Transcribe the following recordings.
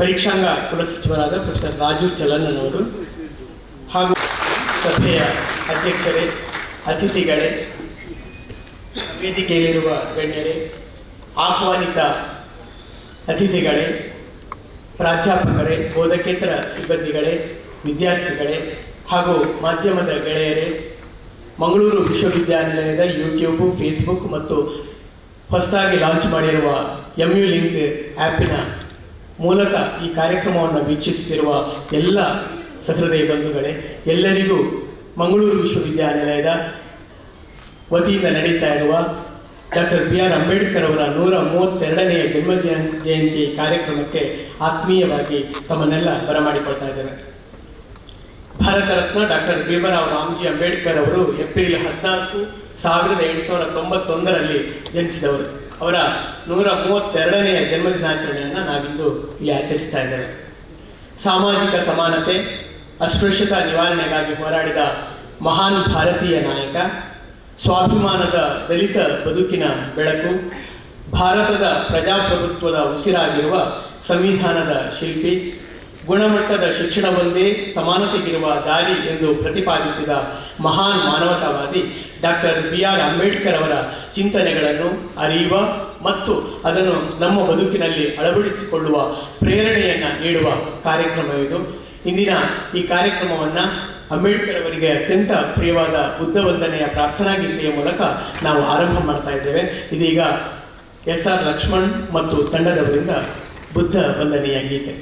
ಪರೀಕ್ಷಾಂಗ ಕುಲಸಚಿವರಾದ professor Raju ಚಲನ್ನನವರು ಹಾಗೂ ಸಭೆಯ ಅಧ್ಯಕ್ಷರೇ, ಅತಿಥಿಗಳೇ, ವೇದಿಕೆಯಲ್ಲಿರುವ ಗಣ್ಯರೇ, ಆಹ್ವಾನಿತ ಅತಿಥಿಗಳೇ, ಪ್ರಾಧ್ಯಾಪಕರೇ, ಬೋಧಕೇತರ ಸಿಬ್ಬಂದಿಗಳೇ, ವಿದ್ಯಾರ್ಥಿಗಳೇ ಹಾಗೂ ಮಾಧ್ಯಮದ ಗೆಳೆಯರೇ, ಮಂಗಳೂರು ವಿಶ್ವವಿದ್ಯಾನಿಲಯದ ಯೂಟ್ಯೂಬ್, ಫೇಸ್ಬುಕ್ ಮತ್ತು ಹೊಸದಾಗಿ ಲಾಂಚ್ ಮಾಡಿರುವ MU ಲಿಂಕ್ ಆ್ಯಪಿನ ಮೂಲಕ ಈ ಕಾರ್ಯಕ್ರಮವನ್ನು ವೀಕ್ಷಿಸುತ್ತಿರುವ ಎಲ್ಲ ಸಹೃದಯ ಬಂಧುಗಳೇ, ಎಲ್ಲರಿಗೂ ಮಂಗಳೂರು ವಿಶ್ವವಿದ್ಯಾನಿಲಯದ ವತಿಯಿಂದ ನಡೀತಾ ಇರುವ ಡಾಕ್ಟರ್ Br. ಅಂಬೇಡ್ಕರ್ ಅವರ 132ನೇ ಜನ್ಮ ಜಯಂತಿ ಕಾರ್ಯಕ್ರಮಕ್ಕೆ ಆತ್ಮೀಯವಾಗಿ ತಮ್ಮನ್ನೆಲ್ಲ ಬರಮಾಡಿಕೊಳ್ತಾ ಇದ್ದೇವೆ. ಭಾರತ ರತ್ನ ಡಾಕ್ಟರ್ ಭೀಮರಾವ್ ರಾಮ್ಜಿ ಅಂಬೇಡ್ಕರ್ ಅವರು ಏಪ್ರಿಲ್ 14, 1891ರಲ್ಲಿ ಜನಿಸಿದವರು. ಅವರ 132ನೇ ಜನ್ಮದಿನಾಚರಣೆಯನ್ನು ನಾವಿಂದು ಇಲ್ಲಿ ಆಚರಿಸ್ತಾ ಇದ್ದೇವೆ. ಸಾಮಾಜಿಕ ಸಮಾನತೆ, ಅಸ್ಪೃಶ್ಯತಾ ನಿವಾರಣೆಗಾಗಿ ಹೋರಾಡಿದ ಮಹಾನ್ ಭಾರತೀಯ ನಾಯಕ, ಸ್ವಾಭಿಮಾನದ ದಲಿತ ಬದುಕಿನ ಬೆಳಕು, ಭಾರತದ ಪ್ರಜಾಪ್ರಭುತ್ವದ ಉಸಿರಾಗಿರುವ ಸಂವಿಧಾನದ ಶಿಲ್ಪಿ, ಗುಣಮಟ್ಟದ ಶಿಕ್ಷಣವೊಂದೇ ಸಮಾನತೆಗಿರುವ ದಾರಿ ಎಂದು ಪ್ರತಿಪಾದಿಸಿದ ಮಹಾನ್ ಮಾನವತಾವಾದಿ ಡಾಕ್ಟರ್ Br. ಅಂಬೇಡ್ಕರ್ ಅವರ ಚಿಂತನೆಗಳನ್ನು ಅರಿಯುವ ಮತ್ತು ಅದನ್ನು ನಮ್ಮ ಬದುಕಿನಲ್ಲಿ ಅಳವಡಿಸಿಕೊಳ್ಳುವ ಪ್ರೇರಣೆಯನ್ನು ನೀಡುವ ಕಾರ್ಯಕ್ರಮವಿದು. ಇಂದಿನ ಈ ಕಾರ್ಯಕ್ರಮವನ್ನು ಅಂಬೇಡ್ಕರ್ ಅವರಿಗೆ ಅತ್ಯಂತ ಪ್ರಿಯವಾದ ಬುದ್ಧ ವಂದನೆಯ ಪ್ರಾರ್ಥನಾ ಗೀತೆಯ ಮೂಲಕ ನಾವು ಆರಂಭ ಮಾಡ್ತಾ ಇದ್ದೇವೆ. ಇದೀಗ SR ಲಕ್ಷ್ಮಣ್ ಮತ್ತು ತಂಡದವರಿಂದ ಬುದ್ಧ ವಂದನೆಯ ಗೀತೆ.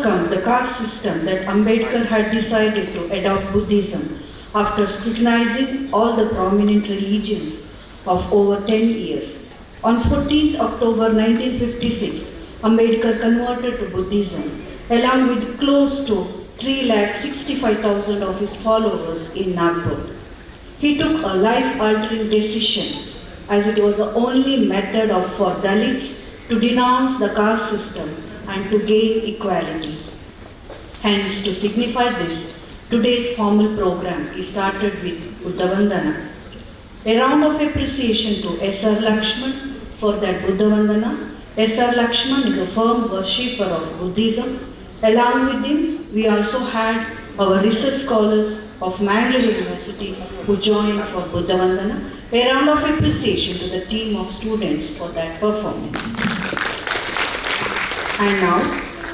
overcome the caste system that Ambedkar had decided to adopt Buddhism after scrutinizing all the prominent religions of over 10 years. On 14th October 1956, Ambedkar converted to Buddhism along with close to 3,65,000 of his followers in Nagpur. He took a life-altering decision as it was the only method for Dalits to denounce the caste system and to gain equality. Hence, to signify this, today's formal program is started with Buddha Vandana. A round of appreciation to S.R. Lakshman for that Buddha Vandana. S.R. Lakshman is a firm worshipper of Buddhism. Along with him, we also had our research scholars of Mangalore University who joined for Buddha Vandana. A round of appreciation to the team of students for that performance. And now,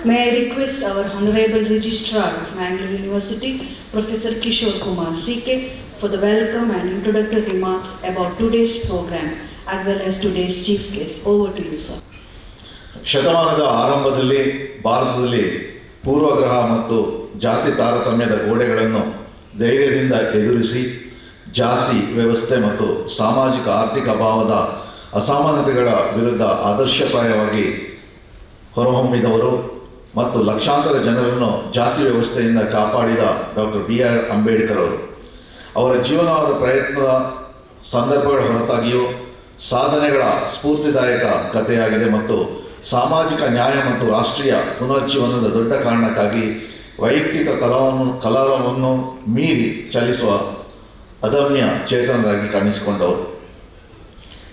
may I request our Honorable Registrar of Mangalore University, Professor Kishore Kumar C.K. for the welcome and introductory remarks about today's program as well as today's chief guest. Over to you, sir. ಶತಮಾನದ ಆರಂಭದಲ್ಲಿ ಭಾರತದಲ್ಲಿ ಪೂರ್ವಗ್ರಹ ಮತ್ತು ಜಾತಿ ತಾರತಮ್ಯದ ಗೋಡೆಗಳನ್ನು ಧೈರ್ಯದಿಂದ ಎದುರಿಸಿ ಜಾತಿ ವ್ಯವಸ್ಥೆ ಮತ್ತು ಸಾಮಾಜಿಕ ಆರ್ಥಿಕ ಅಭಾವದ ಅಸಮಾನತೆಗಳ ವಿರುದ್ಧ ಆದರ್ಶಪ್ರಾಯವಾಗಿ ಹೊರಹೊಮ್ಮಿದವರು ಮತ್ತು ಲಕ್ಷಾಂತರ ಜನರನ್ನು ಜಾತಿ ವ್ಯವಸ್ಥೆಯಿಂದ ಕಾಪಾಡಿದ ಡಾಕ್ಟರ್ Br. ಅಂಬೇಡ್ಕರ್ ಅವರು. ಅವರ ಜೀವನವಾದ ಪ್ರಯತ್ನದ ಸಂದರ್ಭಗಳ ಹೊರತಾಗಿಯೂ ಸಾಧನೆಗಳ ಸ್ಫೂರ್ತಿದಾಯಕ ಕಥೆಯಾಗಿದೆ ಮತ್ತು ಸಾಮಾಜಿಕ ನ್ಯಾಯ ಮತ್ತು ರಾಷ್ಟ್ರೀಯ ಪುನರುಜ್ಜೀವನದ ದೊಡ್ಡ ಕಾರಣಕ್ಕಾಗಿ ವೈಯಕ್ತಿಕ ಕಲಾವನ್ನು ಮೀರಿ ಚಲಿಸುವ ಅದಮ್ಯ ಚೇತನರಾಗಿ ಕಾಣಿಸಿಕೊಂಡವರು.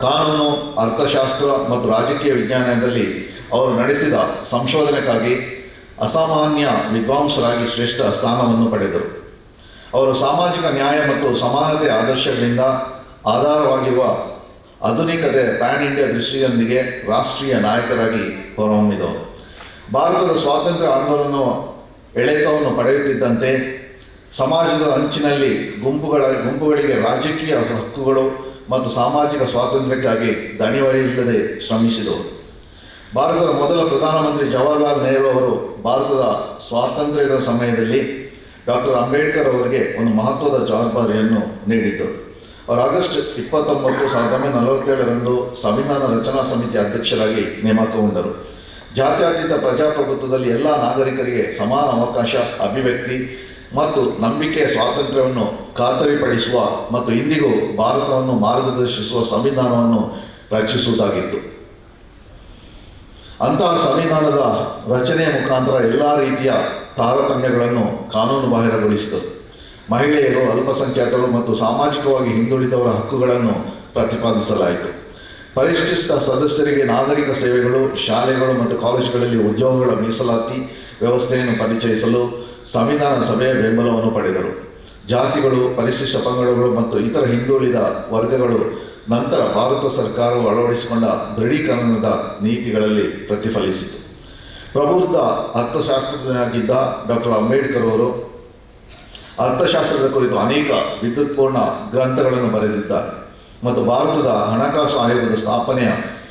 ಕಾನೂನು, ಅರ್ಥಶಾಸ್ತ್ರ ಮತ್ತು ರಾಜಕೀಯ ವಿಜ್ಞಾನದಲ್ಲಿ ಅವರು ನಡೆಸಿದ ಸಂಶೋಧನೆಗಾಗಿ ಅಸಾಮಾನ್ಯ ವಿದ್ವಾಂಸರಾಗಿ ಶ್ರೇಷ್ಠ ಸ್ಥಾನವನ್ನು ಪಡೆದರು. ಅವರು ಸಾಮಾಜಿಕ ನ್ಯಾಯ ಮತ್ತು ಸಮಾನತೆಯ ಆದರ್ಶಗಳಿಂದ ಆಧಾರವಾಗಿರುವ ಆಧುನಿಕತೆ ಪ್ಯಾನ್ ಇಂಡಿಯಾ ದೃಷ್ಟಿಯೊಂದಿಗೆ ರಾಷ್ಟ್ರೀಯ ನಾಯಕರಾಗಿ ಹೊರಹೊಮ್ಮಿದವರು. ಭಾರತದ ಸ್ವಾತಂತ್ರ್ಯ ಆಂದೋಲನ ಎಳೆತವನ್ನು ಪಡೆಯುತ್ತಿದ್ದಂತೆ ಸಮಾಜದ ಅಂಚಿನಲ್ಲಿ ಗುಂಪುಗಳಿಗೆ ರಾಜಕೀಯ ಹಕ್ಕುಗಳು ಮತ್ತು ಸಾಮಾಜಿಕ ಸ್ವಾತಂತ್ರ್ಯಕ್ಕಾಗಿ ದಣಿವರಿಯಿಲ್ಲದೆ ಶ್ರಮಿಸಿದವರು. ಭಾರತದ ಮೊದಲ ಪ್ರಧಾನಮಂತ್ರಿ ಜವಾಹರ್ಲಾಲ್ ನೆಹರು ಅವರು ಭಾರತದ ಸ್ವಾತಂತ್ರ್ಯದ ಸಮಯದಲ್ಲಿ ಡಾಕ್ಟರ್ ಅಂಬೇಡ್ಕರ್ ಅವರಿಗೆ ಒಂದು ಮಹತ್ವದ ಜವಾಬ್ದಾರಿಯನ್ನು ನೀಡಿದ್ದರು. ಅವರು ಆಗಸ್ಟ್ 29, 1947ರಂದು ಸಂವಿಧಾನ ರಚನಾ ಸಮಿತಿಯ ಅಧ್ಯಕ್ಷರಾಗಿ ನೇಮಕಗೊಂಡರು. ಜಾತ್ಯತೀತ ಪ್ರಜಾಪ್ರಭುತ್ವದಲ್ಲಿ ಎಲ್ಲ ನಾಗರಿಕರಿಗೆ ಸಮಾನ ಅವಕಾಶ, ಅಭಿವ್ಯಕ್ತಿ ಮತ್ತು ನಂಬಿಕೆಯ ಸ್ವಾತಂತ್ರ್ಯವನ್ನು ಖಾತರಿಪಡಿಸುವ ಮತ್ತು ಇಂದಿಗೂ ಭಾರತವನ್ನು ಮಾರ್ಗದರ್ಶಿಸುವ ಸಂವಿಧಾನವನ್ನು ರಚಿಸುವುದಾಗಿತ್ತು. ಅಂತಹ ಸಂವಿಧಾನದ ರಚನೆಯ ಮುಖಾಂತರ ಎಲ್ಲ ರೀತಿಯ ತಾರತಮ್ಯಗಳನ್ನು ಕಾನೂನುಬಾಹಿರಗೊಳಿಸಿತು. ಮಹಿಳೆಯರು, ಅಲ್ಪಸಂಖ್ಯಾತರು ಮತ್ತು ಸಾಮಾಜಿಕವಾಗಿ ಹಿಂದುಳಿದವರ ಹಕ್ಕುಗಳನ್ನು ಪ್ರತಿಪಾದಿಸಲಾಯಿತು. ಪರಿಶಿಷ್ಟ ಸದಸ್ಯರಿಗೆ ನಾಗರಿಕ ಸೇವೆಗಳು, ಶಾಲೆಗಳು ಮತ್ತು ಕಾಲೇಜುಗಳಲ್ಲಿ ಉದ್ಯೋಗಗಳ ಮೀಸಲಾತಿ ವ್ಯವಸ್ಥೆಯನ್ನು ಪರಿಚಯಿಸಲು ಸಂವಿಧಾನ ಸಭೆಯ ಬೆಂಬಲವನ್ನು ಪಡೆದರು. ಜಾತಿಗಳು, ಪರಿಶಿಷ್ಟ ಪಂಗಡಗಳು ಮತ್ತು ಇತರ ಹಿಂದುಳಿದ ವರ್ಗಗಳು ನಂತರ ಭಾರತ ಸರ್ಕಾರವು ಅಳವಡಿಸಿಕೊಂಡ ದೃಢೀಕರಣದ ನೀತಿಗಳಲ್ಲಿ ಪ್ರತಿಫಲಿಸಿತು. ಪ್ರಬುದ್ಧ ಅರ್ಥಶಾಸ್ತ್ರಜ್ಞರಾಗಿದ್ದ ಡಾಕ್ಟರ್ ಅಂಬೇಡ್ಕರ್ ಅವರು ಅರ್ಥಶಾಸ್ತ್ರದ ಕುರಿತು ಅನೇಕ ವಿದ್ವತ್ಪೂರ್ಣ ಗ್ರಂಥಗಳನ್ನು ಬರೆದಿದ್ದಾರೆ ಮತ್ತು ಭಾರತದ ಹಣಕಾಸು ಆಯೋಗದ ಸ್ಥಾಪನೆಯ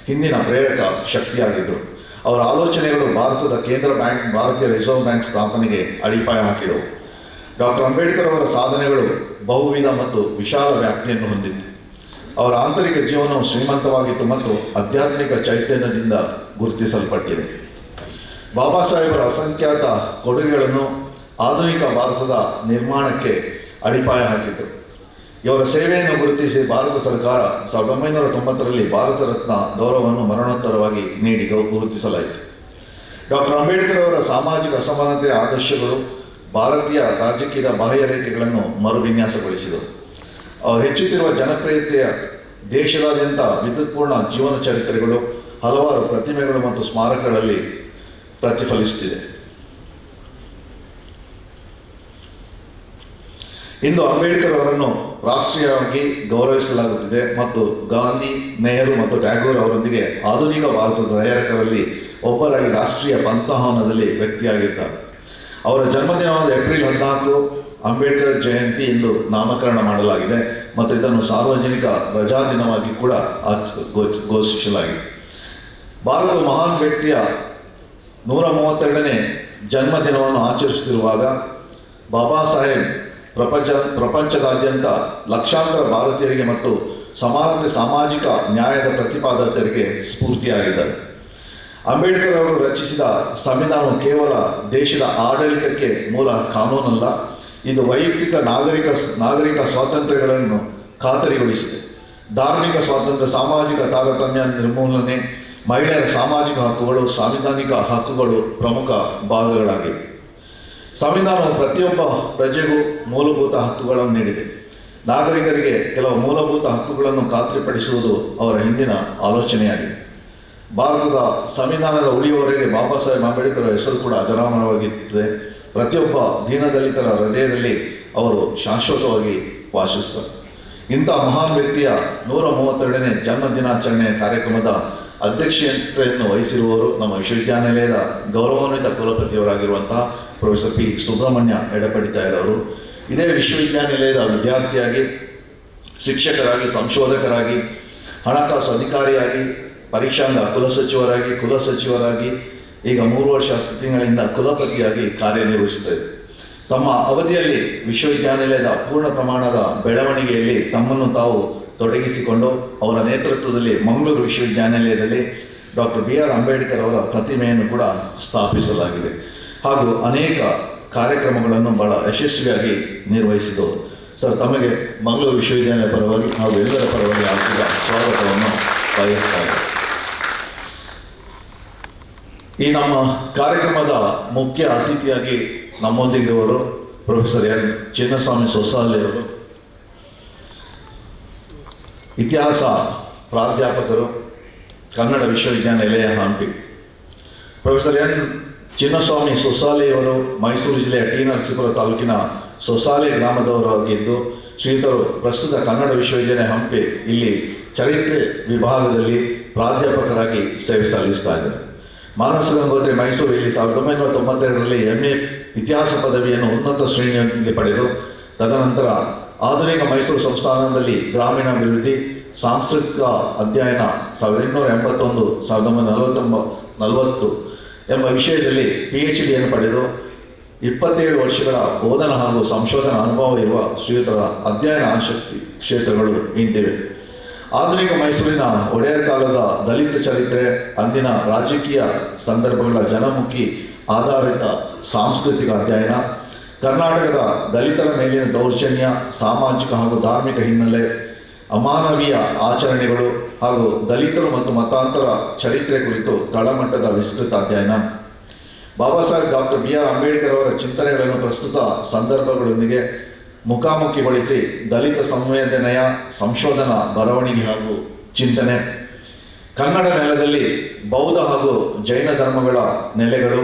ಹಿಂದಿನ ಪ್ರೇರಕ ಶಕ್ತಿಯಾಗಿದ್ದರು. ಅವರ ಆಲೋಚನೆಗಳು ಭಾರತದ ಕೇಂದ್ರ ಬ್ಯಾಂಕ್, ಭಾರತೀಯ ರಿಸರ್ವ್ ಬ್ಯಾಂಕ್ ಸ್ಥಾಪನೆಗೆ ಅಡಿಪಾಯ ಹಾಕಿದವು. ಡಾಕ್ಟರ್ ಅಂಬೇಡ್ಕರ್ ಅವರ ಸಾಧನೆಗಳು ಬಹುವಿಧ ಮತ್ತು ವಿಶಾಲ ವ್ಯಾಪ್ತಿಯನ್ನು ಹೊಂದಿತ್ತು. ಅವರ ಆಂತರಿಕ ಜೀವನವು ಶ್ರೀಮಂತವಾಗಿತ್ತು ಮತ್ತು ಆಧ್ಯಾತ್ಮಿಕ ಚೈತನ್ಯದಿಂದ ಗುರುತಿಸಲ್ಪಟ್ಟಿದೆ. ಬಾಬಾ ಸಾಹೇಬರ ಅಸಂಖ್ಯಾತ ಕೊಡುಗೆಗಳನ್ನು ಆಧುನಿಕ ಭಾರತದ ನಿರ್ಮಾಣಕ್ಕೆ ಅಡಿಪಾಯ ಹಾಕಿದರು. ಇವರ ಸೇವೆಯನ್ನು ಗುರುತಿಸಿ ಭಾರತ ಸರ್ಕಾರ 1990ರಲ್ಲಿ ಭಾರತ ರತ್ನ ಗೌರವವನ್ನು ಮರಣೋತ್ತರವಾಗಿ ನೀಡಿ ಗುರುತಿಸಲಾಯಿತು. ಡಾಕ್ಟರ್ ಅಂಬೇಡ್ಕರ್ ಅವರ ಸಾಮಾಜಿಕ ಅಸಮಾನತೆಯ ಆದರ್ಶಗಳು ಭಾರತೀಯ ರಾಜಕೀಯದ ಬಾಹ್ಯರೇಖೆಗಳನ್ನು ಮರುವಿನ್ಯಾಸಗೊಳಿಸಿದವು. ಅವರು ಹೆಚ್ಚುತ್ತಿರುವ ಜನಪ್ರಿಯತೆಯ ದೇಶದಾದ್ಯಂತ ವಿದ್ವತ್ಪೂರ್ಣ ಜೀವನ ಚರಿತ್ರೆಗಳು ಹಲವಾರು ಪ್ರತಿಮೆಗಳು ಮತ್ತು ಸ್ಮಾರಕಗಳಲ್ಲಿ ಪ್ರತಿಫಲಿಸುತ್ತಿದೆ. ಇಂದು ಅಂಬೇಡ್ಕರ್ ಅವರನ್ನು ರಾಷ್ಟ್ರೀಯವಾಗಿ ಗೌರವಿಸಲಾಗುತ್ತಿದೆ ಮತ್ತು ಗಾಂಧಿ, ನೆಹರು ಮತ್ತು ಟ್ಯಾಗೋರ್ ಅವರೊಂದಿಗೆ ಆಧುನಿಕ ಭಾರತದ ನಾಯಕರಲ್ಲಿ ಒಬ್ಬರಾಗಿ ರಾಷ್ಟ್ರೀಯ ಪಂಥಾಹವನದಲ್ಲಿ ವ್ಯಕ್ತಿಯಾಗಿದ್ದಾರೆ. ಅವರ ಜನ್ಮದಿನವಾದ ಏಪ್ರಿಲ್ 14 ಅಂಬೇಡ್ಕರ್ ಜಯಂತಿ ಎಂದು ನಾಮಕರಣ ಮಾಡಲಾಗಿದೆ ಮತ್ತು ಇದನ್ನು ಸಾರ್ವಜನಿಕ ರಜಾ ದಿನವಾಗಿ ಕೂಡ ಘೋಷಿಸಲಾಗಿದೆ. ಭಾರತದ ಮಹಾನ್ ವ್ಯಕ್ತಿಯ 132ನೇ ಜನ್ಮದಿನವನ್ನು ಆಚರಿಸುತ್ತಿರುವಾಗ ಬಾಬಾ ಸಾಹೇಬ್ ಪ್ರಪಂಚದಾದ್ಯಂತ ಲಕ್ಷಾಂತರ ಭಾರತೀಯರಿಗೆ ಮತ್ತು ಸಮಾನತೆ ಸಾಮಾಜಿಕ ನ್ಯಾಯದ ಪ್ರತಿಪಾದಕರಿಗೆ ಸ್ಫೂರ್ತಿಯಾಗಿದ್ದಾರೆ. ಅಂಬೇಡ್ಕರ್ ಅವರು ರಚಿಸಿದ ಸಂವಿಧಾನವು ಕೇವಲ ದೇಶದ ಆಡಳಿತಕ್ಕೆ ಮೂಲ ಕಾನೂನಲ್ಲ, ಇದು ವೈಯಕ್ತಿಕ ನಾಗರಿಕ ಸ್ವಾತಂತ್ರ್ಯಗಳನ್ನು ಖಾತರಿಗೊಳಿಸಿದೆ. ಧಾರ್ಮಿಕ ಸ್ವಾತಂತ್ರ್ಯ, ಸಾಮಾಜಿಕ ತಾರತಮ್ಯ ನಿರ್ಮೂಲನೆ, ಮಹಿಳೆಯರ ಸಾಮಾಜಿಕ ಹಕ್ಕುಗಳು, ಸಾಂವಿಧಾನಿಕ ಹಕ್ಕುಗಳು ಪ್ರಮುಖ ಭಾಗಗಳಾಗಿವೆ. ಸಂವಿಧಾನವು ಪ್ರತಿಯೊಬ್ಬ ಪ್ರಜೆಗೂ ಮೂಲಭೂತ ಹಕ್ಕುಗಳನ್ನು ನೀಡಿದೆ. ನಾಗರಿಕರಿಗೆ ಕೆಲವು ಮೂಲಭೂತ ಹಕ್ಕುಗಳನ್ನು ಖಾತ್ರಿಪಡಿಸುವುದು ಅವರ ಹಿಂದಿನ ಆಲೋಚನೆಯಾಗಿದೆ. ಭಾರತದ ಸಂವಿಧಾನದ ಉಳಿಯುವವರೆಗೆ ಬಾಬಾ ಸಾಹೇಬ್ ಅಂಬೇಡ್ಕರ್ ಹೆಸರು ಕೂಡ ಅಜರಾಮರವಾಗಿರುತ್ತದೆ. ಪ್ರತಿಯೊಬ್ಬ ದೀನದಲಿತರ ಹೃದಯದಲ್ಲಿ ಅವರು ಶಾಶ್ವತವಾಗಿ ವಾಸಿಸುತ್ತಾರೆ. ಇಂಥ ಮಹಾನ್ ವ್ಯಕ್ತಿಯ 132ನೇ ಜನ್ಮದಿನಾಚರಣೆಯ ಕಾರ್ಯಕ್ರಮದ ಅಧ್ಯಕ್ಷತೆಯನ್ನು ವಹಿಸಿರುವವರು ನಮ್ಮ ವಿಶ್ವವಿದ್ಯಾನಿಲಯದ ಗೌರವಾನ್ವಿತ ಕುಲಪತಿಯವರಾಗಿರುವಂತಹ ಪ್ರೊಫೆಸರ್ ಪಿ ಸುಬ್ರಹ್ಮಣ್ಯ ಎಡಪಡಿತಾಯರವರು. ಇದೇ ವಿಶ್ವವಿದ್ಯಾನಿಲಯದ ವಿದ್ಯಾರ್ಥಿಯಾಗಿ, ಶಿಕ್ಷಕರಾಗಿ, ಸಂಶೋಧಕರಾಗಿ, ಹಣಕಾಸು ಅಧಿಕಾರಿಯಾಗಿ, ಪರೀಕ್ಷಾಂಗ ಕುಲಸಚಿವರಾಗಿ ಈಗ 3 ವರ್ಷ 10 ತಿಂಗಳಿಂದ ಕುಲಪತಿಯಾಗಿ ಕಾರ್ಯನಿರ್ವಹಿಸುತ್ತದೆ. ತಮ್ಮ ಅವಧಿಯಲ್ಲಿ ವಿಶ್ವವಿದ್ಯಾನಿಲಯದ ಪೂರ್ಣ ಪ್ರಮಾಣದ ಬೆಳವಣಿಗೆಯಲ್ಲಿ ತಮ್ಮನ್ನು ತಾವು ತೊಡಗಿಸಿಕೊಂಡು ಅವರ ನೇತೃತ್ವದಲ್ಲಿ ಮಂಗಳೂರು ವಿಶ್ವವಿದ್ಯಾನಿಲಯದಲ್ಲಿ ಡಾಕ್ಟರ್ Br. ಅಂಬೇಡ್ಕರ್ ಅವರ ಪ್ರತಿಮೆಯನ್ನು ಕೂಡ ಸ್ಥಾಪಿಸಲಾಗಿದೆ ಹಾಗೂ ಅನೇಕ ಕಾರ್ಯಕ್ರಮಗಳನ್ನು ಬಹಳ ಯಶಸ್ವಿಯಾಗಿ ನಿರ್ವಹಿಸಿದವರು. ಸರ್, ತಮಗೆ ಮಂಗಳೂರು ವಿಶ್ವವಿದ್ಯಾನಿಲಯ ಪರವಾಗಿ ಹಾಗೂ ಎಲ್ಲರ ಪರವಾಗಿ ಹಾಕಿದ ಸ್ವಾಗತವನ್ನು ಬಯಸ್ತಾರೆ. ಈ ನಮ್ಮ ಕಾರ್ಯಕ್ರಮದ ಮುಖ್ಯ ಅತಿಥಿಯಾಗಿ ನಮ್ಮೊಂದಿಗಿರುವರು ಪ್ರೊಫೆಸರ್ ಎನ್ ಚಿನ್ನಸ್ವಾಮಿ ಸೊಸಾಲೆಯವರು, ಇತಿಹಾಸ ಪ್ರಾಧ್ಯಾಪಕರು, ಕನ್ನಡ ವಿಶ್ವವಿದ್ಯಾನಿಲಯ ಹಂಪಿ. ಪ್ರೊಫೆಸರ್ ಎನ್ ಚಿನ್ನಸ್ವಾಮಿ ಸೊಸಾಲೆಯವರು ಮೈಸೂರು ಜಿಲ್ಲೆಯ ಟಿ ನರಸೀಪುರ ತಾಲೂಕಿನ ಸೊಸಾಲೆ ಗ್ರಾಮದವರಾಗಿದ್ದು, ಶ್ರೀಯುತರು ಪ್ರಸ್ತುತ ಕನ್ನಡ ವಿಶ್ವವಿದ್ಯಾಲಯ ಹಂಪಿ ಇಲ್ಲಿ ಚರಿತ್ರೆ ವಿಭಾಗದಲ್ಲಿ ಪ್ರಾಧ್ಯಾಪಕರಾಗಿ ಸೇವೆ ಸಲ್ಲಿಸ್ತಾ ಇದ್ದಾರೆ. ಮಾನಸ ಗಂಗೋತ್ರಿ ಮೈಸೂರು ಇಲ್ಲಿ 1992ರಲ್ಲಿ MA ಇತಿಹಾಸ ಪದವಿಯನ್ನು ಉನ್ನತ ಶ್ರೇಣಿಯಲ್ಲಿ ಪಡೆದು, ತದನಂತರ ಆಧುನಿಕ ಮೈಸೂರು ಸಂಸ್ಥಾನದಲ್ಲಿ ಗ್ರಾಮೀಣಾಭಿವೃದ್ಧಿ ಸಾಂಸ್ಕೃತಿಕ ಅಧ್ಯಯನ 1841-1940 ಎಂಬ ವಿಷಯದಲ್ಲಿ PhDಯನ್ನು ಪಡೆದು 27 ವರ್ಷಗಳ ಬೋಧನಾ ಹಾಗೂ ಸಂಶೋಧನಾ ಅನುಭವ ಇರುವ ಶ್ರೀಯುತರ ಅಧ್ಯಯನ ಆಸಕ್ತಿ ಕ್ಷೇತ್ರಗಳು ಇಂತಿವೆ. ಆಧುನಿಕ ಮೈಸೂರಿನ ಒಡೆಯರ್ ಕಾಲದ ದಲಿತ ಚರಿತ್ರೆ, ಅಂದಿನ ರಾಜಕೀಯ ಸಂದರ್ಭಗಳ ಜನಮುಖಿ ಆಧಾರಿತ ಸಾಂಸ್ಕೃತಿಕ ಅಧ್ಯಯನ, ಕರ್ನಾಟಕದ ದಲಿತರ ಮೇಲಿನ ದೌರ್ಜನ್ಯ, ಸಾಮಾಜಿಕ ಹಾಗೂ ಧಾರ್ಮಿಕ ಹಿನ್ನೆಲೆ, ಅಮಾನವೀಯ ಆಚರಣೆಗಳು ಹಾಗೂ ದಲಿತರು ಮತ್ತು ಮತಾಂತರ ಚರಿತ್ರೆ ಕುರಿತು ತಳಮಟ್ಟದ ವಿಸ್ತೃತ ಅಧ್ಯಯನ, ಬಾಬಾ ಸಾಹೇಬ್ ಡಾಕ್ಟರ್ Br. ಅಂಬೇಡ್ಕರ್ ಅವರ ಚಿಂತನೆಗಳನ್ನು ಪ್ರಸ್ತುತ ಸಂದರ್ಭಗಳೊಂದಿಗೆ ಮುಖಾಮುಖಿಗೊಳಿಸಿ ದಲಿತ ಸಂವೇದನೆಯ ಸಂಶೋಧನಾ ಬರವಣಿಗೆ ಹಾಗೂ ಚಿಂತನೆ, ಕನ್ನಡ ನೆಲದಲ್ಲಿ ಬೌದ್ಧ ಹಾಗೂ ಜೈನ ಧರ್ಮಗಳ ನೆಲೆಗಳು,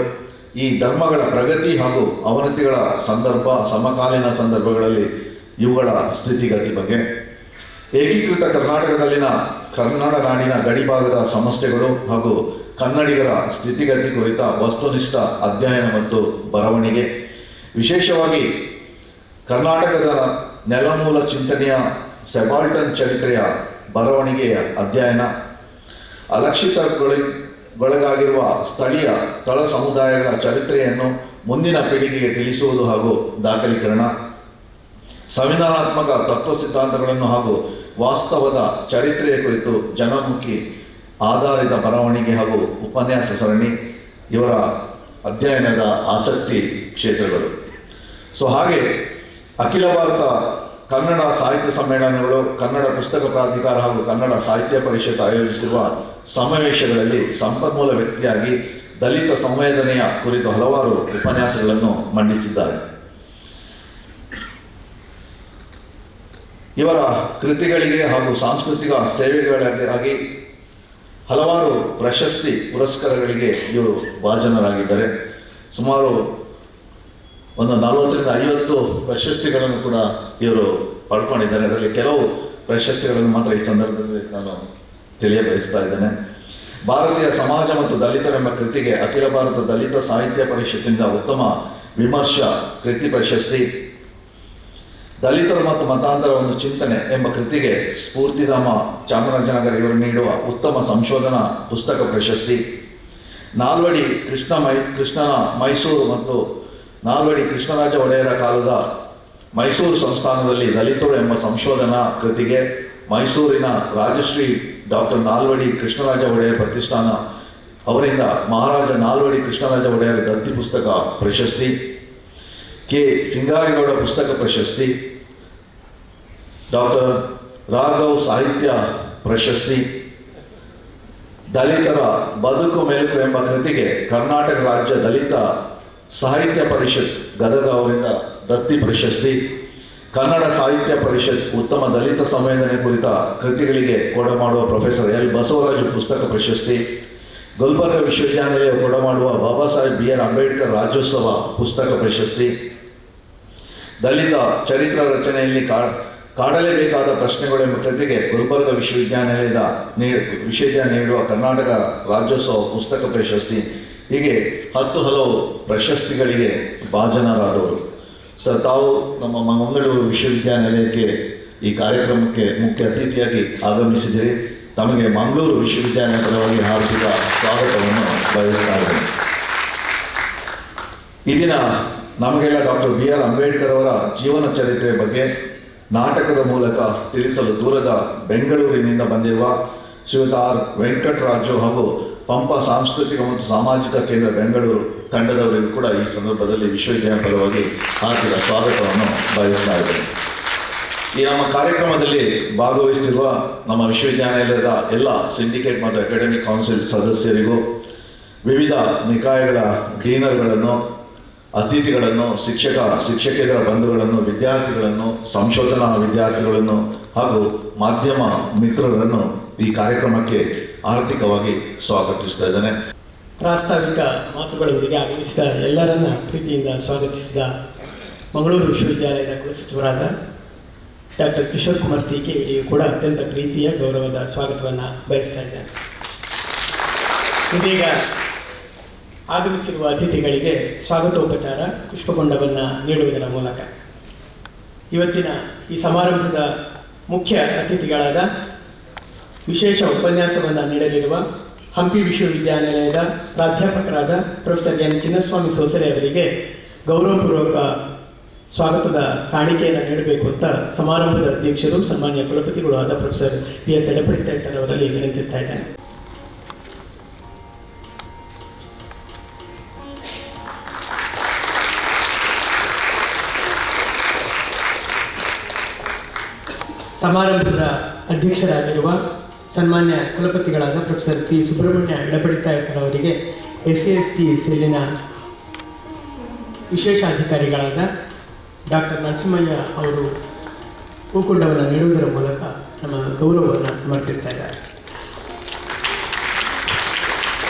ಈ ಧರ್ಮಗಳ ಪ್ರಗತಿ ಹಾಗೂ ಅವನತಿಗಳ ಸಂದರ್ಭ, ಸಮಕಾಲೀನ ಸಂದರ್ಭಗಳಲ್ಲಿ ಇವುಗಳ ಸ್ಥಿತಿಗತಿ ಬಗ್ಗೆ, ಏಕೀಕೃತ ಕರ್ನಾಟಕದಲ್ಲಿನ ಕನ್ನಡ ನಾಡಿನ ಗಡಿಭಾಗದ ಸಮಸ್ಯೆಗಳು ಹಾಗೂ ಕನ್ನಡಿಗರ ಸ್ಥಿತಿಗತಿ ಕುರಿತ ವಸ್ತುನಿಷ್ಠ ಅಧ್ಯಯನ ಮತ್ತು ಬರವಣಿಗೆ, ವಿಶೇಷವಾಗಿ ಕರ್ನಾಟಕದ ನೆಲಮೂಲ ಚಿಂತನೆಯ ಸೆಬಾಲ್ಟನ್ ಚರಿತ್ರೆಯ ಬರವಣಿಗೆಯ ಅಧ್ಯಯನ, ಅಲಕ್ಷಿತಗೊಳಗಾಗಿರುವ ಸ್ಥಳೀಯ ತಳ ಸಮುದಾಯಗಳ ಚರಿತ್ರೆಯನ್ನು ಮುಂದಿನ ಪೀಳಿಗೆಗೆ ತಿಳಿಸುವುದು ಹಾಗೂ ದಾಖಲೀಕರಣ, ಸಂವಿಧಾನಾತ್ಮಕ ತತ್ವ ಸಿದ್ಧಾಂತಗಳನ್ನು ಹಾಗೂ ವಾಸ್ತವದ ಚರಿತ್ರೆಯ ಕುರಿತು ಜನಮುಖಿ ಆಧಾರಿತ ಬರವಣಿಗೆ ಹಾಗೂ ಉಪನ್ಯಾಸ ಸರಣಿ ಇವರ ಅಧ್ಯಯನದ ಆಸಕ್ತಿ ಕ್ಷೇತ್ರಗಳು. ಹಾಗೆ ಅಖಿಲ ಭಾರತ ಕನ್ನಡ ಸಾಹಿತ್ಯ ಸಮ್ಮೇಳನಗಳು, ಕನ್ನಡ ಪುಸ್ತಕ ಪ್ರಾಧಿಕಾರ ಹಾಗೂ ಕನ್ನಡ ಸಾಹಿತ್ಯ ಪರಿಷತ್ ಆಯೋಜಿಸಿರುವ ಸಮಾವೇಶಗಳಲ್ಲಿ ಸಂಪನ್ಮೂಲ ವ್ಯಕ್ತಿಯಾಗಿ ದಲಿತ ಸಂವೇದನೆಯ ಕುರಿತು ಹಲವಾರು ಉಪನ್ಯಾಸಗಳನ್ನು ಮಂಡಿಸಿದ್ದಾರೆ. ಇವರ ಕೃತಿಗಳಿಗೆ ಹಾಗೂ ಸಾಂಸ್ಕೃತಿಕ ಸೇವೆಗಳಿಗಾಗಿ ಹಲವಾರು ಪ್ರಶಸ್ತಿ ಪುರಸ್ಕಾರಗಳಿಗೆ ಇವರು ಭಾಜನರಾಗಿದ್ದಾರೆ. ಸುಮಾರು ಒಂದು 40-50 ಪ್ರಶಸ್ತಿಗಳನ್ನು ಕೂಡ ಇವರು ಪಡ್ಕೊಂಡಿದ್ದಾರೆ. ಅದರಲ್ಲಿ ಕೆಲವು ಪ್ರಶಸ್ತಿಗಳನ್ನು ಮಾತ್ರ ಈ ಸಂದರ್ಭದಲ್ಲಿ ನಾನು ತಿಳಿಯಬಯಸ್ತಾ ಇದ್ದೇನೆ. ಭಾರತೀಯ ಸಮಾಜ ಮತ್ತು ದಲಿತರೆಂಬ ಕೃತಿಗೆ ಅಖಿಲ ಭಾರತ ದಲಿತ ಸಾಹಿತ್ಯ ಪರಿಷತ್ತಿನಿಂದ ಉತ್ತಮ ವಿಮರ್ಶಾ ಕೃತಿ ಪ್ರಶಸ್ತಿ, ದಲಿತರು ಮತ್ತು ಮತಾಂತರ ಒಂದು ಚಿಂತನೆ ಎಂಬ ಕೃತಿಗೆ ಸ್ಫೂರ್ತಿಧಾಮ ಚಾಮರಾಜನಗರ ಇವರು ನೀಡುವ ಉತ್ತಮ ಸಂಶೋಧನಾ ಪುಸ್ತಕ ಪ್ರಶಸ್ತಿ, ನಾಲ್ವಡಿ ಕೃಷ್ಣನ ಮೈಸೂರು ಮತ್ತು ನಾಲ್ವಡಿ ಕೃಷ್ಣರಾಜ ಒಡೆಯರ ಕಾಲದ ಮೈಸೂರು ಸಂಸ್ಥಾನದಲ್ಲಿ ದಲಿತರು ಎಂಬ ಸಂಶೋಧನಾ ಕೃತಿಗೆ ಮೈಸೂರಿನ ರಾಜಶ್ರೀ ಡಾಕ್ಟರ್ ನಾಲ್ವಡಿ ಕೃಷ್ಣರಾಜ ಒಡೆಯರ್ ಪ್ರತಿಷ್ಠಾನ ಅವರಿಂದ ಮಹಾರಾಜ ನಾಲ್ವಡಿ ಕೃಷ್ಣರಾಜ ಒಡೆಯರ್ ದತ್ತಿ ಪುಸ್ತಕ ಪ್ರಶಸ್ತಿ, ಕೆ ಸಿಂಗಾರಿಗೌಡ ಪುಸ್ತಕ ಪ್ರಶಸ್ತಿ, ಡಾಕ್ಟರ್ ರಾಘವ್ ಸಾಹಿತ್ಯ ಪ್ರಶಸ್ತಿ, ದಲಿತರ ಬದುಕು ಮೆಲುಕು ಎಂಬ ಕೃತಿಗೆ ಕರ್ನಾಟಕ ರಾಜ್ಯ ದಲಿತ ಸಾಹಿತ್ಯ ಪರಿಷತ್ ಗದಗ ಅವರಿಂದ ದತ್ತಿ ಪ್ರಶಸ್ತಿ, ಕನ್ನಡ ಸಾಹಿತ್ಯ ಪರಿಷತ್ ಉತ್ತಮ ದಲಿತ ಸಂವೇದನೆ ಕುರಿತ ಕೃತಿಗಳಿಗೆ ಕೊಡಮಾಡುವ ಪ್ರೊಫೆಸರ್ ಎಲ್ ಬಸವರಾಜು ಪುಸ್ತಕ ಪ್ರಶಸ್ತಿ, ಗುಲ್ಬರ್ಗ ವಿಶ್ವವಿದ್ಯಾನಿಲಯ ಕೊಡಮಾಡುವ ಬಾಬಾ ಸಾಹೇಬ್ Br. ಅಂಬೇಡ್ಕರ್ ರಾಜ್ಯೋತ್ಸವ ಪುಸ್ತಕ ಪ್ರಶಸ್ತಿ, ದಲಿತ ಚರಿತ್ರ ರಚನೆಯಲ್ಲಿ ಕಾಡಲೇಬೇಕಾದ ಪ್ರಶ್ನೆಗಳು ಎಂಬ ಕೃತಿಗೆ ಗುಲ್ಬರ್ಗ ವಿಶ್ವವಿದ್ಯಾನಿಲಯ ನೀಡುವ ಕರ್ನಾಟಕ ರಾಜ್ಯೋತ್ಸವ ಪುಸ್ತಕ ಪ್ರಶಸ್ತಿ, ಹೀಗೆ 10 ಹಲವು ಪ್ರಶಸ್ತಿಗಳಿಗೆ ಭಾಜನರಾದವರು. ಸರ್, ತಾವು ನಮ್ಮ ಮಂಗಳೂರು ವಿಶ್ವವಿದ್ಯಾನಿಲಯಕ್ಕೆ ಈ ಕಾರ್ಯಕ್ರಮಕ್ಕೆ ಮುಖ್ಯ ಅತಿಥಿಯಾಗಿ ಆಗಮಿಸಿದಿರಿ. ತಮಗೆ ಮಂಗಳೂರು ವಿಶ್ವವಿದ್ಯಾಲಯ ಪರವಾಗಿ ಹಾರ್ದಿಕ ಸ್ವಾಗತವನ್ನು ಬಯಸ್ತಾ ಇದ್ದೇನೆ. ಈ ದಿನ ನಮಗೆಲ್ಲ ಡಾಕ್ಟರ್ Br. ಅಂಬೇಡ್ಕರ್ ಅವರ ಜೀವನ ಚರಿತ್ರೆಯ ಬಗ್ಗೆ ನಾಟಕದ ಮೂಲಕ ತಿಳಿಸಲು ದೂರದ ಬೆಂಗಳೂರಿನಿಂದ ಬಂದಿರುವ ಶ್ರೀಯುತ ಆರ್ ವೆಂಕಟರಾಜು ಹಾಗೂ ಪಂಪ ಸಾಂಸ್ಕೃತಿಕ ಮತ್ತು ಸಾಮಾಜಿಕ ಕೇಂದ್ರ ಬೆಂಗಳೂರು ತಂಡದವರಿಗೂ ಕೂಡ ಈ ಸಂದರ್ಭದಲ್ಲಿ ವಿಶ್ವವಿದ್ಯಾಲಯ ಪರವಾಗಿ ಹಾರ್ದಿಕ ಸ್ವಾಗತವನ್ನು ಬಯಸ್ತಾ ಇದ್ದೇನೆ. ಈ ನಮ್ಮ ಕಾರ್ಯಕ್ರಮದಲ್ಲಿ ಭಾಗವಹಿಸಿರುವ ನಮ್ಮ ವಿಶ್ವವಿದ್ಯಾನಿಲಯದ ಎಲ್ಲ ಸಿಂಡಿಕೇಟ್ ಮತ್ತು ಅಕಾಡೆಮಿಕ್ ಕೌನ್ಸಿಲ್ ಸದಸ್ಯರಿಗೂ, ವಿವಿಧ ನಿಕಾಯಗಳ ಡೀನರ್ಗಳನ್ನು, ಅತಿಥಿಗಳನ್ನು, ಶಿಕ್ಷಕೇತರ ಬಂಧುಗಳನ್ನು, ವಿದ್ಯಾರ್ಥಿಗಳನ್ನು, ಸಂಶೋಧನಾ ವಿದ್ಯಾರ್ಥಿಗಳನ್ನು ಹಾಗೂ ಮಾಧ್ಯಮ ಮಿತ್ರರನ್ನು ಈ ಕಾರ್ಯಕ್ರಮಕ್ಕೆ ಆರ್ಥಿಕವಾಗಿ ಸ್ವಾಗತಿಸ್ತಾ ಇದ್ದೇನೆ. ಪ್ರಾಸ್ತಾವಿಕ ಮಾತುಗಳೊಂದಿಗೆ ಆಗಮಿಸಿದ ಎಲ್ಲರನ್ನ ಪ್ರೀತಿಯಿಂದ ಸ್ವಾಗತಿಸಿದ ಮಂಗಳೂರು ವಿಶ್ವವಿದ್ಯಾಲಯದ ಕುಲಸಚಿವರಾದ ಡಾಕ್ಟರ್ ಕಿಶೋರ್ ಕುಮಾರ್ ಸಿ.ಕೆ. ಇವರಿಗೂ ಕೂಡ ಅತ್ಯಂತ ಪ್ರೀತಿಯ ಗೌರವದ ಸ್ವಾಗತವನ್ನು ಬಯಸ್ತಾ ಇದ್ದೇನೆ. ಇದೀಗ ಆಗಮಿಸಿರುವ ಅತಿಥಿಗಳಿಗೆ ಸ್ವಾಗತೋಪಚಾರ ಪುಷ್ಪಗುಂಡವನ್ನು ನೀಡುವುದರ ಮೂಲಕ ಇವತ್ತಿನ ಈ ಸಮಾರಂಭದ ಮುಖ್ಯ ಅತಿಥಿಗಳಾದ ವಿಶೇಷ ಉಪನ್ಯಾಸವನ್ನು ನೀಡಲಿರುವ ಹಂಪಿ ವಿಶ್ವವಿದ್ಯಾನಿಲಯದ ಪ್ರಾಧ್ಯಾಪಕರಾದ ಪ್ರೊಫೆಸರ್ ಎನ್ ಚಿನ್ನಸ್ವಾಮಿ ಸೋಸರೆ ಅವರಿಗೆ ಗೌರವಪೂರ್ವಕ ಸ್ವಾಗತದ ಕಾಣಿಕೆಯನ್ನು ನೀಡಬೇಕು ಅಂತ ಸಮಾರಂಭದ ಅಧ್ಯಕ್ಷರು ಸನ್ಮಾನ್ಯ ಕುಲಪತಿಗಳು ಆದ ಪ್ರೊಫೆಸರ್ P.S. ಎಡಪಡಿತಾಯಿ ಸರ್ ಅವರಲ್ಲಿ ವಿನಂತಿಸ್ತಾ ಇದ್ದೇನೆ. ಸಮಾರಂಭದ ಅಧ್ಯಕ್ಷರಾಗಿರುವ ಸನ್ಮಾನ್ಯ ಕುಲಪತಿಗಳಾದ ಪ್ರೊಫೆಸರ್ P. ಸುಬ್ರಹ್ಮಣ್ಯ ಎಡಪಡಿತಾಯಿ ಸರ್ ಅವರಿಗೆ SC/ST ಸೆಲ್ಲಿನ ವಿಶೇಷಾಧಿಕಾರಿಗಳಾದ ಡಾಕ್ಟರ್ ನರಸಿಂಹಯ್ಯ ಅವರು ಹೂಕುಂಡವನ್ನು ನೀಡುವುದರ ಮೂಲಕ ನಮ್ಮ ಗೌರವವನ್ನು ಸಮರ್ಪಿಸ್ತಾ ಇದ್ದಾರೆ.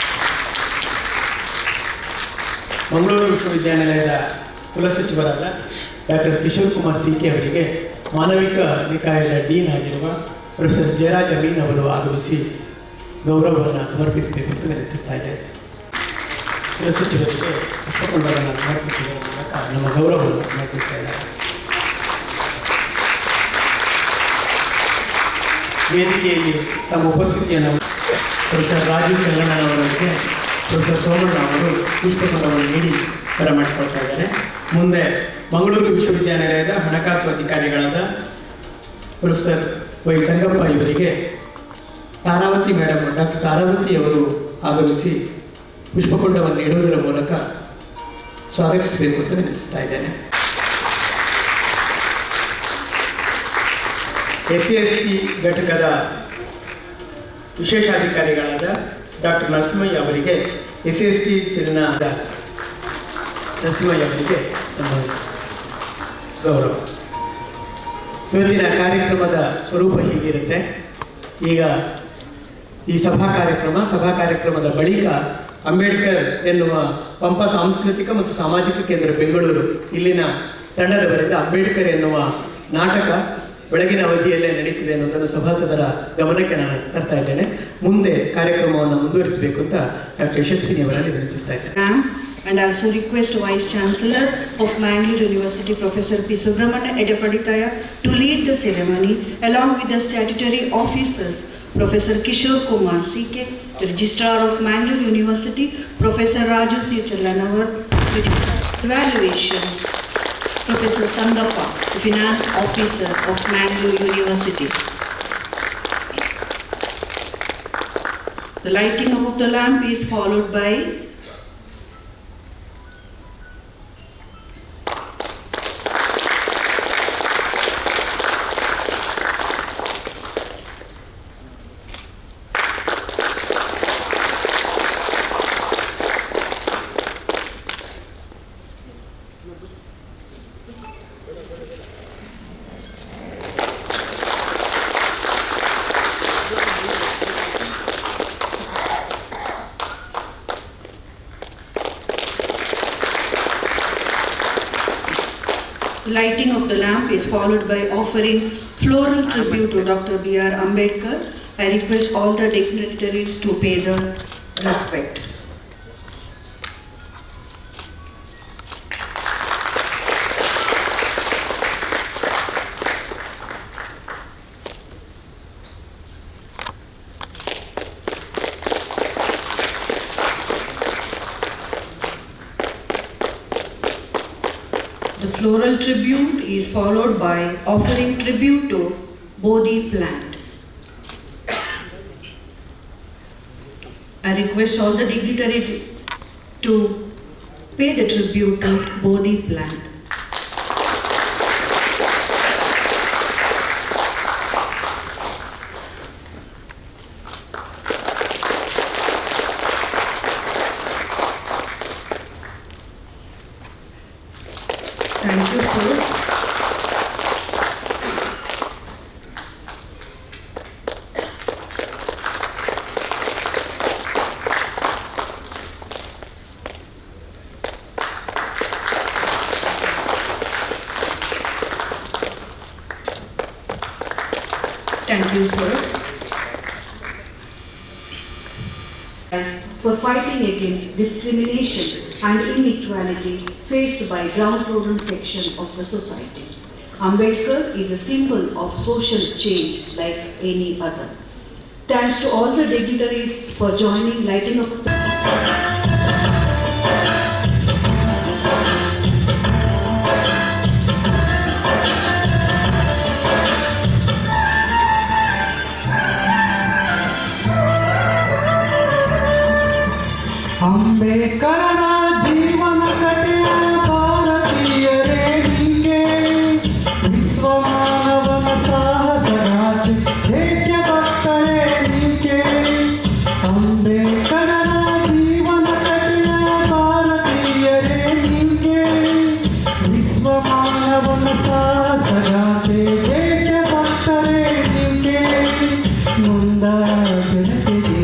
ಮಂಗಳೂರು ವಿಶ್ವವಿದ್ಯಾನಿಲಯದ ಕುಲಸಚಿವರಾದ ಡಾಕ್ಟರ್ ಕಿಶೋರ್ ಕುಮಾರ್ ಸಿ.ಕೆ. ಅವರಿಗೆ ಮಾನವಿಕ ನಿಕಾಯದ ಡೀನ್ ಆಗಿರುವ ಪ್ರೊಫೆಸರ್ ಜಯರಾಜ್ ಅಮೀನ್ ಅವರು ಆಗಮಿಸಿ ಗೌರವವನ್ನು ಸಮರ್ಪಿಸಬೇಕು ಅಂತ ವಿನಂತಿಸ್ತಾ ಇದ್ದೇವೆ. ಕುಲಸಚಿವರಿಗೆ ಪುಷ್ಪಗುಂಡವನ್ನು ಸಮರ್ಪಿಸುವ ಮೂಲಕ ನಮ್ಮ ಗೌರವವನ್ನು ಸಮರ್ಪಿಸ್ತಾ ಇದ್ದಾರೆ. ವೇದಿಕೆಯಲ್ಲಿ ತಮ್ಮ ಉಪಸ್ಥಿತಿಯನ್ನು ಪ್ರೊಫೆಸರ್ ರಾಜೀವ್ ಚಂದ್ರಣ್ಣನವರಿಗೆ ಪ್ರೊಫೆಸರ್ ಸೋಮಣ್ಣ ಅವರು ಪುಷ್ಪಗುಂಡವನ್ನು ನೀಡಿ ಬರಮಾಡಿಕೊಳ್ತಾ ಇದ್ದಾರೆ. ಮುಂದೆ ಮಂಗಳೂರು ವಿಶ್ವವಿದ್ಯಾನಿಲಯದ ಹಣಕಾಸು ಅಧಿಕಾರಿಗಳಾದ ಪ್ರೊಫೆಸರ್ ವೈ ಸಂಗಪ್ಪ ಇವರಿಗೆ ತಾರಾವತಿ ಮೇಡಮ್ ಡಾಕ್ಟರ್ ತಾರಾವತಿ ಅವರು ಆಗಮಿಸಿ ಪುಷ್ಪಗುಂಡವನ್ನು ಇಡುವುದರ ಮೂಲಕ ಸ್ವಾಗತಿಸಬೇಕು ಅಂತ ವಿನಂತಿಸ್ತಾ ಇದ್ದೇನೆ. SC/ST ಘಟಕದ ವಿಶೇಷಾಧಿಕಾರಿಗಳಾದ ಡಾಕ್ಟರ್ ನರಸಿಂಹಯ್ಯ ಅವರಿಗೆ SC/ST ಸೆಲ್ನ ನರಸಿಂಹಯ್ಯ ಅವರಿಗೆ ನಮ್ಮ ಗೌರವ. ಇವತ್ತಿನ ಕಾರ್ಯಕ್ರಮದ ಸ್ವರೂಪ ಹೀಗಿರುತ್ತೆ. ಈಗ ಈ ಸಭಾ ಕಾರ್ಯಕ್ರಮದ ಬಳಿಕ ಅಂಬೇಡ್ಕರ್ ಎನ್ನುವ ಪಂಪ ಸಾಂಸ್ಕೃತಿಕ ಮತ್ತು ಸಾಮಾಜಿಕ ಕೇಂದ್ರ ಬೆಂಗಳೂರು ಇಲ್ಲಿನ ತಂಡದವರಿಂದ ಅಂಬೇಡ್ಕರ್ ಎನ್ನುವ ನಾಟಕ ಬೆಳಗಿನ ಅವಧಿಯಲ್ಲೇ ನಡೀತಿದೆ ಅನ್ನೋದನ್ನು ಸಭಾಸದರ ಗಮನಕ್ಕೆ ನಾನು ತರ್ತಾ ಇದ್ದೇನೆ. ಮುಂದೆ ಕಾರ್ಯಕ್ರಮವನ್ನು ಮುಂದುವರಿಸಬೇಕು ಅಂತ ಡಾಕ್ಟರ್ ಯಶಸ್ವಿನಿ ಅವರಲ್ಲಿ ವಿನಂತಿಸ್ತಾ ಇದ್ದೇನೆ. and I also request Vice Chancellor of Mangalore University, Professor P. Subramania Edapaditaya, to lead the ceremony along with the statutory officers, Professor Kishore Kumar C.K., the Registrar of Mangalore University, Professor Raju C. Challanawar, Evaluation, Professor Sangappa, the Finance Officer of Mangalore University. The lighting of the lamp is followed by lighting of the lamp is followed by offering floral tribute to Dr. Br. Ambedkar. I request all the dignitaries to pay the respect. The floral tribute is followed by offering tribute to Bodhi plant. I request all the dignitaries to pay the tribute to Bodhi plant. Thank you, sir. Thank you, sir. For fighting against discrimination and inequality faced by downtrodden section of the society. Ambedkar is a symbol of social change like any other. Thanks to all the dignitaries for joining lighting up. ಅಂಬೇಡ್ಕರರ ಜೀವನ ಕಥೆಯ ಭಾರತೀಯರೇ ನಿಂಗೆ ವಿಶ್ವ ಮಾನವನ ಸಾಹಸಗಾಥೆ ದೇಶಭಕ್ತರೇ ನಿಂಗೆ ಅಂಬೇಡ್ಕರರ ಜೀವನ ಕಥೆಯ ಭಾರತೀಯರೇ ನಿಂಗೆ ವಿಶ್ವ ಮಾನವನ ಸಾಹಸಗಾಥೆ ದೇಶಭಕ್ತರೇ ನಿಂಗೆ ನೊಂದ ಜನತೆಗೆ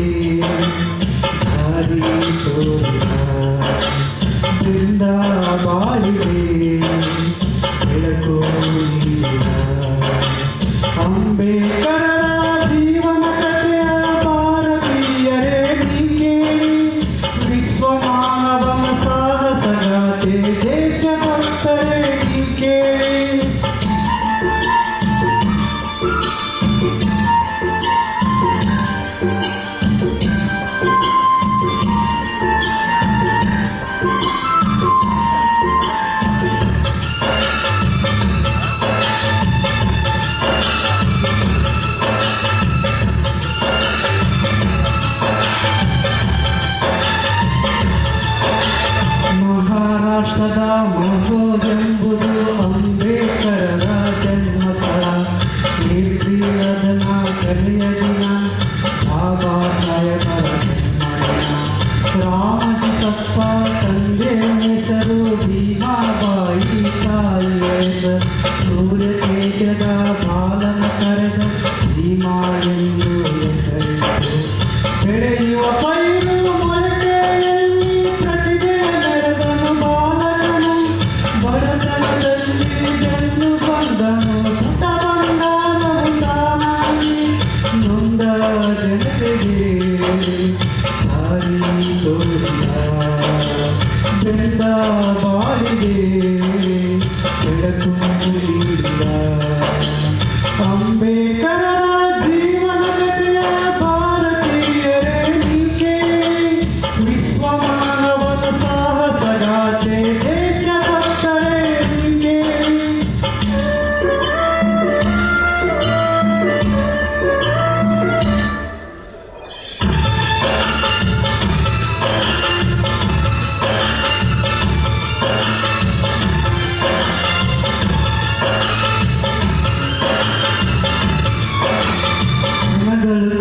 ಬೃಂದ ಬಾಳಿಗೆ ಬೆಳಕು ನೀಡಿದ ಅಂಬೇಡ್ಕರರ ಜೀವನ ಕಥೆಯ ಭಾರತೀಯರೇ ನಿಂಗೆ ವಿಶ್ವ ಮಾನವನ ಸಾಹಸಗಾಥೆ ದೇಶಭಕ್ತರೇ ನಿಂಗೆ ಬಾಳಿಗೆ ಬೆಳಕು ನೀಡಿದ ಅಂಬೇಡ್ಕರ ಜೀವನ ಕಥೆಯ ಭಾರತೀಯರೇ ನೀಕೆ ವಿಶ್ವ ಮಾನವನ ಸಾಹಸಗಾಥೆ ದೇಶ ಭಕ್ತರೇ ನೀಕೆ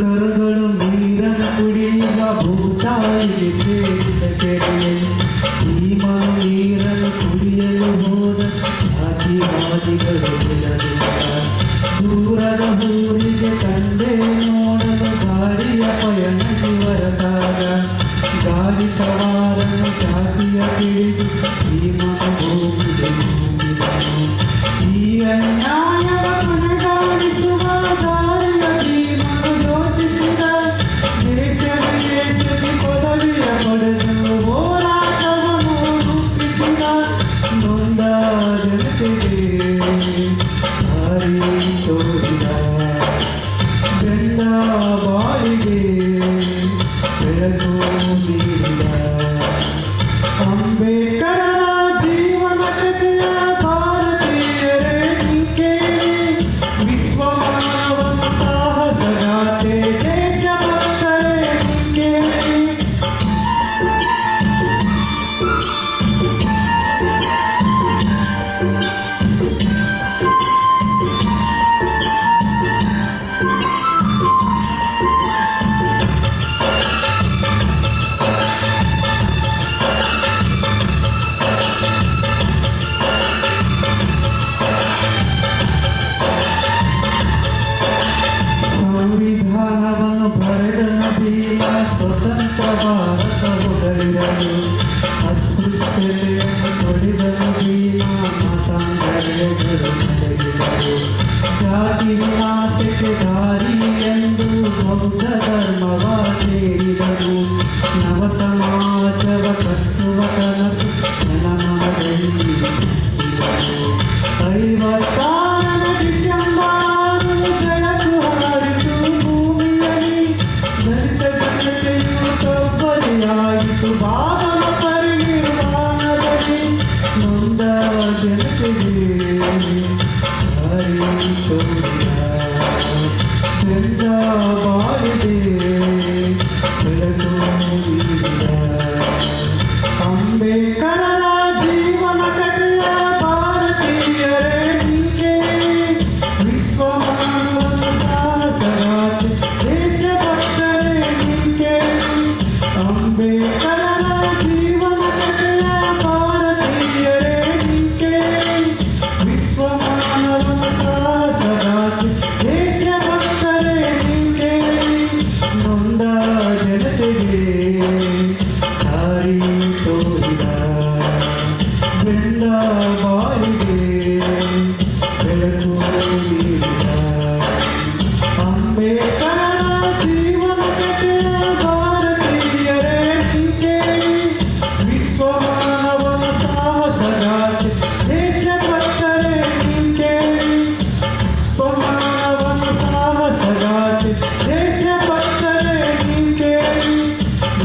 ಕರುಗಳು ನೀರನ್ನು ಕುಡಿಯುವ ಭೂತಾಯಿಗೆ ಸೇರಿದ ಕೆರೆಯಲ್ಲಿ ಈ ಮನು ನೀರನ್ನು ಕುಡಿಯಲು ಹೋದ ಜಾತಿವಾದಿಗಳು ಬಿಡಲಿಲ್ಲ ದೂರದ ಊರಿಗೆ ತಂದೆ ನೋಡಲು ಗಾಡಿಯ ಪಯಣಕ್ಕೆ ಹೊರಟಾಗ ಗಾಡಿ ಸವಾರನ್ನು ಜಾತಿಯ ತಿಳಿದು ಈ ಮನು ಭೂಮಿಗೆ ನುಗ್ಗಿದನು ಈ ಅನ್ಯಾಯದ ಕೊನೆಗಾಣಿಸುವ ದಾರಿಯ ಭೀಮನು ಯೋಚಿಸಿದ ದೇಶ ವಿದೇಶಕ್ಕೆ ಪದವಿಯ ಪಡೆದು ಹೋರಾಟವನ್ನು ರೂಪಿಸಿದ ನೊಂದ ಜನತೆಗೆ ದಾರಿ ತೋರಿದ ಬೆಂದ ಬಾಳಿಗೆ ಬೆಳಕು ನೀಡಿದ ಅಂಬೇಡ್ಕರ ಜೀವನ ಕಥೆಯ ಭಾರತೀಯರೇ ನೀಕೆ ವಿಶ್ವ ಮಾನವನ ಸಾಹಸಗಾಥೆ ದೇಶ ಭಕ್ತರೇ ನೀಕೆ ಸಂವಿಧಾನವನ್ನು ಬರೆದನ ಭೀಮ ಸ್ವತಂತ್ರ ಭಾರತ ಹೊಗಳಿರಲು ಅಸ್ಪೃಶ್ಯತೆಯನ್ನು ತೊಳೆದನು ಭೀಮ ಮತಾಂಧರೆಗಳು ನಡೆಗಿದರು ಜಾತಿ ವಿನಾಶಕ್ಕೆ ದಾರಿ ಎಂದು ಬೌದ್ಧ ಧರ್ಮವ ಸೇರಿದನು ನವ ಸಮಾಜವ ಕಟ್ಟುವ ಕನಸು ಜನಮನದಲ್ಲಿ ಬಿತ್ತಿದನು 56 ಡಿಸೆಂಬರ್ ಬೆಳಕು ಹಾರಿತು ಭೂಮಿಯಲ್ಲಿ ದಲಿತ ಜನತೆಯು ಕಬ್ಬಲಿಯಾಯಿತು ಬಾಬನ ಪರಿನಿರ್ವಾಣದಲ್ಲಿ ನೊಂದ ಜನತೆಗೆ ದಾರಿ ತೋರಿದ ಬೆಂದ ಬಾಳಿಗೆ ಬೆಳಕು ನೀಡಿದ ಅಂಬೇಡ್ಕರ ಜೀವನ ಕಥೆಯ ಭಾರತೀಯರೇ ನೀಕೆ ವಿಶ್ವ ಮಾನವನ ಸಾಹಸಗಾಥೆ ದೇಶ ಭಕ್ತರೇ ನೀಕೆ ಅಂಬೇಡ್ಕರ ಜೀವನ ಕಥೆಯ ಭಾರತೀಯರೇ ನೀಕೆ ವಿಶ್ವ ಮಾನವನ ಸಾಹಸಗಾಥೆ ದೇಶ ಭಕ್ತರೇ ನೀಕೆ ನೊಂದ ಜನತೆಗೆ ದಾರಿ ತೋರಿದ ಬೆಂದ ಬಾಳಿಗೆ ಬೆಳಕು ನೀಡಿದ ಅಂಬೇಡ್ಕರ ಜೀವನ ಕಥೆಯ ಭಾರತೀಯರೇ ನೀಕೆ ವಿಶ್ವ ಮಾನವನ ಸಾಹಸಗಾಥೆ ದೇಶ ಭಕ್ತರೇ ನೀಕೆ ವಿಶ್ವ ಮಾನವನ ಸಾಹಸಗಾಥೆ ದೇಶ ಭಕ್ತರೇ ನೀಕೆ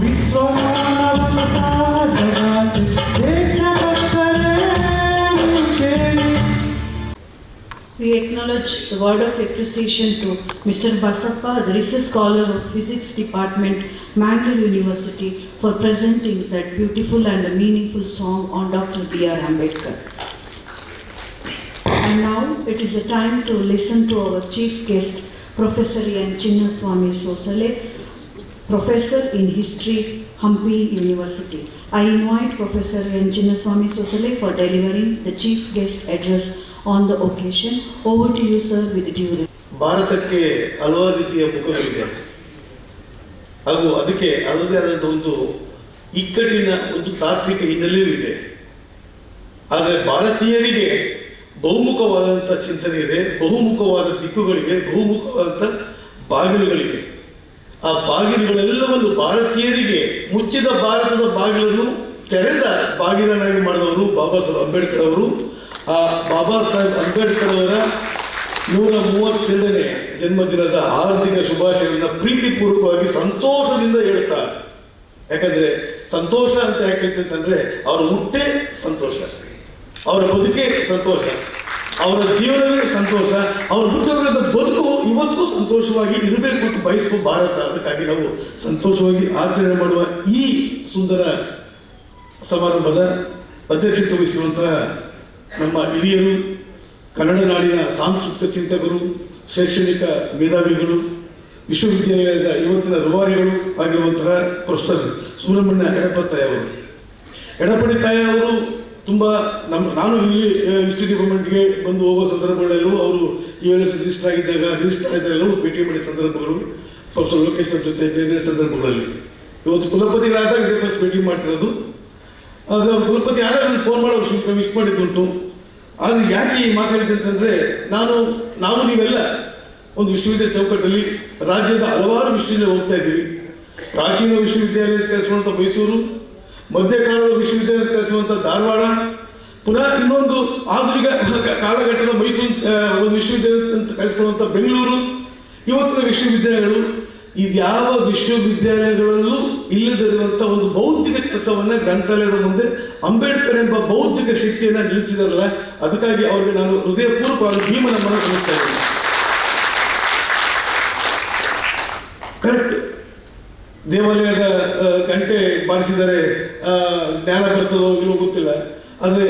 ವಿಶ್ವ ಮಾನವನ ಸಾಹಸಗಾಥೆ ದೇಶ ಭಕ್ತರೇ ನೀಕೆ. We acknowledge the word of appreciation to Mr. Basappa, the research scholar of Physics Department, Mangalore University, for presenting that beautiful and meaningful song on Dr. Br. Ambedkar. And now it is a time to listen to our chief guest, Professor N. Chinnaswamy Sosale, Professor in History, Hampi University. I invite Professor N. Chinnaswamy Sosale for delivering the chief guest address on the occasion. Over to you, sir, with due respect. ಭಾರತಕ್ಕೆ ಹಲವಾರು ರೀತಿಯ ಮುಖಗಳಿದೆ ಹಾಗೂ ಅದಕ್ಕೆ ಅದರದೇ ಆದಂಥ ಒಂದು ಇಕ್ಕಟ್ಟಿನ ಒಂದು ತಾತ್ವಿಕ ಹಿನ್ನೆಲೆಯೂ ಇದೆ. ಆದರೆ ಭಾರತೀಯರಿಗೆ ಬಹುಮುಖವಾದಂಥ ಚಿಂತನೆ ಇದೆ, ಬಹುಮುಖವಾದ ದಿಕ್ಕುಗಳಿವೆ, ಬಹುಮುಖವಾದಂಥ ಬಾಗಿಲುಗಳಿವೆ. ಆ ಬಾಗಿಲುಗಳೆಲ್ಲವನ್ನು ಭಾರತೀಯರಿಗೆ ಮುಚ್ಚಿದ ಭಾರತದ ಬಾಗಿಲನ್ನು ತೆರೆದ ಬಾಗಿಲನ್ನಾಗಿ ಮಾಡಿದವರು ಬಾಬಾ ಸಾಹೇಬ್ ಅಂಬೇಡ್ಕರ್ ಅವರು. ಆ ಬಾಬಾ ಸಾಹೇಬ್ ಅಂಬೇಡ್ಕರ್ ಅವರ 132ನೇ ಜನ್ಮದಿನದ ಹಾರ್ದಿಕ ಶುಭಾಶಯವನ್ನು ಪ್ರೀತಿಪೂರ್ವಕವಾಗಿ ಸಂತೋಷದಿಂದ ಹೇಳ್ತಾ, ಯಾಕಂದ್ರೆ ಸಂತೋಷ ಅಂತ ಯಾಕೆ ಹೇಳ್ತಂತಂದ್ರೆ ಅವರ ಹುಟ್ಟೆ ಸಂತೋಷ, ಅವರ ಬದುಕೆ ಸಂತೋಷ, ಅವರ ಜೀವನವೇ ಸಂತೋಷ, ಅವರ ಹುಟ್ಟುಗಳ ಬದುಕು ಇವತ್ತಿಗೂ ಸಂತೋಷವಾಗಿ ಇರಬೇಕು ಅಂತ ಬಯಸುವ ಭಾರತ. ಅದಕ್ಕಾಗಿ ನಾವು ಸಂತೋಷವಾಗಿ ಆಚರಣೆ ಮಾಡುವ ಈ ಸುಂದರ ಸಮಾರಂಭದ ಅಧ್ಯಕ್ಷತೆ ವಹಿಸಿರುವಂತಹ ನಮ್ಮ ಹಿರಿಯರು, ಕನ್ನಡ ನಾಡಿನ ಸಾಂಸ್ಕೃತಿಕ ಚಿಂತಕರು, ಶೈಕ್ಷಣಿಕ ಮೇಧಾವಿಗಳು, ವಿಶ್ವವಿದ್ಯಾಲಯದ ಇವತ್ತಿನ ರೂವಾರಿಗಳು ಆಗಿರುವಂತಹ ಪ್ರೊಫೆಸರ್ ಸುಬ್ರಹ್ಮಣ್ಯ ಎಡಪಡಿ ತಾಯಿ ಅವರು ತುಂಬ ನಾನು ಇಲ್ಲಿ ಹಿಸ್ಟ್ರಿ ಡಿಪಾರ್ಟ್ಮೆಂಟ್ಗೆ ಬಂದು ಹೋಗೋ ಸಂದರ್ಭಗಳಲ್ಲೂ ಅವರು ಈ ವೇಳೆ ರಿಜಿಸ್ಟರ್ ಆಗಿದ್ದಾಗೆಲ್ಲವೂ ಭೇಟಿ ಮಾಡಿದ ಸಂದರ್ಭಗಳು, ಪ್ರೊಫೆಸರ್ ಲೋಕೇಶ್ ಅವ್ರ ಜೊತೆ ಬೇರೆ ಸಂದರ್ಭಗಳಲ್ಲಿ. ಇವತ್ತು ಕುಲಪತಿಗಳಾದಾಗ ಇದೇ ಫಸ್ಟ್ ಭೇಟಿ ಮಾಡ್ತಿರೋದು. ಅದು ಅವ್ರ ಕುಲಪತಿ ಆದಾಗ ನಾನು ಫೋನ್ ಮಾಡೋ ವಿಶ್ ಮಾಡಿದ್ದುಂಟು. ಆದರೆ ಯಾಕೆ ಈ ಮಾತಾಡ್ತೀನಿ ಅಂತಂದರೆ, ನಾವು ನೀವೆಲ್ಲ ಒಂದು ವಿಶ್ವವಿದ್ಯಾಲಯ ಚೌಕಟ್ಟಲ್ಲಿ ರಾಜ್ಯದ ಹಲವಾರು ವಿಶ್ವವಿದ್ಯಾಲಯ ಹೋಗ್ತಾ ಇದ್ದೀವಿ. ಪ್ರಾಚೀನ ವಿಶ್ವವಿದ್ಯಾಲಯ ಕಲಿಸುವಂಥ ಮೈಸೂರು, ಮಧ್ಯಕಾಲದ ವಿಶ್ವವಿದ್ಯಾಲಯ ಕಲಿಸುವಂಥ ಧಾರವಾಡ, ಪುನಃ ಇನ್ನೊಂದು ಆಧುನಿಕ ಕಾಲಘಟ್ಟದ ಮೈಸೂರು ಒಂದು ವಿಶ್ವವಿದ್ಯಾಲಯ ಅಂತ ಕಲಿಸ್ಕೊಳ್ಳುವಂಥ ಬೆಂಗಳೂರು, ಇವತ್ತಿನ ವಿಶ್ವವಿದ್ಯಾಲಯಗಳು, ಇದ್ಯಾವ ವಿಶ್ವವಿದ್ಯಾಲಯಗಳಲ್ಲೂ ಇಲ್ಲದಿರುವಂಥ ಒಂದು ಬೌದ್ಧಿಕ ಕೆಲಸವನ್ನು ಗ್ರಂಥಾಲಯದ ಮುಂದೆ ಅಂಬೇಡ್ಕರ್ ಎಂಬ ಬೌದ್ಧಿಕ ಶಕ್ತಿಯನ್ನು ನಿಲ್ಲಿಸಿದಾರಲ್ಲ, ಅದಕ್ಕಾಗಿ ಅವರಿಗೆ ನಾನು ಹೃದಯಪೂರ್ವಕವಾಗಿ ಭೀಮನ ಮನ ಸಲ್ಲಿಸ್ತಾ ಇದ್ದೀನಿ. ಕರೆಕ್ಟ್, ದೇವಾಲಯದ ಗಂಟೆ ಬಾರಿಸಿದರೆ ಜ್ಞಾನ ಬರ್ತದೋ ಇಲ್ಲೋ ಗೊತ್ತಿಲ್ಲ, ಆದರೆ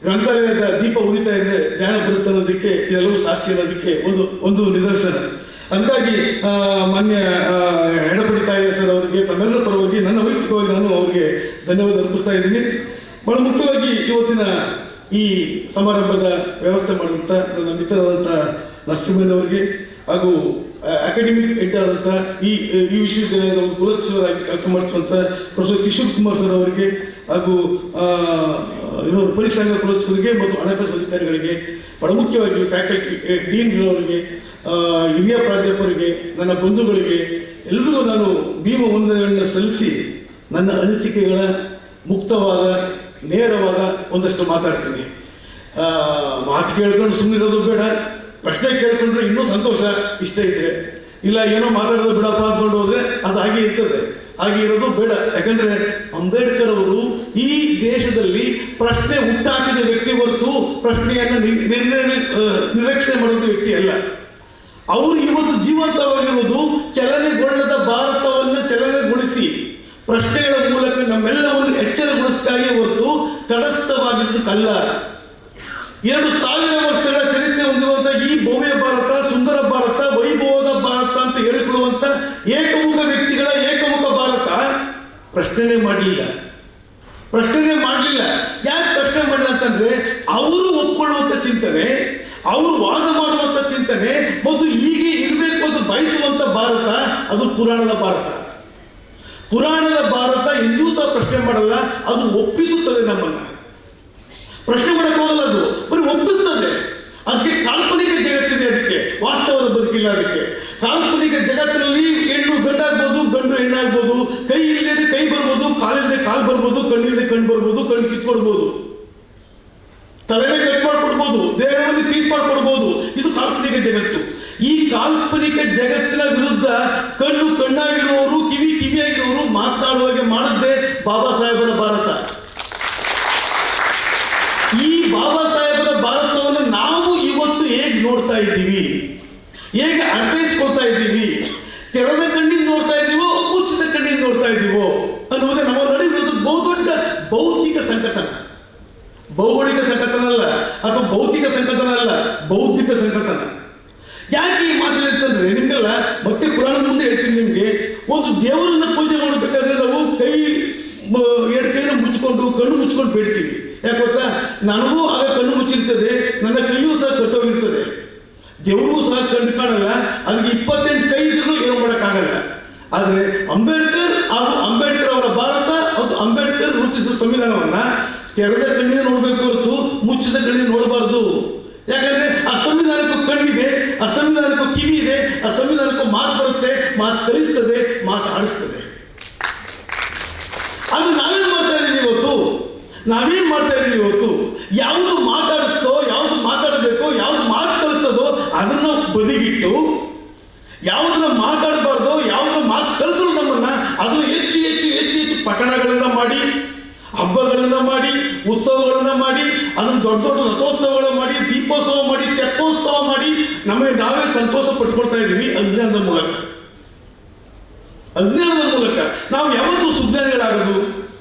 ಗ್ರಂಥಾಲಯದ ದೀಪ ಉರಿತಾ ಇದ್ರೆ ಜ್ಞಾನ ಬರುತ್ತೆ ಅನ್ನೋದಕ್ಕೆ ಇದೆಲ್ಲವೂ ಸಾಕ್ಷಿ ಅನ್ನೋದಕ್ಕೆ ಒಂದು ನಿದರ್ಶನ. ಅದಕ್ಕಾಗಿ ಮಾನ್ಯ ಎಡಪಡಿ ತಾಯಿ ಸರ್ ಅವರಿಗೆ ತಮ್ಮೆಲ್ಲರ ಪರವಾಗಿ ನನ್ನ ವೈಯಕ್ತಿಕವಾಗಿ ನಾನು ಅವರಿಗೆ ಧನ್ಯವಾದ ಅರ್ಪಿಸ್ತಾ ಇದ್ದೀನಿ. ಬಹಳ ಮುಖ್ಯವಾಗಿ ಇವತ್ತಿನ ಈ ಸಮಾರಂಭದ ವ್ಯವಸ್ಥೆ ಮಾಡಿದಂಥ ನನ್ನ ಮಿತ್ರರಾದಂಥ ನರಸಿಂಹಯ್ಯನವರಿಗೆ ಹಾಗೂ ಅಕಾಡೆಮಿಕ್ ಹೆಡ್ ಆದಂಥ ಈ ವಿಶ್ವವಿದ್ಯಾಲಯದ ಒಂದು ಕುಲಸಚಿವರಾಗಿ ಕೆಲಸ ಮಾಡ್ತಿರುವಂಥ ಪ್ರೊಫೆಸರ್ ಕಿಶೋರ್ ಕುಮಾರ್ ಸರ್ ಅವರಿಗೆ ಹಾಗೂ ಪರಿಸಂಘ ಕುಲಸಚಿವರಿಗೆ ಮತ್ತು ಹಣಕಾಸು ಅಧಿಕಾರಿಗಳಿಗೆ, ಬಹಳ ಮುಖ್ಯವಾಗಿ ಫ್ಯಾಕಲ್ಟಿ ಡೀನ್ಗಳವರಿಗೆ, ಹಿರಿಯ ಪ್ರಾಧ್ಯಾಪಕರಿಗೆ, ನನ್ನ ಬಂಧುಗಳಿಗೆ ಎಲ್ಲರಿಗೂ ನಾನು ಭೀಮ ವಂದನೆಗಳನ್ನ ಸಲ್ಲಿಸಿ ನನ್ನ ಅನಿಸಿಕೆಗಳ ಮುಕ್ತವಾದ ನೇರವಾದ ಒಂದಷ್ಟು ಮಾತಾಡ್ತೀನಿ. ಮಾತು ಕೇಳ್ಕೊಂಡು ಸುಮ್ಮನಿರೋದು ಬೇಡ, ಪ್ರಶ್ನೆ ಕೇಳ್ಕೊಂಡ್ರೆ ಇನ್ನೂ ಸಂತೋಷ ಇಷ್ಟ ಇದ್ರೆ, ಇಲ್ಲ ಏನೋ ಮಾತಾಡೋದು ಬಿಡಪ್ಪ ಅಂದ್ಕೊಂಡು ಹೋದ್ರೆ ಅದು ಹಾಗೆ ಇರ್ತದೆ. ಹಾಗೆ ಇರೋದು ಬೇಡ. ಯಾಕಂದ್ರೆ ಅಂಬೇಡ್ಕರ್ ಅವರು ಈ ದೇಶದಲ್ಲಿ ಪ್ರಶ್ನೆ ಹುಟ್ಟಾಕಿದ ವ್ಯಕ್ತಿ ಹೊರತು ಪ್ರಶ್ನೆಯನ್ನು ನಿರೀಕ್ಷಣೆ ಮಾಡುವಂಥ ವ್ಯಕ್ತಿ ಅಲ್ಲ. ಅವರು ಇವತ್ತು ಜೀವಂತವಾಗಿರುವುದು ಚಲನೆಗೊಳ್ಳದ ಭಾರತವನ್ನು ಚಲನೆಗೊಳಿಸಿ ಪ್ರಶ್ನೆಗಳ ಮೂಲಕ ನಮ್ಮೆಲ್ಲವನ್ನು ಎಚ್ಚರಗೊಳಿಸಕ್ಕಾಗಿ ಹೊರತು ತಟಸ್ಥವಾಗಿದ್ದಕ್ಕಲ್ಲ. 2000 ವರ್ಷಗಳ ಚರಿತ್ರೆ ಹೊಂದಿರುವಂಥ ಈ ಭವ್ಯ ಭಾರತ, ಸುಂದರ ಭಾರತ, ವೈಭವದ ಭಾರತ ಅಂತ ಹೇಳಿಕೊಳ್ಳುವಂಥ ಏಕಮುಖ ವ್ಯಕ್ತಿಗಳ ಏಕಮುಖ ಭಾರತ ಪ್ರಶ್ನೆ ಮಾಡಲಿಲ್ಲ. ಯಾಕೆ ಪ್ರಶ್ನೆ ಮಾಡಲಿಲ್ಲ ಅಂತಂದ್ರೆ, ಅವರು ಒಪ್ಕೊಳ್ಳುವಂಥ ಚಿಂತನೆ, ಅವರು ವಾದ ಮಾಡುವಂಥ ಚಿಂತನೆ ಮತ್ತು ಹೀಗೆ ಇರಬೇಕು ಅಂತ ಬಯಸುವಂಥ ಭಾರತ ಅದು ಪುರಾಣದ ಭಾರತ. ಎಂದೂ ಸಹ ಪ್ರಶ್ನೆ ಮಾಡಲ್ಲ, ಅದು ಒಪ್ಪಿಸುತ್ತದೆ. ನಮ್ಮನ್ನ ಪ್ರಶ್ನೆ ಮಾಡಕ್ಕೆ ಹೋಗಲ್ಲ, ಅದು ಬರೀ ಒಪ್ಪಿಸ್ತದೆ. ಅದಕ್ಕೆ ಕಾಲ್ಪನಿಕ ಜಗತ್ತಿದೆ, ಅದಕ್ಕೆ ವಾಸ್ತವದ ಬದುಕಿಲ್ಲ. ಅದಕ್ಕೆ ಕಾಲ್ಪನಿಕ ಜಗತ್ತಿನಲ್ಲಿ ಹೆಣ್ಣು ಗಂಡಾಗ್ಬೋದು, ಗಂಡು ಹೆಣ್ಣಾಗ್ಬೋದು, ಕೈ ಇಲ್ಲದೆ ಕೈ ಬರ್ಬೋದು, ಕಾಲಿಲ್ಲದೆ ಕಾಲು ಬರ್ಬೋದು, ಕಣ್ಣಿಲ್ಲದೆ ಕಣ್ಣು ಬರ್ಬೋದು, ಕಣ್ಣು ಕಿತ್ಕೊಡ್ಬೋದು, ತಲೆನೇ ಕಟ್ ಮಾಡ್ಕೊಡ್ಬೋದು, ದೇಹವನ್ನು ಪೀಸ್ ಮಾಡ್ಕೊಡ್ಬೋದು. ಇದು ಕಾಲ್ಪನಿಕ ಜಗತ್ತು. ಈ ಕಾಲ್ಪನಿಕ ಜಗತ್ತಿನ ವಿರುದ್ಧ ಕಣ್ಣು ಕಣ್ಣಾಗಿರುವವರು, ಕಿವಿಯಾಗಿರುವವರು ಮಾತನಾಡುವಾಗೆ ಮಾಡದ್ದೇ ಬಾಬಾ ಸಾಹೇಬರ ಭಾರತ. ಈ ಬಾಬಾ ಸಾಹೇಬರ ಭಾರತವನ್ನು ನಾವು ಇವತ್ತು ಹೇಗೆ ನೋಡ್ತಾ ಇದ್ದೀವಿ, ಹೇಗೆ ಅರ್ಥೈಸ್ಕೊಳ್ತಾ ಇದ್ದೀವಿ, ತೆರೆದ ಕಣ್ಣಿಂದ ನೋಡ್ತಾ ಇದ್ದೀವೋ ಮುಚ್ಚಿದ ಕಣ್ಣಿಂದ ನೋಡ್ತಾ ಇದ್ದೀವೋ ಅನ್ನುವುದೇ ನಮ್ಮ ನಡುವೆ ಬಹುದೊಡ್ಡ ಭೌತಿಕ ಸಂಕಟನ. ಭೌಗೋಳಿಕ ಸಂಕಟನ ಅಲ್ಲ, ಅಥವಾ ಭೌತಿಕ ಸಂಕಟನ ಅಲ್ಲ, ಬೌದ್ಧಿಕ ಸಂಕಟನ. ಯಾಕೆ ಈ ಮಾತಾಡ್ತಂದ್ರೆ, ನಿಮ್ಗೆಲ್ಲ ಮತ್ತೆ ಪುರಾಣ ಮುಂದೆ ಹೇಳ್ತೀನಿ ನಿಮ್ಗೆ. ಒಂದು ದೇವರನ್ನ ಪೂಜೆ ಮಾಡಬೇಕಾದ್ರೆ ನಾವು ಎರಡು ಕೈನ ಮುಚ್ಕೊಂಡು ಕಣ್ಣು ಮುಚ್ಕೊಂಡು ಬೇಡ್ತೀವಿ. ಯಾಕೆ ಗೊತ್ತಾ, ನನಗೂ ಆಗ ಕಣ್ಣು ಮುಚ್ಚಿರ್ತದೆ, ನನ್ನ ಕೈಯೂ ಸಹ ಕಟ್ಟೋಗಿರ್ತದೆ, ದೇವರಿಗೂ ಸಹ ಕಣ್ಣು ಕಾಣಲ್ಲ. ಅದಕ್ಕೆ 28 ಕೈ ಇದ್ರೂ ಏನು ಮಾಡೋಕ್ಕಾಗಲ್ಲ. ಆದರೆ ಅಂಬೇಡ್ಕರ್ ಹಾಗೂ ಅಂಬೇಡ್ಕರ್ ಅವರ ಭಾರತ ಮತ್ತು ಅಂಬೇಡ್ಕರ್ ರೂಪಿಸಿದ ಸಂವಿಧಾನವನ್ನ ತೆರೆದ ಕಣ್ಣಿನ ನೋಡಬೇಕು ಹೊರತು ಮುಚ್ಚಿದ ಕಣ್ಣಿನ ನೋಡಬಾರ್ದು. ಯಾಕಂದ್ರೆ ಆ ಸಂವಿಧಾನಕ್ಕೂ ಕಣ್ಣಿದೆ, ಆ ಸಂವಿಧಾನಕ್ಕೂ ಕಿವಿ ಇದೆ, ಆ ಸಂವಿಧಾನಕ್ಕೂ ಮಾತು ಬರುತ್ತೆ, ಮಾತು ಕಲಿಸ್ತದೆ, ಮಾತು ಆಡಿಸ್ತದೆ. ಆದ್ರೆ ನಾವೇನ್ ಮಾಡ್ತಾ ಇದ್ದೀವಿ ಇವತ್ತು? ನಾವೇನ್ ಮಾಡ್ತಾ ಇದೀವಿ ಇವತ್ತು? ಯಾವುದು ಮಾತಾಡಿಸ್ತೋ, ಯಾವುದು ಮಾತಾಡಬೇಕೋ, ಯಾವುದು ಮಾತು ಕಲಿಸ್ತದೋ ಅದನ್ನ ಬದಿಗಿಟ್ಟು, ಯಾವುದನ್ನ ಮಾತಾಡಬಾರ್ದೋ, ಯಾವುದನ್ನ ಮಾತು ಕಲಿಸಲು ನಮ್ಮನ್ನ ಅದನ್ನು ಹೆಚ್ಚು ಹೆಚ್ಚು ಹೆಚ್ಚು ಹೆಚ್ಚು ಪಠಣಗಳನ್ನ ಮಾಡಿ, ಹಬ್ಬಗಳನ್ನ ಮಾಡಿ, ಉತ್ಸವಗಳನ್ನ ಮಾಡಿ, ಅದನ್ನು ದೊಡ್ಡ ದೊಡ್ಡ ರಥೋತ್ಸವಗಳ ಮಾಡಿ, ದೀಪೋತ್ಸವ ಮಾಡಿ, ತೆಪ್ಪೋತ್ಸವ ಮಾಡಿ ನಮಗೆ ನಾವೇ ಸಂತೋಷ ಪಟ್ಕೊಳ್ತಾ ಇದ್ದೀವಿ ಅಜ್ಞಾನದ ಮೂಲಕ. ಅಜ್ಞಾನದ ಮೂಲಕ ನಾವು ಯಾವತ್ತೂ ಸುಜ್ಞಾನಿಗಳಾಗೋದು?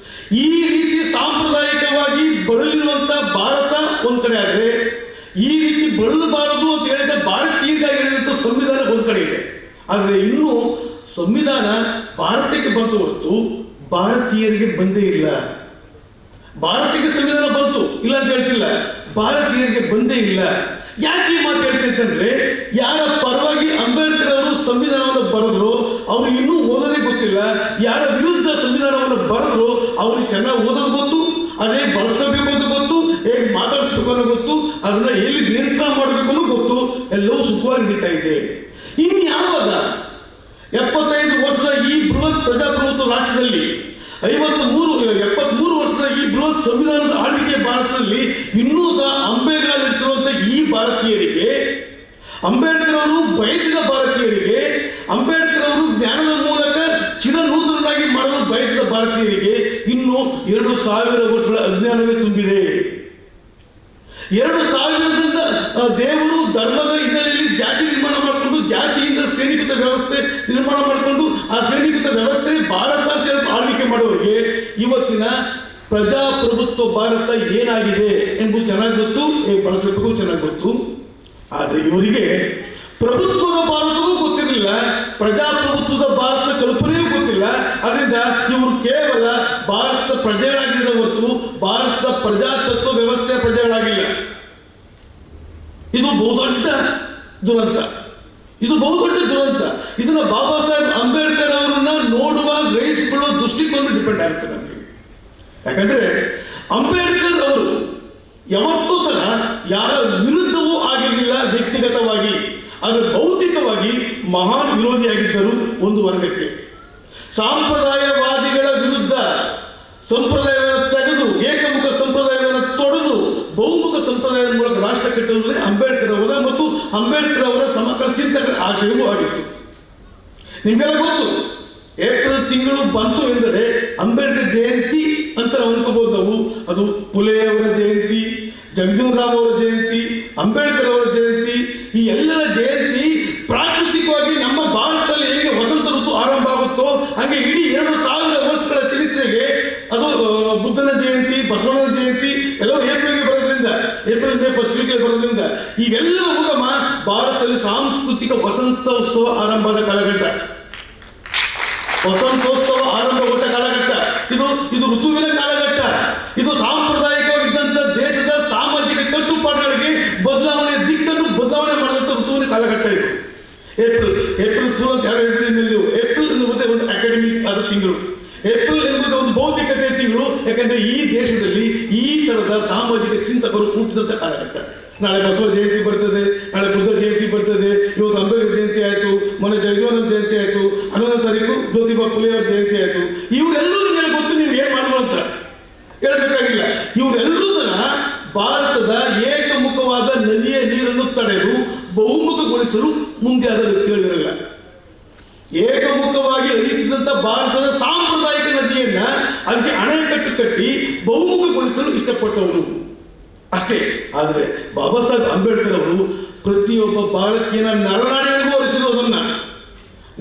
ಈ ರೀತಿ ಸಾಂಪ್ರದಾಯಿಕವಾಗಿ ಬಳಲಿರುವಂತ ಭಾರತ ಒಂದ್ ಕಡೆ ಆದ್ರೆ, ಈ ರೀತಿ ಬಳಲಬಾರದು ಅಂತ ಹೇಳಿದ ಭಾರತೀಯರಿಗಾಗಿ ಹೇಳಿದಂತ ಸಂವಿಧಾನ ಒಂದ್ ಕಡೆ ಇದೆ. ಆದ್ರೆ ಇನ್ನು ಸಂವಿಧಾನ ಭಾರತಕ್ಕೆ ಬಂತು ಹೊರತು ಭಾರತೀಯರಿಗೆ ಬಂದೇ ಇಲ್ಲ. ಭಾರತಕ್ಕೆ ಸಂವಿಧಾನ ಬಂತು ಇಲ್ಲ ಅಂತ ಹೇಳ್ತಿಲ್ಲ, ಭಾರತೀಯರಿಗೆ ಬಂದೇ ಇಲ್ಲ. ಯಾಕೆ ಈ ಮಾತು ಹೇಳ್ತಂದ್ರೆ, ಯಾರ ಪರವಾಗಿ ಅಂಬೇಡ್ಕರ್ ಅವರು ಸಂವಿಧಾನವನ್ನು ಬರೆದ್ರು ಅವ್ರು ಇನ್ನೂ ಓದೋದೇ ಗೊತ್ತಿಲ್ಲ. ಯಾರ ವಿರುದ್ಧ ಸಂವಿಧಾನವನ್ನು ಬರೆದ್ರು ಅವ್ರಿಗೆ ಚೆನ್ನಾಗಿ ಓದೋದು ಗೊತ್ತು, ಅದೇ ಬಳಸ್ಕೋಬೇಕು ಅಂತ ಗೊತ್ತು, ಹೇಗೆ ಮಾತಾಡಿಸ್ಬೇಕು ಅನ್ನೋ ಗೊತ್ತು, ಅದನ್ನ ಎಲ್ಲಿ ನಿಯಂತ್ರಣ ಮಾಡಬೇಕು ಅನ್ನೋ ಗೊತ್ತು. ಎಲ್ಲವೂ ಸುಖವಾಗಿ ನಡೀತಾ ಇದೆ. ಇನ್ನು ಯಾವಾಗ 75 ವರ್ಷದ ಈ ಬೃಹತ್ ಪ್ರಜಾಪ್ರಭುತ್ವ ರಾಷ್ಟ್ರದಲ್ಲಿ 73 ವರ್ಷದ ಈ ಬೃಹತ್ ಸಂವಿಧಾನದ ಆಳ್ವಿಕೆ ಭಾರತದಲ್ಲಿ ಇನ್ನೂ ಸಹ ಅಂಬೇಡ್ಕರ್ ಇಟ್ಟಿರುವಂತಹ ಈ ಭಾರತೀಯರಿಗೆ, ಅಂಬೇಡ್ಕರ್ ಅವರು ಬಯಸಿದ ಭಾರತೀಯರಿಗೆ, ಅಂಬೇಡ್ಕರ್ ಅವರು ಜ್ಞಾನದ ಮೂಲಕ ಚಿರನೂತನರಾಗಿ ಮಾಡಲು ಬಯಸಿದ ಭಾರತೀಯರಿಗೆ ಇನ್ನೂ 2000 ವರ್ಷಗಳ ಅಜ್ಞಾನವೇ ತುಂಬಿದೆ. 2000ರಿಂದ ದೇವರು ಧರ್ಮದ ಹಿನ್ನೆಲೆಯಲ್ಲಿ ಜಾತಿ ನಿರ್ಮಾಣ ಮಾಡಿಕೊಂಡು, ಜಾತಿಯಿಂದ ಶ್ರೇಣೀಕೃತ ವ್ಯವಸ್ಥೆ ನಿರ್ಮಾಣ ಮಾಡಿಕೊಂಡು, ಆ ಶ್ರೇಣೀಕೃತ ವ್ಯವಸ್ಥೆ ಭಾರತ ಅಂತ ಹೇಳಿ ಆಳ್ವಿಕೆ ಮಾಡುವವರಿಗೆ ಇವತ್ತಿನ ಪ್ರಜಾಪ್ರಭುತ್ವ ಭಾರತ ಏನಾಗಿದೆ ಎಂಬುದು ಚೆನ್ನಾಗಿ ಗೊತ್ತು, ಹೇಗೆ ಬಳಸಬೇಕು ಚೆನ್ನಾಗಿ ಗೊತ್ತು. ಆದ್ರೆ ಇವರಿಗೆ ಪ್ರಭುತ್ವದ ಭಾರತವೂ ಗೊತ್ತಿರಲಿಲ್ಲ, ಪ್ರಜಾಪ್ರಭುತ್ವದ ಭಾರತ ಕಲ್ಪನೆಯೂ ಗೊತ್ತಿಲ್ಲ. ಅದರಿಂದ ಇವರು ಕೇವಲ ಭಾರತದ ಪ್ರಜೆಗಳಾಗಿದ್ದ ಹೊರತು ಭಾರತದ ಪ್ರಜಾತತ್ವ ವ್ಯವಸ್ಥೆಯ ಪ್ರಜೆಗಳಾಗಿಲ್ಲ. ಇದು ಬಹುದೊಡ್ಡ ದುರಂತ, ಇದು ಬಹುದೊಡ್ಡ ದುರಂತ. ಇದನ್ನ ಬಾಬಾ ಸಾಹೇಬ್ ಅಂಬೇಡ್ಕರ್ ಅವರನ್ನ ನೋಡುವ, ಗ್ರಹಿಸಿಕೊಳ್ಳುವ ದೃಷ್ಟಿಕೋನ ಡಿಪೆಂಡ್ ಆಗ್ತದೆ ನಮಗೆ. ಯಾಕಂದ್ರೆ ಅಂಬೇಡ್ಕರ್ ಅವರು ಯಾವತ್ತೂ ಸಹ ಯಾರ ವಿರುದ್ಧವೂ ಆಗಿರಲಿಲ್ಲ ವ್ಯಕ್ತಿಗತವಾಗಿ, ಆದರೆ ಭೌತಿಕವಾಗಿ ಮಹಾನ್ ವಿರೋಧಿಯಾಗಿದ್ದರು ಒಂದು ವರ್ಗಕ್ಕೆ. ಸಾಂಪ್ರದಾಯವಾದಿಗಳ ವಿರುದ್ಧ ಸಂಪ್ರದಾಯವನ್ನು ತೆಗೆದು ಏಕಮುಖ ಸಂಪ್ರದಾಯವನ್ನು ತೊಡೆದು ಬಹುಮುಖ ಸಂಪ್ರದಾಯದ ಮೂಲಕ ರಾಷ್ಟ್ರ ಕಟ್ಟುವುದೇ ಅಂಬೇಡ್ಕರ್ ಅವರ ಮತ್ತು ಅಂಬೇಡ್ಕರ್ ಅವರ ಸಮಗ್ರ ಚಿಂತಕರ ಆಶಯವೂ ಆಗಿತ್ತು. ನಿಮಗೆಲ್ಲ ಗೊತ್ತು, ಏಪ್ರಿಲ್ ತಿಂಗಳು ಬಂತು ಎಂದರೆ ಅಂಬೇಡ್ಕರ್ ಜಯಂತಿ ಅಂತ ನಾವು ಅನ್ಕೋಬಹುದು ನಾವು. ಅದು ಪುಲೆ ಅವರ ಜಯಂತಿ, ಜಗಜೀವನ್ ರಾಮ್ ಅವರ ಜಯಂತಿ, ಅಂಬೇಡ್ಕರ್ ಅವರ ಜಯಂತಿ, ಈ ಎಲ್ಲರ ಜಯಂತಿ ಪ್ರಾಕೃತಿಕವಾಗಿ ನಮ್ಮ ಭಾರತದಲ್ಲಿ ಹೇಗೆ ವಸಂತ ಋತು ಆರಂಭ ಆಗುತ್ತೋ ಹಾಗೆ ಇಡೀ 2000 ವರ್ಷಗಳ ಚರಿತ್ರೆಗೆ ಅದು ಬುದ್ಧನ ಜಯಂತಿ, ಬಸವಣ್ಣನ ಜಯಂತಿ ಎಲ್ಲವೂ ಏಪ್ರಿಲ್ಗೆ ಬರೋದ್ರಿಂದ, ಏಪ್ರಿಲ್ ಮೇ ಫಸ್ಟ್ ವೀಕ್ಗೆ ಬರೋದ್ರಿಂದ ಇವೆಲ್ಲರ ಉಗಮ ಭಾರತದಲ್ಲಿ ಸಾಂಸ್ಕೃತಿಕ ವಸಂತೋತ್ಸವ ಆರಂಭದ ಕಾಲಘಟ್ಟ, ವಸಂತೋತ್ಸವ ಆರಂಭಗೊಂಡ ಕಾಲಘಟ್ಟ. ಇದು ಋತುವಿನ ಕಾಲಘಟ್ಟ. ಇದು ಸಾಂಪ್ರದಾಯಿಕವಾಗಿದ್ದಂಥ ದೇಶದ ಸಾಮಾಜಿಕ ಕಟ್ಟುಪಾಡುಗಳಿಗೆ ಬದಲಾವಣೆ ದಿಕ್ಕನ್ನು ಬದಲಾವಣೆ ಮಾಡಿದಂಥ ಋತುವಿನ ಕಾಲಘಟ್ಟ ಇದು. ಏಪ್ರಿಲ್ ಫೂಲ್ ಅಂತ ಯಾರು ಹೇಳಿದ್ರಿ ನೀವು? ಏಪ್ರಿಲ್ ಎನ್ನುವುದೇ ಒಂದು ಅಕಾಡೆಮಿಕ್ ಆದ ತಿಂಗಳು, ಏಪ್ರಿಲ್ ಎಂಬುದು ಒಂದು ಭೌತಿಕತೆಯ ತಿಂಗಳು. ಯಾಕಂದ್ರೆ ಈ ದೇಶದಲ್ಲಿ ಈ ತರದ ಸಾಮಾಜಿಕ ಚಿಂತಕರು ಹುಟ್ಟಿದಂಥ ಕಾಲಘಟ್ಟ. ನಾಳೆ ಬಸವ ಜಯಂತಿ ಬರ್ತದೆ, ನಾಳೆ ಬುದ್ಧ ಜಯಂತಿ ಬರ್ತದೆ, ಇವತ್ತು ಅಂಬೇಡ್ಕರ್ ಜಯಂತಿ ಆಯಿತು, ಮೊನ್ನೆ ಜಗಜೀವನ ಜಯಂತಿ ಆಯಿತು, 11ನೇ ತಾರೀಕು ಜ್ಯೋತಿಬಾ ಫುಲೆ ಅವರ ಜಯಂತಿ ಆಯಿತು. ಇವರೆಲ್ಲರೂ ನಿಮಗೆ ಗೊತ್ತು, ನೀವು ಏನು ಮಾಡುವ ಅಂತ ಹೇಳಬೇಕಾಗಿಲ್ಲ. ಇವರೆಲ್ಲರೂ ಸಹ ಭಾರತದ ಏಕಮುಖವಾದ ನದಿಯ ನೀರನ್ನು ತಡೆದು ಬಹುಮುಖಗೊಳಿಸಲು ಮುಂದೆ ಆದ ವ್ಯಕ್ತಿಗಳಿರಲ್ಲ. ಏಕಮುಖವಾಗಿ ಹರಿಯುತ್ತಿದ್ದಂಥ ಭಾರತದ ಸಾಂಪ್ರದಾಯಿಕ ನದಿಯನ್ನ ಅದಕ್ಕೆ ಅಣೆಕಟ್ಟು ಕಟ್ಟಿ ಬಹುಮುಖಗೊಳಿಸಲು ಇಷ್ಟಪಟ್ಟವರು ಅಷ್ಟೇ. ಆದರೆ ಬಾಬಾ ಸಾಹೇಬ್ ಅಂಬೇಡ್ಕರ್ ಅವರು ಪ್ರತಿಯೊಬ್ಬ ಭಾರತೀಯನ ನರನಾಡಿಗಳಿಗೂ ಹರಿಸಿರೋದನ್ನ,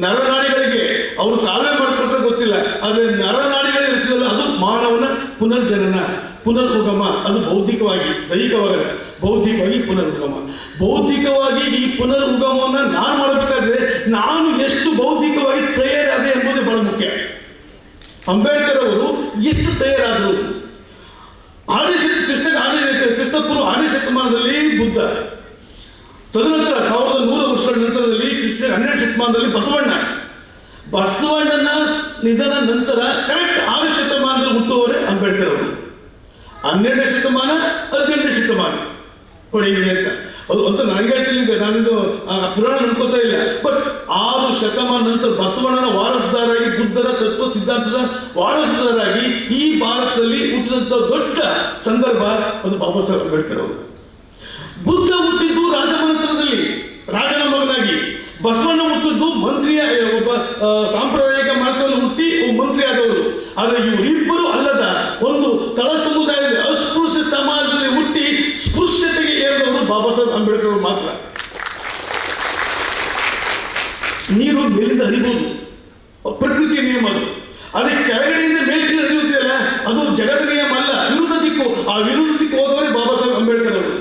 ನರನಾಡಿಗಳಿಗೆ ಅವರು ತಾವೇ ಮಾಡಿಕೊಟ್ರೆ ಗೊತ್ತಿಲ್ಲ, ಆದರೆ ನರನಾಡಿಗಳಿಗೆ ಹರಿಸಿದಲ್ಲ, ಅದು ಮಾನವನ ಪುನರ್ಜನನ, ಪುನರ್ಉಗಮ. ಅದು ಬೌದ್ಧಿಕವಾಗಿ, ದೈಹಿಕವಾಗಲ್ಲ, ಬೌದ್ಧಿಕವಾಗಿ ಪುನರ್ಉಗಮ. ಬೌದ್ಧಿಕವಾಗಿ ಈ ಪುನರ್ಉಗಮವನ್ನು ನಾನು ಮಾಡಬೇಕಾದ್ರೆ ನಾನು ಎಷ್ಟು ಬೌದ್ಧಿಕವಾಗಿ ತಯಾರಾದೆ ಎಂಬುದೇ ಬಹಳ ಮುಖ್ಯ. ಅಂಬೇಡ್ಕರ್ ಅವರು ಎಷ್ಟು ತಯಾರಾದರು? ಕ್ರಿಸ್ತಪೂರ್ವ 6ನೇ ಶತಮಾನದಲ್ಲಿ ಬುದ್ಧ, ತದನಂತರ 1100 ವರ್ಷಗಳ ನಂತರದಲ್ಲಿ 12ನೇ ಶತಮಾನದಲ್ಲಿ ಬಸವಣ್ಣನ ನಿಧನ ನಂತರ ಕರೆಕ್ಟ್ 6ನೇ ಶತಮಾನದಲ್ಲಿ ಹುಟ್ಟುವವರೇ ಅಂಬೇಡ್ಕರ್ ಅವರು. 12ನೇ ಶತಮಾನ 18ನೇ ಶತಮಾನ ನೋಡಿ ಹೇಗೆ ಅಂತ. ಅದು ಅಂತ ನನಗೆ ಹೇಳ್ತೀನಿ ನಿಮಗೆ, ನಾನಿದು ಪುರಾಣ ನಂಬ್ಕೋತಾ ಇಲ್ಲ. ಬಟ್ 6 ಶತಮಾನ ನಂತರ ಬಸವಣ್ಣನ ವಾರಸುದಾರಾಗಿ, ಬುದ್ಧರ ತತ್ವ ಸಿದ್ಧಾಂತದ ವಾರಸುದಾರಾಗಿ ಈ ಭಾರತದಲ್ಲಿ ಹುಟ್ಟಿದಂಥ ದೊಡ್ಡ ಸಂದರ್ಭ ಅದು ಬಾಬಾ ಸಾಹೇಬ್ ಅಂಬೇಡ್ಕರ್ ಅವರು. ಬುದ್ಧ ಹುಟ್ಟಿದ್ದು ರಾಜಮನೆತನದಲ್ಲಿ ರಾಜನ ಮಗನಾಗಿ, ಬಸವಣ್ಣ ಹುಟ್ಟಿದ್ದು ಮಂತ್ರಿಯ ಒಬ್ಬ ಸಾಂಪ್ರದಾಯಿಕ ಮನೆತನದಲ್ಲಿ ಹುಟ್ಟಿ ಮಂತ್ರಿ ಆದವರು. ಆದರೆ ಇವರಿಬ್ಬರು ಅಲ್ಲದ ಒಂದು ತಳ ಸಮುದಾಯದಲ್ಲಿ ಅಸ್ಪೃಶ್ಯ ಸಮಾಜದಲ್ಲಿ ಹುಟ್ಟಿ ಸ್ಪೃಶ್ಯತೆಗೆ ಏರಿದವರು ಬಾಬಾ ಸಾಹೇಬ್ ಅಂಬೇಡ್ಕರ್ ಅವರು ಮಾತ್ರ. ನೀರು ಮೇಲಿಂದ ಹರಿಬಹುದು, ಪ್ರಕೃತಿಯ ನಿಯಮ ಅದು. ಅದಕ್ಕೆ ಕೆಳಗಡೆಯಿಂದ ಮೇಲಿಂದ ಹರಿಯುವುದಿಲ್ಲ, ಅದು ಜಗದ ನಿಯಮ ಅಲ್ಲ, ವಿರುದ್ಧ ದಿಕ್ಕು. ಆ ವಿರುದ್ಧ ದಿಕ್ಕು ಹೋದವರೇ ಬಾಬಾ ಸಾಹೇಬ್ ಅಂಬೇಡ್ಕರ್ ಅವರು.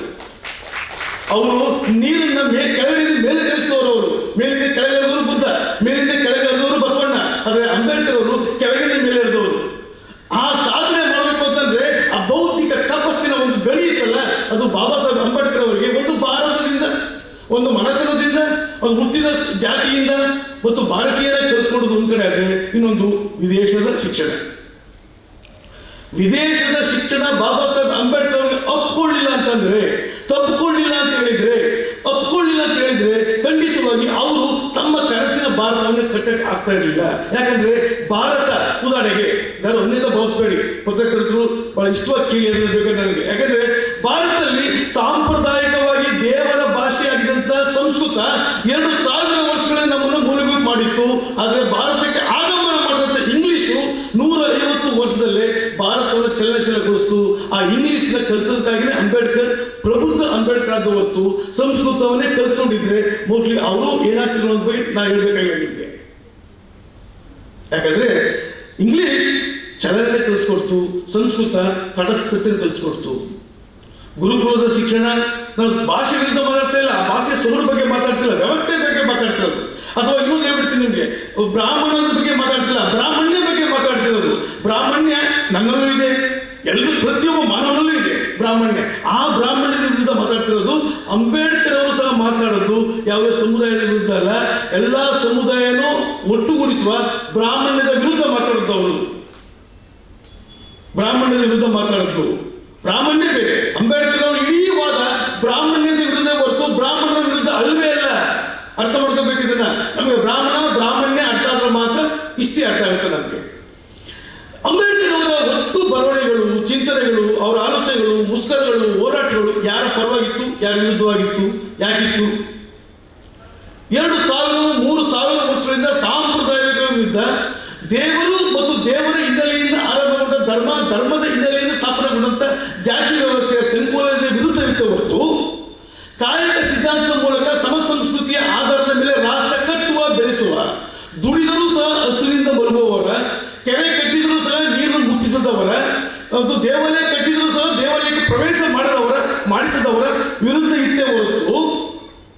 ಅವರು ನೀರನ್ನ ಕೆಳಗಿನಿಂದ ಮೇಲೆ ಕಳಿಸಿದವರು. ಅವರು ಮೇಲಿಂದ ಕೆಳಗಿಳಿದವರು ಬುದ್ಧ, ಮೇಲಿಂದ ಕೆಳಗಿಳಿದವರು ಬಸವಣ್ಣ. ಆದರೆ ಅಂಬೇಡ್ಕರ್ ಅವರು ಕೆಳಗಿಂದ ಮೇಲೆ ಇಳಿದವರು. ಆ ಸಾಧನೆ ಮಾಡಬೇಕು ಅಂತಂದ್ರೆ ಆ ಭೌತಿಕ ತಪಸ್ಸಿನ ಒಂದು ಗಡಿ ಇತ್ತಲ್ಲ, ಅದು ಬಾಬಾ ಸಾಹೇಬ್ ಅಂಬೇಡ್ಕರ್ ಅವರಿಗೆ ಒಂದು ಭಾರತದಿಂದ, ಒಂದು ಮನೆತನದಿಂದ, ಒಂದು ಹುಟ್ಟಿದ ಜಾತಿಯಿಂದ ಮತ್ತು ಭಾರತೀಯರ ಕಲಿತ್ಕೊಳ್ಳೋದು ಒಂದು ಕಡೆ ಆದರೆ, ಇನ್ನೊಂದು ವಿದೇಶದ ಶಿಕ್ಷಣ. ವಿದೇಶದ ಶಿಕ್ಷಣ ಬಾಬಾ ಸಾಹೇಬ್ ಅಂಬೇಡ್ಕರ್ ಅವರಿಗೆ ಒಪ್ಕೊಳ್ಳಿಲ್ಲ ಅಂತಂದ್ರೆ, ತಪ್ಪಿಕೊಳ್ಳಿಲ್ಲ ಅಂತ ಹೇಳಿದ್ರೆ ಖಂಡಿತವಾಗಿ ಅವರು ತಮ್ಮ ಕನಸಿನ ಭಾರತವನ್ನು ಕಟ್ಟಕ್ಕೆ ಆಗ್ತಾ ಇರಲಿಲ್ಲ. ಯಾಕಂದ್ರೆ ಭಾರತ, ಉದಾಹರಣೆಗೆ ನಾನು ಒಂದೇ ಭಾವಿಸ್ಬೇಡಿ, ಪತ್ರಕರ್ತರು ಬಹಳ ಇಷ್ಟವಾಗಿ ಕೇಳಿ ಬೇಕಾದ್ರೆ ನನಗೆ. ಯಾಕಂದ್ರೆ ಭಾರತದಲ್ಲಿ ಸಾಂಪ್ರದಾಯಿಕವಾಗಿ ದೇವರ ಭಾಷೆಯಾಗಿದ್ದಂಥ ಸಂಸ್ಕೃತ 2000 ವರ್ಷಗಳಿಂದ ನಮ್ಮನ್ನು ಮೂಲಭೂತ ಮಾಡಿತ್ತು. ಆದರೆ ಭಾರತಕ್ಕೆ ಆಗಮನ ಮಾಡಿದಂಥ ಇಂಗ್ಲಿಷು 150 ವರ್ಷದಲ್ಲೇ ಭಾರತವನ್ನು ಚಲನಶೀಲಗೊಳಿಸಿತು. ಆ ಇಂಗ್ಲಿಷ್ನ ಕಲಿತದಕ್ಕಾಗಿಯೇ ಅಂಬೇಡ್ಕರ್ ಪ್ರಬುದ್ಧ ಅಂಬೇಡ್ಕರ್ ಆದ ಹೊತ್ತು ಸಂಸ್ಕೃತವನ್ನೇ ಕಲ್ತ್ಕೊಂಡಿದ್ರೆ ಮೋಸ್ಟ್ಲಿ ಅವರು ಏನಾಗ್ತಿದ್ರು ಅಂತ ಬಗ್ಗೆ ನಾನು ಹೇಳ್ಬೇಕಾಗಿಲ್ಲ ನಿಮಗೆ. ಯಾಕಂದ್ರೆ ಇಂಗ್ಲಿಷ್ ಚಲನೆ ಕಲಿಸ್ಕೊಡ್ತು, ಸಂಸ್ಕೃತ ತಟಸ್ಥತೆ ಕಲಿಸ್ಕೊಡ್ತು. ಗುರುಕುಲದ ಶಿಕ್ಷಣ, ನಾವು ಭಾಷೆ ವಿರುದ್ಧ ಮಾತಾಡ್ತಾ ಇಲ್ಲ, ಭಾಷೆ ಸೊಗಡು ಬಗ್ಗೆ ಮಾತಾಡ್ತಿಲ್ಲ, ವ್ಯವಸ್ಥೆ ಬಗ್ಗೆ ಮಾತಾಡ್ತಿರೋದು. ಅಥವಾ ಇನ್ನೊಂದು ಹೇಳ್ಬಿಡ್ತೀನಿ ನಿಮಗೆ, ಬ್ರಾಹ್ಮಣರ ಬಗ್ಗೆ ಮಾತಾಡ್ತಿಲ್ಲ, ಬ್ರಾಹ್ಮಣ್ಯ ಬಗ್ಗೆ ಮಾತಾಡ್ತಿರೋದು. ಬ್ರಾಹ್ಮಣ್ಯ ನನ್ನಲ್ಲೂ ಇದೆ, ಎಲ್ಲರೂ ಪ್ರತಿಯೊಬ್ಬ ಮಾನವನಲ್ಲೂ ಇದೆ ಬ್ರಾಹ್ಮಣ್ಯ. ಆ ಬ್ರಾಹ್ಮಣ್ಯದ ವಿರುದ್ಧ ಮಾತಾಡ್ತಿರೋದು. ಅಂಬೇಡ್ಕರ್ ಅವರು ಸಹ ಮಾತಾಡೋದು ಯಾವುದೇ ಸಮುದಾಯದ ವಿರುದ್ಧ ಅಲ್ಲ, ಎಲ್ಲ ಸಮುದಾಯನೂ ಒಟ್ಟುಗೂಡಿಸುವ ಬ್ರಾಹ್ಮಣ್ಯದ ವಿರುದ್ಧ ಮಾತಾಡೋದು. ಅವರು ಬ್ರಾಹ್ಮಣ್ಯದ ವಿರುದ್ಧ ಮಾತಾಡೋದು. ಬ್ರಾಹ್ಮಣ್ಯ ಬೇರೆ. ಅಂಬೇಡ್ಕರ್ ಅವರು ಇಡೀ ವಾದ ಬ್ರಾಹ್ಮಣ್ಯದ ವಿರುದ್ಧ ಹೊರತು ಬ್ರಾಹ್ಮಣರ ವಿರುದ್ಧ ಅಲ್ವೇ ಅಲ್ಲ. ಅರ್ಥ ಮಾಡ್ಕೋಬೇಕು ಇದನ್ನ. ನಮಗೆ ಬ್ರಾಹ್ಮಣ್ಯ ಅರ್ಥ ಆದ್ರೆ ಮಾತ್ರ ಇಷ್ಟೇ ಅರ್ಥ ಆಗುತ್ತೆ ನಮಗೆ. ಅಂಬೇಡ್ಕರ್ ಅವರ ಒಟ್ಟು ಬರವಣಿಗೆಗಳು, ಚಿಂತನೆಗಳು, ಅವರ ಆಲೋಚನೆಗಳು, ಮುಸ್ಕರಗಳು, ಹೋರಾಟಗಳು ಯಾರ ಪರವಾಗಿತ್ತು, ಯಾರ ವಿರುದ್ಧವಾಗಿತ್ತು, ಯಾಕಿತ್ತು? 2000-3000 ವರ್ಷಗಳಿಂದ ಸಾಂಪ್ರದಾಯಿಕ ವಿರುದ್ಧ, ದೇವರು ಮತ್ತು ದೇವರ ಹಿನ್ನೆಲೆಯಿಂದ ಆರಂಭಗೊಂಡ ಧರ್ಮದ ಹಿನ್ನೆಲೆಯಿಂದ ಸ್ಥಾಪನೆಗೊಂಡಂತ ಜಾತಿ ವ್ಯವಸ್ಥೆಯ ಸಂಕುಲದ ವಿರುದ್ಧವಿತ್ತು ಹೊರತು ಕಾಯಕ ಸಿದ್ಧಾಂತದ ಮೂಲಕ ಸಮ ಸಂಸ್ಕೃತಿಯ ಆಧಾರದ ಮೇಲೆ ರಾಷ್ಟ್ರ ಕಟ್ಟುವ, ಬೆಳೆಸುವ, ದುಡಿದರೂ ಸಹ ಹಸುವಿನಿಂದ ಮಲಗುವವರ, ಕೆರೆ ಕಟ್ಟಿದರೂ ಸಹ ನೀರನ್ನು ಮುಟ್ಟಿಸದವರ, ದೇವಾಲಯ ಕಟ್ಟಿದರೂ ಸಹ ದೇವಾಲಯಕ್ಕೆ ಪ್ರವೇಶ ಮಾಡಿಸದವರ ವಿರುದ್ಧ ಇತ್ತೇ ಹೊರತು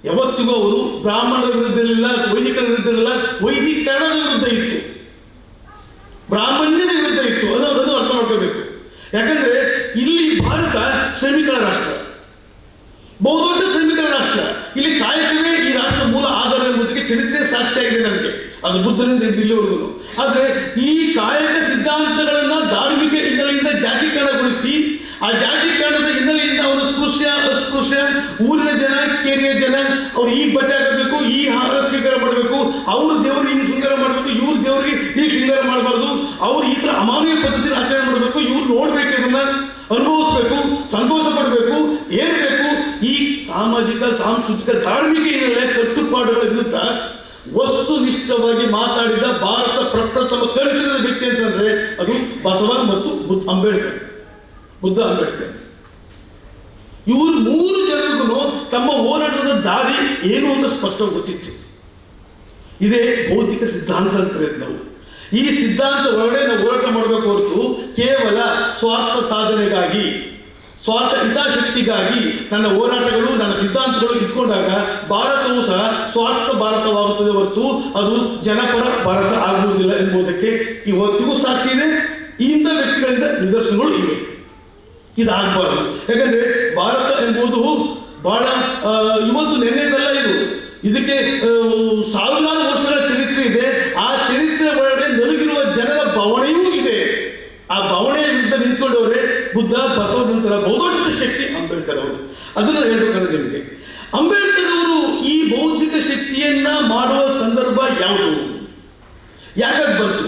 ಯಾವತ್ತಿಗೂ ಅವರು ಬ್ರಾಹ್ಮಣರ ವಿರುದ್ಧ ಇರಲಿಲ್ಲ, ವೈದಿಕರ ವಿರುದ್ಧ ಇರಲಿಲ್ಲ, ವೈದಿಕರಣದ ವಿರುದ್ಧ ಇತ್ತು, ಬ್ರಾಹ್ಮಣ್ಯದ ವಿರುದ್ಧ ಇತ್ತು. ಅದನ್ನು ಅರ್ಥ ಮಾಡ್ಕೋಬೇಕು. ಯಾಕಂದ್ರೆ ಇಲ್ಲಿ ಭಾರತ ಶ್ರಮಿಕರ ರಾಷ್ಟ್ರ, ಬಹುದೊಡ್ಡ ಶ್ರಮಿಕರ ರಾಷ್ಟ್ರ. ಇಲ್ಲಿ ಕಾಯಕವೇ ಈ ರಾಷ್ಟ್ರದ ಮೂಲ ಆಧಾರ ಎಂಬುದಕ್ಕೆ ಚರಿತ್ರೆ ಸಾಕ್ಷಿಯಾಗಿದೆ ನಮಗೆ, ಅದು ಬುದ್ಧನಿಂದ ಇಲ್ಲಿವರೆಗೂ. ಆದರೆ ಈ ಕಾಯಕ ಸಿದ್ಧಾಂತಗಳನ್ನ ಧಾರ್ಮಿಕ ಹಿನ್ನೆಲೆಯಿಂದ ಜಾತೀಕರಣಗೊಳಿಸಿ, ಆ ಜಾತೀಕರಣದ ಹಿನ್ನೆಲೆಯಿಂದ ಅವರು ಅಸ್ಪೃಶ್ಯ, ಊರಿನ ಜನ, ಕೇರಿಯ ಜನ, ಅವ್ರು ಈ ಬಟ್ಟೆ ಹಾಕಬೇಕು, ಈ ಆಹಾರ ಸ್ವೀಕಾರ ಮಾಡಬೇಕು, ಅವ್ರ ದೇವರಿಗೆ ಹಿಂಗೆ ಶೃಂಗಾರ ಮಾಡಬೇಕು, ಇವ್ರ ದೇವರಿಗೆ ಈ ಶೃಂಗಾರ ಮಾಡಬಾರ್ದು, ಅವ್ರು ಈ ಥರ ಅಮಾನವೀಯ ಪದ್ಧತಿನ ಆಚರಣೆ ಮಾಡಬೇಕು, ಇವ್ರು ನೋಡ್ಬೇಕು, ಇದನ್ನ ಅನುಭವಿಸ್ಬೇಕು, ಸಂತೋಷ ಪಡಬೇಕು, ಏರ್ಬೇಕು. ಈ ಸಾಮಾಜಿಕ, ಸಾಂಸ್ಕೃತಿಕ, ಧಾರ್ಮಿಕ ಹಿನ್ನೆಲೆ ಕಟ್ಟುಪಾಡುಗಳ ವಿರುದ್ಧ ವಸ್ತುನಿಷ್ಠವಾಗಿ ಮಾತಾಡಿದ ಭಾರತ ಪ್ರಪ್ರಥಮ ಕಲಿತಿರದ ವ್ಯಕ್ತಿ ಅಂತಂದ್ರೆ ಅದು ಬಸವ ಮತ್ತು ಬುದ್ಧ ಅಂಬೇಡ್ಕರ್. ಇವರು 3 ಜನರಿಗೂ ತಮ್ಮ ಹೋರಾಟದ ದಾರಿ ಏನು ಅಂತ ಸ್ಪಷ್ಟವಾಗಿ ಗೊತ್ತಿತ್ತು. ಇದೇ ಭೌತಿಕ ಸಿದ್ಧಾಂತ ಅಂತಾರೆ ನಾವು. ಈ ಸಿದ್ಧಾಂತ ಒಳಗಡೆ ನಾವು ಹೋರಾಟ ಮಾಡಬೇಕು ಹೊರತು ಕೇವಲ ಸ್ವಾರ್ಥ ಸಾಧನೆಗಾಗಿ, ಸ್ವಾರ್ಥ ಹಿತಾಸಕ್ತಿಗಾಗಿ ನನ್ನ ಹೋರಾಟಗಳು, ನನ್ನ ಸಿದ್ಧಾಂತಗಳು ಇಟ್ಕೊಂಡಾಗ ಭಾರತವೂ ಸಹ ಸ್ವಾರ್ಥ ಭಾರತವಾಗುತ್ತದೆ ಹೊರತು ಅದು ಜನಪರ ಭಾರತ ಆಗುವುದಿಲ್ಲ ಎಂಬುದಕ್ಕೆ ಇವತ್ತಿಗೂ ಸಾಕ್ಷಿ ಇದೆ. ಇಂಥ ವ್ಯಕ್ತಿಗಳಿಂದ ನಿದರ್ಶನಗಳು ಇವೆ. ಇದಾಗಬಾರದು. ಯಾಕಂದ್ರೆ ಭಾರತ ಎಂಬುದು ಬಹಳ ಇವತ್ತು ನೆನ್ನೆದಲ್ಲ, ಇದಕ್ಕೆ ಸಾವಿರಾರು ವರ್ಷಗಳ ಚರಿತ್ರೆ ಇದೆ. ಆ ಚರಿತ್ರೆ ಒಳಗಡೆ ನಲುಗಿರುವ ಜನರ ಭಾವನೆಯೂ ಇದೆ. ಆ ಭಾವನೆಯ ವಿರುದ್ಧ ನಿಂತ್ಕೊಂಡವರೇ ಬುದ್ಧ, ಬಸವ ನಂತರ ಬಹುದೊಡ್ಡ ಶಕ್ತಿ ಅಂಬೇಡ್ಕರ್ ಅವರು. ಅದನ್ನು ಹೇಳ್ಬೇಕಾದ್ರೆ ನಿಮಗೆ ಅಂಬೇಡ್ಕರ್ ಅವರು ಈ ಬೌದ್ಧಿಕ ಶಕ್ತಿಯನ್ನ ಮಾಡುವ ಸಂದರ್ಭ ಯಾವುದು, ಯಾಕಾಗಿ ಬಂತು?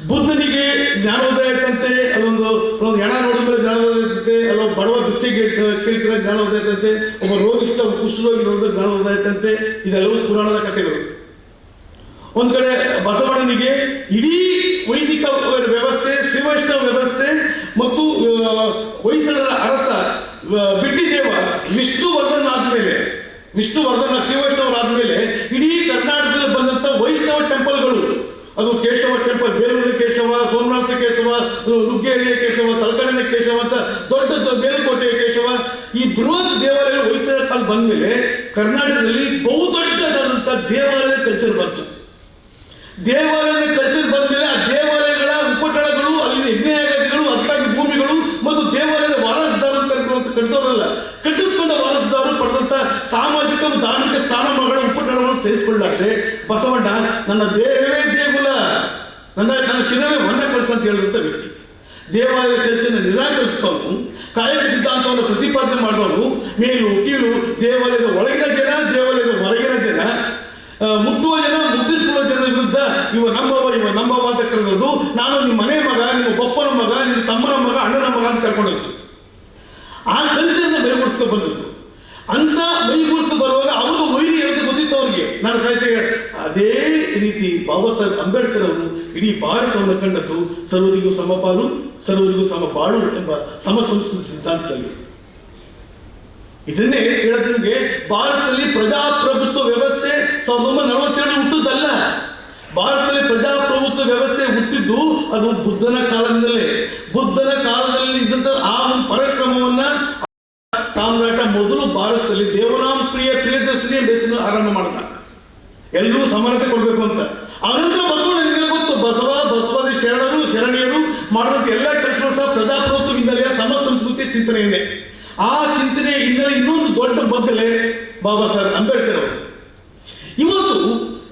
ಬುದ್ಧನಿಗೆ ಜ್ಞಾನೋದಯ ಆಯ್ತಂತೆ, ಅಲ್ಲೊಂದು ಹೆಣ ನೋಡಿದ್ರೆ ಜ್ಞಾನೋದಯ ಆಯ್ತಂತೆ, ಅಲ್ಲೊಬ್ಬ ಬಡವ ಭಿಕ್ಷೆಗೆ ಕೇಳ್ತಿರೋ ಜ್ಞಾನೋದಯ ಆಯ್ತಂತೆ, ಒಬ್ಬ ರೋಗಿಷ್ಟ ಕುಷ್ಠರೋಗಿ ನೋಡಿದ್ರೆ ಜ್ಞಾನೋದಯ ಆಯ್ತಂತೆ. ಇದೆಲ್ಲವೂ ಪುರಾಣದ ಕಥೆಗಳು. ಒಂದ್ ಕಡೆ ಬಸವಣ್ಣನಿಗೆ ಇಡೀ ವೈದಿಕ ವ್ಯವಸ್ಥೆ, ಶ್ರೀವೈಷ್ಣವ ವ್ಯವಸ್ಥೆ ಮತ್ತು ಹೊಯ್ಸಳರ ಅರಸ ಬಿಟ್ಟಿದೇವ ವಿಷ್ಣುವರ್ಧನ್ ಆದ್ಮೇಲೆ, ವಿಷ್ಣುವರ್ಧನ ಶ್ರೀವೈಷ್ಣವರಾದ್ಮೇಲೆ ಇಡೀ ಕರ್ನಾಟಕದಲ್ಲಿ ಬಂದಂತ ವೈಷ್ಣವ ಟೆಂಪಲ್ಗಳು, ಅದು ಕೇಶವ ಟೆಂಪಲ್, ಬೇಲೂರಿನ ಕೇಶವ, ಸೋಮನಾಥ ಕೇಶವ, ನುಗ್ಗೇರಿಯ ಕೇಶವ, ತಲಕಾಡಿನ ಕೇಶವ ಅಂತ ದೊಡ್ಡ ಬೇಲುಕೋಟೆಯ ಕೇಶವ, ಈ ಬೃಹತ್ ದೇವಾಲಯಗಳು ಹೊಯ್ಸಳ ಕಾಲ ಬಂದ್ಮೇಲೆ ಕರ್ನಾಟಕದಲ್ಲಿ ಬಹುದೊಡ್ಡದಾದಂಥ ದೇವಾಲಯದ ಕಲ್ಚರ್ ಬಂತು. ದೇವಾಲಯದ ಕಲ್ಚರ್ ಬಂದ್ಮೇಲೆ ಆ ದೇವಾಲಯಗಳ ಉಪಟಳಗಳು, ಅಲ್ಲಿನ ಯಜ್ಞಯಾಗಾದಿಗಳು, ಅದಕ್ಕಾಗಿ ಭೂಮಿಗಳು ಮತ್ತು ದೇವಾಲಯದ ವಾರಸುದಾರರು ಕಟ್ಟಿದವರಲ್ಲ, ಕಟ್ಟಿಸ್ಕೊಂಡ ವಾರಸುದಾರರು ಪಡೆದಂತ ಸಾಮಾಜಿಕ ಮತ್ತು ಧಾರ್ಮಿಕ ಸ್ಥಾನಮಾನಗಳ ಉಪಟಳಗಳನ್ನು ಸಹಿಸಿಕೊಳ್ಳಾರೆ. ಬಸವಣ್ಣ ನನ್ನ ದೇಹವೇ ದೇಗುಲ, ನನ್ನ ಶಿರವೇ ಹೊನ್ನ ಕಳಿಸ ಅಂತ ಹೇಳಿದಂಥ ವ್ಯಕ್ತಿ. ದೇವಾಲಯದ ಕಲ್ಚರ್ನ ನಿರಾಕರಿಸಿದವನು, ಕಾಯಕ ಸಿದ್ಧಾಂತವನ್ನು ಪ್ರತಿಪಾದನೆ ಮಾಡುವವನು, ಮೇಲು ಕೀಳು, ದೇವಾಲಯದ ಒಳಗಿನ ಜನ, ದೇವಾಲಯದ ಹೊರಗಿನ ಜನ, ಮುಟ್ಟುವ ಜನ, ಮುಟ್ಟಿಸಿಕೊಳ್ಳುವ ಜನರ ವಿರುದ್ಧ ಇವ ನಮ್ಮವ ಅಂತ ಕರೆದದ್ದು. ನಾನು ನಿಮ್ಮ ಮನೆ ಮಗ, ನಿಮ್ಮ ಪಪ್ಪನ ಮಗ, ನಿಮ್ಮ ತಮ್ಮನ ಮಗ, ಅಣ್ಣನ ಮಗ ಅಂತ ಕರ್ಕೊಂಡದ್ದು. ಆ ಕಲ್ಚರ್ನ ಮೈಗೂಡಿಸ್ಕೊಂಡು ಬಂದದ್ದು. ಅಂತ ಮೈಗೂಡಿಸ್ಕೊಂಡು ಬರುವಾಗ ಅವರು ವೈರಿ ಅಂತ ಗೊತ್ತಿತ್ತು ಅವ್ರಿಗೆ. ನಾನು ಸಾಹಿತ್ಯ ಅದೇ ರೀತಿ ಬಾಬಾ ಸಾಹೇಬ್ ಅಂಬೇಡ್ಕರ್ ಅವರು ಇಡೀ ಭಾರತವನ್ನು ಕಂಡದ್ದು ಸರ್ವರಿಗೂ ಸಮಪಾಲು, ಸರ್ವರಿಗೂ ಸಮಬಾಳು ಎಂಬ ಸಮ ಸಂಸ್ಕೃತಿ ಸಿದ್ಧಾಂತದಲ್ಲಿ. ಇದನ್ನೇ ಹೇಳೋದಕ್ಕೆ ಭಾರತದಲ್ಲಿ ಪ್ರಜಾಪ್ರಭುತ್ವ ವ್ಯವಸ್ಥೆ 1947 ಹುಟ್ಟುದಲ್ಲ. ಭಾರತದಲ್ಲಿ ಪ್ರಜಾಪ್ರಭುತ್ವ ವ್ಯವಸ್ಥೆ ಹುಟ್ಟಿದ್ದು ಅದು ಬುದ್ಧನ ಕಾಲದಿಂದಲೇ. ಬುದ್ಧನ ಕಾಲದಲ್ಲಿ ಇದ್ದಂಥ ಆ ಒಂದು ಪರಾಕ್ರಮವನ್ನ ಸಾಮ್ರಾಟ ಮೊದಲು ಭಾರತದಲ್ಲಿ ದೇವನಾಮ ಪ್ರಿಯದರ್ಶಿನಿ ಬೇಸಿನ ಆರಂಭ ಮಾಡ್ದ. ಎಲ್ಲರೂ ಸಮಾನತೆ ಕೊಡಬೇಕು ಅಂತ. ಆನಂತರ ಬಸವಣ್ಣನಿಗೆ ಗೊತ್ತು, ಬಸವಾದಿ ಶರಣರು ಶರಣೀಯರು ಮಾಡಿದಂಥ ಎಲ್ಲ ಕೆಲಸಗಳು ಸಹ ಪ್ರಜಾಪ್ರಭುತ್ವ ಹಿನ್ನೆಲೆಯ ಸಮ ಸಂಸ್ಕೃತಿಯ ಚಿಂತನೆಯನ್ನೇ. ಆ ಚಿಂತನೆಯ ಹಿನ್ನೆಲೆ ಇನ್ನೊಂದು ದೊಡ್ಡ ಬಗ್ಗಲೆ ಬಾಬಾ ಸಾಹೇಬ್ ಅಂಬೇಡ್ಕರ್ ಅವರು. ಇವತ್ತು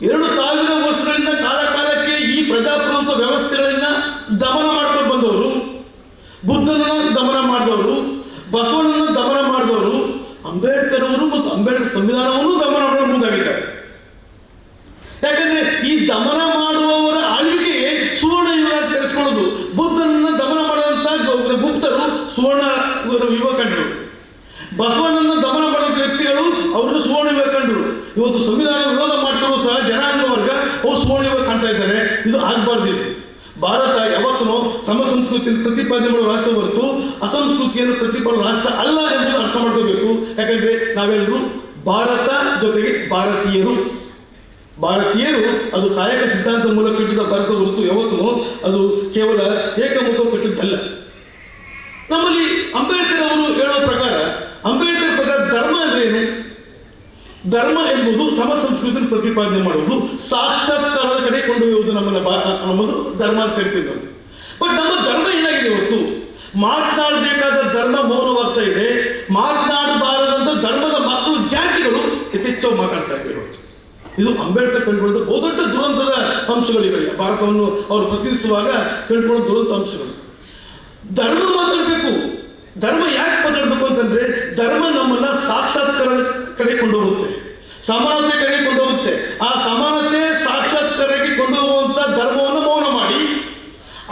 2000 ವರ್ಷಗಳಿಂದ ಕಾಲಕ್ಕೆ ಈ ಪ್ರಜಾಪ್ರಭುತ್ವ ವ್ಯವಸ್ಥೆಗಳನ್ನ ದಮನ ಮಾಡ್ಕೊಂಡು ಬಂದವರು, ಬುದ್ಧನನ್ನ ದಮನ ಮಾಡಿದವರು, ಬಸವಣ್ಣನ ದಮನ ಮಾಡಿದವರು ಅಂಬೇಡ್ಕರ್ ಅವರು ಮತ್ತು ಅಂಬೇಡ್ಕರ್ ಸಂವಿಧಾನವನ್ನು ದಮನ ಮಾಡಲು ಮುಂದಾಗಿದ್ದಾರೆ. ಯಾಕಂದ್ರೆ ಈ ದಮನ ಮಾಡುವವರ ಆಳ್ವಿಕೆಯೇ ಸುವರ್ಣ ಯುಗ ಅಂತ ಕರೆಸ್ಕೊಳ್ಳೋದು. ಬುದ್ಧನನ್ನ ದಮನ ಮಾಡಿದಂತ ಗುಪ್ತರು ಸುವರ್ಣ ಯುಗ ಕಂಡರು. ಬಸವಣ್ಣನ ದಮನ ಮಾಡುವಂತ ವ್ಯಕ್ತಿಗಳು ಅವ್ರನ್ನ ಸುವರ್ಣ ಯುಗ ಕಂಡರು. ಇವತ್ತು ಸಂವಿಧಾನ ವಿರೋಧ ಮಾಡ್ತಾರೋ ಸಹ ಜನಾಂಗ ವರ್ಗ ಅವ್ರು ಸುವರ್ಣ ಯುಗ ಕಾಣ್ತಾ ಇದ್ದಾರೆ. ಇದು ಆಗ್ಬಾರ್ದಿಲ್ಲ. ಭಾರತ ಯಾವತ್ತೂ ಸಮ ಸಂಸ್ಕೃತಿಯನ್ನು ಪ್ರತಿಪಾದನೆ ಮಾಡುವ ರಾಷ್ಟ್ರ ಹೊರತು ಅಸಂಸ್ಕೃತಿಯನ್ನು ಪ್ರತಿಪಾದನೆ ರಾಷ್ಟ್ರ ಅಲ್ಲ ಎಂಬುದು ಅರ್ಥ ಮಾಡ್ಕೋಬೇಕು. ಯಾಕಂದ್ರೆ ನಾವೆಲ್ಲರೂ ಭಾರತ ಜೊತೆಗೆ ಭಾರತೀಯರು. ಅದು ಕಾಯಕ ಸಿದ್ಧಾಂತದ ಮೂಲಕ ಕಟ್ಟಿದ ಭಾರತ ಹೊರತು ಯಾವತ್ತೂ ಅದು ಕೇವಲ ಏಕಮುಖ ಕಟ್ಟಿದ್ದಲ್ಲ. ನಮ್ಮಲ್ಲಿ ಅಂಬೇಡ್ಕರ್ ಅವರು ಹೇಳುವ ಪ್ರಕಾರ, ಅಂಬೇಡ್ಕರ್ ಪ್ರಕಾರ ಧರ್ಮ ಅಂದ್ರೆ ಏನು? ಧರ್ಮ ಎಂಬುದು ಸಮ ಸಂಸ್ಕೃತಿಯನ್ನು ಪ್ರತಿಪಾದನೆ ಮಾಡುವುದು, ಸಾಕ್ಷಾತ್ಕಾರದ ಕಡೆ ಕೊಂಡೊಯ್ಯುವುದು ನಮ್ಮದು ಧರ್ಮ ಅಂತ ಕರಿತೀವಿ ನಾವು. ಬಟ್ ನಮ್ಮ ಧರ್ಮ ಏನಾಗಿದೆ ಇವತ್ತು? ಮಾತನಾಡಬೇಕಾದ ಧರ್ಮ ಮೌನವಾಗ್ತಾ ಇದೆ. ಮಾತನಾಡಬಾರದಂತ ಧರ್ಮದ ಮಕ್ಕಳು ಜಾತಿಗಳು ಯಥೇಚ್ಛವಾಗಿ ಮಾತಾಡ್ತಾ ಇವೆ ಇವತ್ತು. ಇದು ಅಂಬೇಡ್ಕರ್ ಕಂಡುಕೊಂಡ ಬಹುದೊಡ್ಡ ದುರಂತದ ಅಂಶಗಳಿವೆ. ಭಾರತವನ್ನು ಅವರು ಪ್ರತಿನಿಧಿಸುವಾಗ ಕಂಡುಕೊಂಡ ದುರಂತ ಅಂಶಗಳು. ಧರ್ಮ ಮಾತಾಡಬೇಕು. ಧರ್ಮ ಯಾಕೆ ಮಾತಾಡಬೇಕು ಅಂತಂದ್ರೆ, ಧರ್ಮ ನಮ್ಮನ್ನ ಸಾಕ್ಷಾತ್ಕಾರದ ಕಡೆ ಕೊಂಡೋಗುತ್ತೆ, ಸಮಾನತೆ ಕಡೆ ಕೊಂಡೋಗುತ್ತೆ. ಆ ಸಮಾನತೆ ಸಾಕ್ಷಾತ್ಕಾರಕ್ಕೆ ಕೊಂಡೋಗುವಂತ ಧರ್ಮವನ್ನು ಮೌನ ಮಾಡಿ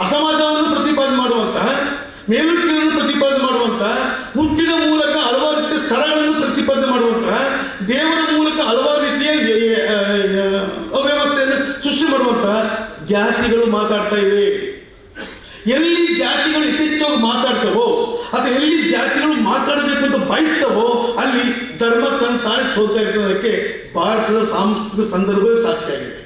ಅಸಮಾಜವನ್ನು ಪ್ರತಿಪಾದನೆ ಮಾಡುವಂತಹ, ಮೇಲುಕೀಳನ್ನು ಪ್ರತಿಪಾದನೆ ಮಾಡುವಂತಹ, ಹುಟ್ಟಿನ ಮೂಲಕ ಹಲವಾರು ರೀತಿಯ ಸ್ತರಗಳನ್ನು ಪ್ರತಿಪಾದನೆ ಮಾಡುವಂತಹ, ದೇವರ ಮೂಲಕ ಹಲವಾರು ರೀತಿಯ ಅವ್ಯವಸ್ಥೆಯನ್ನು ಸೃಷ್ಟಿ ಮಾಡುವಂತಹ ಜಾತಿಗಳು ಮಾತಾಡ್ತಾ ಇವೆ. ಎಲ್ಲಿ ಜಾತಿಗಳು ಯಥೇಚ್ಛವಾಗಿ ಮಾತಾಡ್ತವೋ ಅಥವಾ ಎಲ್ಲಿ ಜಾತಿಗಳು ಮಾತಾಡಬೇಕು ಅಂತ ಬಯಸ್ತವೋ ಅಲ್ಲಿ ಧರ್ಮ ತಾನೇ ಸೋಲ್ತಾ ಇರ್ತದಕ್ಕೆ ಭಾರತದ ಸಾಂಸ್ಕೃತಿಕ ಸಂದರ್ಭವೇ ಸಾಕ್ಷಿಯಾಗಿದೆ.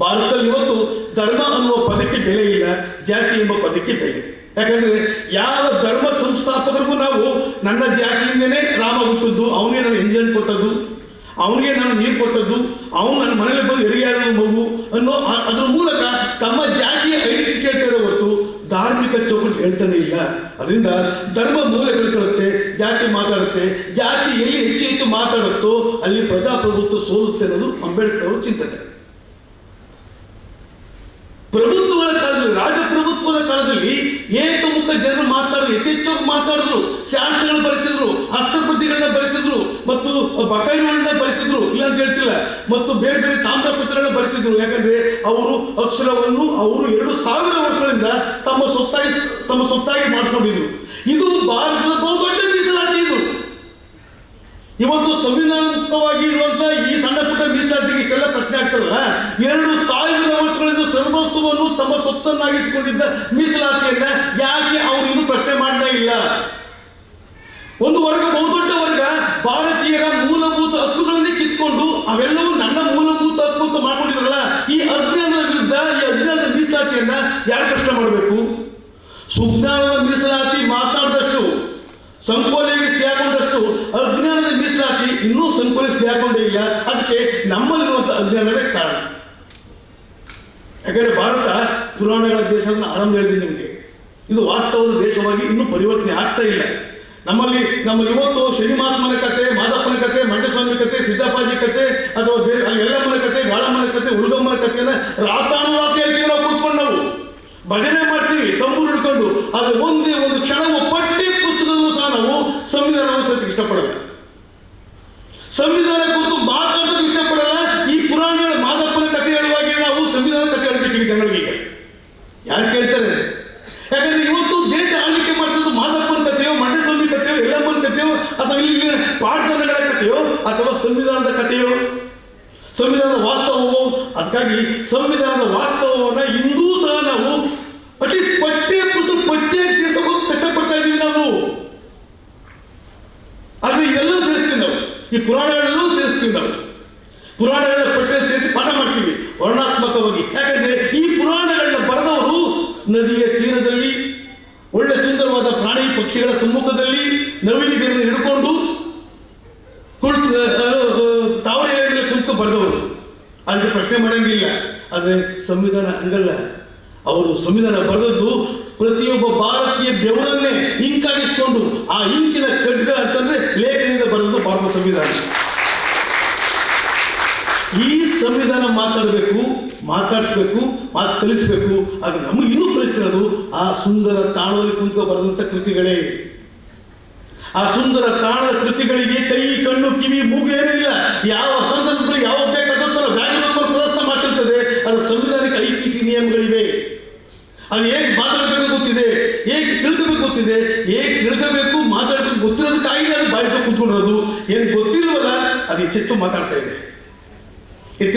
ಭಾರತದಲ್ಲಿ ಇವತ್ತು ಧರ್ಮ ಅನ್ನುವ ಪದಕ್ಕೆ ಬೆಲೆ ಇಲ್ಲ, ಜಾತಿ ಎಂಬ ಪದಕ್ಕೆ ಬೆಲೆ. ಯಾಕಂದ್ರೆ ಯಾವ ಧರ್ಮ ಸಂಸ್ಥಾಪಕರಿಗೂ ನಾವು ನನ್ನ ಜಾತಿಯಿಂದನೇ ರಾಮ ಹುಟ್ಟಿದ್ದು, ಅವನಿಗೆ ನಾನು ಎಂಜನ್ ಕೊಟ್ಟದ್ದು, ಅವನಿಗೆ ನಾನು ನೀರು ಕೊಟ್ಟದ್ದು, ಅವನು ನನ್ನ ಮನೇಲಿ ಬಂದು ಹೆರಿಗೆಯಾದ ಮಗು ಅನ್ನೋ ಅದ್ರ ಮೂಲಕ ತಮ್ಮ ಜಾತಿಯ ಐಡೆಂಟಿಟಿ ಹೇಳ್ತಾ ಇರೋ ಹೊರತು ಧಾರ್ಮಿಕ ಚೌಕಟ್ಟು ಹೇಳ್ತಾನೆ ಇಲ್ಲ. ಅದರಿಂದ ಧರ್ಮ ಮೂಲ ಕಳ್ಕೊಳ್ಳುತ್ತೆ, ಜಾತಿ ಮಾತಾಡುತ್ತೆ. ಜಾತಿ ಎಲ್ಲಿ ಹೆಚ್ಚು ಮಾತಾಡುತ್ತೋ ಅಲ್ಲಿ ಪ್ರಜಾಪ್ರಭುತ್ವ ಸೋಲುತ್ತೆ ಅನ್ನೋದು ಅಂಬೇಡ್ಕರ್ ಅವರ ಚಿಂತನೆ. ಪ್ರಭುತ್ವಗಳ ಕಾಲದಲ್ಲಿ, ರಾಜಪ್ರಭುತ್ವದ ಕಾಲದಲ್ಲಿ ಏಕಮುಖ ಜನರು ಮಾತನಾಡೋದು ಯಥೇಚ್ಛವಾಗಿ ಮಾತಾಡಿದ್ರು, ಶಾಸ್ತ್ರಗಳನ್ನ ಬರೆಸಿದ್ರು, ಹಸ್ತಪ್ರತಿಗಳನ್ನ ಬರೆಸಿದ್ರು, ಮತ್ತು ಬಕಾಯಿಗಳನ್ನ ಬರೆಸಿದ್ರು, ಇಲ್ಲ ಅಂತ ಹೇಳ್ತಿಲ್ಲ, ಮತ್ತು ಬೇರೆ ಬೇರೆ ತಾಮ್ರಪತ್ರಗಳನ್ನ ಬರೆಸಿದ್ರು. ಯಾಕಂದ್ರೆ ಅವರು ಅಕ್ಷರವನ್ನು ಅವರು 2000 ವರ್ಷಗಳಿಂದ ತಮ್ಮ ಸೊತ್ತಾಗಿ ಮಾಡಿಕೊಂಡಿದ್ರು. ಇದು ಭಾರತದ ಬಹುದೊಡ್ಡ ಮೀಸಲಾತಿ. ಇದು ಇವತ್ತು ಸಂವಿಧಾನಿಕವಾಗಿ ಇರುವಂತಹ ಈ ಸಣ್ಣ ಪುಟ್ಟ ಮೀಸಲಾತಿಗೆ ಇಷ್ಟೆಲ್ಲ ಪ್ರಶ್ನೆ ಆಗ್ತದಲ್ಲ, 2000 ವರ್ಷಗಳಿಂದ ಸರ್ವಸ್ವವನ್ನು ತಮ್ಮ ಸೊತ್ತನ್ನಾಗಿಸಿಕೊಂಡಿದ್ದ ಮೀಸಲಾತಿಯನ್ನ ಯಾಕೆ ಅವರು ಇನ್ನೂ ಪ್ರಶ್ನೆ ಮಾಡ್ತಾ ಇಲ್ಲ? ಒಂದು ವರ್ಗ, ಬಹುದೊಡ್ಡ ವರ್ಗ, ಭಾರತೀಯರ ಮೂಲಭೂತ ಹಕ್ಕುಗಳನ್ನೇ ಕಿತ್ಕೊಂಡು ಅವೆಲ್ಲವೂ ನನ್ನ ಮೂಲಭೂತ ಹಕ್ಕು ಅಂತ ಮಾಡ್ಕೊಂಡಿದ್ರಲ್ಲ, ಈ ಅಜ್ಞಾನದ ವಿರುದ್ಧ ಈ ಅಜ್ಞಾನದ ಮೀಸಲಾತಿಯನ್ನ ಯಾರು ಪ್ರಶ್ನೆ ಮಾಡಬೇಕು? ಸುಜ್ಞಾನದ ಮೀಸಲಾತಿ ಮಾತಾಡಿದಷ್ಟು, ಸಂಕೋಲೆಗೆ ಸಿಯಾಕೊಂಡಷ್ಟು ಅಜ್ಞಾನದ ಮೀಸಲಾತಿ ಇನ್ನೂ ಸಂಕೋಲೆ ಸಿಯಾಕೊಂಡೇ ಇಲ್ಲ. ಅದಕ್ಕೆ ನಮ್ಮಲ್ಲಿರುವಂಥ ಅಜ್ಞಾನವೇ ಕಾರಣ. ಯಾಕಂದ್ರೆ ಭಾರತ ಪುರಾಣಗಳ ದೇಶ ಅಂತ ಆರಂಭ ಹೇಳಿದ್ದೀನಿ ನಿಮಗೆ. ಇದು ವಾಸ್ತವದ ದೇಶವಾಗಿ ಇನ್ನೂ ಪರಿವರ್ತನೆ ಆಗ್ತಾ ಇಲ್ಲ. ನಮ್ಮಲ್ಲಿ ಇವತ್ತು ಶನಿ ಮಹಾತ್ಮನ ಕತೆ, ಮಾದಪ್ಪನ ಕತೆ, ಮಂಡಸ್ವಾಮಿ ಕತೆ, ಸಿದ್ದಪ್ಪಾಜಿ ಕತೆ, ಅಥವಾ ಬೇರೆ ಎಲ್ಲಮ್ಮನ ಕತೆ, ಗಾಳಮ್ಮನ ಕತೆ, ಹುಡುಗಮ್ಮನ ಕಥೆಯನ್ನ ರಾತಾನುರಾತ್ರಿ ಹೇಳ್ತೀವಿ. ನಾವು ಕೂತ್ಕೊಂಡು ನಾವು ಭಜನೆ ಮಾಡ್ತೀವಿ ತಂಬೂರು ಹಿಡ್ಕೊಂಡು. ಅದು ಒಂದೇ ಒಂದು ಕ್ಷಣ ಪಠ್ಯ ಪುಸ್ತಕದಲ್ಲೂ ಸಹ ನಾವು ಸಂವಿಧಾನವನ್ನು ಸಲ್ಲಿಸಕ್ಕೆ ಇಷ್ಟಪಡಲ್ಲ, ಸಂವಿಧಾನ ಕುರಿತು ಮಾತಾಡೋದಕ್ಕೆ ಇಷ್ಟಪಡಲ್ಲ. ಈ ಪುರಾಣಗಳ ಮಾದಪ್ಪನ ಕಥೆ ಹೇಳುವಾಗ ನಾವು ಸಂವಿಧಾನ ಕಥೆ ಹೇಳ್ಬೇಕು ಈಗ ಜನಗಳಿಗೆ. ಯಾರು ಕೇಳ್ತಾರೆ? ಯಾಕಂದ್ರೆ ಇವತ್ತು ದೇಶ ಆಳ್ವಿಕೆ ಮಾಡ್ತಿದ್ದು ಮಾದಪ್ಪನ ಕಥೆಯೋ, ಮಂಡಸ್ವಾಮಿ ಕಥೆಯೋ, ಎಲ್ಲಮ್ಮನ ಕಥೆಯೋ, ಅಥವಾ ಇಲ್ಲಿ ಪಾಠಗಳ ಕಥೆಯೋ, ಅಥವಾ ಸಂವಿಧಾನದ ಕಥೆಯೋ, ಸಂವಿಧಾನದ ವಾಸ್ತವವೋ? ಅದಕ್ಕಾಗಿ ಸಂವಿಧಾನದ ವಾಸ್ತವವನ್ನು ಇಂದೂ ಸಹ ನಾವು ಅಟ್ಲೀಸ್ಟ್ ಪಠ್ಯಾಗಿ ಸೇರಿಸೋಕೆ ಕಷ್ಟಪಡ್ತಾ ಇದ್ದೀವಿ ನಾವು. ಆದ್ರೆ ಇದೆಲ್ಲವೂ ಸೇರಿಸ್ತೀವಿ ನಾವು, ಈ ಪುರಾಣಗಳೆಲ್ಲವೂ ಸೇರಿಸ್ತೀವಿ ನಾವು. ಪುರಾಣಗಳ ಪಠ್ಯ ಸೇರಿಸಿ ಪಾಠ ಮಾಡ್ತೀವಿ ವರ್ಣಾತ್ಮಕವಾಗಿ. ಯಾಕಂದ್ರೆ ಈ ಪುರಾಣಗಳನ್ನ ಬರೆದವರು ನದಿಯ ತೀರದಲ್ಲಿ ಒಳ್ಳೆ ಸುಂದರವಾದ ಪ್ರಾಣಿ ಪಕ್ಷಿಗಳ ಸಮ್ಮುಖದಲ್ಲಿ ನವಿಲಿಗೆಯನ್ನು ಹಿಡ್ಕೊಂಡು ತಾವರೆ ಕುಂತು ಬರೆದವರು. ಅದಕ್ಕೆ ಪ್ರಶ್ನೆ ಮಾಡಂಗಿಲ್ಲ. ಆದರೆ ಸಂವಿಧಾನ ಹಂಗಲ್ಲ. ಅವರು ಸಂವಿಧಾನ ಬರೆದದ್ದು ಪ್ರತಿಯೊಬ್ಬ ಭಾರತೀಯ ಬೆವರನ್ನೇ ಇಂಕಾಗಿಸ್ಕೊಂಡು, ಆ ಇಂಕಿನ ಖಡ್ಗ ಅಂತಂದ್ರೆ ಲೇಖನಿಂದ ಬರೆದದ್ದು ಭಾರತ ಸಂವಿಧಾನ. ಈ ಸಂವಿಧಾನ ಮಾತಾಡಬೇಕು, ಮಾತಾಡಿಸ್ಬೇಕು, ಮಾತು ಕಲಿಸ್ಬೇಕು. ಆದ್ರೆ ನಮಗೆ ಇನ್ನೂ ಕಲಿಸ್ತಿರೋದು ಆ ಸುಂದರ ತಾಣದಲ್ಲಿ ಕುಂತ್ಕೊ ಬರೆದಂಥ ಕೃತಿಗಳೇ. ಆ ಸುಂದರ ತಾಣದ ಕೃತಿಗಳಿಗೆ ಕೈ, ಕಣ್ಣು, ಕಿವಿ, ಮೂಗು ಏನೂ ಇಲ್ಲ. ಯಾವ ಸಂದರ್ಭದಲ್ಲಿ ಯಾವ ಬೇಕಾದಂತ ವ್ಯಾಖ್ಯಾನವನ್ನು ಪ್ರದರ್ಶನ ಮಾಡ್ತಿರ್ತದೆ. ಅದು ಸಂವಿಧಾನಕ್ಕೆ IPC ನಿಯಮಗಳಿವೆ. ಅದು ಹೇಗೆ ಮಾತಾಡಬೇಕು ಗೊತ್ತಿದೆ, ಹೇಗೆ ತಿಳ್ಕೋಬೇಕು ಗೊತ್ತಿದೆ, ಹೇಗೆ ತಿಳ್ಕೋಬೇಕು ಮಾತಾಡಬೇಕು ಗೊತ್ತಿರೋದಕ್ಕಾಗಿ ಅದು ಬಾಯಿಗೆ ಕೂತ್ಕೊಂಡಿರೋದು. ಏನು ಗೊತ್ತಿಲ್ವಲ್ಲ ಅದು ಹೆಚ್ಚೆಚ್ಚು ಮಾತಾಡ್ತಾ ಇದೆ,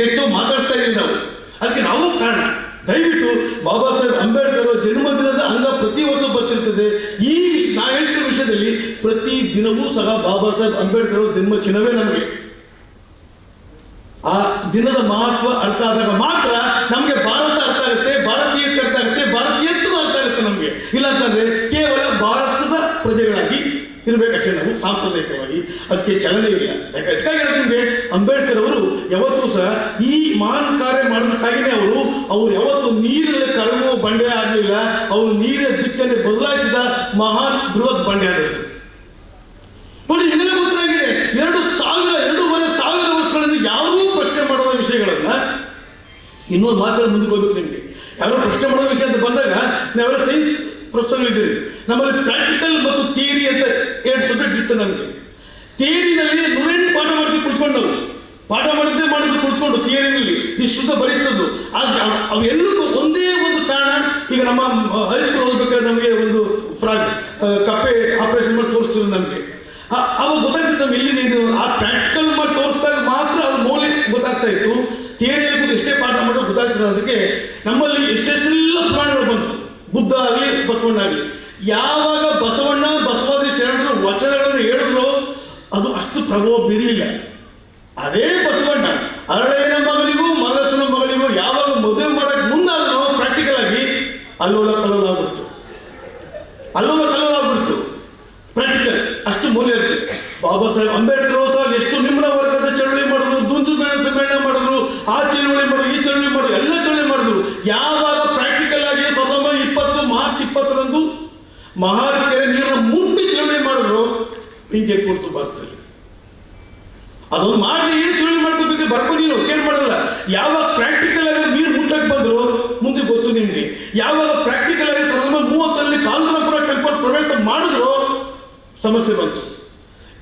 ಹೆಚ್ಚು ಮಾತಾಡ್ತಾ ಇದ್ದೀವಿ ನಾವು. ಅದಕ್ಕೆ ನಾವು ಕಾರಣ. ದಯವಿಟ್ಟು ಬಾಬಾ ಸಾಹೇಬ್ ಅಂಬೇಡ್ಕರ್ ಜನ್ಮದಿನದ ಅಂಗ ಪ್ರತಿ ವರ್ಷ ಬರ್ತಿರ್ತದೆ. ಈ ನಾ ಹೇಳ್ತಿರೋ ವಿಷಯದಲ್ಲಿ ಪ್ರತಿ ದಿನವೂ ಸಹ ಬಾಬಾ ಸಾಹೇಬ್ ಅಂಬೇಡ್ಕರ್ ಜನ್ಮ ಚಿನ್ನವೇ ನಮಗೆ. ಆ ದಿನದ ಮಹತ್ವ ಅರ್ಥ ಆದಾಗ ಮಾತ್ರ ನಮಗೆ ಭಾರತ ಅರ್ಥ ಆಗುತ್ತೆ, ಭಾರತೀಯತೆ ಅರ್ಥ ಆಗುತ್ತೆ, ಭಾರತೀಯತ್ವ ಅರ್ಥ ಆಗುತ್ತೆ ನಮಗೆ. ಇಲ್ಲಾಂತಂದ್ರೆ ಕೇವಲ ಭಾರತದ ಪ್ರಜೆಗಳಾಗಿ ಇರಬೇಕಷ್ಟೇ ನಾವು ಸಾಂಪ್ರದಾಯಿಕವಾಗಿ. ಅದಕ್ಕೆ ಚಲನೆ ಇಲ್ಲ. ಅದಕ್ಕಾಗಿ ನಿಮಗೆ ಅಂಬೇಡ್ಕರ್ ಅವರು ಯಾವತ್ತೂ ಸಹ ಈ ಮಹಾನ್ ಕಾರ್ಯ ಮಾಡೋದಕ್ಕಾಗಿಯೇ ಅವರು ಯಾವತ್ತು ನೀರಿನಲ್ಲಿ ಕರಗುವ ಬಂಡೆ ಆಗಲಿಲ್ಲ. ಅವರು ನೀರಿನ ದಿಕ್ಕನ್ನೇ ಬದಲಾಯಿಸಿದ ಮಹಾನ್ ಬೃಹತ್ ಬಂಡೆ ಆದದ್ದು. ನೋಡಿ, ನಿಮಗೆಲ್ಲ ಗೊತ್ತಾಗಿದೆ, 2,500 ವರ್ಷಗಳಿಂದ ಯಾರೂ ಪ್ರಶ್ನೆ ಮಾಡುವ ವಿಷಯಗಳನ್ನ ಇನ್ನೊಂದು ಮಾತಾಡಿ ಮುಂದಕ್ಕೆ ಹೋಗ್ಬೇಕು. ನಿಮಗೆ ಯಾರೋ ಪ್ರಶ್ನೆ ಮಾಡುವ ವಿಷಯ ಅಂತ ಬಂದಾಗ ನಾವೆಲ್ಲ ಸೈನ್ಸ್ ಪ್ರೊಫೆಸರ್ಗಳಿದ್ದೀರಿ. ನಮ್ಮಲ್ಲಿ ಪ್ರಾಕ್ಟಿಕಲ್ ಮತ್ತು ಥಿಯರಿ ಅಂತ 2 ಸಬ್ಜೆಕ್ಟ್ ಇತ್ತು ನಮಗೆ. ಥಿಯರಿನಲ್ಲಿ 108 ಪಾಠ ಮಾಡ್ತೀವಿ ಕುತ್ಕೊಂಡು, ನಾವು ಪಾಠ ಮಾಡಿದ್ದು ಕುತ್ಕೊಂಡು ಥಿಯರಿನಲ್ಲಿ ಇಷ್ಟು ಭರಿಸ್ತದ್ದು. ಅವೆಲ್ಲೂ ಒಂದೇ ಒಂದು ಕಾರಣ. ಈಗ ನಮ್ಮ ಹೈಸ್ಕೂಲ್ ಓದ್ಬೇಕಾದ್ರೆ ನಮಗೆ ಒಂದು ಫ್ರಾಗ್ ಕಪ್ಪೆ ಆಪರೇಷನ್ ಮಾಡಿ ತೋರಿಸ್ತಿದ್ರು ನಮಗೆ. ಅವಾಗ ಗೊತ್ತಾಗ್ತಿತ್ತು ನಮ್ಗೆ ಎಲ್ಲಿದೆ ಇದು. ಆ ಪ್ರಾಕ್ಟಿಕಲ್ ಮಾಡಿ ತೋರಿಸಿದಾಗ ಮಾತ್ರ ಅದು ಮೌಲ್ಯ ಗೊತ್ತಾಗ್ತಾ ಇತ್ತು. ಥಿಯರಿಯಲ್ಲಿ ಕೂಡ ಎಷ್ಟೇ ಪಾಠ ಮಾಡೋದು ಗೊತ್ತಾಗ್ತದೆ. ಅದಕ್ಕೆ ನಮ್ಮಲ್ಲಿ ಎಷ್ಟೆಷ್ಟೆಲ್ಲ ಪುರಾಣಗಳು ಬಂತು, ಬುದ್ಧ ಆಗಲಿ ಬಸವಣ್ಣ ಆಗಲಿ. ಯಾವಾಗ ಬಸವಣ್ಣ ಬಸವಾದಿ ಶರಣರು ವಚನಗಳನ್ನು ಹೇಳಿದ್ರು ಅದು ಅಷ್ಟು ಪ್ರಭಾವ ಬೀರಲಿಲ್ಲ. ಅದೇ ಬಸವಣ್ಣ ಅರಳೆಯನ ಮಗಳಿಗೂ ಮನಸ್ಸನ ಮಗಳಿಗೂ ಯಾವಾಗ ಮದುವೆ ಮಾಡಕ್ಕೆ ಮುಂದಾದ್ರೂ ಪ್ರಾಕ್ಟಿಕಲ್ ಆಗಿ ಅಲ್ಲೋಲ ಕಲ್ಲೋಲಾಗ್ಬಿಡ್ತು. ಪ್ರಾಕ್ಟಿಕಲ್ ಅಷ್ಟು ಮೌಲ್ಯ ಇರುತ್ತೆ. ಬಾಬಾ ಸಾಹೇಬ್ ಅಂಬೇಡ್ಕರ್ ಸಹ ಎಷ್ಟು ನಿಮ್ನ ವರ್ಗದ ಚಳವಳಿ ಮಾಡಿದ್ರು, ದುಂದು ಸಮ್ಮೇಳನ ಮಾಡಿದ್ರು, ಆ ಚಳವಳಿ ಮಾಡಿದ್ರು, ಈ ಚಳವಳಿ ಮಾಡಿದ್ರು, ಎಲ್ಲ ಚಳವಳಿ ಮಾಡಿದ್ರು. ಯಾವಾಗ ಪ್ರಾಕ್ಟಿಕಲ್ ಆಗಿ 1920 ಮಾರ್ಚ್ 20ರಂದು ಮಹಾರ್ಕೆರೆ ನೀರನ್ನು ಮುಟ್ಟಿ ಚಳವಳಿ ಮಾಡಿದ್ರು, ಹಿಂಗೆ ಕೂರ್ತು ಭಾರತದಲ್ಲಿ ಅದೊಂದು ಮಾಡಿ ಏನು ಚಳವಳಿ ಮಾಡ್ಕೋಬೇಕು ಬರ್ಕೊಂಡು ನೀನು ಕೇರ್ ಮಾಡಲ್ಲ. ಯಾವಾಗ ಪ್ರಾಕ್ಟಿಕಲ್ ಆಗಿ ನೀರು ಮುಟ್ಟಕ್ಕೆ ಬಂದ್ರು ಮುಂದೆ ಗೊತ್ತು ನಿಮ್ಗೆ. ಯಾವಾಗ ಪ್ರಾಕ್ಟಿಕಲ್ ಆಗಿ 1930 ಕಾಂತನಪುರ ಟೆಂಪಲ್ ಪ್ರವೇಶ ಸಮಸ್ಯೆ ಬಂತು.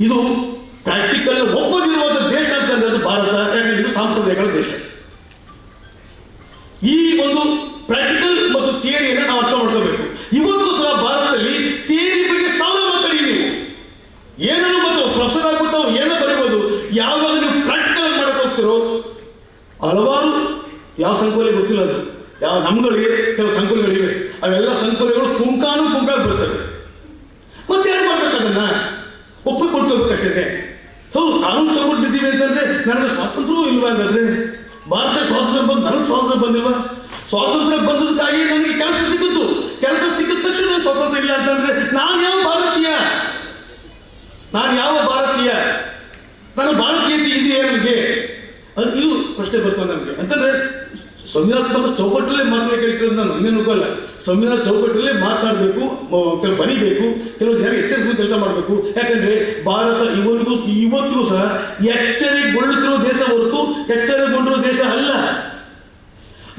ಇದು ಪ್ರಾಕ್ಟಿಕಲ್ ಒಪ್ಪದಿರುವಂಥ ದೇಶ ಅಂತಂದ್ರೆ ಅದು ಭಾರತ. ಯಾಕಂದ್ರೆ ಇದು ಸಾಂಪ್ರದಾಯಿಕ ದೇಶ. ಈ ಒಂದು ಪ್ರಾಕ್ಟಿಕಲ್ ಮತ್ತು ಥಿಯರಿಯನ್ನು ನಾವು ಅರ್ಥ ಮಾಡ್ಕೋಬೇಕು. ಇವತ್ತು ಸಹ ಭಾರತದಲ್ಲಿ ಥಿಯರಿ ಬಗ್ಗೆ ಸಾವಿರ ಮಾತಾಡಿ ನೀವು ಏನನ್ನು ಮತ್ತು ಪ್ರೊಫೆಸರ್ ಆಗ್ಬಿಟ್ಟು ಏನೋ ಬರೀಬೋದು. ಯಾವಾಗ ನೀವು ಪ್ರಾಕ್ಟಿಕಲ್ ಮಾಡಕ್ಕೆ ಹೋಗ್ತಿರೋ ಹಲವಾರು ಯಾವ ಸಂಕುಲ ಗೊತ್ತಿಲ್ಲ, ಅದು ಯಾವ ನಮ್ಗಳಿಗೆ ಕೆಲವು ಸಂಕುಲಗಳಿವೆ, ಅವೆಲ್ಲ ಸಂಕುಲಗಳು ಪುಂಕಾಗಿ ಬರ್ತವೆ. ಮತ್ತೆ ಯಾರು ಮಾಡ್ಬೇಕು ಅದನ್ನ ಒಪ್ಪಿಕೊಳ್ಕೋಬೇಕಷ್ಟೇ. ಕಾನೂನು ತಗೊಂಡಿದ್ದೀವಿ ಅಂತಂದ್ರೆ ನನಗೆ ಸ್ವಾತಂತ್ರ್ಯವೂ ಇಲ್ವಾ? ಹಾಗಾದ್ರೆ ಭಾರತ ಸ್ವಾತಂತ್ರ್ಯ ಬಂದು ನನಗೆ ಸ್ವಾತಂತ್ರ್ಯ ಬಂದಿಲ್ವಾ? ಸ್ವಾತಂತ್ರ್ಯ ಬಂದದಕ್ಕಾಗಿ ನನಗೆ ಕೆಲಸ ಸಿಕ್ಕಿತ್ತು. ಕೆಲಸ ಸಿಕ್ಕಿದ ತಕ್ಷಣ ಸ್ವಾತಂತ್ರ್ಯ ಇಲ್ಲ ಅಂತಂದ್ರೆ ನಾನು ಯಾವ ಭಾರತೀಯ? ನನ್ನ ಭಾರತೀಯತೆ ಇದೆಯೇ ನನಗೆ? ಇದು ಪ್ರಶ್ನೆ ಬರ್ತದೆ ನಮಗೆ. ಅಂತಂದ್ರೆ ಸಂವಿಧಾನಾತ್ಮಕ ಚೌಕಟ್ಟಲ್ಲೇ ಮಾತನಾಡಿ ಕೇಳ್ತಿರೋದು ನಾನು ಇನ್ನೇನು ಅಲ್ಲ. ಸಂವಿಧಾನ ಚೌಕಟ್ಟಲ್ಲೇ ಮಾತನಾಡಬೇಕು, ಕೆಲವು ಬರೀಬೇಕು, ಕೆಲವು ಜನ ಎಚ್ಚರಿಸುವ ಕೆಲಸ ಮಾಡಬೇಕು. ಯಾಕಂದ್ರೆ ಭಾರತ ಇವತ್ತಿಗೂ ಸಹ ಎಚ್ಚರಿಗೊಳ್ಳುತ್ತಿರುವ ದೇಶ ಹೊರತು ಎಚ್ಚರಗೊಂಡಿರುವ ದೇಶ ಅಲ್ಲ.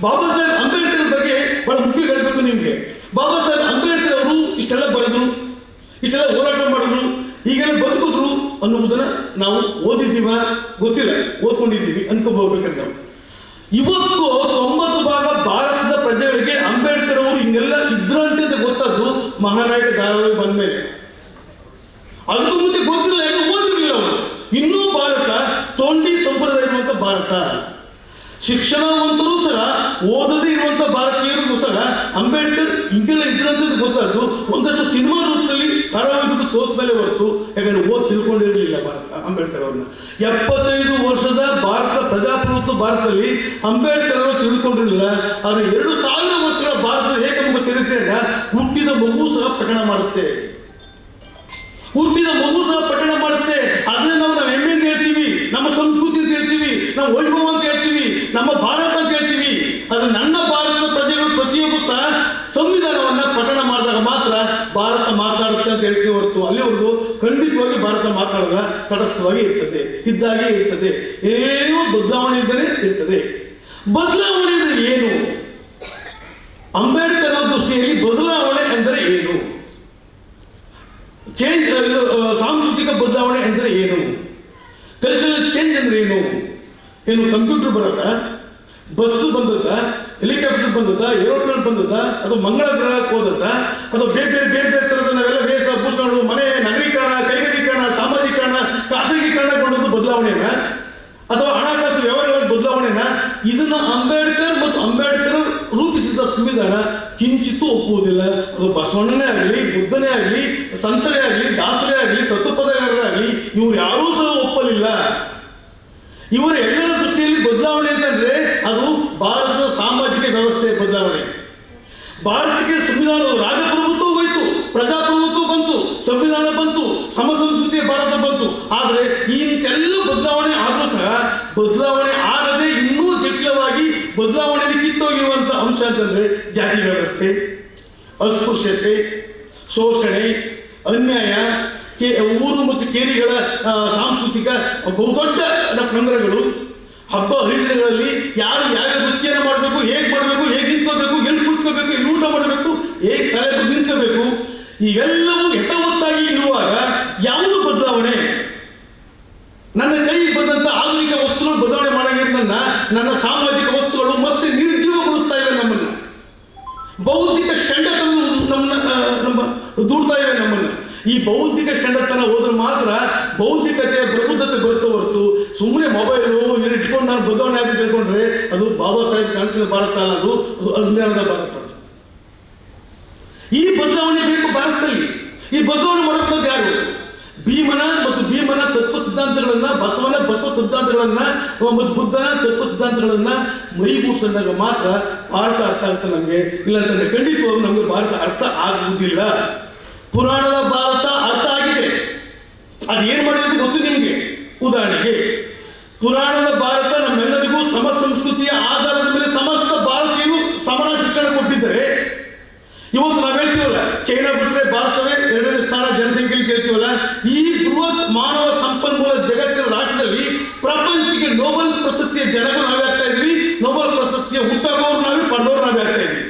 ಬಾಬಾ ಸಾಹೇಬ್ ಅಂಬೇಡ್ಕರ್ ಬಗ್ಗೆ ಬಹಳ ಮುಖ್ಯ ಹೇಳಬೇಕು ನಿಮಗೆ. ಬಾಬಾ ಸಾಹೇಬ್ ಅಂಬೇಡ್ಕರ್ ಅವರು ಇಷ್ಟೆಲ್ಲ ಬರೆದ್ರು, ಇಷ್ಟೆಲ್ಲ ಹೋರಾಟ ಮಾಡಿದ್ರು, ಹೀಗೆಲ್ಲ ಬದುಕಿದ್ರು ಅನ್ನುವುದನ್ನ ನಾವು ಓದಿದ್ದೀವ ಗೊತ್ತಿಲ್ಲ, ಓದ್ಕೊಂಡಿದ್ದೀವಿ ಅನ್ಕೋಬೋಗ್ಬೇಕಂತ. ನಾವು ಇವತ್ತು 90% ಭಾರತದ ಪ್ರಜೆಗಳಿಗೆ ಅಂಬೇಡ್ಕರ್ ಅವರು ಹಿಂಗೆಲ್ಲ ಇದ್ರಂತೆ ಅಂತ ಗೊತ್ತಾದ್ದು ಮಹಾನಾಯಕ ಧಾರಾವಾಹಿ ಬಂದ ಮೇಲೆ. ಅದಕ್ಕೂ ಮುಂಚೆ ಗೊತ್ತಿಲ್ಲ, ಯಾಕೆ ಓದಿರ್ಲಿಲ್ಲ ಅವರು. ಇನ್ನೂ ಭಾರತ ತೊಂಡಿ ಸಂಪ್ರದಾಯ ಇರುವಂತ ಭಾರತ. ಶಿಕ್ಷಣವಂತರೂ ಸಹ ಓದದೇ ಇರುವಂತ ಭಾರತೀಯರಿಗೂ ಸಹ ಅಂಬೇಡ್ಕರ್ ಹಿಂಗೆಲ್ಲ ಇದ್ರಂತ ಗೊತ್ತಾದ್ದು ಒಂದಷ್ಟು ಸಿನಿಮಾ ರೂಪದಲ್ಲಿ ಧಾರಾವಾಹಿ ಬಿಟ್ಟು ತೋರಿಸ್ಮೇಲೆ ಹೊರತು, ಯಾಕಂದ್ರೆ ತಿಳ್ಕೊಂಡಿರಲಿಲ್ಲ ಭಾರತ ಅಂಬೇಡ್ಕರ್ ಅವ್ರನ್ನ. 75 ವರ್ಷದ ಭಾರತ ಪ್ರಜಾಪ್ರಭುತ್ವ ಭಾರತದಲ್ಲಿ ಅಂಬೇಡ್ಕರ್ ಅವರು ತಿಳಿದುಕೊಂಡಿರಲಿಲ್ಲ. ಆದರೆ 2000 ವರ್ಷಗಳ ಭಾರತದ ಏಕಮುಖ ಚರಿತ್ರೆಯನ್ನ ಹುಟ್ಟಿದ ಮಗು ಸಹ ಪಠಣ ಮಾಡುತ್ತೆ. ಅದನ್ನ ನಾವು ಹೆಮ್ಮೆಯಿಂದ ಹೇಳ್ತೀವಿ, ನಮ್ಮ ಸಂಸ್ಕೃತಿ ಅಂತ ಹೇಳ್ತೀವಿ, ನಾವು ವೈಭವ ಅಂತ ಹೇಳ್ತೀವಿ, ನಮ್ಮ ಭಾರತ ಅಂತ ಹೇಳ್ತೀವಿ. ಆದ್ರೆ ನನ್ನ ಭಾರತದ ಪ್ರಜೆಗಳು ಪ್ರತಿಯೊಬ್ಬರು ಸಹ ಸಂವಿಧಾನವನ್ನ ಪಠಣ ಮಾಡಿದಾಗ ಮಾತ್ರ ಭಾರತ ಮಾತನಾಡುತ್ತೆ ಅಂತ ಹೇಳ್ತೀವಿ ಹೊರತು ಅಲ್ಲಿವರೆಗೂ ಖಂಡಿತವಾಗಿ ಭಾರತ ಮಾತನಾಡುವಾಗ ತಟಸ್ಥವಾಗಿ ಇರ್ತದೆ, ಇದ್ದಾಗೆ ಇರ್ತದೆ. ಏನೋ ಬದಲಾವಣೆ ಇದ್ದರೆ ಇರ್ತದೆ. ಬದಲಾವಣೆ ಅಂದರೆ ಏನು? ಅಂಬೇಡ್ಕರ್ ದೃಷ್ಟಿಯಲ್ಲಿ ಬದಲಾವಣೆ ಅಂದರೆ ಏನು? ಚೇಂಜ್, ಸಾಂಸ್ಕೃತಿಕ ಬದಲಾವಣೆ ಅಂದರೆ ಏನು? ಕಲ್ಚರಲ್ ಚೇಂಜ್ ಅಂದ್ರೆ ಏನು? ಕಂಪ್ಯೂಟರ್ ಬರತ್ತ, ಬಸ್ ಬಂದದ, ಹೆಲಿಕಾಪ್ಟರ್ ಬಂದದ, ಏರೋಪ್ಲೇನ್ ಬಂದದ, ಅದು ಮಂಗಳ ಗ್ರಹಕ್ಕೆ ಹೋದದ, ಅದು ಬೇರೆ ಥರದ ನಾವೆಲ್ಲ ವೇಷಭೂಷಣಗಳು, ಮನೆ ನಗರೀಕರಣ, ಕೈಗಾರಿಕರಣ, ಸಾಮಾಜಿಕರಣ, ಖಾಸಗೀಕರಣಗೊಂಡದ್ದು ಬದಲಾವಣೆನ, ಅಥವಾ ಹಣಕಾಸು ವ್ಯವಹಾರಗಳ ಬದಲಾವಣೆನ? ಇದನ್ನ ಅಂಬೇಡ್ಕರ್ ರೂಪಿಸಿದ ಸಂವಿಧಾನ ಕಿಂಚಿತ್ತೂ ಒಪ್ಪುವುದಿಲ್ಲ. ಅದು ಬಸವಣ್ಣನೇ ಆಗಲಿ, ಬುದ್ಧನೇ ಆಗಲಿ, ಸಂತರೇ ಆಗಲಿ, ದಾಸರೇ ಆಗಲಿ, ತತ್ವಪದಗಾರರಾಗಲಿ ಇವ್ರು ಯಾರೂ ಸಹ ಒಪ್ಪಲಿಲ್ಲ. ಇವರ ಎಲ್ಲರ ದೃಷ್ಟಿಯಲ್ಲಿ ಬದಲಾವಣೆ ಅಂತಂದ್ರೆ ಅದು ಭಾರತದ ಸಾಮಾಜಿಕ ವ್ಯವಸ್ಥೆಯ ಬದಲಾವಣೆ. ಭಾರತಕ್ಕೆ ಸಂವಿಧಾನ, ರಾಜಪ್ರಭುತ್ವ ಹೋಯ್ತು, ಪ್ರಜಾಪ್ರಭುತ್ವ ಬಂತು, ಸಂವಿಧಾನ ಬಂತು, ಸಮಸಂಸ್ಕೃತಿಯ ಭಾರತ ಬಂತು. ಆದರೆ ಇಂತೆಲ್ಲ ಬದಲಾವಣೆ ಆದರೂ ಸಹ ಬದಲಾವಣೆ ಆಗದೆ ಇನ್ನೂ ಜಟಿಲವಾಗಿ ಬದಲಾವಣೆಯಲ್ಲಿ ಕಿತ್ತೋಗಿರುವಂತ ಅಂಶ ಅಂತಂದ್ರೆ ಜಾತಿ ವ್ಯವಸ್ಥೆ, ಅಸ್ಪೃಶ್ಯತೆ, ಶೋಷಣೆ, ಅನ್ಯಾಯ, ಊರು ಮತ್ತು ಕೇರಿಗಳ ಸಾಂಸ್ಕೃತಿಕ ಬಹುದೊಡ್ಡ ತೊಂದರೆಗಳು, ಹಬ್ಬ ಹರಿದಿನಗಳಲ್ಲಿ ಯಾರು ಯಾವ ವೃತ್ತಿಯನ್ನು ಮಾಡಬೇಕು, ಹೇಗೆ ಮಾಡಬೇಕು, ಹೇಗೆ ನಿಂತ್ಕೋಬೇಕು, ಎಲ್ಲಿ ಕೂತ್ಕೋಬೇಕು, ಎಲ್ಲಿ ಊಟ ಮಾಡಬೇಕು, ಹೇಗೆ ತಲೆ ನಿಂತ್ಕೋಬೇಕು, ಇವೆಲ್ಲವೂ ಯಥಾವತ್ತಾಗಿ ಇರುವಾಗ ಯಾವುದು ಬದಲಾವಣೆ? ನನ್ನ ಕೈಗೆ ಬಂದಂತ ಆಧುನಿಕ ವಸ್ತುಗಳು ಬದಲಾವಣೆ ಮಾಡಾಗಿರೋದನ್ನ ನನ್ನ ಸಾಮಾಜಿಕ ವಸ್ತುಗಳು ಮತ್ತೆ ನಿರ್ಜೀವಗೊಳಿಸ್ತಾ ಇವೆ. ನಮ್ಮನ್ನ ಬೌದ್ಧಿಕ ಷಂಡತನ ನಮ್ಮ ದೂಡ್ತಾ ಇವೆ ನಮ್ಮನ್ನ. ಈ ಬೌದ್ಧಿಕ ಷಂಡತನ ಹೋದ್ರೆ ಮಾತ್ರ ಬೌದ್ಧಿಕತೆಯ ಪ್ರಬುದ್ಧತೆ ಬರುತ್ತೆ ಹೊರತು ಸುಮ್ಮನೆ ಮೊಬೈಲು ಇಟ್ಕೊಂಡು ನಾನು ಬದಲಾವಣೆ ಆಗಿ ತಿಳ್ಕೊಂಡ್ರೆ ಅದು ಬಾಬಾ ಸಾಹೇಬ್ ಕನಸಿನ ಭಾರತ ಅಲ್ಲ, ಅದು ಅಜ್ಞಾನದ ಭಾರತ. ಈ ಬದಲಾವಣೆ ಬೇಕು ಭಾರತದಲ್ಲಿ. ಈ ಬದಲಾವಣೆ ಮಾಡುತ್ತದೆ ಯಾರು? ಭೀಮನ ತತ್ವ ಸಿದ್ಧಾಂತಗಳನ್ನ, ಬಸವ ಸಿದ್ಧಾಂತಗಳನ್ನ ಮತ್ತು ಬುದ್ಧನ ತತ್ವ ಸಿದ್ಧಾಂತಗಳನ್ನ ಮೈಗೂಡಿಸಿದಾಗ ಮಾತ್ರ ಭಾರತ ಅರ್ಥ ಆಗುತ್ತೆ ನಮಗೆ. ಇಲ್ಲಾಂತಂದ್ರೆ ಖಂಡಿತವಾಗೂ ನಮಗೆ ಭಾರತ ಅರ್ಥ ಆಗುವುದಿಲ್ಲ. ಪುರಾಣದ ಭಾರತ ಅರ್ಥ ಆಗಿದೆ, ಅದೇನ್ ಮಾಡಬೇಕು ಗೊತ್ತು ನಿಮಗೆ. ಉದಾಹರಣೆಗೆ ಪುರಾಣದ ಭಾರತ ನಮ್ಮೆಲ್ಲರಿಗೂ ಸಮ ಸಂಸ್ಕೃತಿಯ ಆಧಾರದ ಮೇಲೆ ಸಮಸ್ತ ಭಾರತೀಯರು ಸಮಾನ ಶಿಕ್ಷಣ ಕೊಟ್ಟಿದ್ದರೆ, ಇವತ್ತು ನಾವು ಹೇಳ್ತೀವಲ್ಲ ಚೈನಾ ಬಿಟ್ಟರೆ ಭಾರತವೇ 2ನೇ ಸ್ಥಾನ ಜನಸಂಖ್ಯೆಯಲ್ಲಿ ಕೇಳ್ತೀವಲ್ಲ, ಈ ಬೃಹತ್ ಮಾನವ ಸಂಪನ್ಮೂಲ ಜಗತ್ತಿನ ರಾಜ್ಯದಲ್ಲಿ ಪ್ರಪಂಚಕ್ಕೆ ನೋಬೆಲ್ ಪ್ರಶಸ್ತಿಯ ಜನರು ನಾವೇ ಆಗ್ತಾ ಇದ್ವಿ, ನೋಬೆಲ್ ಪ್ರಶಸ್ತಿಯ ಹುಟ್ಟಾಗೋರು ನಾವೇ, ಪಡೆದವರು ನಾವೇ ಆಗ್ತಾ ಇದ್ವಿ.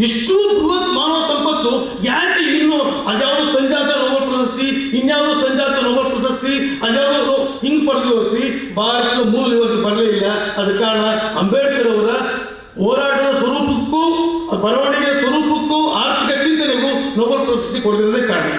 ಇಷ್ಟು ಬೃಹತ್ ಮಾನವ ಸಂಪತ್ತು ಯಾಕೆ ಇನ್ನು ಅದ್ಯಾವುದು ಸಂಜಾತ ನೋಬೆಲ್ ಭಾರತದ ಮೂಲ ನಿವಾಸಿ ಬರಲೇ ಇಲ್ಲ. ಅದ ಕಾರಣ ಅಂಬೇಡ್ಕರ್ ಅವರ ಹೋರಾಟದ ಸ್ವರೂಪಕ್ಕೂ ಬರವಣಿಗೆಯ ಸ್ವರೂಪಕ್ಕೂ ಆರ್ಥಿಕ ಚಿಂತನೆಗೂ ನೊಬೆಲ್ ಪ್ರಶಸ್ತಿ ಕೊಡದಿರೋದೇ ಕಾರಣ.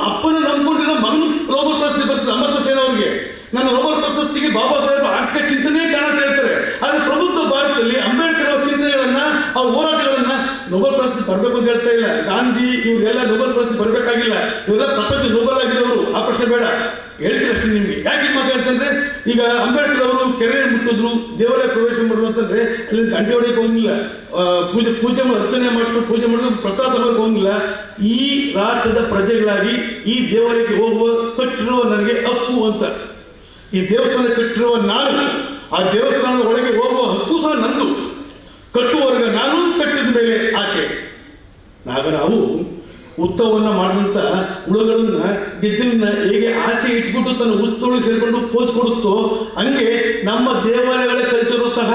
ಅಪ್ಪನ ನಂಬಿಕೊಂಡಿರೋ ಮಗನು ನೊಬೆಲ್ ಪ್ರಶಸ್ತಿ ಬರ್ತದೆ. ಅಮರ್ತ್ಯ ಸೇನ್ ಅವರಿಗೆ ನನ್ನ ನೊಬೆಲ್ ಪ್ರಶಸ್ತಿಗೆ ಬಾಬಾ ಸಾಹೇಬ್ ಆರ್ಥಿಕ ಚಿಂತನೆ ಕಾರಣ ಅಂತ ಹೇಳ್ತಾರೆ. ಆದರೆ ಪ್ರಬುದ್ಧ ಭಾರತದಲ್ಲಿ ಅಂಬೇಡ್ಕರ್ ಅವರ ಚಿಂತನೆಗಳನ್ನ ಅವ್ರ ಹೋರಾಟಗಳನ್ನ ನೊಬೆಲ್ ಪ್ರಶಸ್ತಿ ಬರಬೇಕು ಅಂತ ಹೇಳ್ತಾ ಇಲ್ಲ. ಗಾಂಧಿ ಇವರೆಲ್ಲ ನೊಬೆಲ್ ಪ್ರಶಸ್ತಿ ಬರಬೇಕಾಗಿಲ್ಲ, ಇವರೆಲ್ಲ ಪ್ರಪಂಚ ನೊಬೆಲ್ ಆಗಿದ್ದವರು. ಆ ಪ್ರಶ್ನೆ ಬೇಡ, ಹೇಳ್ತೀರ ಅಷ್ಟೇ ನಿಮಗೆ. ಯಾಕೆ ಮಾತಾಡ್ತಂದ್ರೆ, ಈಗ ಅಂಬೇಡ್ಕರ್ ಅವರು ಕೆರೆ ಮುಟ್ಟಿದ್ರು, ದೇವಾಲಯ ಪ್ರವೇಶ ಮಾಡಿದ್ರು ಅಂತಂದ್ರೆ ಅಲ್ಲಿ ಗಂಟೆ ಹೊಡೆಯಕ್ಕೆ ಹೋಗಿಲ್ಲ, ಪೂಜೆ ಅರ್ಚನೆ ಮಾಡಿಸ್ಕೊಂಡು ಪೂಜೆ ಮಾಡಿದ್ರು, ಪ್ರಸಾದ ತಗೊಳಕ್ಕೆ ಹೋಗಿಲ್ಲ. ಈ ರಾಷ್ಟ್ರದ ಪ್ರಜೆಗಳಾಗಿ ಈ ದೇವಾಲಯಕ್ಕೆ ಹೋಗುವ ಕಟ್ಟಿರುವ ನನಗೆ ಹಕ್ಕು ಅಂತ, ಈ ದೇವಸ್ಥಾನ ಕಟ್ಟಿರುವ ನಾನು, ಆ ದೇವಸ್ಥಾನದ ಒಳಗೆ ಹೋಗುವ ಹಕ್ಕು ಸಹ ನಂದು. ಕಟ್ಟುವವರೆಗೆ ನಾನು, ಕಟ್ಟಿದ ಮೇಲೆ ಆಚೆ. ನಾಗರಾವು ಉತ್ತವನ್ನ ಮಾಡಿದಂಥ ಹುಳುಗಳನ್ನ ಗೆಜ್ಜಲನ್ನ ಹೇಗೆ ಆಚೆ ಇಟ್ಬಿಟ್ಟು ತನ್ನ ಉತ್ತೊಳಗೆ ಸೇರಿಕೊಂಡು ಪೋಸ್ ಕೊಡುತ್ತೋ ಹಂಗೆ ನಮ್ಮ ದೇವಾಲಯಗಳ ಕಲ್ಚರು ಸಹ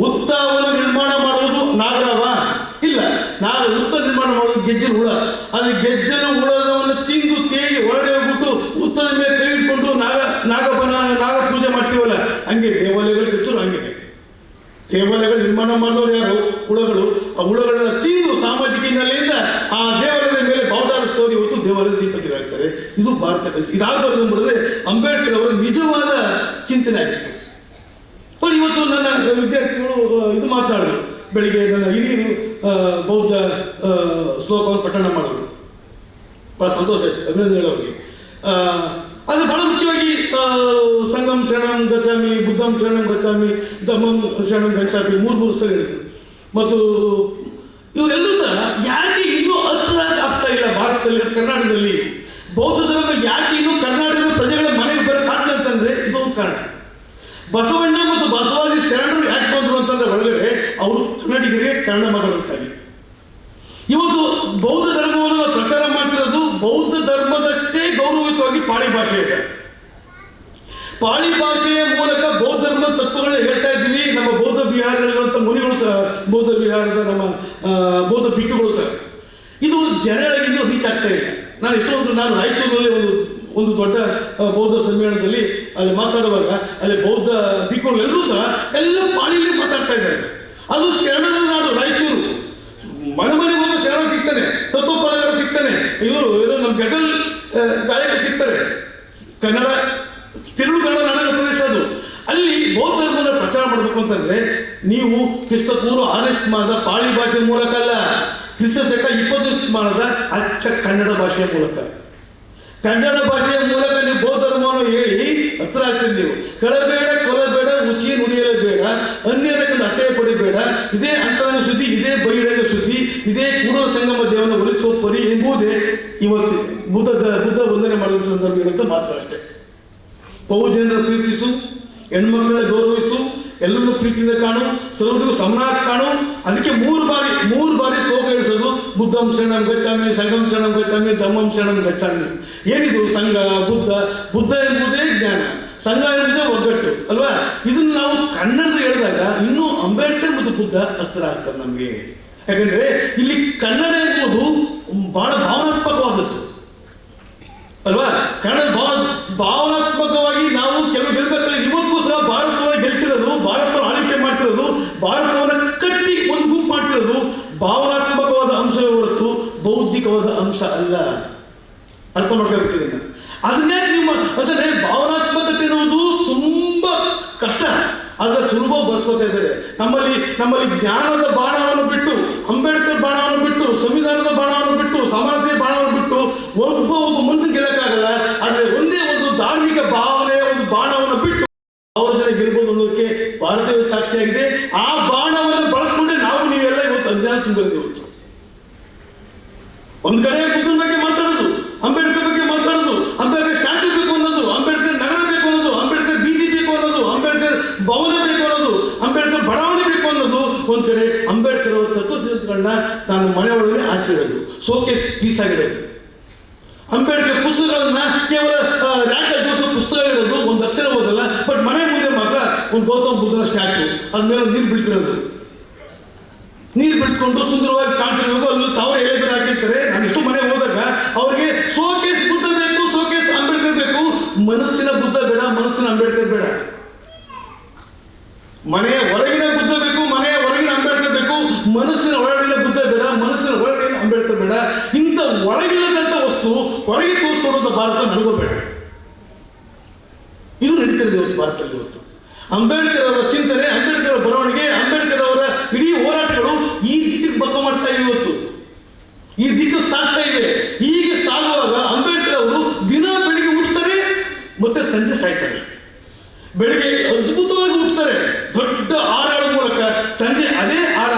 ಉತ್ತವನ್ನು ನಿರ್ಮಾಣ ಮಾಡುವುದು ನಾಗರಾವ ಇಲ್ಲ, ಉತ್ತ ನಿರ್ಮಾಣ ಮಾಡೋದು ಗೆಜ್ಜಲ ಹುಳ. ಅದು ಗೆಜ್ಜಲ ಹುಳದವನ್ನು ತಿಂದು ತೇಗಿ ಹೊರಡೆ ಹೋಗ್ಬಿಟ್ಟು ಉತ್ತದ ಮೇಲೆ ಕೈ ಇಟ್ಕೊಂಡು ನಾಗ ಪೂಜೆ ಮಾಡ್ತೀವಲ್ಲ, ಹಂಗೆ ದೇವಾಲಯಗಳ ಕಲ್ಚರು ಹಂಗೆ. ದೇವಾಲಯಗಳು ನಿರ್ಮಾಣ ಮಾಡೋರು ಯಾರು? ಹುಳಗಳು. ಆ ಹುಳಗಳನ್ನ ತಿಂದು ಸಾಮಾಜಿಕ ಹಿನ್ನೆಲೆಯಿಂದ ಆ ದೇವಾಲಯದ ಮೇಲೆ ಬಾವುಟಾರಿಸ್ತವರು ಇವತ್ತು ದೇವಾಲಯದ ದೀಪತಿಗಳಾಗ್ತಾರೆ. ಇದು ಭಾರತ ಕಲ್ಚರ್. ಇದಾಗಬಾರ್ದು ಎಂಬುದೇ ಅಂಬೇಡ್ಕರ್ ಅವರ ನಿಜವಾದ ಚಿಂತನೆ ಆಗಿತ್ತು. ನೋಡಿ, ಇವತ್ತು ನನ್ನ ವಿದ್ಯಾರ್ಥಿಗಳು ಇದು ಮಾತನಾಡಿದ್ರು. ಬೆಳಿಗ್ಗೆ ನನ್ನ ಹಿರಿಯರು ಬೌದ್ಧ ಶ್ಲೋಕವನ್ನು ಪಠಣ ಮಾಡಿದ್ರು. ಬಹಳ ಸಂತೋಷ ಆಯ್ತು, ಅಭಿನಂದನೆ ಹೇಳೋರಿಗೆ. ಅದು ಬಹಳ ಮುಖ್ಯವಾಗಿ ಸಂಘಂ ಶರಣಂ ಗಚ್ಚಾಮಿ, ಬುದ್ಧಂ ಶರಣಂ ಗಚ್ಚಾಮಿ, ಧಮ್ಮಂ ಶರಣಂ ಗಚ್ಚಾಮಿ, ಮೂರು ಸಲ ಹೇಳಿದ್ರು. ಮತ್ತು ಇವರೆಲ್ಲರೂ ಸಹ ಯಾಕೆ ಇನ್ನೂ ಹತ್ರ ಆಗ್ತಾ ಇಲ್ಲ ಭಾರತದಲ್ಲಿ, ಕರ್ನಾಟಕದಲ್ಲಿ ಬೌದ್ಧ ಧರ್ಮ ಯಾಕೆ ಇನ್ನೂ ಕರ್ನಾಟಕದ ಪ್ರಜೆಗಳ ಮನೆಗೆ ಬರೋಕ್ಕಾಗ್ತದೆ ಅಂತಂದ್ರೆ ಇದೊಂದು ಕಾರಣ. ಬಸವಣ್ಣ ಮತ್ತು ಬಸವಾದಿ ಶರಣರು ಯಾಕೆ ಬಂದರು ಅಂತಂದ್ರೆ ಒಳಗಡೆ ಅವರು ಕನ್ನಡಿಗರಿಗೆ ಕನ್ನಡ ಮಾತಾಡೋದಕ್ಕಾಗಿ. ಇವತ್ತು ಬೌದ್ಧ ಧರ್ಮವನ್ನು ಪ್ರಚಾರ ಮಾಡ್ತಿರೋದು ಬೌದ್ಧ ಧರ್ಮದಷ್ಟೇ ಗೌರವಯುತವಾಗಿ ಪಾಳಿ ಭಾಷೆ ಇದೆ. ಪಾಳಿ ಭಾಷೆಯ ಮೂಲಕ ಬೌದ್ಧ ಧರ್ಮದ ತತ್ವಗಳನ್ನ ಹೇಳ್ತಾ ಇದ್ದೀವಿ. ನಮ್ಮ ಬೌದ್ಧ ವಿಹಾರದಲ್ಲಿರುವಂಥ ಮುನಿಗಳು ಸಹ, ಬೌದ್ಧ ವಿಹಾರದ ನಮ್ಮ ಬೌದ್ಧ ಭಿಕ್ಷುಗಳು ಸಹ ಇದು ಜನಗಳಿಗಿನ್ನೂ ರೀಚ್ ಆಗ್ತಾ ಇಲ್ಲ. ನಾನು ರಾಯಚೂರಲ್ಲಿ ಒಂದು ದೊಡ್ಡ ಬೌದ್ಧ ಸಮ್ಮೇಳನದಲ್ಲಿ ಅಲ್ಲಿ ಮಾತಾಡುವಾಗ ಅಲ್ಲಿ ಬೌದ್ಧ ಭಿಕ್ಷುಗಳು ಎಲ್ಲರೂ ಸಹ ಎಲ್ಲ ಪಾಳಿಯಲ್ಲಿ ಮಾತಾಡ್ತಾ ಇದ್ದಾರೆ. ಅದು ಶರಣರ ನಾಡು ರಾಯಚೂರು. ಮನೆಗೆ ಹೋದ ಶರಣ ಸಿಗ್ತಾನೆ, ತತ್ವಪದಗಾರ ಸಿಗ್ತಾನೆ, ಇವರು ನಮ್ಮ ಗಜಲ್ ಗಾಯಕ ಸಿಗ್ತಾರೆ. ಕನ್ನಡ ತಿರುಳು ಕನ್ನಡ ನಾಡಿನ ಪ್ರದೇಶ ಅದು. ಅಲ್ಲಿ ಬೌದ್ಧ ಧರ್ಮದ ಪ್ರಚಾರ ಮಾಡಬೇಕು ಅಂತಂದ್ರೆ ನೀವು ಕ್ರಿಸ್ತಪೂರ್ವ 6ನೇ ಶತಮಾನದ ಪಾಳಿ ಭಾಷೆ ಮೂಲಕ ಅಲ್ಲ, ಕ್ರಿಸ್ತ ಶಕ 20ನೇ ಶತಮಾನದ ಅಚ್ಚ ಕನ್ನಡ ಭಾಷೆಯ ಮೂಲಕ, ಕನ್ನಡ ಭಾಷೆಯ ಮೂಲಕ ನೀವು ಬೌದ್ಧ ಧರ್ಮವನ್ನು ಹೇಳಿ ಹತ್ರ ಆಗ್ತೀರಿ. ನೀವು ಕಳಬೇಡ, ಕೊಲಬೇಡ, ಉಸಿಯ ನುಡಿಯಲೇಬೇಡ, ಅನ್ಯರ ಕಂಡು ಅಸಹ್ಯ ಪಡಿಬೇಡ, ಇದೇ ಅಂತರಂಗ ಶುದ್ಧಿ, ಇದೇ ಬಹಿರಂಗ ಶುದ್ಧಿ, ಇದೇ ಪೂರ್ವ ಸಂಗಮ ದೇವನ ಉಳಿಸುವ ಪರಿ ಎಂಬುದೇ ಇವತ್ತು ಬುದ್ಧ ವಂದನೆ ಮಾಡುವ ಸಂದರ್ಭ ಇರುತ್ತೆ ಮಾತ್ರ ಅಷ್ಟೇ. ಬಹುಜನರ ಪ್ರೀತಿಸು, ಹೆಣ್ಮಕ್ಳನ್ನ ಗೌರವಿಸು, ಎಲ್ಲರನ್ನೂ ಪ್ರೀತಿಯಿಂದ ಕಾಣು, ಸರ್ವರಿಗೂ ಸಮನಾಗಿ ಕಾಣು. ಅದಕ್ಕೆ ಮೂರು ಬಾರಿ ಶ್ಲೋಕ ಹೇಳಿಸೋದು ಬುದ್ಧಂ ಶರಣಂ ಗಚ್ಚಾಮಿ, ಸಂಘಂ ಶರಣಂ ಗಚ್ಚಾಮಿ, ಧಮ್ಮಂ ಶರಣಂ ಗಚ್ಚಾಮಿ. ಏನಿದು ಸಂಘ? ಬುದ್ಧ ಎಂಬುದೇ ಜ್ಞಾನ, ಸಂಘ ಎಂಬುದೇ ಒಗ್ಗಟ್ಟು ಅಲ್ವಾ? ಇದನ್ನು ನಾವು ಕನ್ನಡದಲ್ಲಿ ಹೇಳಿದಾಗ ಇನ್ನೂ ಅಂಬೇಡ್ಕರ್ ಮತ್ತು ಬುದ್ಧ ಹತ್ತಿರ ಆಗ್ತಾರೆ ನಮಗೆ. ಯಾಕಂದ್ರೆ ಇಲ್ಲಿ ಕನ್ನಡ ಎಂಬುದು ಬಹಳ ಭಾವನಾತ್ಮಕವಾದದ್ದು ಅಲ್ವಾ? ಕನ್ನಡ ಭಾವನಾತ್ಮಕವಾಗಿ ನಾವು ಕೆಲವು ಗೆಲ್ಬೇಕಾದ್ರೆ ಇವತ್ತು ಸಹ ಭಾರತವನ್ನು ಗೆಲ್ತಿರೋದು, ಭಾರತವನ್ನು ಆಳ್ವಿಕೆ ಮಾಡ್ತಿರೋದು, ಭಾರತವನ್ನು ಕಟ್ಟಿ ಒಂದು ಗುಂಪು ಮಾಡ್ತಿರೋದು ಭಾವನಾತ್ಮಕವಾದ ಅಂಶವೇ ಹೊರತು ಬೌದ್ಧಿಕವಾದ ಅಂಶ ಅಲ್ಲ. ಅರ್ಥ ಮಾಡ್ಕೋಬೇಕಿದೆ. ಅದನ್ನೇ ಅಂದರೆ ಭಾವನಾತ್ಮಕತೆ ಎನ್ನುವುದು ತುಂಬಾ ಕಷ್ಟ, ಆದರೆ ಸುಲಭವಾಗಿ ಬಳಸ್ಕೊತಾ ಇದ್ದಾರೆ. ನಮ್ಮಲ್ಲಿ ಜ್ಞಾನದ ಬಾಣವನ್ನು ಬಿಟ್ಟು, ಅಂಬೇಡ್ಕರ್ ಬಾಣವನ್ನು ಬಿಟ್ಟು, ಸಂವಿಧಾನದ ಬಾಣವನ್ನು ಬಿಟ್ಟು, ಸಮಾನತೆಯ ಬಾಣವನ್ನು ಬಿಟ್ಟು ಒಬ್ಬ ಮನುಷ್ಯನ ಗೆಲ್ಲಕ್ಕಾಗಲ್ಲ. ಆದರೆ ಒಂದೇ ಒಂದು ಧಾರ್ಮಿಕ ಭಾವನೆಯ ಒಂದು ಬಾಣವನ್ನು ಬಿಟ್ಟು ಅವರ ಜನ ಗೆಲ್ಬೋದು ಅನ್ನೋದಕ್ಕೆ ಭಾರತವೇ ಸಾಕ್ಷಿಯಾಗಿದೆ. ಆ ಬಾಣವನ್ನು ಬಳಸ್ಕೊಂಡ್ರೆ ನಾವು ನೀವೆಲ್ಲ ಇವತ್ತು ಅಜ್ಞಾನ ತುಂಬಿದ್ದೇವೆ. ಒಂದ್ ಕಡೆ ಬುದ್ಧನ ಬಗ್ಗೆ ಮಾತಾಡೋದು, ಅಂಬೇಡ್ಕರ್ ಬಗ್ಗೆ ಮಾತಾಡೋದು, ಅಂಬೇಡ್ಕರ್ ಸ್ಟ್ಯಾಚ್ಯೂ ಬೇಕು ಅನ್ನೋದು, ಅಂಬೇಡ್ಕರ್ ನಗರ ಬೇಕು ಅನ್ನೋದು, ಅಂಬೇಡ್ಕರ್ ಬೀದಿ ಬೇಕು ಅನ್ನೋದು, ಅಂಬೇಡ್ಕರ್ ಭವನ ಬೇಕು ಅನ್ನೋದು, ಅಂಬೇಡ್ಕರ್ ಬಡಾವಣೆ ಬೇಕು ಅನ್ನೋದು ಒಂದ್ ಕಡೆ. ಅಂಬೇಡ್ಕರ್ ಅವರ ತತ್ವಸಿದ್ಧಾಂತಗಳನ್ನ ನಾನು ಮನೆ ಒಳಗೆ ಆಚರಿಡೋದು, ಶೋಕೇಸ್ ಪೀಸ್ ಆಗಿರೋದು. ಅಂಬೇಡ್ಕರ್ ಪುಸ್ತಕಗಳನ್ನ ಕೇವಲ ಪುಸ್ತಕ ಇರೋದು, ಒಂದು ಅಕ್ಷರ ಓದಲ್ಲ, ಬಟ್ ಮನೆ ಮುಂದೆ ಮಾತ್ರ ಒಂದು ಗೌತಮ ಬುದ್ಧನ ಸ್ಟ್ಯಾಚ್ಯೂ, ಅದ್ಮೇಲೆ ನೀರು ಬೀಳ್ತಿರೋದು, ನೀರು ಬಿಟ್ಕೊಂಡು ಸುಂದರವಾಗಿ ಕಾಣ್ತಿರ್ಬೇಕು. ಅಲ್ಲಿ ತಾವೇ ಎಲೆ ಬಿಡ ಹಾಕಿರ್ತಾರೆ. ನಾನು ಎಷ್ಟು ಮನೆ ಹೋದಾಗ ಅವ್ರಿಗೆ ಶೋಕೇಸ್ ಬುದ್ಧ ಬೇಕು, ಶೋಕೇಸ್ ಅಂಬೇಡ್ಕರ್ ಬೇಕು. ಮನಸ್ಸಿನ ಬುದ್ಧ ಬೇಡ, ಮನಸ್ಸಿನ ಅಂಬೇಡ್ಕರ್ ಬೇಡ. ಮನೆಯ ಹೊರಗಿನ ಬುದ್ಧ ಬೇಕು, ಮನೆಯ ಹೊರಗಿನ ಅಂಬೇಡ್ಕರ್ ಬೇಕು. ಮನಸ್ಸಿನ ಒಳಗಿನ ಬುದ್ಧ ಬೇಡ, ಮನಸ್ಸಿನ ಒಳಗಿನ ಅಂಬೇಡ್ಕರ್ ಬೇಡ. ಇಂಥ ಒಳಗಿಲ್ಲದಂಥ ವಸ್ತು ಹೊರಗೆ ತೋರಿಸ್ಕೊಡುವಂಥ ಭಾರತ ನನಗೂ ಬೇಡ. ಇದು ನಡೀತಿರೋದು ಇವತ್ತು ಭಾರತದಲ್ಲಿ. ಇವತ್ತು ಅಂಬೇಡ್ಕರ್ ಅವರ ಚಿಂತನೆ, ಅಂಬೇಡ್ಕರ್ ಅವರ ಬರವಣಿಗೆ, ಅಂಬೇಡ್ಕರ್ ಅವರ ಇಡೀ ಹೋರಾಟಗಳು ಈ ದಿಕ್ಕಿಗೆ ಬಕ್ಕ ಮಾಡ್ತಾ ಇವೆ. ಇವತ್ತು ಈ ದಿಕ್ಕು ಸಾಗ್ತಾ ಇದೆ. ಹೀಗೆ ಸಾಗುವಾಗ ಅಂಬೇಡ್ಕರ್ ಅವರು ದಿನ ಬೆಳಿಗ್ಗೆ ಉঠುತ್ತಾರೆ ಮತ್ತೆ ಸಂಜೆ ಸಾಯ್ತಾರೆ. ಬೆಳಿಗ್ಗೆ ಅದ್ಭುತವಾಗಿ ಉঠುತ್ತಾರೆ, ದೊಡ್ಡ ಆರಾಳ ಮೂಲಕ. ಸಂಜೆ ಅದೇ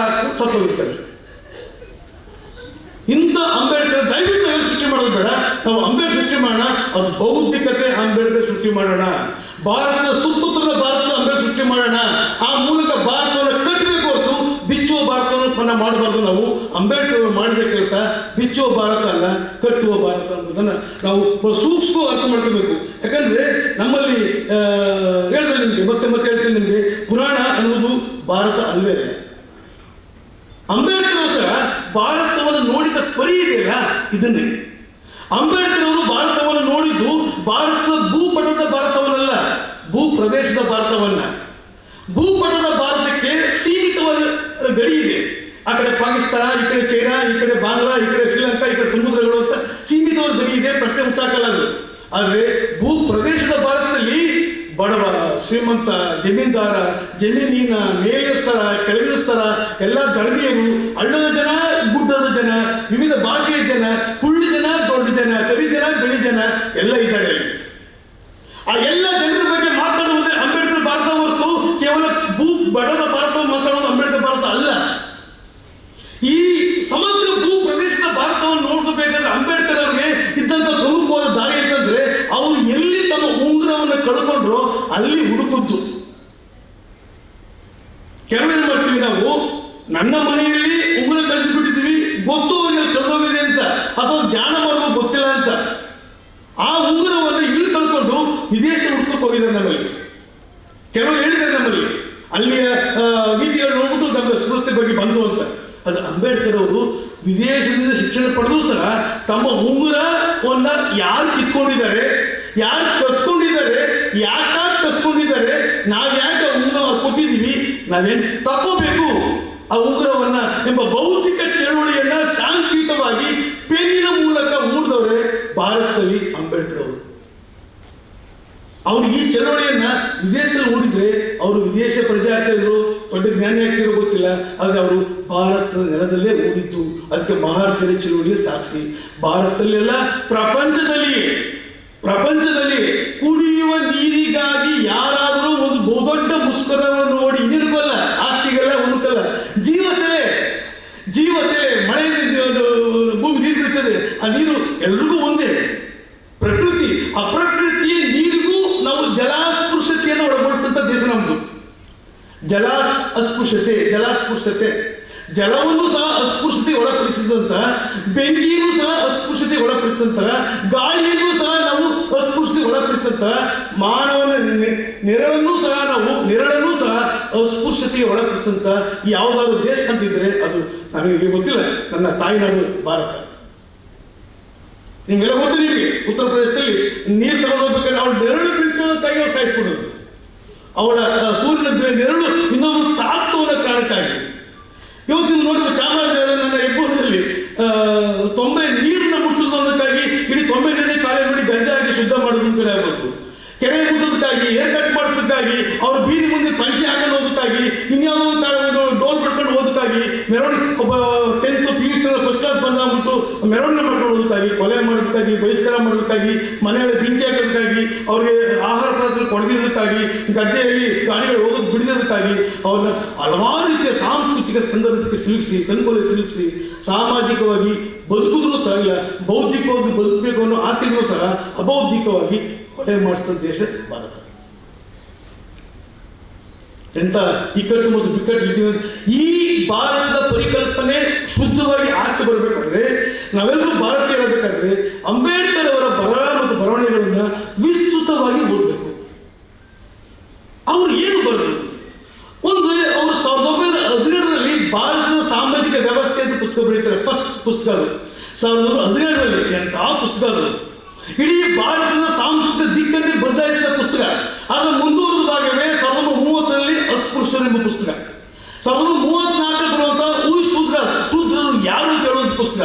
ಸತ್ತೋಗಿರ್ತಾರೆ. ಇಂಥ ಅಂಬೇಡ್ಕರ್ ದಯವಿಟ್ಟು ನಾವು ಸೃಷ್ಟಿ ಮಾಡೋದು ಬೇಡ. ನಾವು ಅಂಬೇಡ್ಕರ್ ಸೃಷ್ಟಿ ಮಾಡೋಣ. ಅದು ಬೌದ್ಧಿಕತೆ ಅಂಬೇಡ್ಕರ್ ಸೃಷ್ಟಿ ಮಾಡೋಣ. ಭಾರತದ ಸುಪುತ್ರನ ಭಾರತದ ಅಂಬೇಡ್ಕರ್ ಸೃಷ್ಟಿ ಮಾಡೋಣ. ಆ ಮೂಲಕ ಭಾರತವನ್ನು ಕಟ್ಟಬೇಕು ಹೊರತು ಬಿಚ್ಚುವ ಭಾರತವನ್ನು ಮಾಡಬಾರ್ದು. ನಾವು ಅಂಬೇಡ್ಕರ್ ಮಾಡಿದ ಕೆಲಸ ಬಿಚ್ಚುವ ಭಾರತ ಅಲ್ಲ, ಕಟ್ಟುವ ಭಾರತ ಅನ್ನೋದನ್ನು ನಾವು ಸೂಕ್ಷ್ಮವಾಗಿ ಅರ್ಥ ಮಾಡ್ಕೋಬೇಕು. ಯಾಕಂದ್ರೆ ನಮ್ಮಲ್ಲಿ ಹೇಳಿದೆ ನಿಮಗೆ, ಮತ್ತೆ ಹೇಳ್ತೀನಿ ನಿಮಗೆ, ಪುರಾಣ ಅನ್ನುವುದು ಭಾರತ ಅಲ್ಲವೇ ಇಲ್ಲ. ಅಂಬೇಡ್ಕರ್ ಸಹ ಭಾರತವನ್ನು ನೋಡಿದ ಪರಿ ಇದೆಯಲ್ಲ, ಇದನ್ನೇ ಅಂಬೇಡ್ಕರ್ ಅವರು ಭಾರತವನ್ನು ನೋಡಿದ್ದು ಭಾರತದ ಭೂಪಟದ ಭಾರತವನ್ನಲ್ಲ, ಭೂ ಪ್ರದೇಶದ ಭಾರತವನ್ನ. ಭೂಪಟದ ಭಾರತಕ್ಕೆ ಸೀಮಿತವಾದ ಗಡಿ ಇದೆ. ಆ ಕಡೆ ಪಾಕಿಸ್ತಾನ, ಈ ಕಡೆ ಚೈನಾ, ಈ ಕಡೆ ಬಾಂಗ್ಲಾ, ಈ ಕಡೆ ಶ್ರೀಲಂಕಾ, ಈ ಕಡೆ ಸಮುದ್ರಗಳು ಅಂತ ಸೀಮಿತವಾದ ಗಡಿ ಇದೆ. ಪ್ರಶ್ನೆ ಉಂಟಾಗಲ್ಲ. ಆದರೆ ಭೂ ಪ್ರದೇಶದ ಭಾರತದಲ್ಲಿ ಬಡವ, ಶ್ರೀಮಂತ, ಜಮೀನ್ದಾರ, ಜಮೀನಿನ ಮೇಲಿನ ಸ್ತರ, ಕೆಳಗಿನ ಸ್ತರ, ಎಲ್ಲ ಧರ್ಮೀಯರು, ಹಳ್ಳದ ಜನ, ಗುಡ್ಡದ ಜನ, ವಿವಿಧ ಭಾಷೆಯ ಜನ, ಕುಳ್ಳು ಜನ, ದೊಡ್ಡ ಜನ, ಕರಿ ಜನ, ಬಿಳಿ ಜನ ಎಲ್ಲ ಇದ್ದಾರೆ ಅಲ್ಲಿ. ಆ ಎಲ್ಲ ಜನರ ಬಗ್ಗೆ ಮಾತಾಡುವುದೇ ಅಂಬೇಡ್ಕರ್ ಭಾರತ ಹೊರತು ಕೇವಲ ಬಡದ ಭಾರತ ಮಾತಾಡುವುದು ಅಂಬೇಡ್ಕರ್ ಭಾರತ ಅಲ್ಲ. ಈ ಸಮಗ್ರ ಭೂ ಪ್ರದೇಶದ ಭಾರತವನ್ನು ನೋಡ್ಕೋಬೇಕಾದ್ರೆ ಅಂಬೇಡ್ಕರ್ ಅವರಿಗೆ ಇದ್ದಂಥ ಪ್ರಮುಖವಾದ ದಾರಿ ಅಂತಂದ್ರೆ, ಅವರು ಎಲ್ಲಿ ತಮ್ಮ ಉಂಗುರವನ್ನು ಕಳ್ಕೊಂಡ್ರು ಅಲ್ಲಿ ಹುಡುಕುತ್ತು. ಕೆಲವೇನು ಮಾಡ್ತೀವಿ ನಾವು, ನನ್ನ ಮನೆಯಲ್ಲಿ ಉಂಗುರ ಕಳೆದು ಬಿಟ್ಟಿದ್ದೀವಿ, ಗೊತ್ತು ಅವರಿಗೆ ಕಳೆದೋಗಿದೆ ಅಂತ, ಅಥವಾ ಜಾಣ ಮಾಡೋದು ಗೊತ್ತಿಲ್ಲ ಅಂತ. ಆ ಉಂಗುರವನ್ನು ಇಲ್ಲಿ ಕಳ್ಕೊಂಡು ವಿದೇಶ ಹುಡ್ಕೋಕೆ ಹೋಗಿದ್ದಾರೆ. ನಮ್ಮಲ್ಲಿ ಕೆಲವರು ಹೇಳಿದ್ದಾರೆ, ನಮ್ಮಲ್ಲಿ ಅಲ್ಲಿಯ ನೀತಿಗಳು ನೋಡ್ಬಿಟ್ಟು ನಮಗೆ ಸ್ಪೃಹತೆ ಬಗ್ಗೆ ಬಂತು ಅಂತ. ಅದು ಅಂಬೇಡ್ಕರ್ ಅವರು ವಿದೇಶದಿಂದ ಶಿಕ್ಷಣ ಪಡೆದು ಸಹ ತಮ್ಮ ಉಂಗುರವನ್ನ ಯಾರು ಕಿತ್ಕೊಂಡಿದ್ದಾರೆ, ಯಾರು ಕಸ್ಕೊಂಡಿದ್ದಾರೆ, ಯಾಕೆ ಕಸ್ಕೊಂಡಿದ್ದಾರೆ, ನಾವು ಯಾಕೆ ಉಂಗುರ ಕೊಟ್ಟಿದ್ದೀವಿ, ನಾವೇನು ತಗೋಬೇಕು ಆ ಉಂಗುರವನ್ನ ಎಂಬ ಬೌದ್ಧಿಕ ಚಳವಳಿಯನ್ನ ಶಾಂತಿಯುತವಾಗಿ ಪೆನ್ನಿನ ಮೂಲಕ ಮೂಡಿದವರೇ ಭಾರತದಲ್ಲಿ ಅಂಬೇಡ್ಕರ್ ಅವರು. ಅವರು ಈ ಚಳವಳಿಯನ್ನ ವಿದೇಶದಲ್ಲಿ ಹೂಡಿದ್ರೆ ಅವರು ವಿದೇಶ ಪ್ರಜೆ ಆಗ್ತಿದ್ರು, ದೊಡ್ಡ ಜ್ಞಾನಿ ಆಗ್ತಿರೋ ಗೊತ್ತಿಲ್ಲ. ಆದರೆ ಅವರು ಭಾರತದ ನೆಲದಲ್ಲೇ ಓದಿದ್ದು. ಅದಕ್ಕೆ ಮಹಾತ್ಮರ ಚಳವಳಿಯ ಸಾಕ್ಷಿ. ಭಾರತದಲ್ಲೆಲ್ಲ ಪ್ರಪಂಚದಲ್ಲಿ ಕುಡಿಯುವ ನೀರಿಗಾಗಿ ಯಾರಾದರೂ ಒಂದು ಬಹುದೊಡ್ಡ ಮುಷ್ಕರವನ್ನು ನೋಡಿ ಇನ್ನಿರ್ಗಲ್ಲ, ಆಸ್ತಿಗೆಲ್ಲ ಉಣ್ಕಲ್ಲ, ಜೀವ ಸೇವೆ, ಮಳೆಯಿಂದ ಭೂಮಿ ನೀರು ಬಿಡ್ತದೆ, ಆ ನೀರು ಎಲ್ರಿಗೂ ಒಂದೇ. ಪ್ರಕೃತಿ, ಆ ಪ್ರಕೃತಿಯ ನೀರಿಗೂ ನಾವು ಜಲಾಸ್ಪೃಶ್ಯತೆಯನ್ನು ಒಳಗೊಳಿಸಿದಂಥ ದೇಶ ನಮ್ಮದು. ಜಲಾಸ್ಪೃಶ್ಯತೆ, ಜಲವನ್ನು ಸಹ ಅಸ್ಪೃಶ್ಯತೆ ಒಳಪಡಿಸಿದಂಥ, ಬೆಂಕಿಯನ್ನು ಸಹ ಅಸ್ಪೃಶ್ಯತೆ ಒಳಪಡಿಸಿದಂಥ, ಗಾಳಿಯನ್ನು ಸಹ ನಾವು ಅಸ್ಪೃಶ್ಯತೆ ಒಳಪಡಿಸಿದಂಥ, ಮಾನವನ ನೆರಳನ್ನು ಸಹ ಅಸ್ಪೃಶ್ಯತೆಗೆ ಒಳಪಡಿಸಿದಂಥ ಯಾವುದಾದ್ರು ದೇಶ ಅಂತಿದ್ರೆ ಅದು ನನಗೆ ಗೊತ್ತಿಲ್ಲ. ನನ್ನ ತಾಯಿನಾಡು ಭಾರತ. ನಿಮ್ಗೆಲ್ಲ ಗೊತ್ತು. ನಿಮಗೆ ಉತ್ತರ ಪ್ರದೇಶದಲ್ಲಿ ನೀರು ತಗೊಂಡು ಹೋಗ್ಬೇಕಾದ್ರೆ ಅವಳ ನೆರಳು ಬೀಳ್ತೋದಕ್ಕಾಗಿ ಅವ್ರು ಸಾಯಿಸ್ಕೊಡೋದು. ಅವಳ ಸೂರ್ಯನ ನೆರಳು ಇನ್ನೊಬ್ರು ತಾಕ್ತು ಅನ್ನೋ ಕಾರಣಕ್ಕಾಗಿ. ಇವತ್ತು ನೀವು ನೋಡಿ ಚಾಮರಾಜನಗರ ನನ್ನ ಹೆಬ್ಬೂರಿನಲ್ಲಿ 90 ನೀರನ್ನ ಮುಟ್ಟುವುದಕ್ಕಾಗಿ ಇಡೀ 90 ನೀರನ್ನೇ ಕಾಲೇ ಮಾಡಿ ಗಂಜೆ ಹಾಕಿ ಶುದ್ಧ ಮಾಡೋದನ್ನ ಕಡೆ ಆಗಬೇಕು. ಕೆರೆ ಮುಟ್ಟೋದಕ್ಕಾಗಿ, ಏರ್ ಕಟ್ ಮಾಡೋದಕ್ಕಾಗಿ, ಅವ್ರ ಬೀದಿ ಮುಂದೆ ಪಂಚೆ ಹಾಕೊಂಡು ಹೋಗೋದಕ್ಕಾಗಿ, ಇನ್ಯಾವುದೋ ಒಂದು ಡೋಲ್ ಬಿಡ್ಕೊಂಡು ಹೋಗೋದಕ್ಕಾಗಿ, ಮೆರವಣಿಗೆ ಒಬ್ಬ 10th PUC ಫಸ್ಟ್ ಕ್ಲಾಸ್ ಬಂದ್ಬಿಟ್ಟು ಮೆರವಣಿಗೆ ಮಾಡ್ಕೊಂಡು ಹೋಗೋದಕ್ಕಾಗಿ, ಕೊಲೆ ಮಾಡೋದಕ್ಕಾಗಿ, ಬಹಿಷ್ಕಾರ ಮಾಡೋದಕ್ಕಾಗಿ, ಮನೆಯಲ್ಲಿ ಬೆಂಕಿ ಹಾಕೋದಕ್ಕಾಗಿ, ಅವ್ರಿಗೆ ಆಹಾರ ಪದಾರ್ಥ ಕೊಡದಿದ್ದಕ್ಕಾಗಿ, ಗದ್ದೆಯಲ್ಲಿ ಗಾಡಿಗಳು ಹೋಗೋದು ಬಿಡಿದಕ್ಕಾಗಿ ಅವ್ರನ್ನ ಹಲವಾರು ರೀತಿಯ ಸಾಂಸ್ಕೃತಿಕ ಸಂದರ್ಭಕ್ಕೆ ಸಿಲುಕಿಸಿ ಸಾಮಾಜಿಕವಾಗಿ ಬದುಕಿದ್ರೂ ಸಹ ಇಲ್ಲ, ಬೌದ್ಧಿಕವಾಗಿ ಬದುಕಬೇಕು ಅನ್ನೋ ಆಸೆ ಇದ್ರೂ ಸಹ ಅಬೌದ್ಧಿಕವಾಗಿ ಕೊಲೆ ಮಾಡಿಸಿದ ದೇಶ ಭಾರತ. ಎಂತ ಇಕ್ಕಟ್ಟು ಮತ್ತು ಬಿಕ್ಕಟ್ಟು ಇದೀವಿ. ಈ ಭಾರತದ ಪರಿಕಲ್ಪನೆ ಶುದ್ಧವಾಗಿ ಆಚೆ ಬರಬೇಕಾದ್ರೆ, ನಾವೆಲ್ಲರೂ ಭಾರತೀಯರಾಗಬೇಕಾದ್ರೆ ಅಂಬೇಡ್ಕರ್ ಅವರ ಬರಹ ಮತ್ತು ಬರವಣಿಗೆಗಳನ್ನ ವಿಸ್ತೃತವಾಗಿ ಓದಬೇಕು. ಅವ್ರು ಏನು ಬರೆದರು? ಒಂದು ಅವರು 1917ರಲ್ಲಿ ಭಾರತದ ಸಾಮಾಜಿಕ ವ್ಯವಸ್ಥೆ ಅಂತ ಪುಸ್ತಕ ಬರೀತಾರೆ. ಫಸ್ಟ್ ಪುಸ್ತಕ ಅದು. 1917ರಲ್ಲಿ ಎಂತಹ ಪುಸ್ತಕ ಅದು. ಇಡೀ ಭಾರತದ ಸಾಂಸ್ಕೃತಿಕ ದಿಕ್ಕನ್ನೇ ಬದಲಾಯಿಸಿದ ಪುಸ್ತಕ. ಅದರ ಮುಂದುವರೆದ ಭಾಗವೇ 1930ರಲ್ಲಿ ಅಸ್ಪೃಶ್ಯರು ಎಂಬ ಪುಸ್ತಕ. 1934 ಬರುವಂತಹ ಶೂದ್ರರು ಯಾರು ಕೇಳುವಂಥ ಪುಸ್ತಕ.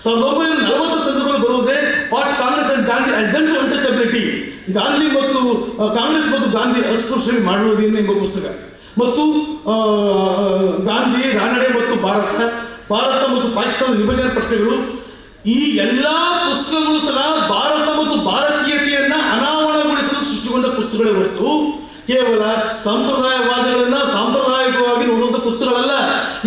1940 ಸಂದರ್ಭದಲ್ಲಿ ಬರುವುದೇ what Congress and Gandhi agent untouchability, Gandhi ಮತ್ತು ಕಾಂಗ್ರೆಸ್ ಮತ್ತು ಗಾಂಧಿ ಅಸ್ಪೃಶ್ಯರಿಗೆ ಮಾಡುವುದೇನು ಎಂಬ ಪುಸ್ತಕ. ಮತ್ತು ಗಾಂಧಿ ರಾನಡೆ ಮತ್ತು ಭಾರತ ಮತ್ತು ಪಾಕಿಸ್ತಾನದ ವಿಭಜನೆ ಪ್ರಶ್ನೆಗಳು. ಈ ಎಲ್ಲ ಪುಸ್ತಕಗಳು ಸಹ ಭಾರತ ಮತ್ತು ಭಾರತೀಯತೆಯನ್ನ ಅನಾವರಣಗೊಳಿಸಲು ಸೃಷ್ಟಿಗೊಂಡ ಪುಸ್ತಕಗಳೇ ಹೊರತು ಕೇವಲ ಸಂಪ್ರದಾಯವಾದಗಳನ್ನ ಸಾಂಪ್ರದಾಯಿಕವಾಗಿ ನೋಡುವಂಥ ಪುಸ್ತಕಗಳಲ್ಲ.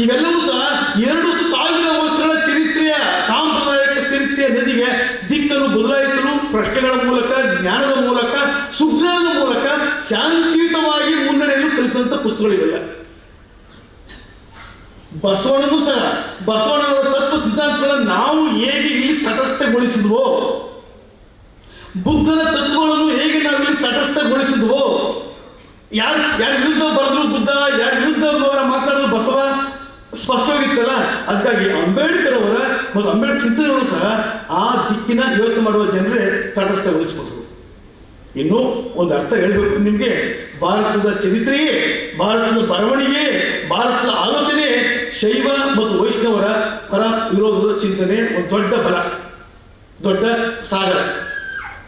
ಇವೆಲ್ಲವೂ ಸಹ 2000 ವರ್ಷಗಳ ಚರಿತ್ರೆಯ ಸಾಂಪ್ರದಾಯಿಕ ಚರಿತ್ರೆಯ ನದಿಗೆ ದಿಕ್ಕನ್ನು ಬದಲಾಯಿಸಲು ಪ್ರಶ್ನೆಗಳ ಮೂಲಕ, ಜ್ಞಾನದ ಮೂಲಕ, ಸುಜ್ಞಾನದ ಮೂಲಕ ಶಾಂತಿಯುತವಾಗಿ ಮುನ್ನಡೆಯಲು ಕಲಿಸಿದಂಥ ಪುಸ್ತಕಗಳಿವೆಲ್ಲ. ಬಸವಣ್ಣನೂ ಸಹ ಬಸವಣ್ಣನವರ ತತ್ವ ಸಿದ್ಧಾಂತಗಳನ್ನು ನಾವು ಹೇಗೆ ಇಲ್ಲಿ ತಟಸ್ಥಗೊಳಿಸಿದ್ವೋ, ಬುದ್ಧನ ತತ್ವಗಳನ್ನು ಹೇಗೆ ನಾವಿಲ್ಲಿ ತಟಸ್ಥಗೊಳಿಸಿದ್ವೋ, ಯಾರ ವಿರುದ್ಧ ಬರೆದ್ರು ಬುದ್ಧ, ಯಾರ ವಿರುದ್ಧ ಅವರ ಮಾತಾಡಿದ್ರು ಬಸವ ಸ್ಪಷ್ಟವಾಗಿತ್ತಲ್ಲ. ಅದಕ್ಕಾಗಿ ಅಂಬೇಡ್ಕರ್ ಅವರ ಮತ್ತು ಅಂಬೇಡ್ಕರ್ ಚಿಂತನೆಗಳು ಸಹ ಆ ದಿಕ್ಕಿನ ಯೋಚನೆ ಮಾಡುವ ಜನರೇ ತಟಸ್ಥಗೊಳಿಸಬಹುದು. ಇನ್ನೂ ಒಂದು ಅರ್ಥ ಹೇಳಬೇಕು ನಿಮಗೆ. ಭಾರತದ ಚರಿತ್ರೆಯೇ, ಭಾರತದ ಬರವಣಿಗೆ, ಭಾರತದ ಆಲೋಚನೆ ಶೈವ ಮತ್ತು ವೈಷ್ಣವರ ಪರ ವಿರೋಧದ ಚಿಂತನೆ ಒಂದು ದೊಡ್ಡ ಬಲ, ದೊಡ್ಡ ಸಾಗರ.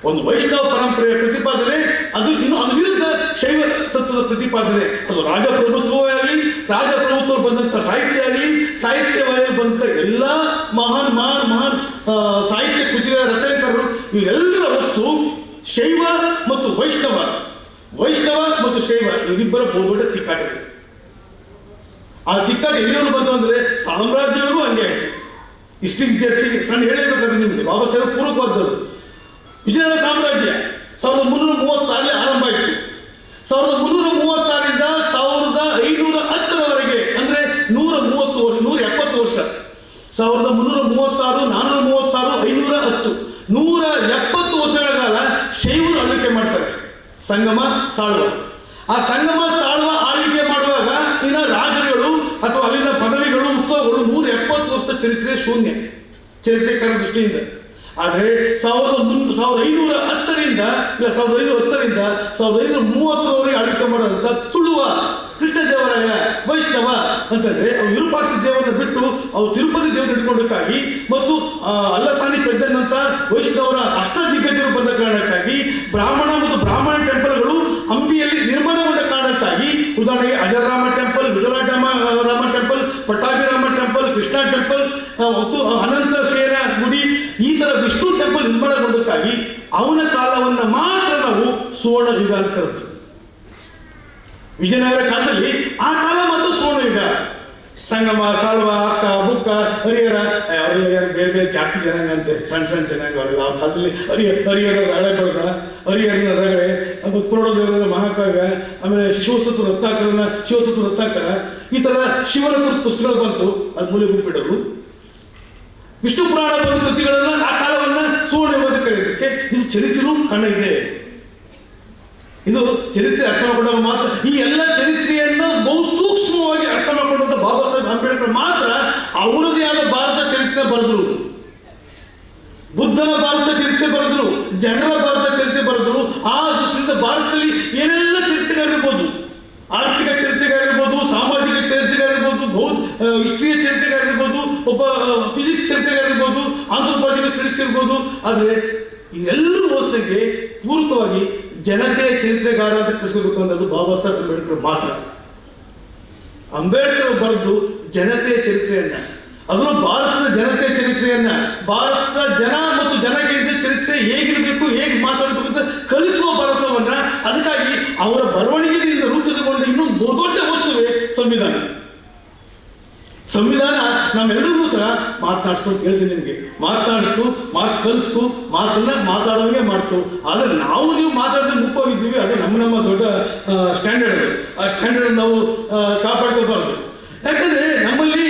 ಒಂದು ವೈಷ್ಣವ ಪರಂಪರೆಯ ಪ್ರತಿಪಾದನೆ, ಅದು ಇನ್ನು ಅದರ ವಿರುದ್ಧ ಶೈವ ತತ್ವದ ಪ್ರತಿಪಾದನೆ. ಅದು ರಾಜಪ್ರಭುತ್ವವೇ ಆಗಲಿ, ರಾಜಪ್ರಭುತ್ವ ಬಂದಂಥ ಸಾಹಿತ್ಯ ಆಗಲಿ, ಸಾಹಿತ್ಯವಾಗಿ ಬಂದಂಥ ಎಲ್ಲ ಮಹಾನ್ ಮಹಾನ್ ಮಹಾನ್ ಸಾಹಿತ್ಯ ಕೃತಿಗಳ ರಚನೆಕಾರರು ಇವರೆಲ್ಲರ ವಸ್ತು ಶೈವ ಮತ್ತು ವೈಷ್ಣವ ಮತ್ತು ಶೈವ ಇವರಿಬ್ಬರ ಬಹುದೊಡ್ಡ ತಿಕ್ಕಾಟಗಳು. ಆ ತಿಕ್ಕಾಟ ಎಲ್ಲಿಯವರು ಬಂತು ಅಂದರೆ ಸಾಮ್ರಾಜ್ಯವೂ ಹಂಗೆ ಆಯಿತು. ಇಷ್ಟು ವಿದ್ಯಾರ್ಥಿಗೆ ಸಣ್ಣ ಹೇಳಬೇಕಾದ್ರೆ ನಿಮಗೆ ಬಾಬಾ ಸಾಹೇಬ್ ಪೂರ್ವಕವಾದದ್ದು. ವಿಜಯನಗರ ಸಾಮ್ರಾಜ್ಯ 1336 ಆರಂಭ ಆಯಿತು. 1336ರಿಂದ 1510ರವರೆಗೆ ಅಂದರೆ 130 ವರ್ಷ, 170 ವರ್ಷ. 1336, 436, 510, 170 ವರ್ಷಗಳ ಕಾಲ ಶೈವರು ಆಳ್ವಿಕೆ ಮಾಡ್ತಾರೆ. ಸಂಗಮ ಸಾಳುವ, ಆ ಸಂಗಮ ಸಾಳುವ ಆಳ್ವಿಕೆ ಮಾಡುವಾಗ ಇನ್ನ ರಾಜರುಗಳು ಅಥವಾ ಅಲ್ಲಿನ ಪದವಿಗಳು, ಉತ್ಸವಗಳು 170 ವರ್ಷದ ಚರಿತ್ರೆ ಶೂನ್ಯ ಚರಿತ್ರೆಕಾರ ದೃಷ್ಟಿಯಿಂದ. ಆದರೆ 1510ರಿಂದ 1530ರವರೆಗೆ ಆಳ್ವಿಕೆ ಮಾಡೋದಂಥ ತುಳುವ ಕೃಷ್ಣದೇವರಾಯ ವೈಷ್ಣವ ಅಂತಂದ್ರೆ ಅವ್ರು ವಿರೂಪಾಕ್ಷ ದೇವರನ್ನ ಬಿಟ್ಟು ಅವ್ರು ತಿರುಪತಿ ದೇವರು ಹಿಡ್ಕೊಂಡಕ್ಕಾಗಿ ಮತ್ತು ಅಲ್ಲಸಾನಿ ಪೆದ್ದನ್ನಂತ ವೈಷ್ಣವರ ಅಷ್ಟದಿಗ್ಗಜರು ಬಂದ ಕಾರಣಕ್ಕಾಗಿ ಬ್ರಾಹ್ಮಣ ಮತ್ತು ಬ್ರಾಹ್ಮಣ ಟೆಂಪಲ್ಗಳು ಹಂಪಿಯಲ್ಲಿ ನಿರ್ಮಾಣಗೊಂಡ ಕಾರಣಕ್ಕಾಗಿ, ಉದಾಹರಣೆಗೆ Hazararama temple, Rama temple, Pattabhirama temple, Krishna temple ಮತ್ತು ಅನಂತ ಸೇನ ಗುಡಿ, ಈ ತರ ವಿಷ್ಣು ಟೆಂಪಲ್ ನಿರ್ಮಾಣಗೊಂಡಕ್ಕಾಗಿ ಅವನ ಕಾಲವನ್ನು ಮಾತ್ರ ನಾವು ಸುವರ್ಣ ಯುಗ ಅಂತ ಕರೆದು. ವಿಜಯನಗರ ಕಾಲದಲ್ಲಿ ಆ ಕಾಲ ಮತ್ತು ಸುವರ್ಣ ಯುಗ. ಸಂಗಮ, ಸಾಳುವ, ಅಕ್ಕ, ಬುಕ್ಕ, ಹರಿಹರ, ಬೇರೆ ಬೇರೆ ಜಾತಿ ಜನಾಂಗ ಅಂತೆ, ಸಣ್ಣ ಜನಾಂಗ ಅವರೆಲ್ಲ ಆ ಕಾಲದಲ್ಲಿ ಹರಿಹರ ಹಳೆಬರ್ಗ, ಹರಿಹರನ ರಗಳೆ, ಪುರೋಡದೇವರ ಮಹಾಕಾವ್ಯ, ಆಮೇಲೆ ಶಿವಸತ್ವ ರತ್ನಾಕರ, ಈ ತರ ಶಿವನ ಕುರಿತ ಪುಸ್ತಕಗಳು ಬಂತು. ಅದು ಮೂಲೆ ಗುಂಪಿಡಲು ವಿಷ್ಣು ಪುರಾಣ ಬಂದ ಕೃತಿಗಳನ್ನ ಆ ಕಾಲವನ್ನ ಸುವರ್ಣ ಯುಗ ಕರೆಯೋದಕ್ಕೆ ಇದು ಚರಿತ್ರೆಯೂ ಕಣ್ಣ ಇದೆ. ಇದು ಚರಿತ್ರೆ ಅರ್ಥ ಮಾಡಿಕೊಂಡಾಗ ಮಾತ್ರ, ಈ ಎಲ್ಲ ಚರಿತ್ರೆಯನ್ನು ಬಹು ಸೂಕ್ಷ್ಮವಾಗಿ ಅರ್ಥ ಮಾಡಿಕೊಂಡಂತ ಬಾಬಾ ಸಾಹೇಬ್ ಅಂಬೇಡ್ಕರ್ ಮಾತ್ರ ಅವರದೇ ಆದ ಭಾರತ ಚರಿತ್ರೆ ಬರೆದ್ರು. ಬುದ್ಧನ ಭಾರತ ಚರಿತ್ರೆ ಬರೆದ್ರು, ಜನರ ಭಾರತ ಚರಿತ್ರೆ ಬರೆದ್ರು. ಆ ದೃಷ್ಟಿಯಿಂದ ಭಾರತದಲ್ಲಿ ಏನೆಲ್ಲ ಚರಿತ್ರೆಗಾಗಿರ್ಬೋದು, ಆರ್ಥಿಕ ಚರಿತ್ರೆಗಾಗಿರ್ಬೋದು, ಸಾಮಾಜಿಕ ಚರಿತ್ರೆಗಾಗಿರ್ಬೋದು, ಹಿಸ್ಟ್ರಿಯ ಚರಿತ್ರೆಗಾಗಿರ್ಬೋದು, ಒಬ್ಬ ಫಿಸಿಕ್ಸ್ ಚರಿತ್ರೆಗಾಗಿರ್ಬೋದು, ಆಂಥ್ರೋಪಾಲಜಿಕಲ್ ಸ್ಟಡೀಸ್ ಇರ್ಬೋದು. ಆದರೆ ಇವೆಲ್ಲರೂ ಓದಿಗೆ ಪೂರಕವಾಗಿ ಜನತೆಯ ಚರಿತ್ರೆಗಾರ ಅಂತ ಕಲಿಸಬೇಕು ಅನ್ನೋದು ಬಾಬಾ ಸಾಹೇಬ್ ಅಂಬೇಡ್ಕರ್ ಮಾತ್ರ. ಅಂಬೇಡ್ಕರ್ ಬರೆದು ಜನತೆಯ ಚರಿತ್ರೆಯನ್ನ, ಅದನ್ನು ಭಾರತದ ಜನತೆಯ ಚರಿತ್ರೆಯನ್ನ, ಭಾರತದ ಜನ ಮತ್ತು ಜನಕೇಂದ್ರ ಚರಿತ್ರೆ ಹೇಗಿರಬೇಕು, ಹೇಗೆ ಮಾತಾಡಬೇಕು ಅಂತ ಕಲಿಸುವ ಭಾರತವನ್ನ, ಅದಕ್ಕಾಗಿ ಅವರ ಬರವಣಿಗೆಯಿಂದ ರೂಪಿಸಿಕೊಂಡ ಇನ್ನೊಂದು ಬಹುದೊಡ್ಡ ವಸ್ತುವೇ ಸಂವಿಧಾನ. ಸಂವಿಧಾನ ನಮ್ಮೆಲ್ಲರಿಗೂ ಸಹ ಮಾತನಾಡಿಸ್ತು ಅಂತ ಹೇಳ್ತೀನಿ ನಿಮಗೆ. ಮಾತನಾಡಿಸ್ತು, ಮಾತು ಕಲಿಸ್ತು, ಮಾತನ್ನ ಮಾತಾಡೋಂಗೆ ಮಾಡ್ತು. ಆದರೆ ನಾವು ನೀವು ಮಾತಾಡಿದ್ರೆ ಮುಖ್ಯವಾಗಿದ್ದೀವಿ. ಅದೇ ನಮ್ಮ ದೊಡ್ಡ ಸ್ಟ್ಯಾಂಡರ್ಡ್. ಆ ಸ್ಟ್ಯಾಂಡರ್ಡ್ ನಾವು ಕಾಪಾಡ್ಕೋಬಾರ್ದು. ಯಾಕಂದ್ರೆ ನಮ್ಮಲ್ಲಿ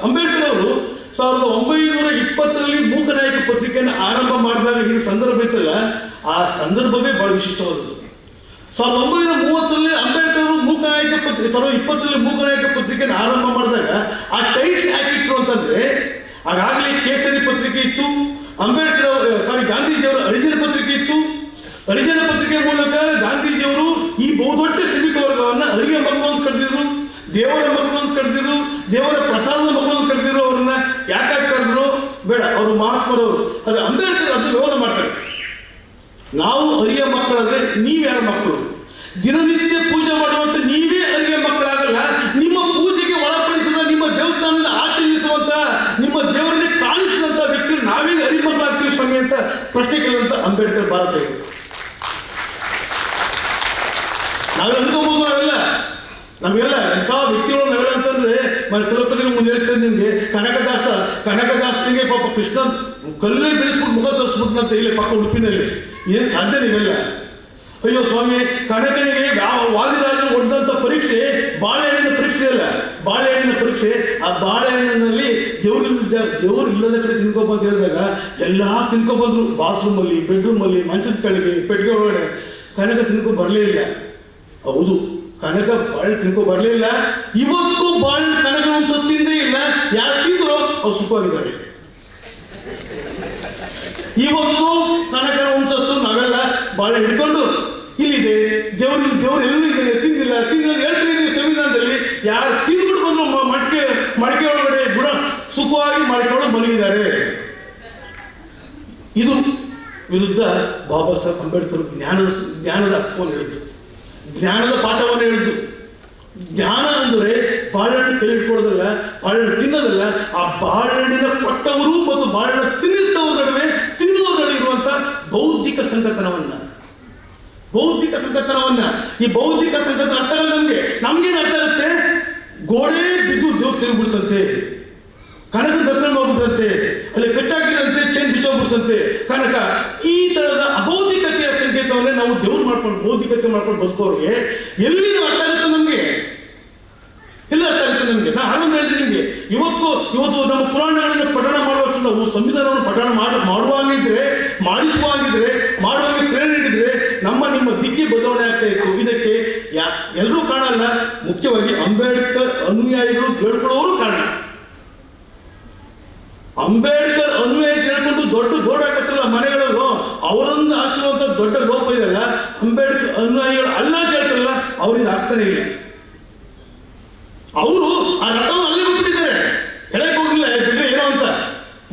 ಅಂಬೇಡ್ಕರ್ ಅವರು 1920ರಲ್ಲಿ ಮೂಕನಾಯಕ ಪತ್ರಿಕೆಯನ್ನು ಆರಂಭ ಮಾಡಿದಾಗ ಈ ಸಂದರ್ಭ ಇತ್ತಲ್ಲ, ಆ ಸಂದರ್ಭವೇ ಬಹಳ ವಿಶಿಷ್ಟವಾದದ್ದು. 1930ರಲ್ಲಿ ಅಂಬೇಡ್ಕರ್ ಮೂಕನಾಯಕ ಪತ್ರಿಕೆ, 1920ರಲ್ಲಿ ಮೂಕನಾಯಕ ಪತ್ರಿಕೆಯನ್ನು ಆರಂಭ ಮಾಡಿದಾಗ ಆ ಟೈಟ್ಲ್ ಯಾಕಿಟ್ರು ಅಂತಂದ್ರೆ, ಆಗಾಗಲೇ ಕೇಸರಿ ಪತ್ರಿಕೆ ಇತ್ತು, ಗಾಂಧೀಜಿಯವರ ಹರಿಜನ ಪತ್ರಿಕೆ ಇತ್ತು. ಹರಿಜನ ಪತ್ರಿಕೆ ಮೂಲಕ ಗಾಂಧೀಜಿಯವರು ಈ ಬಹುದೊಡ್ಡ ಶ್ರಮಿಕ ವರ್ಗವನ್ನು ಅರಿಯ ಮಕ್ಕಳನ್ನು ಕರೆದಿದ್ರು, ದೇವರ ಮಕ್ಕಳನ್ನು ಕರೆದಿದ್ರು, ದೇವರ ಪ್ರಸಾದದ ಮಕ್ಕಳನ್ನು ಕರೆದಿದ್ರು. ಅವ್ರನ್ನ ಯಾಕಾಗಿ ಕರೆದ್ರು ಬೇಡ, ಅವರು ಮಹಾತ್ಮರವರು. ಅದು ಅಂಬೇಡ್ಕರ್ ಅದು ವಿರೋಧ ಮಾಡ್ತಾರೆ. ನಾವು ಅರಿಯ ಮಕ್ಕಳಾದ್ರೆ ನೀವ್ಯಾರ ಮಕ್ಕಳು? ದಿನನಿತ್ಯ ಪೂಜೆ ಮಾಡುವಂತ ನೀವೇ ಅರಿಯ ಮಕ್ಕಳಾಗಲ್ಲ. ನಿಮ್ಮ ಪೂಜೆಗೆ ಒಳಪಡಿಸಿದ, ನಿಮ್ಮ ದೇವಸ್ಥಾನದಿಂದ ಆಚರಿಸುವಂತ, ನಿಮ್ಮ ದೇವರಿಗೆ ಕಾಣಿಸಿದಂತ ವ್ಯಕ್ತಿ ನಾವೇನು ಅರಿ ಮಕ್ಕಳಾಗ್ತೀವಿ ಸ್ವಾಮಿ ಅಂತ ಪ್ರಶ್ನೆ ಕೇಳಿದಂತ ಅಂಬೇಡ್ಕರ್ ಭಾರತ. ನಾವೇ ಅನ್ಕೋಬಹುದು, ನಮಗೆಲ್ಲ ಎಂಥ ವ್ಯಕ್ತಿಗಳು ನಾವೆಲ್ಲ ಅಂತಂದ್ರೆ ಕುಲಪತಿಗಳು ಮುಂದೆ ಹೇಳ್ತಾರೆ ನಿಮ್ಗೆ, ಕನಕದಾಸನಿಗೆ ಪಾಪ ಕೃಷ್ಣ ಕಲ್ಲೇ ಬೆಳೆಸ್ಬಿಟ್ಟು ಮುಖ ತೋರಿಸ್ಬಿಟ್ನಂತೆ ಇಲ್ಲಿ ಪಕ್ಕ ಉಡುಪಿನಲ್ಲಿ. ಏನು ಸಾಧ್ಯ ನೀವೆಲ್ಲ? ಅಯ್ಯೋ ಸ್ವಾಮಿ, ಕನಕನಿಗೆ ವಾದಿರಾಜರು ಹೊಡೆದಂಥ ಪರೀಕ್ಷೆ ಬಾಳೆಹಣ್ಣಿನ ಪರೀಕ್ಷೆ ಅಲ್ಲ, ಬಾಳೆಹಣ್ಣಿನ ಪರೀಕ್ಷೆ. ಆ ಬಾಳೆಹಣ್ಣಿನಲ್ಲಿ ದೇವರು ಇಲ್ಲದ ಕಡೆ ತಿನ್ಕೊಬಂದು ಹೇಳಿದಾಗ ಎಲ್ಲ ತಿನ್ಕೊಬಂದ್ರು. ಬಾತ್ರೂಮಲ್ಲಿ, ಬೆಡ್ರೂಮಲ್ಲಿ, ಮಂಚದ ಕೆಳಗೆ, ಪೆಟ್ಟಿಗೆ ಒಳಗಡೆ. ಕನಕ ತಿನ್ಕೊ ಬರಲೇ ಇಲ್ಲ. ಹೌದು, ಕನಕ ಬಾಳೆ ತಿನ್ಕೊ ಬರಲೇ ಇಲ್ಲ. ಇವತ್ತು ಬಾಳೆ ಕನಕ ಒಂದು ತಿಂದೇ ಇಲ್ಲ. ಯಾರು ತಿಂದ್ರು ಅವ್ರು ಸುಖವಾಗಿದ್ದಾರೆ. ಇವತ್ತು ಕನಕನ ಒಂದ್ಸತ್ತು ನಾವೆಲ್ಲ ಬಾಳೆ ಹಿಡ್ಕೊಂಡು ಇಲ್ಲಿದೆ ದೇವರು ಎಲ್ಲೂ ಇದ್ದೇನೆ, ತಿಂದಿಲ್ಲ ಹೇಳ್ತಾ ಇದ್ದೀವಿ ಸಂವಿಧಾನದಲ್ಲಿ. ಯಾರು ತಿಂದ್ಬಿಟ್ಟು ಬಂದ್ರು ಮಡಿಕೆ ಒಳಗಡೆ ಗುಣ ಸುಖವಾಗಿ ಮಾಡಿಕೊಂಡು ಮಲಗಿದ್ದಾರೆ. ಇದು ವಿರುದ್ಧ ಬಾಬಾ ಸಾಹೇಬ್ ಅಂಬೇಡ್ಕರ್ ಜ್ಞಾನದ ಹಕ್ಕವನ್ನು ಹೇಳಿದ್ದು, ಜ್ಞಾನದ ಪಾಠವನ್ನು ಹೇಳಿದ್ದು. ಜ್ಞಾನ ಅಂದರೆ ಬಾಳೆಹಣ್ಣು ಕೈ ಇಟ್ಕೊಳ್ಳೋದಲ್ಲ, ಬಾಳೆಹಣ್ಣು ತಿನ್ನೋದಲ್ಲ. ಆ ಬಾಳೆಹಣ್ಣಿನ ಕೊಟ್ಟವರು ಮತ್ತು ಬಾಳೆಹಣ್ಣು ತಿನ್ನಿಸಿದವರ ನಡುವೆ ಇರುವಂತ ಬೌದ್ಧಿಕ ಸಂಕಥನವನ್ನ ಈ ಬೌದ್ಧಿಕ ಸಂಕಥನ ಅರ್ಥ ಆಗಲ್ಲ ನಮ್ಗೇನು ಅರ್ಥ ಆಗುತ್ತೆ? ಗೋಡೆ ಬಿದ್ದು ದೇವ್ರು ತಿರುಗ್ಬಿಡ್ತಂತೆ, ಕನಕ ದರ್ಶನ ಮಾಡ್ಬಿಡ್ತಂತೆ, ಅಲ್ಲಿ ಕಟ್ಟಾಕಿದಂತೆ ಚೇನ್ ಬಿಚ್ಚೋಗ್ಬಿಡ್ತಂತೆ ಕನಕ. ಈ ತರದ ಅಬೌದ್ಧಿಕತೆಯ ಸಂಕೇತವನ್ನೇ ನಾವು ದೇವ್ರು ಮಾಡ್ಕೊಂಡು ಬೌದ್ಧಿಕತೆ ಮಾಡ್ಕೊಂಡು ಬದುಕೋರಿಗೆ ಎಲ್ಲಿ ಅರ್ಥ ಆಗುತ್ತೆ ನಮ್ಗೆ? ಎಲ್ಲ ಅರ್ಥ ಆಗುತ್ತೆ ನಮ್ಗೆ. ನಾ ಆರಂಭ ಹೇಳಿದೆ ನಿಮ್ಗೆ, ಇವತ್ತು ನಮ್ಮ ಪುರಾಣಗಳನ್ನು ಪಠಣ ಮಾಡುವಷ್ಟು ನಾವು ಸಂವಿಧಾನವನ್ನು ಪಠಣ ಮಾಡುವಂಗಿದ್ರೆ, ಮಾಡುವಂಗೆ ಪ್ರೇರಣೆ ನೀಡಿದ್ರೆ ನಿಮ್ಮ ದಿಕ್ಕಿ ಬದಲಾವಣೆ ಆಗ್ತಾ ಇತ್ತು. ಇದಕ್ಕೆ ಎಲ್ಲರೂ ಕಾಣಲ್ಲ, ಮುಖ್ಯವಾಗಿ ಅಂಬೇಡ್ಕರ್ ಅನುಯಾಯಿಗಳು ಹೇಳ್ಕೊಳ್ಳೋರು ಕಾರಣ. ಅಂಬೇಡ್ಕರ್ ಅನುಯಾಯಿ ಕೇಳ್ಕೊಂಡು ದೊಡ್ಡ ಗೋಡ್ ಹಾಕತ್ತಲ್ಲ ಮನೆಗಳಲ್ಲೂ, ಅವರನ್ನು ಹಾಕಿರುವಂತ ದೊಡ್ಡ ಲೋಪ ಇದೆಲ್ಲ. ಅಂಬೇಡ್ಕರ್ ಅನುಯಾಯಿಗಳು ಅಲ್ಲ ಕೇಳ್ತಾರಲ್ಲ, ಅವ್ರಿಗೆ ಆಗ್ತಾನೆ ಇಲ್ಲ. ಅವರು ಆ ರಥವನ್ನು ಅಲ್ಲೇ ಬಿಟ್ಟಿದ್ದಾರೆ, ಎಳಕ್ ಹೋಗಿಲ್ಲ, ಬಿಟ್ಟರೆ ಏನೋ ಅಂತ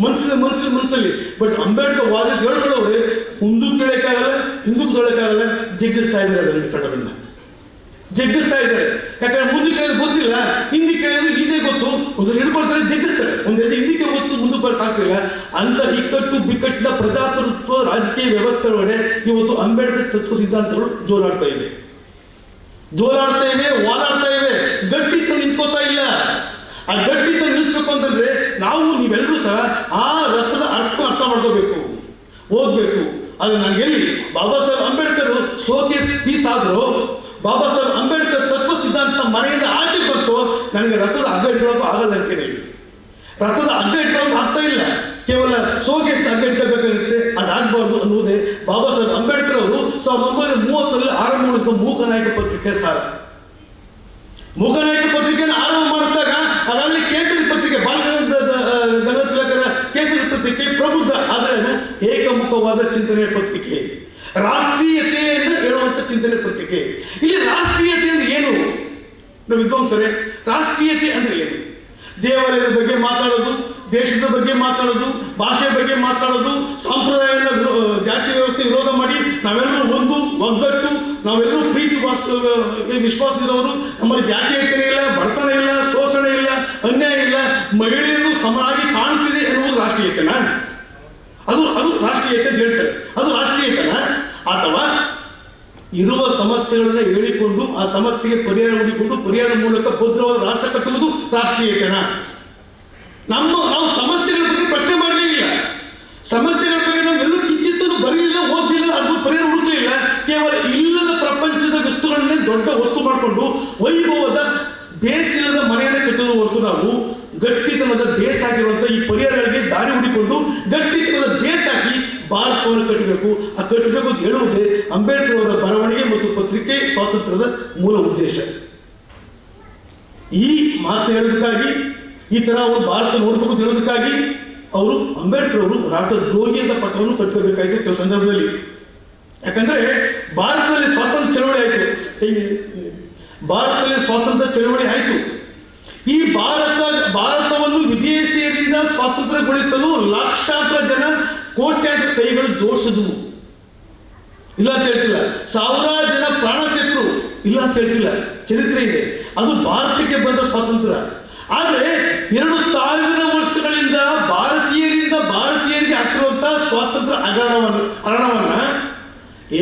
ಮನಸ್ಸಲ್ಲಿ. ಬಟ್ ಅಂಬೇಡ್ಕರ್ ವಾದ ಹೇಳ್ಕೊಳ್ಳೋರು ಮುಂದಕ್ಕೆ ಕೇಳಕ್ಕಾಗಲ್ಲ, ಹಿಂದಕ್ಕೆ ತೊಳಕ್ಕಾಗಲ್ಲ, ಜಗ್ಗಿಸ್ತಾ ಇದ್ದಾರೆ. ಅದರಲ್ಲಿ ಕಡದನ್ನ ಜಗ್ಗಿಸ್ತಾ ಇದ್ದಾರೆ. ಯಾಕಂದ್ರೆ ಮುಂದಕ್ಕೆ ಕೇಳಿದ್ರೆ ಗೊತ್ತಿಲ್ಲ, ಹಿಂದಕ್ಕೆ ಕೇಳಿದ್ರೆ ಈಸೇ ಗೊತ್ತು, ಒಂದು ಹಿಡ್ಕೊಳ್ತಾರೆ, ಜಗ್ಗಿಸ್ತಾರೆ. ಒಂದು ಹೆಜ್ಜೆ ಹಿಂದಕ್ಕೆ ಗೊತ್ತು, ಮುಂದಕ್ಕೆ ಬರಕ್ಕಾಗ್ತಿಲ್ಲ. ಅಂತ ಇಕ್ಕಟ್ಟು ಬಿಕ್ಕಟ್ಟಿನ ಪ್ರಜಾಪ್ರಭುತ್ವ ರಾಜಕೀಯ ವ್ಯವಸ್ಥೆ ಒಳಗಡೆ ಇವತ್ತು ಅಂಬೇಡ್ಕರ್ ತತ್ವ ಸಿದ್ಧಾಂತಗಳು ಜೋಲಾಡ್ತಾ ಇವೆ, ವಾದಾಡ್ತಾ ಇವೆ. ಗಟ್ಟಿತ ನಿಂತ್ಕೋತಾ ಇಲ್ಲ. ಆ ಗಟ್ಟಿತ ನಿಲ್ಲಿಸ್ಬೇಕು ಅಂತಂದ್ರೆ ನೀವೆಲ್ಲರೂ ಸಹ ಆ ರಥದ ಅರ್ಥ ಮಾಡ್ಕೋಬೇಕು, ಓದ್ಬೇಕು. ಅದು ನನಗೆ ಎಲ್ಲಿ ಬಾಬಾ ಸಾಹೇಬ್ ಅಂಬೇಡ್ಕರ್ ಶೋಕೇಸ್ ಪೀಸ್ ಆದ್ರು, ಬಾಬಾ ಸಾಹೇಬ್ ಅಂಬೇಡ್ಕರ್ ತತ್ವ ಸಿದ್ಧಾಂತ ಮನೆಯಿಂದ ಆಚೆ ಬಂತು, ನನಗೆ ರಥದ ಹಗ್ಗ ಇಟ್ಕೊಳ್ಳೋಕೆ ಆಗಲ್ಲ ಅಂತ ಹೇಳಿ. ರಥದ ಹಗ್ಗ ಇಟ್ಕೊಳ್ಳೋಕೆ ಆಗ್ತಾ ಇಲ್ಲ, ಕೇವಲ ಶೋಕೇಸ್ ಹಗ್ಗ ಇಟ್ಕೋಬೇಕಾಗುತ್ತೆ. ಅದಾಗಬಾರ್ದು ಅನ್ನುವುದೇ ಬಾಬಾ ಸಾಹೇಬ್ ಅಂಬೇಡ್ಕರ್ ಅವರು 1930ರಲ್ಲಿ ಆರಂಭ ಮಾಡಿದ ಮೂಕನಾಯಕ ಪತ್ರಿಕೆ ಸಾರ. ಮೂಕನಾಯಕ ಪತ್ರಿಕೆಯನ್ನು ಆರಂಭ ಮಾಡಿದಾಗ ಅದರಲ್ಲಿ ಕೇಸರಿ ಪತ್ರಿಕೆ, ಬಾಲಗಂಗಾಧರ ಕೇಸರಿ ಪತ್ರಿಕೆ ಪ್ರಬುದ್ಧ. ಆದರೆ ಅದು ಏಕಮುಖವಾದ ಚಿಂತನೆಯ ಪತ್ರಿಕೆ, ರಾಷ್ಟ್ರೀಯತೆಯನ್ನು ಹೇಳುವಂತ ಚಿಂತನೆ ಪತ್ರಿಕೆ. ಇಲ್ಲಿ ರಾಷ್ಟ್ರೀಯತೆ ಅಂದ್ರೆ ಏನು? ನಾವು ವಿದ್ವಾಂಸರೇ, ರಾಷ್ಟ್ರೀಯತೆ ಅಂದ್ರೆ ಏನು? ದೇವಾಲಯದ ಬಗ್ಗೆ ಮಾತಾಡೋದು, ದೇಶದ ಬಗ್ಗೆ ಮಾತಾಡೋದು, ಭಾಷೆ ಬಗ್ಗೆ ಮಾತಾಡೋದು, ಸಂಪ್ರದಾಯದ ಜಾತಿ ವ್ಯವಸ್ಥೆ ವಿರೋಧ ಮಾಡಿ ನಾವೆಲ್ಲರೂ ಒಗ್ಗಟ್ಟು, ನಾವೆಲ್ಲರೂ ಪ್ರೀತಿ ವಿಶ್ವಾಸದವರು, ನಮ್ಮಲ್ಲಿ ಜಾತೀಯತೆ ಇಲ್ಲ, ಬಡತನ ಇಲ್ಲ, ಶೋಷಣೆ ಇಲ್ಲ, ಅನ್ಯಾಯ ಇಲ್ಲ, ಮಹಿಳೆಯರು ಸಮನಾಗಿ ಕಾಣ್ತಿದೆ ಎನ್ನುವುದು ರಾಷ್ಟ್ರೀಯತೆನ? ಅದು ರಾಷ್ಟ್ರೀಯತೆ ಅಂತ ಹೇಳ್ತಾರೆ. ಅದು ರಾಷ್ಟ್ರೀಯತೆನ? ಅಥವಾ ಇರುವ ಸಮಸ್ಯೆಗಳನ್ನ ಹೇಳಿಕೊಂಡು ಆ ಸಮಸ್ಯೆಗೆ ಪರಿಹಾರ ಹುಡುಕಿಕೊಂಡು ಪರಿಹಾರ ಮೂಲಕ ಭದ್ರವಾದ ರಾಷ್ಟ್ರ ಕಟ್ಟುವುದು ರಾಷ್ಟ್ರೀಯತೆನ? ನಾವು ಸಮಸ್ಯೆಗಳ ಬಗ್ಗೆ ಪ್ರಶ್ನೆ ಮಾಡಲೇ ಇಲ್ಲ. ಸಮಸ್ಯೆಗಳ ಬಗ್ಗೆ ನಾವು ಎಲ್ಲೂ ಕಿಂಚಿತ್ತನ್ನು ಬರಲಿಲ್ಲ, ಓದಲಿಲ್ಲ, ಅದು ಪರಿಹಾರ ಹುಡುಕಲಿಲ್ಲ. ಕೇವಲ ಇಲ್ಲದ ಪ್ರಪಂಚದ ವಸ್ತುಗಳನ್ನೇ ದೊಡ್ಡ ವಸ್ತು ಮಾಡಿಕೊಂಡು ವೈಭವದ ಬೇಸಿಲ್ಲದ ಮನೆಯನ್ನು ಕಟ್ಟುವ ಹೊರತು ನಾವು ಗಟ್ಟಿತನದ ಬೇಸಾಗಿರುವಂಥ ಈ ಪರಿಹಾರಗಳಿಗೆ ದಾರಿ ಹುಡುಕಿಕೊಂಡು ಗಟ್ಟಿತನದ ಬೇಸಾಕಿ ಭಾರತವನ್ನು ಕಟ್ಟಬೇಕು. ಆ ಕಟ್ಟಬೇಕು ಅಂತ ಹೇಳುವುದೇ ಅಂಬೇಡ್ಕರ್ ಅವರ ಬರವಣಿಗೆ ಮತ್ತು ಪತ್ರಿಕೆ ಸ್ವಾತಂತ್ರ್ಯದ ಮೂಲ ಉದ್ದೇಶ. ಈ ಮಾತು ಹೇಳೋದಕ್ಕಾಗಿ, ಈ ತರ ಒಂದು ಭಾರತ ನೋಡ್ಬೇಕು ಅಂತ ಹೇಳೋದಕ್ಕಾಗಿ ಅವರು ಅಂಬೇಡ್ಕರ್ ಅವರು ರಾಷ್ಟ್ರದ್ರೋಹಿ ಅಂತ ಪಟ್ಟವನ್ನು ಕಟ್ಕೋಬೇಕಾಯಿತು ಕೆಲವು ಸಂದರ್ಭದಲ್ಲಿ. ಯಾಕಂದ್ರೆ ಭಾರತದಲ್ಲಿ ಸ್ವಾತಂತ್ರ್ಯ ಚಳವಳಿ ಆಯಿತು, ಭಾರತದಲ್ಲಿ ಸ್ವಾತಂತ್ರ್ಯ ಚಳವಳಿ ಆಯಿತು. ಈ ಭಾರತವನ್ನು ವಿದೇಶಿಯರಿಂದ ಸ್ವಾತಂತ್ರ್ಯಗೊಳಿಸಲು ಲಕ್ಷಾಂತರ ಜನ ಕೋಟ್ಯಾಂತರ ಕೈಗಳು ಜೋಡಿಸಿದ್ವು, ಇಲ್ಲ ಅಂತ ಹೇಳ್ತಿಲ್ಲ. ಸಾವಿರಾರು ಜನ ಪ್ರಾಣ ತೆತ್ತರು, ಇಲ್ಲ ಅಂತ ಹೇಳ್ತಿಲ್ಲ, ಚರಿತ್ರೆ ಇದೆ. ಅದು ಭಾರತಕ್ಕೆ ಬಂದ ಸ್ವಾತಂತ್ರ್ಯ. ಆದರೆ 2000 ವರ್ಷಗಳಿಂದ ಭಾರತೀಯರಿಗೆ ಹಾಕಿರುವಂತಹ ಸ್ವಾತಂತ್ರ್ಯ ಹರಣವನ್ನ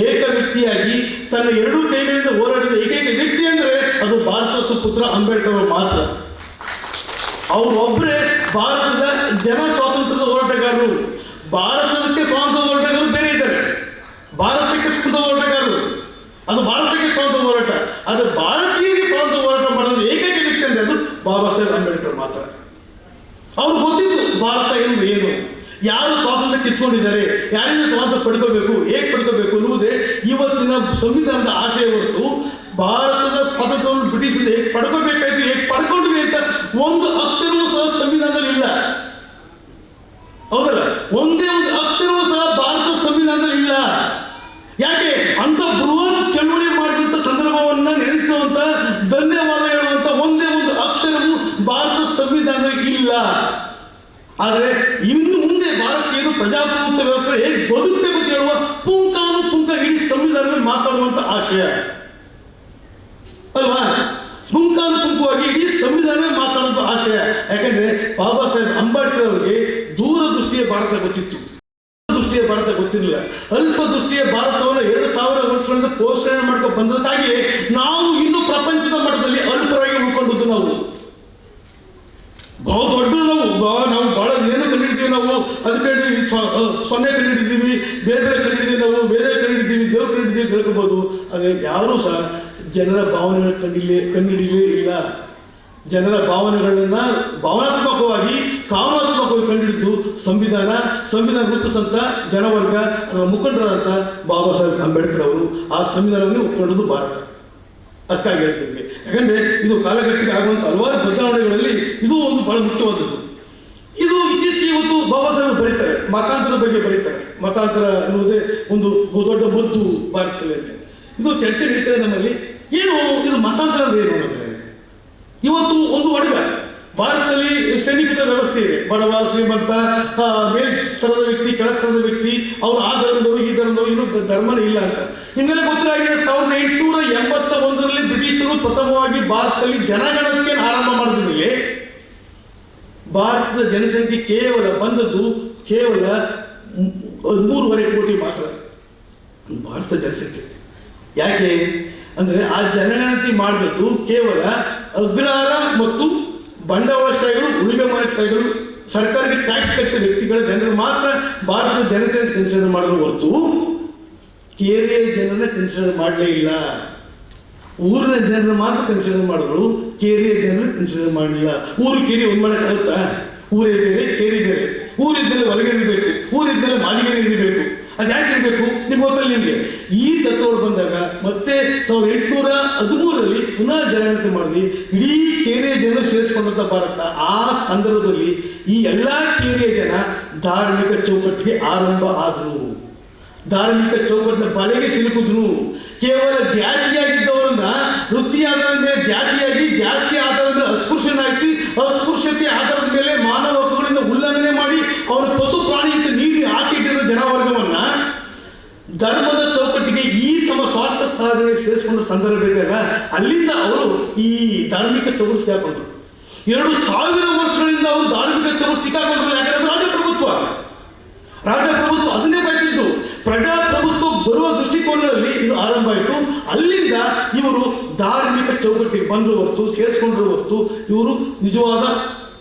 ಏಕ ವ್ಯಕ್ತಿಯಾಗಿ ತನ್ನ 2 ಕೈಗಳಿಂದ ಹೋರಾಡಿದ ಏಕೈಕ ವ್ಯಕ್ತಿ ಅಂದರೆ ಅದು ಭಾರತ ಸುಪುತ್ರ ಅಂಬೇಡ್ಕರ್ ಅವರು ಮಾತ್ರ. ಅವರೊಬ್ಬರೇ ಭಾರತದ ಜನ ಸ್ವಾತಂತ್ರ್ಯದ ಹೋರಾಟಗಾರರು. ಭಾರತಕ್ಕೆ ಸ್ವಾತಂತ್ರ್ಯ ಹೋರಾಟಗಾರರು ಬೇರೆ ಇದ್ದಾರೆ, ಭಾರತಕ್ಕೆ ಸ್ವಾತಂತ್ರ್ಯ ಹೋರಾಟಗಾರರು, ಅದು ಭಾರತಕ್ಕೆ ಸ್ವಾತಂತ್ರ್ಯ ಹೋರಾಟ. ಆದರೆ ಭಾರತೀಯರಿಗೆ ಸ್ವಾತಂತ್ರ್ಯ ಹೋರಾಟ ಮಾಡೋದು ಏಕೈಕ ವ್ಯಕ್ತಿ ಅಂದರೆ ಅದು ಬಾಬಾ ಸಾಹೇಬ್ ಅಂಬೇಡ್ಕರ್ ಮಾತ್ರ. ಅವ್ರು ಗೊತ್ತಿತ್ತು ಭಾರತ ಏನು, ಯಾರು ಸ್ವಾತಂತ್ರ್ಯ ಕಿತ್ಕೊಂಡಿದ್ದಾರೆ, ಯಾರಿಂದ ಸ್ವಾತಂತ್ರ್ಯ ಪಡ್ಕೋಬೇಕು, ಹೇಗೆ ಪಡ್ಕೋಬೇಕು ಅನ್ನುವುದೇ ಇವತ್ತಿನ ಸಂವಿಧಾನದ ಆಶಯ ಹೊರತು ಭಾರತದ ಸ್ವಾತಂತ್ರ್ಯವನ್ನು ಬ್ರಿಟಿಷರಿಂದ ಹೇಗೆ ಪಡ್ಕೋಬೇಕಾಯ್ತು, ಹೇಗೆ ಪಡ್ಕೊಂಡ್ವಿ ಅಂತ ಒಂದು ಅಕ್ಷರವೂ ಸಹ ಸಂವಿಧಾನದಲ್ಲಿ ಇಲ್ಲ. ಹೌದಲ್ಲ, ಒಂದೇ ಒಂದು ಅಕ್ಷರವೂ ಸಹ ಭಾರತದ ಸಂವಿಧಾನದಲ್ಲಿ ಇಲ್ಲ. ಯಾಕೆ ಅಂತ ಬೃಹತ್ ಚಳವಳಿ ಮಾಡಿದಂಥ ಸಂದರ್ಭವನ್ನ ನೆನೆಸುವಂತ ಧನ್ಯವಾದ ಹೇಳುವಂತ ಒಂದೇ ಒಂದು ಅಕ್ಷರವು ಭಾರತದ ಸಂವಿಧಾನದಲ್ಲಿ ಇಲ್ಲ. ಆದರೆ ಇನ್ನು ಮುಂದೆ ಭಾರತೀಯರು ಪ್ರಜಾಪ್ರಭುತ್ವ ವ್ಯವಸ್ಥೆ ಹೇಗೆ ಬದುಕಬೇಕು ಅಂತ ಹೇಳುವ ಪುಂಖ ಇಡೀ ಸಂವಿಧಾನದಲ್ಲಿ ಮಾತಾಡುವಂತ ಆಶಯ ಅಲ್ವಾ? ಪುಂಖವಾಗಿ ಇಡೀ ಸಂವಿಧಾನವೇ ಮಾತಾಡುವಂತ ಆಶಯ. ಯಾಕಂದ್ರೆ ಬಾಬಾ ಸಾಹೇಬ್ ಅಂಬೇಡ್ಕರ್ ಅವರಿಗೆ ದೂರದೃಷ್ಟಿಯ ಭಾರತ ಗೊತ್ತಿತ್ತು, ಭಾರತ ಗೊತ್ತಿರಲಿಲ್ಲ. ಅಲ್ಪ ದೃಷ್ಟಿಯ ಭಾರತವನ್ನು 2000 ವರ್ಷಗಳಿಂದ ಪೋಷಣೆ ಮಾಡ್ಕೊಂಡು ಬಂದಕ್ಕಾಗಿ ನಾವು ಇನ್ನು ಪ್ರಪಂಚದ ಮಟ್ಟದಲ್ಲಿ ಅಲ್ಪರಾಗಿ ಉಳ್ಕೊಂಡದ್ದು. ನಾವು ಬಹು ದೊಡ್ಡ ನಾವು ಬಹಳ ಏನು ಕಂಡಿಡ್ತೀವಿ, ನಾವು ಅದಕ್ಕೆ ಸೊನ್ನೆ ಕಂಡಿಡಿದ್ದೀವಿ, ಬೇರೆ ಕಂಡಿದ್ದೀವಿ, ನಾವು ಬೇರೆ ಕಂಡಿದ್ದೀವಿ, ದೇವ್ರು ಕಂಡಿದ್ದೀವಿ ಕೇಳ್ಕೋಬಹುದು. ಆದರೆ ಯಾರೂ ಸಹ ಜನರ ಭಾವನೆಗಳು ಕಂಡಿಡಿಯಲೇ ಇಲ್ಲ. ಜನರ ಭಾವನೆಗಳನ್ನ ಭಾವನಾತ್ಮಕವಾಗಿ ಕಾನೂನಾತ್ಮಕವಾಗಿ ಕಂಡಿಡಿದು ಸಂವಿಧಾನ ರೂಪಿಸಿದಂಥ ಜನವರ್ಗ ಅದರ ಮುಖಂಡರಾದಂಥ ಬಾಬಾ ಸಾಹೇಬ್ ಅಂಬೇಡ್ಕರ್ ಅವರು ಆ ಸಂವಿಧಾನವನ್ನೇ ಒಪ್ಪಿಕೊಂಡದ್ದು ಭಾರತ. ಅದಕ್ಕಾಗಿ ಹೇಳ್ತೀವಿ, ಯಾಕಂದ್ರೆ ಇದು ಕಾಲಘಟ್ಟಕ್ಕೆ ಆಗುವಂಥ ಹಲವಾರು ಬದಲಾವಣೆಗಳಲ್ಲಿ ಇದು ಒಂದು ಬಹಳ ಮುಖ್ಯವಾದದ್ದು. ಇದು ಇತ್ತೀಚೆಗೆ ಇವತ್ತು ಬಾಬಾ ಸಾಹೇಬ್ ಬರೀತಾರೆ, ಮತಾಂತರದ ಬಗ್ಗೆ ಬರೀತಾರೆ. ಮತಾಂತರ ಅನ್ನುವುದೇ ಒಂದು ದೊಡ್ಡ ಮದ್ದು ಭಾರತದಲ್ಲಿ ಅಂತ ಇದು ಚರ್ಚೆ ನಡೀತದೆ ನಮ್ಮಲ್ಲಿ. ಏನು ಇದು ಮತಾಂತರ ಅಂದ್ರೆ ಏನು ಅನ್ನೋದ್ರೆ, ಇವತ್ತು ಒಂದು ವರ್ಗ ಭಾರತದಲ್ಲಿ ಶ್ರೇಣೀಕೃತ ವ್ಯವಸ್ಥೆ ಇದೆ. ಬಡವ, ಶ್ರೀಮಂತ, ಮೇಲ್ ಸ್ತರದ ವ್ಯಕ್ತಿ, ಕೆಳ ಸ್ತರದ ವ್ಯಕ್ತಿ, ಅವರು ಆ ಧರ್ಮದವರು ಈ ಧರ್ಮದವರು, ಇನ್ನೂ ಧರ್ಮನೇ ಇಲ್ಲ ಅಂತ ನಿಮ್ಮೆಲ್ಲ ಗೊತ್ತಿರಾಗಿದೆ. 1881ರಲ್ಲಿ ಬ್ರಿಟಿಷರು ಪ್ರಥಮವಾಗಿ ಭಾರತದಲ್ಲಿ ಜನಗಣತಿಯನ್ನು ಆರಂಭ ಮಾಡಿದ ಮೇಲೆ ಭಾರತದ ಜನಸಂಖ್ಯೆ ಕೇವಲ ಬಂದದ್ದು 3.5 ಕೋಟಿ ಮಾತ್ರ ಭಾರತದ ಜನಸಂಖ್ಯೆ. ಯಾಕೆ ಅಂದ್ರೆ ಆ ಜನಗಣತಿ ಮಾಡಿದ್ದು ಕೇವಲ ಅಗ್ರಹಾರ ಮತ್ತು ಬಂಡವಾಳಶಾಹಿಗಳು, ಉಳಿಮೆ ಮನಶಾಹಿಗಳು, ಸರ್ಕಾರಕ್ಕೆ ಟ್ಯಾಕ್ಸ್ ಕಟ್ಟಿದ ವ್ಯಕ್ತಿಗಳ ಜನರು ಮಾತ್ರ ಭಾರತದ ಜನತೆಯನ್ನು ಕನ್ಸಿಡರ್ ಮಾಡಲು ಹೊರತು ಕೇರಿಯ ಜನರನ್ನ ಕನ್ಸಿಡರ್ ಮಾಡಲೇ ಇಲ್ಲ. ಊರಿನ ಜನರನ್ನು ಮಾತ್ರ ಕನ್ಸಿಡರ್ ಮಾಡಿದ್ರು, ಕೇರಿಯ ಜನರನ್ನ ಕನ್ಸಿಡರ್ ಮಾಡಲಿಲ್ಲ. ಊರು ಕೇರಿ ಒಂದು ಮಾಡೋಕ್ಕಾಗುತ್ತಾ? ಊರೇ ಬೇರೆ, ಕೇರಿ ಬೇರೆ. ಊರಿದ್ದಲ್ಲಿ ಹೊರಗಡೆ ಇರಬೇಕು, ಊರಿದ್ದಲ್ಲಿ ಮಾಲಿಗೆರೆ ಇರಬೇಕು. ಅದು ಯಾಕೆ ಇರಬೇಕು ನಿಮ್ಗೆ ಗೊತ್ತಲ್ಲ. ನಿಮಗೆ ಈ ತತ್ವಗಳು ಬಂದಾಗ ಮತ್ತೆ 1813ರಲ್ಲಿ ಪುನಃ ಜನಗಣತಿ ಮಾಡಿ ಇಡೀ ಕೇರಿಯ ಜನ ಸೇರಿಸಿಕೊಂಡಂತ ಭಾರತ. ಆ ಸಂದರ್ಭದಲ್ಲಿ ಈ ಎಲ್ಲ ಕೇರಿಯ ಜನ ಧಾರ್ಮಿಕ ಚೌಕಟ್ಟಿಗೆ ಆರಂಭ ಆದರು, ಧಾರ್ಮಿಕ ಚೌಕಟ್ಟಿನ ಬಲೆಗೆ ಸಿಲುಕಿದ್ರು. ಕೇವಲ ಜಾತಿಯಾಗಿದ್ದವರನ್ನ ವೃತ್ತಿಯ ಆಧಾರದ ಮೇಲೆ ಜಾತಿಯಾಗಿ, ಜಾತಿಯ ಆಧಾರದ ಮೇಲೆ ಅಸ್ಪೃಶ್ಯನಾಗಿಸಿ, ಅಸ್ಪೃಶ್ಯತೆ ಆಧಾರದ ಮೇಲೆ ಮಾನವ ಹಕ್ಕುಗಳಿಂದ ಉಲ್ಲಂಘನೆ ಮಾಡಿ ಅವನ ಪಶು ಪ್ರಾಣಿಯಿಂದ ನೀಡಿ ಆಚೆ ಇಟ್ಟಿರುವ ಜನವರ್ಗವನ್ನ ಧರ್ಮದ ಚೌಕಟ್ಟಿಗೆ ಈ ತಮ್ಮ ಸ್ವಾರ್ಥ ಸಾಧನೆ ಸೇರಿಸಿಕೊಂಡ ಸಂದರ್ಭ ಇದೆಯಲ್ಲ, ಅಲ್ಲಿಂದ ಅವರು ಈ ಧಾರ್ಮಿಕ ಚೌಕಟ್ಟು ಸಿಕ್ಕಾಕೊಂಡ್ರು. 2000 ವರ್ಷಗಳಿಂದ ಅವರು ಧಾರ್ಮಿಕ ಚೌಕಟ್ಟು ಸಿಕ್ಕಾಕೊಂಡ್ರು. ಯಾಕಂದ್ರೆ ರಾಜಪ್ರಭುತ್ವ ಅದನ್ನೇ ಬಯಸಿದ್ದು. ಪ್ರಜಾಪ್ರಭುತ್ವ ಬರುವ ದೃಷ್ಟಿಕೋನಗಳಲ್ಲಿ ಇದು ಆರಂಭ ಆಯಿತು. ಅಲ್ಲಿಂದ ಇವರು ಧಾರ್ಮಿಕ ಚೌಕಟ್ಟಿಗೆ ಬಂದರು ಹೊರತು, ಸೇರಿಸ್ಕೊಂಡ್ರು ಹೊರತು ಇವರು ನಿಜವಾದ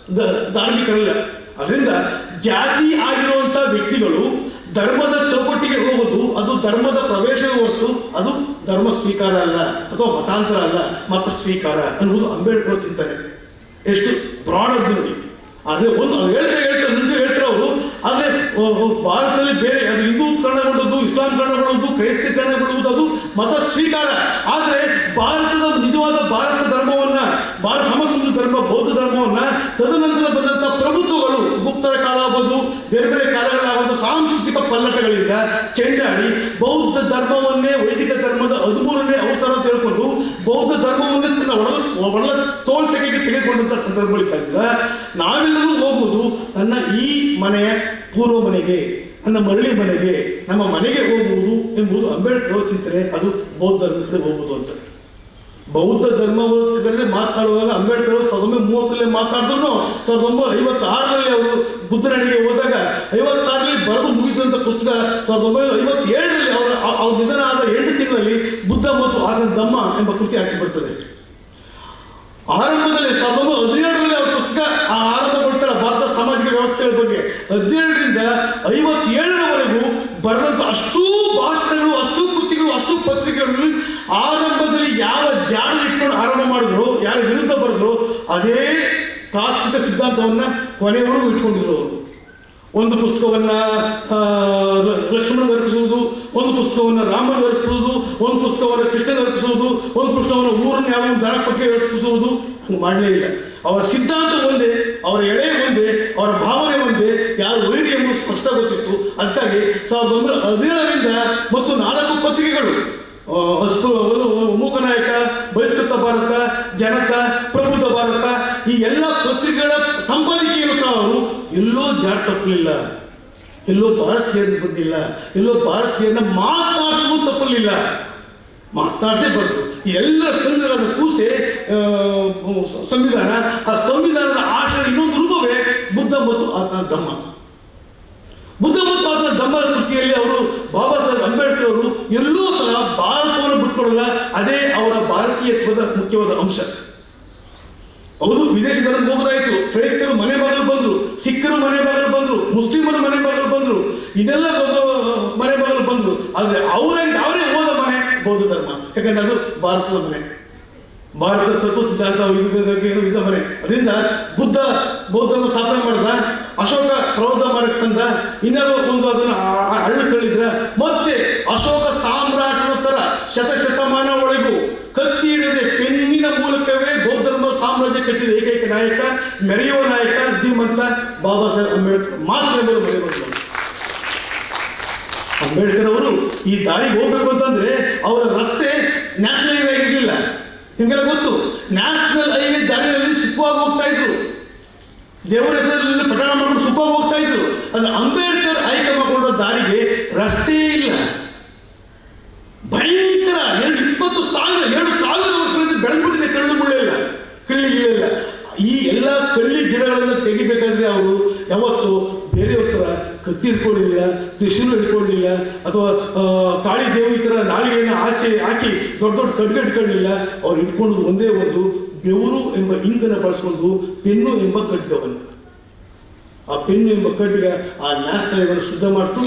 ಧಾರ್ಮಿಕರಲ್ಲ. ಅದರಿಂದ ಜಾತಿ ಆಗಿರುವಂಥ ವ್ಯಕ್ತಿಗಳು ಧರ್ಮದ ಚೌಕಟ್ಟಿಗೆ ಹೋಗುವುದು ಅದು ಧರ್ಮದ ಪ್ರವೇಶವೇ ಹೊರತು ಅದು ಧರ್ಮ ಸ್ವೀಕಾರ ಅಲ್ಲ, ಅಥವಾ ಮತಾಂತರ ಅಲ್ಲ, ಮತ ಸ್ವೀಕಾರ ಅನ್ನುವುದು ಅಂಬೇಡ್ಕರ್ ಚಿಂತನೆ. ಎಷ್ಟು ಬ್ರಾಡ್ ಅದು ನೋಡಿ. ಆದರೆ ಒಂದು ಮುಂಚೆ ಹೇಳ್ತಾರೆ ಅವರು. ಆದರೆ ಭಾರತದಲ್ಲಿ ಬೇರೆ ಅದು ಹಿಂದೂ ಕನ್ನಡಗೊಳ್ಳುವುದು, ಇಸ್ಲಾಂ ಕನ್ನಡಗೊಳ್ಳುವುದು, ಕ್ರೈಸ್ತೀಕರಣಗೊಳ್ಳುವುದು ಅದು ಮತ ಸ್ವೀಕಾರ. ಆದರೆ ಭಾರತದ ನಿಜವಾದ ಭಾರತ ಧರ್ಮವನ್ನ, ಸಮಸಂಸ್ಕೃತ ಧರ್ಮ, ಬೌದ್ಧ ಧರ್ಮವನ್ನ ತದನಂತರ ಬಂದಂಥ ಪ್ರಭುತ್ವಗಳು, ಗುಪ್ತರ ಕಾಲ ಆಗ್ಬೋದು, ಶಾಲೆಗಳಿಂದ ಚೆಂಡಾಡಿ ಬೌದ್ಧ ಧರ್ಮವನ್ನೇ ವೈದಿಕ ಧರ್ಮದ 13ನೇ ಅವತಾರ ಅಂತ ಹೇಳ್ಕೊಂಡು ಬೌದ್ಧ ಧರ್ಮವನ್ನೇ ತನ್ನ ಒಳ ತೋಳ್ ತೆಗೆದುಕೊಂಡಂಥ ಸಂದರ್ಭಗಳಿಂದ ನಾವೆಲ್ಲರೂ ಹೋಗುವುದು ನನ್ನ ಈ ಮನೆಯ ಪೂರ್ವ ಮನೆಗೆ, ನನ್ನ ಮರಳಿ ಮನೆಗೆ, ನಮ್ಮ ಮನೆಗೆ ಹೋಗುವುದು ಎಂಬುದು ಅಂಬೇಡ್ಕರ್ ಚಿಂತನೆ. ಅದು ಬೌದ್ಧ ಧರ್ಮದ ಕಡೆ ಹೋಗುವುದು ಅಂತ. ಬೌದ್ಧ ಧರ್ಮದಲ್ಲಿ ಮಾತನಾಡುವಾಗ ಅಂಬೇಡ್ಕರ್ 1930 ಮಾತಾಡಿದ್ರು 1956 ಅವರು ಬುದ್ಧನಡಿಗೆ ಹೋದಾಗ 56 ಬರೆದು ಮುಗಿಸಿದಂಥ ಪುಸ್ತಕ 1957 ಅವ್ರ ನಿಧನ ಆದ 8 ತಿಂಗಳಲ್ಲಿ ಬುದ್ಧ ಮತ್ತು ಆತನ ಧಮ್ಮ ಎಂಬ ಕೃತಿ ಆಚೆ ಬರ್ತದೆ. ಆರಂಭದಲ್ಲಿ 1917 ಅವ್ರ ಪುಸ್ತಕ ಆರಂಭಗೊಳ್ತಾರೆ ಭಾರತ ಸಾಮಾಜಿಕ ವ್ಯವಸ್ಥೆಗಳ ಬಗ್ಗೆ. 17ರಿಂದ 57ರವರೆಗೂ ಬರೆದಂಥ ಅಷ್ಟೂ ಭಾಷಣಗಳು, ಅಷ್ಟೂ ಕೃತಿಗಳು, ಅಷ್ಟೂ ಪತ್ರಿಕೆಗಳು ಆರಂಭದಲ್ಲಿ ಯಾವ ಜಾಡ ಇಟ್ಕೊಂಡು ಆರಂಭ ಮಾಡಿದ್ರು, ಯಾರ ವಿರುದ್ಧ ಬರೆದ್ರು, ಅದೇ ತಾತ್ವಿಕ ಸಿದ್ಧಾಂತವನ್ನ ಕೊನೆವರೆಗೂ ಇಟ್ಕೊಂಡಿದ್ರು. ಒಂದು ಪುಸ್ತಕವನ್ನ ಲಕ್ಷ್ಮಣಗೆ ಅರ್ಪಿಸುವುದು, ಒಂದು ಪುಸ್ತಕವನ್ನು ರಾಮನಿಗೆ ಅರ್ಪಿಸುವುದು, ಒಂದು ಪುಸ್ತಕವನ್ನು ಕೃಷ್ಣಗೆ ಅರ್ಪಿಸುವುದು, ಒಂದು ಪುಸ್ತಕವನ್ನು ಊರನ್ನು ಯಾವ ದನ ಬಗ್ಗೆ ಅರ್ಪಿಸುವುದು. ಹಂಗೆ ಮಾಡಲೇ ಇಲ್ಲ. ಅವರ ಸಿದ್ಧಾಂತ ಒಂದೇ, ಅವರ ಎಳೆ ಒಂದೇ, ಅವರ ಭಾವನೆ ಒಂದೇ, ಯಾರು ವೈರಿ ಎಂಬುದು ಸ್ಪಷ್ಟ ಗೊತ್ತಿತ್ತು. ಅದಕ್ಕಾಗಿ 1917ರಿಂದ ಮತ್ತು 4 ಪತ್ರಿಕೆಗಳು ಮೂಕನಾಯಕ, ಬಹಿಷ್ಕೃತ ಭಾರತ, ಜನತಾ, ಪ್ರಬುದ್ಧ ಭಾರತ, ಈ ಎಲ್ಲ ಪತ್ರಿಕೆಗಳ ಸಂಪಾದಕೀಯರು ಸಹ ಅವರು ಎಲ್ಲೋ ಜಾಡ್ ತಪ್ಪಲಿಲ್ಲ, ಎಲ್ಲೋ ಭಾರತೀಯರನ್ನು ಬಂದಿಲ್ಲ, ಎಲ್ಲೋ ಭಾರತೀಯರನ್ನ ಮಾತನಾಡಿಸುವುದು ತಪ್ಪಲಿಲ್ಲ, ಮಾತನಾಡಿಸೇ ಬರ್ತದೆ. ಎಲ್ಲ ಸಂಘದ ಕೂಸೆ ಸಂವಿಧಾನ. ಆ ಸಂವಿಧಾನದ ಆಶಯದ ಇನ್ನೊಂದು ರೂಪವೇ ಬುದ್ಧ ಮತ್ತು ಆತನ ಧಮ್ಮ. ಬುದ್ಧ ಮತ್ತು ಆತನ ಧಮ್ಮದ ಕೃತಿಯಲ್ಲಿ ಅವರು ಬಾಬಾ ಸಾಹೇಬ್ ಅಂಬೇಡ್ಕರ್ ಅವರು ಎಲ್ಲೂ ಸಹ ಭಾರತವನ್ನು ಬಿಟ್ಕೊಡಲ್ಲ. ಅದೇ ಅವರ ಭಾರತೀಯತ್ವದ ಮುಖ್ಯವಾದ ಅಂಶ. ಅವರು ವಿದೇಶಿ ಧರ್ಮಕ್ಕೆ ಹೋಗೋದಾಯಿತು, ಕ್ರೈಸ್ತರು ಮನೆ ಬಾಗಿಲು ಬಂದರು, ಸಿಖ್ಖರು ಮನೆ ಬಾಗಿಲು ಬಂದರು, ಮುಸ್ಲಿಮರು ಮನೆ ಬಾಗಿಲು ಬಂದರು, ಇದೆಲ್ಲ ಮನೆ ಬಾಗಿಲು ಬಂದರು. ಆದರೆ ಅವರೇ ಹೋದ ಮನೆ ಬೌದ್ಧ ಧರ್ಮ. ಯಾಕಂದ್ರೆ ಅದು ಭಾರತದ ಮನೆ, ಭಾರತ ತತ್ವ ಸಿದ್ಧಾಂತ ಇದ್ದ ಮನೆ. ಅದರಿಂದ ಬೌದ್ಧನ ಸ್ಥಾಪನೆ ಮಾಡಿದ, ಅಶೋಕ ಪ್ರೌಢ ಮಾಡಕ್ಕೆ ತಂದ, ಇನ್ನೂ ಒಂದು ಅದನ್ನು ಹಳ್ಳ ತಳ್ಳಿದ್ರ, ಮತ್ತೆ ಅಶೋಕ ಸಾಮ್ರಾಟನ ತರ ಶತಶತಮಾನ ಒಳಗೂ ಕತ್ತಿ ಹಿಡಿದೆ ಪೆನ್ನಿನ ಮೂಲಕವೇ ಬೌದ್ಧ ಧರ್ಮ ಸಾಮ್ರಾಜ್ಯ ಕಟ್ಟಿದ ಏಕೈಕ ನಾಯಕ, ಮೆರೆಯುವ ನಾಯಕ, ಧೀಮಂತ ಬಾಬಾ ಸಾಹೇಬ್ ಅಂಬೇಡ್ಕರ್ ಮಾತ್ರ ಎಂಬುದು ಮರೆಯಬಹುದು. ಅಂಬೇಡ್ಕರ್ ಅವರು ಈ ದಾರಿಗೆ ಹೋಗ್ಬೇಕು ಅಂತಂದ್ರೆ ಅವರ ರಸ್ತೆ ನ್ಯಾಷನಲ್ ಹೈವೇ ಆಗಿರಲಿಲ್ಲ. ನಿಮಗೆಲ್ಲ ಗೊತ್ತು, ನ್ಯಾಷನಲ್ ಹೈವೇ ದಾರಿಯಲ್ಲಿ ಸುಖವಾಗಿ ಹೋಗ್ತಾ ಇದ್ರು, ದೇವರ ಹೆಸರಲ್ಲಿ ಪಠಣ ಮಾಡ್ಕೊಂಡು ಸುಖವಾಗಿ ಹೋಗ್ತಾ ಇದ್ರು. ಅದು ಅಂಬೇಡ್ಕರ್ ಆಯ್ಕೆ ಮಾಡಿಕೊಂಡ ದಾರಿಗೆ ರಸ್ತೆ ಇಲ್ಲ, ಭಯಂಕರ 2,000 ವರ್ಷಗಳಿಂದ ಬೆಳೆದ್ಬಿಟ್ಟಿದೆ. ಕಳ್ಳಿ ಇಲ್ಲ. ಈ ಎಲ್ಲ ಕಳ್ಳಿ ಗಿಡಗಳನ್ನು ತೆಗಿಬೇಕಾದ್ರೆ ಅವರು ಯಾವತ್ತು ಬೇರೆಯವ್ರ ಥರ ಕತ್ತಿ ಹಿಡ್ಕೊಳ್ಳಿಲ್ಲ, ತ್ರಿಶೂಲ ಹಿಡ್ಕೊಳ್ಳಿಲ್ಲ, ಅಥವಾ ಕಾಳಿ ದೇವಿ ಥರ ನಾಲಿಗೆಯನ್ನು ಆಚೆ ಹಾಕಿ ದೊಡ್ಡ ಖಡ್ಗ ಹಿಡ್ಕೊಳ್ಳಿಲ್ಲ. ಅವ್ರು ಹಿಡ್ಕೊಂಡು ಒಂದೇ ಒಂದು ಬೆವರು ಎಂಬ ಇಂಕನ್ನು ಬಳಸ್ಕೊಂಡು ಪೆನ್ನು ಎಂಬ ಖಡ್ಗವನ್ನು, ಆ ಪೆನ್ನು ಎಂಬ ಖಡ್ಗ ಆ ನ್ಯಾಷನಲ್ ಹೈವೇನ ಶುದ್ಧ ಮಾಡ್ತು,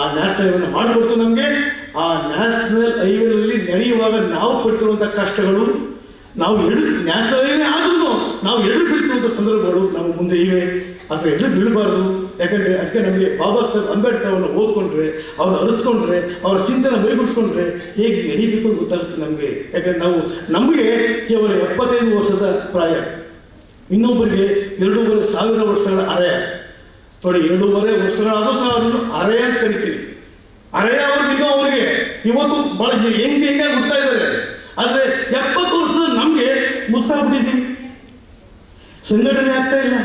ಆ ನ್ಯಾಷನಲ್ ಹೈವೇನ ಮಾಡಿಕೊಡ್ತು ನಮಗೆ. ಆ ನ್ಯಾಷನಲ್ ಹೈವೇನಲ್ಲಿ ನಡೆಯುವಾಗ ನಾವು ಪಡ್ತಿರುವಂಥ ಕಷ್ಟಗಳು, ನಾವು ನ್ಯಾಷನಲ್ ಹೈವೇ ಆದ್ರೂ ನಾವು ಬೀಳ್ತಿರುವಂಥ ಸಂದರ್ಭಗಳು ನಮ್ಮ ಮುಂದೆ ಇವೆ. ಅಥವಾ ಬೀಳಬಾರ್ದು. ಯಾಕಂದರೆ ಅದಕ್ಕೆ ನಮಗೆ ಬಾಬಾ ಸಾಹೇಬ್ ಅಂಬೇಡ್ಕರ್ ಅವರನ್ನು ಓದ್ಕೊಂಡ್ರೆ, ಅವ್ರನ್ನ ಅರಿತುಕೊಂಡ್ರೆ, ಅವರ ಚಿಂತನೆ ಮೈಗೂಡಿಸ್ಕೊಂಡ್ರೆ ಹೇಗೆ ನಡೀಬೇಕು ಗೊತ್ತಾಗುತ್ತೆ ನಮಗೆ. ಯಾಕಂದ್ರೆ ನಮಗೆ ಕೇವಲ 75 ವರ್ಷದ ಪ್ರಾಯ, ಇನ್ನೊಬ್ಬರಿಗೆ 2,500 ವರ್ಷಗಳ ಅರೆಯ. ನೋಡಿ, 2,500 ವರ್ಷಗಳಾದರೂ ಸಹ ಅದನ್ನು ಅರೆಯ ಅಂತ ಕರಿತೀವಿ. ಅರೆಯ ಅವ್ರಿಗೆ ಅವರಿಗೆ ಇವತ್ತು ಭಾಳ ಹೆಂಗೆ ಹುಡ್ತಾ ಇದ್ದಾರೆ. ಆದರೆ 70 ವರ್ಷದ ನಮಗೆ ಮುತ್ತಾಗ್ಬಿಟ್ಟಿದ್ದೀವಿ. ಸಂಘಟನೆ ಆಗ್ತಾ ಇಲ್ಲ,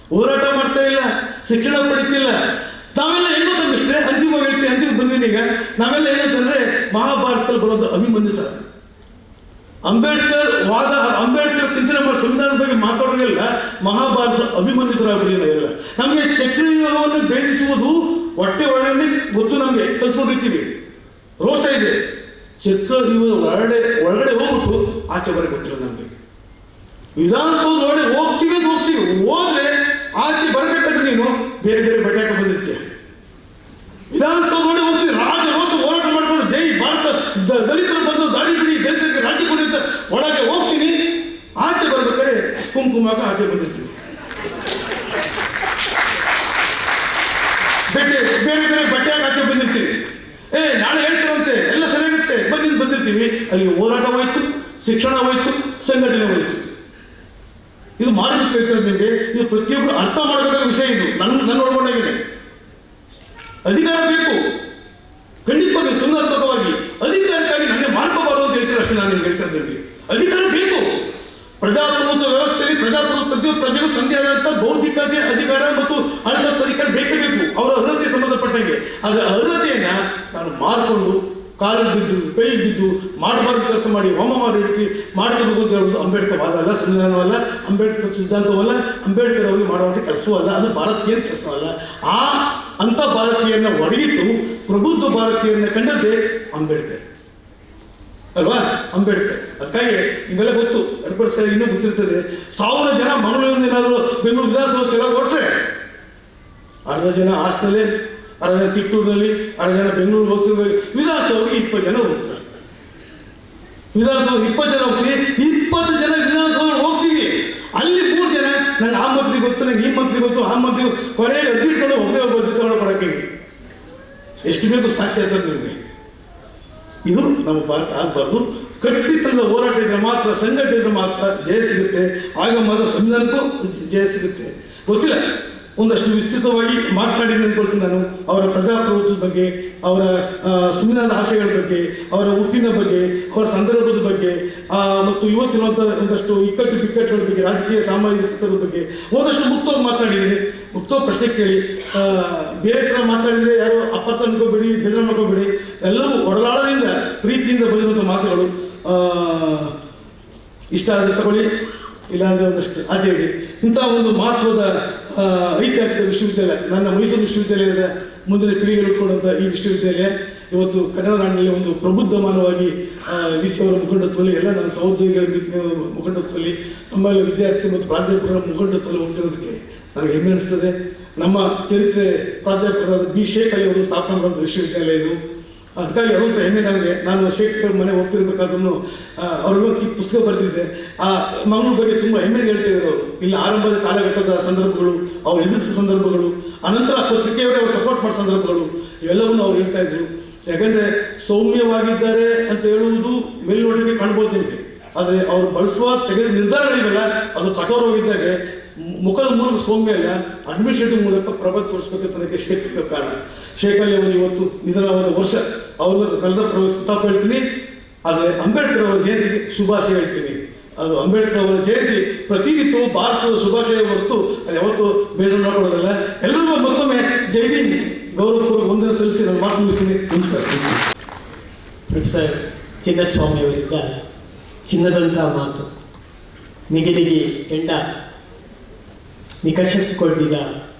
ಹೋರಾಟ ಮಾಡ್ತಾ ಇಲ್ಲ, ಶಿಕ್ಷಣ ಪಡಿತಿಲ್ಲ. ನಾವೆಲ್ಲ ಹೆಂಗ್ ಗೊತ್ತಿಷ್ಟೇ ಅಂತಿಮ ಬಂದಿನಿ. ಈಗ ನಾವೆಲ್ಲ ಏನಂತಂದ್ರೆ ಮಹಾಭಾರತದಲ್ಲಿ ಬರೋದು ಅಭಿಮನ್ಯು ಸರ್. ಅಂಬೇಡ್ಕರ್ ಚಿಂತನೆ ಮಾಡಿ ಸಂವಿಧಾನದ ಬಗ್ಗೆ ಮಾತಾಡೋದಿಲ್ಲ. ಮಹಾಭಾರತ ಅಭಿಮನ್ಯುತರಾಗಲಿ ನಾವೆಲ್ಲ. ನಮಗೆ ಚಕ್ರವ್ಯೂಹವನ್ನು ಭೇದಿಸುವುದು ಹೊಟ್ಟೆ ಒಳಗಡೆ ಗೊತ್ತು, ನಮಗೆ ಕಲ್ತ್ಕೊಂಡಿರ್ತೀವಿ, ರೋಷ ಇದೆ. ಚಕ್ರವ್ಯೂಹದ ಒಳಗಡೆ ಹೋಗ್ಬಿಟ್ಟು ಆಚೆ ಬರಕ್ಕೆ ಗೊತ್ತಿಲ್ಲ ನಮಗೆ. ವಿಧಾನಸೌಧ ಒಳಗಡೆ ಹೋಗ್ತೀವಿ ಹೋದ್ರೆ ಆಚೆ ಬರಬೇಕಾದ್ರೆ ನೀನು ಬೇರೆ ಬಟ್ಟೆ ಹಾಕಿ ಬಂದಿರ್ತೀಯ. ವಿಧಾನಸೌಧ ಒಳಗಡೆ ಹೋಗ್ತೀವಿ, ರಾಜರೋಷ ಹೋರಾಟ ಮಾಡ್ಕೊಂಡು ಜೈ ಭಾರತ, ದಲಿತರು ಬಂದು ದಾರಿ ಬಿಡಿ, ದಲಿತರಿಗೆ ರಾಜ್ಯ ಕೊಡಿ ಒಳಗೆ ಹೋಗ್ತೀನಿ. ಆಚೆ ಬರ್ಬೇಕಾದ್ರೆ ಕುಂಕುಮಾಗ ಆಚೆ ಬಂದಿರ್ತೀವಿ. ಬೇರೆ ಬಟ್ಟೆ ಹಾಕಿ ಆಚೆ ಬಂದಿರ್ತೀವಿ. ನಾಳೆ ಹೇಳ್ತಾರಂತೆ ಎಲ್ಲ ಸರಿಯಾಗುತ್ತೆ ಬಂದಿರ್ತೀವಿ. ಅಲ್ಲಿಗೆ ಹೋರಾಟ ಹೋಯ್ತು, ಶಿಕ್ಷಣ ಹೋಯ್ತು, ಸಂಘಟನೆ ಹೋಯ್ತು. ಇದು ಮಾಡಬೇಕು ಹೇಳ್ತಾರೆ ನಿಮಗೆ. ಇದು ಪ್ರತಿಯೊಬ್ಬರು ಅರ್ಥ ಮಾಡಬೇಕಾದ ವಿಷಯ. ಇದು ನನ್ನ ಒಳಗೊಂಡಾಗಿದೆ. ಅಧಿಕಾರ ಬೇಕು, ಖಂಡಿತವಾಗಿ ಸಂವಿಧಾನಾತ್ಮಕವಾಗಿ. ಅಧಿಕಾರಕ್ಕಾಗಿ ನನ್ನೇ ಮಾಡ್ಕೋಬಾರ್ದು ಅಂತ ಹೇಳ್ತೀನಿ ಅಷ್ಟೇ. ನಾನು ನಿಮ್ಗೆ ಹೇಳ್ತಾ ಇದ್ದೇನೆ, ಅಧಿಕಾರ ಬೇಕು. ಪ್ರಜಾಪ್ರಭುತ್ವ ವ್ಯವಸ್ಥೆಯಲ್ಲಿ ಪ್ರತಿಯೊಬ್ಬ ಪ್ರಜೆಗೂ ತಂದೆ ಆದಂಥ ಬೌದ್ಧಿಕ ಅಧಿಕಾರ ಮತ್ತು ಆಡಳಿತ ಅಧಿಕಾರ ಬೇಕೇ ಬೇಕು, ಅವರ ಅರ್ಹತೆ ಸಂಬಂಧಪಟ್ಟಂಗೆ. ಅದರ ಅರ್ಹತೆಯನ್ನ ನಾನು ಮಾಡಿಕೊಂಡು ಕಾಲು ಬಿದ್ದು ಕೈ ಬಿದ್ದು ಮಾಡಬಾರ್ದು ಕೆಲಸ ಮಾಡಿ ಹೋಮ ಮಾಡಬೇಕು ಅಂತ ಹೇಳೋದು ಅಂಬೇಡ್ಕರ್ ವಾದ ಅಲ್ಲ, ಸಂವಿಧಾನವಲ್ಲ, ಅಂಬೇಡ್ಕರ್ ಸಿದ್ಧಾಂತವಲ್ಲ, ಅಂಬೇಡ್ಕರ್ ಅವರಿಗೆ ಮಾಡುವಂಥ ಕೆಲಸವೂ ಅಲ್ಲ, ಅದು ಭಾರತೀಯ ಕೆಲಸವಲ್ಲ. ಅಂಥ ಭಾರತೀಯರನ್ನ ಒಡಗಿಟ್ಟು ಪ್ರಬುದ್ಧ ಭಾರತೀಯರನ್ನ ಕಂಡದ್ದೇ ಅಂಬೇಡ್ಕರ್ ಅಲ್ವಾ, ಅಂಬೇಡ್ಕರ್. ಅದಕ್ಕಾಗಿ ನಿಮ್ಗೆಲ್ಲ ಗೊತ್ತು, ಎಡಪಡಿಸಿದಾಗ ಇನ್ನೂ ಗೊತ್ತಿರ್ತದೆ. 1000 ಜನ ಮಂಗಳೂರಿನ ಏನಾದರೂ ಬೆಂಗಳೂರು ವಿಧಾನಸಭೆ ಚಲೋ ಕೊಟ್ಟರೆ ಅರ್ಧ ಜನ ಹಾಸನಲ್ಲೇ, ಅರ್ಧ ಜನ ತಿಟ್ಟೂರಿನಲ್ಲಿ, ಅರ್ಧ ಜನ ಬೆಂಗಳೂರಿಗೆ ಹೋಗ್ತಿರ್ಬೇಕು. ವಿಧಾನಸಭೆಗೆ 20 ಜನ ಹೋಗ್ತಾರೆ. ವಿಧಾನಸಭೆಗೆ 20 ಜನ ಹೋಗ್ತೀವಿ, 20 ಜನ ವಿಧಾನಸಭೆಗೆ ಹೋಗ್ತೀವಿ. ಅಲ್ಲಿ 3 ಜನ ನಂಗೆ ಆ ಮಂತ್ರಿ ಗೊತ್ತು, ನಂಗೆ ಈ ಮಂತ್ರಿ ಗೊತ್ತು, ಆ ಮಂತ್ರಿ ಕೊನೆಗೆ ಅರ್ಜಿ ಇಟ್ಕೊಂಡು ಒಬ್ಬನೇ ಒಬ್ಬ ಅರ್ಜಿ ತಗೊಂಡು ಕೊಡೋಕ್ಕೆ ಎಷ್ಟು ಬೇಕು ಸಾಕ್ಷಿ ಆಗ್ತದೆ ನಿಮಗೆ. ಇದು ನಮ್ಮ ಭಾರತ ಆಗಬಾರ್ದು. ಕಟ್ಟಿತನದ ಹೋರಾಟ ಇದ್ರೆ ಮಾತ್ರ, ಸಂಘಟನೆ ಇದ್ರೆ ಮಾತ್ರ ಜಯ ಸಿಗುತ್ತೆ. ಆಗ ಮಾತ್ರ ಸಂವಿಧಾನಕ್ಕೂ ಜಯ ಸಿಗುತ್ತೆ. ಗೊತ್ತಿಲ್ಲ, ಒಂದಷ್ಟು ವಿಸ್ತೃತವಾಗಿ ಮಾತನಾಡಿ ಅನ್ಕೊಳ್ತೀನಿ ನಾನು. ಅವರ ಪ್ರಜಾಪ್ರಭುತ್ವದ ಬಗ್ಗೆ, ಅವರ ಸಂವಿಧಾನದ ಆಶಯಗಳ ಬಗ್ಗೆ, ಅವರ ಹುಟ್ಟಿನ ಬಗ್ಗೆ, ಅವರ ಸಂದರ್ಭದ ಬಗ್ಗೆ ಮತ್ತು ಇವತ್ತಿರುವಂಥ ಒಂದಷ್ಟು ಇಕ್ಕಟ್ಟು ಬಿಕ್ಕಟ್ಟುಗಳ ಬಗ್ಗೆ, ರಾಜಕೀಯ ಸಾಮಾಜಿಕ ಸ್ಥಿತಿಗಳ ಬಗ್ಗೆ ಒಂದಷ್ಟು ಮುಕ್ತವಾಗಿ ಮಾತನಾಡಿದ್ದೀನಿ. ಮುಕ್ತವಾಗಿ ಪ್ರಶ್ನೆ ಕೇಳಿ, ಬೇರೆ ಥರ ಮಾತಾಡಿದರೆ ಯಾರು ಅಪತ್ತ ಅನ್ಕೋಬೇಡಿ, ಬೇಜಾರು ಮಾಡ್ಕೋಬೇಡಿ. ಎಲ್ಲವೂ ಒಡಲಾಳದಿಂದ ಪ್ರೀತಿಯಿಂದ ಬಂದಿರುವಂಥ ಮಾತುಗಳು. ಇಷ್ಟ ಆದರೆ ತಗೊಳ್ಳಿ, ಇಲ್ಲಾಂದರೆ ಒಂದಷ್ಟು ಆಚೆ ಇಡಿ. ಇಂಥ ಒಂದು ಮಹತ್ವದ ಐತಿಹಾಸಿಕ ವಿಶ್ವವಿದ್ಯಾಲಯ, ನನ್ನ ಮೈಸೂರು ವಿಶ್ವವಿದ್ಯಾಲಯದ ಮುಂದಿನ ಪೀಳಿಗೆಗಳು ಕೊಡುವಂಥ ಈ ವಿಶ್ವವಿದ್ಯಾಲಯ ಇವತ್ತು ಕನ್ನಡ ನಾಡಿನಲ್ಲಿ ಒಂದು ಪ್ರಬುದ್ಧಮಾನವಾಗಿ ವಿ.ಸಿ. ಅವರ ಮುಖಂಡತ್ವದಲ್ಲಿ, ಎಲ್ಲ ನನ್ನ ಸಹೋದ್ಯೋಗಿಗಳ ಮುಖಂಡತ್ವದಲ್ಲಿ, ನಮ್ಮೆಲ್ಲ ವಿದ್ಯಾರ್ಥಿ ಮತ್ತು ಪ್ರಾಧ್ಯಾಪಕರ ಮುಖಂಡತ್ವದಲ್ಲಿ ಹೋಗ್ತಿರೋದಕ್ಕೆ ನನಗೆ ಹೆಮ್ಮೆ ಅನಿಸ್ತದೆ. ನಮ್ಮ ಚರಿತ್ರೆ ಪ್ರಾಧ್ಯಾಪಕರಾದ ಬಿ. ಶೇಖ್ ಅಲಿ ಅವರು ಸ್ಥಾಪನೆ ಮಾಡಿದ ವಿಶ್ವವಿದ್ಯಾಲಯ ಇದು. ಅದಕ್ಕಾಗಿ ಅದೊಂಥರ ಹೆಮ್ಮೆ ನನಗೆ. ನಾನು ಶೇಖರ್ ಮನೆ ಹೋಗ್ತಿರ್ಬೇಕಾದ್ರೂ ಅವ್ರಿಗೊಂದು ಚಿಕ್ಕ ಪುಸ್ತಕ ಬರೆದಿದ್ದೆ. ಆ ಮಂಗಳೂರು ಬಗ್ಗೆ ತುಂಬ ಹೆಮ್ಮೆ ಹೇಳ್ತಿದ್ದಾರೆ ಅವರು. ಇಲ್ಲಿ ಆರಂಭದ ಕಾಲಘಟ್ಟದ ಸಂದರ್ಭಗಳು, ಅವ್ರು ಎದುರಿಸಿದ ಸಂದರ್ಭಗಳು, ಅನಂತರ ಪತ್ರಿಕೆಯವರೇ ಅವ್ರು ಸಪೋರ್ಟ್ ಮಾಡೋ ಸಂದರ್ಭಗಳು, ಇವೆಲ್ಲವನ್ನು ಅವ್ರು ಹೇಳ್ತಾ ಇದ್ರು. ಯಾಕಂದರೆ ಸೌಮ್ಯವಾಗಿದ್ದಾರೆ ಅಂತ ಹೇಳುವುದು ಮೇಲ್ನೋಟಕ್ಕೆ ಕಾಣ್ಬೋದು ನಿಮಗೆ, ಆದರೆ ಅವ್ರು ಬಳಸುವ ತೆಗೆದ ನಿರ್ಧಾರಗಳಿವೆಲ್ಲ ಅದು ಕಠೋರವಾಗಿದ್ದಾಗ ಮುಖದ ಮೂಲಕ ಸೌಮ್ಯ ಅಲ್ಲ, ಅಡ್ಮಿನಿಸ್ಟ್ರೇಟಿವ್ ಮೂಲಕ ಪ್ರಭಾವ ತೋರಿಸ್ಬೇಕಂತ ನನಗೆ ಶೇಖರ್ ಕಾರಣ. ಶೇಖ್ ಅಲಿ ಅವರು ಇವತ್ತು ನಿಧನವಾದ ವರ್ಷ, ಅವ್ರಿಗೆ ಕನ್ನಡ ಪ್ರವೇಶ ತಾಪ ಹೇಳ್ತೀನಿ. ಆದರೆ ಅಂಬೇಡ್ಕರ್ ಅವರ ಜಯಂತಿಗೆ ಶುಭಾಶಯ ಹೇಳ್ತೀನಿ. ಅದು ಅಂಬೇಡ್ಕರ್ ಅವರ ಜಯಂತಿ ಪ್ರತಿನಿತ್ಯವೂ ಭಾರತದ ಶುಭಾಶಯ ಹೊರತು ಅದು ಯಾವತ್ತೂ ಬೇಜಾರು ಮಾಡ್ಕೊಳ್ಳೋದಲ್ಲ. ಎಲ್ಲರಿಗೂ ಮತ್ತೊಮ್ಮೆ ಜೈ ಹಿಂದ್ ಗೌರವಪೂರ್ವಕ ವಂದನೆ ಸಲ್ಲಿಸಿ ನಾನು ಮಾತು ಮುಗಿಸ್ತೀನಿ. ನಮಸ್ಕಾರ. ಪ್ರೊಫೆಸರ್ ಚಿನ್ನಸ್ವಾಮಿ ಅವರಿಂದ ಚಿನ್ನದಂಥ ಮಾತು, ನಿಗಿಲಿಗಿ ಹೆಂಡ ನಿಕಷಕ್ಕೊಡ್ಡಿದ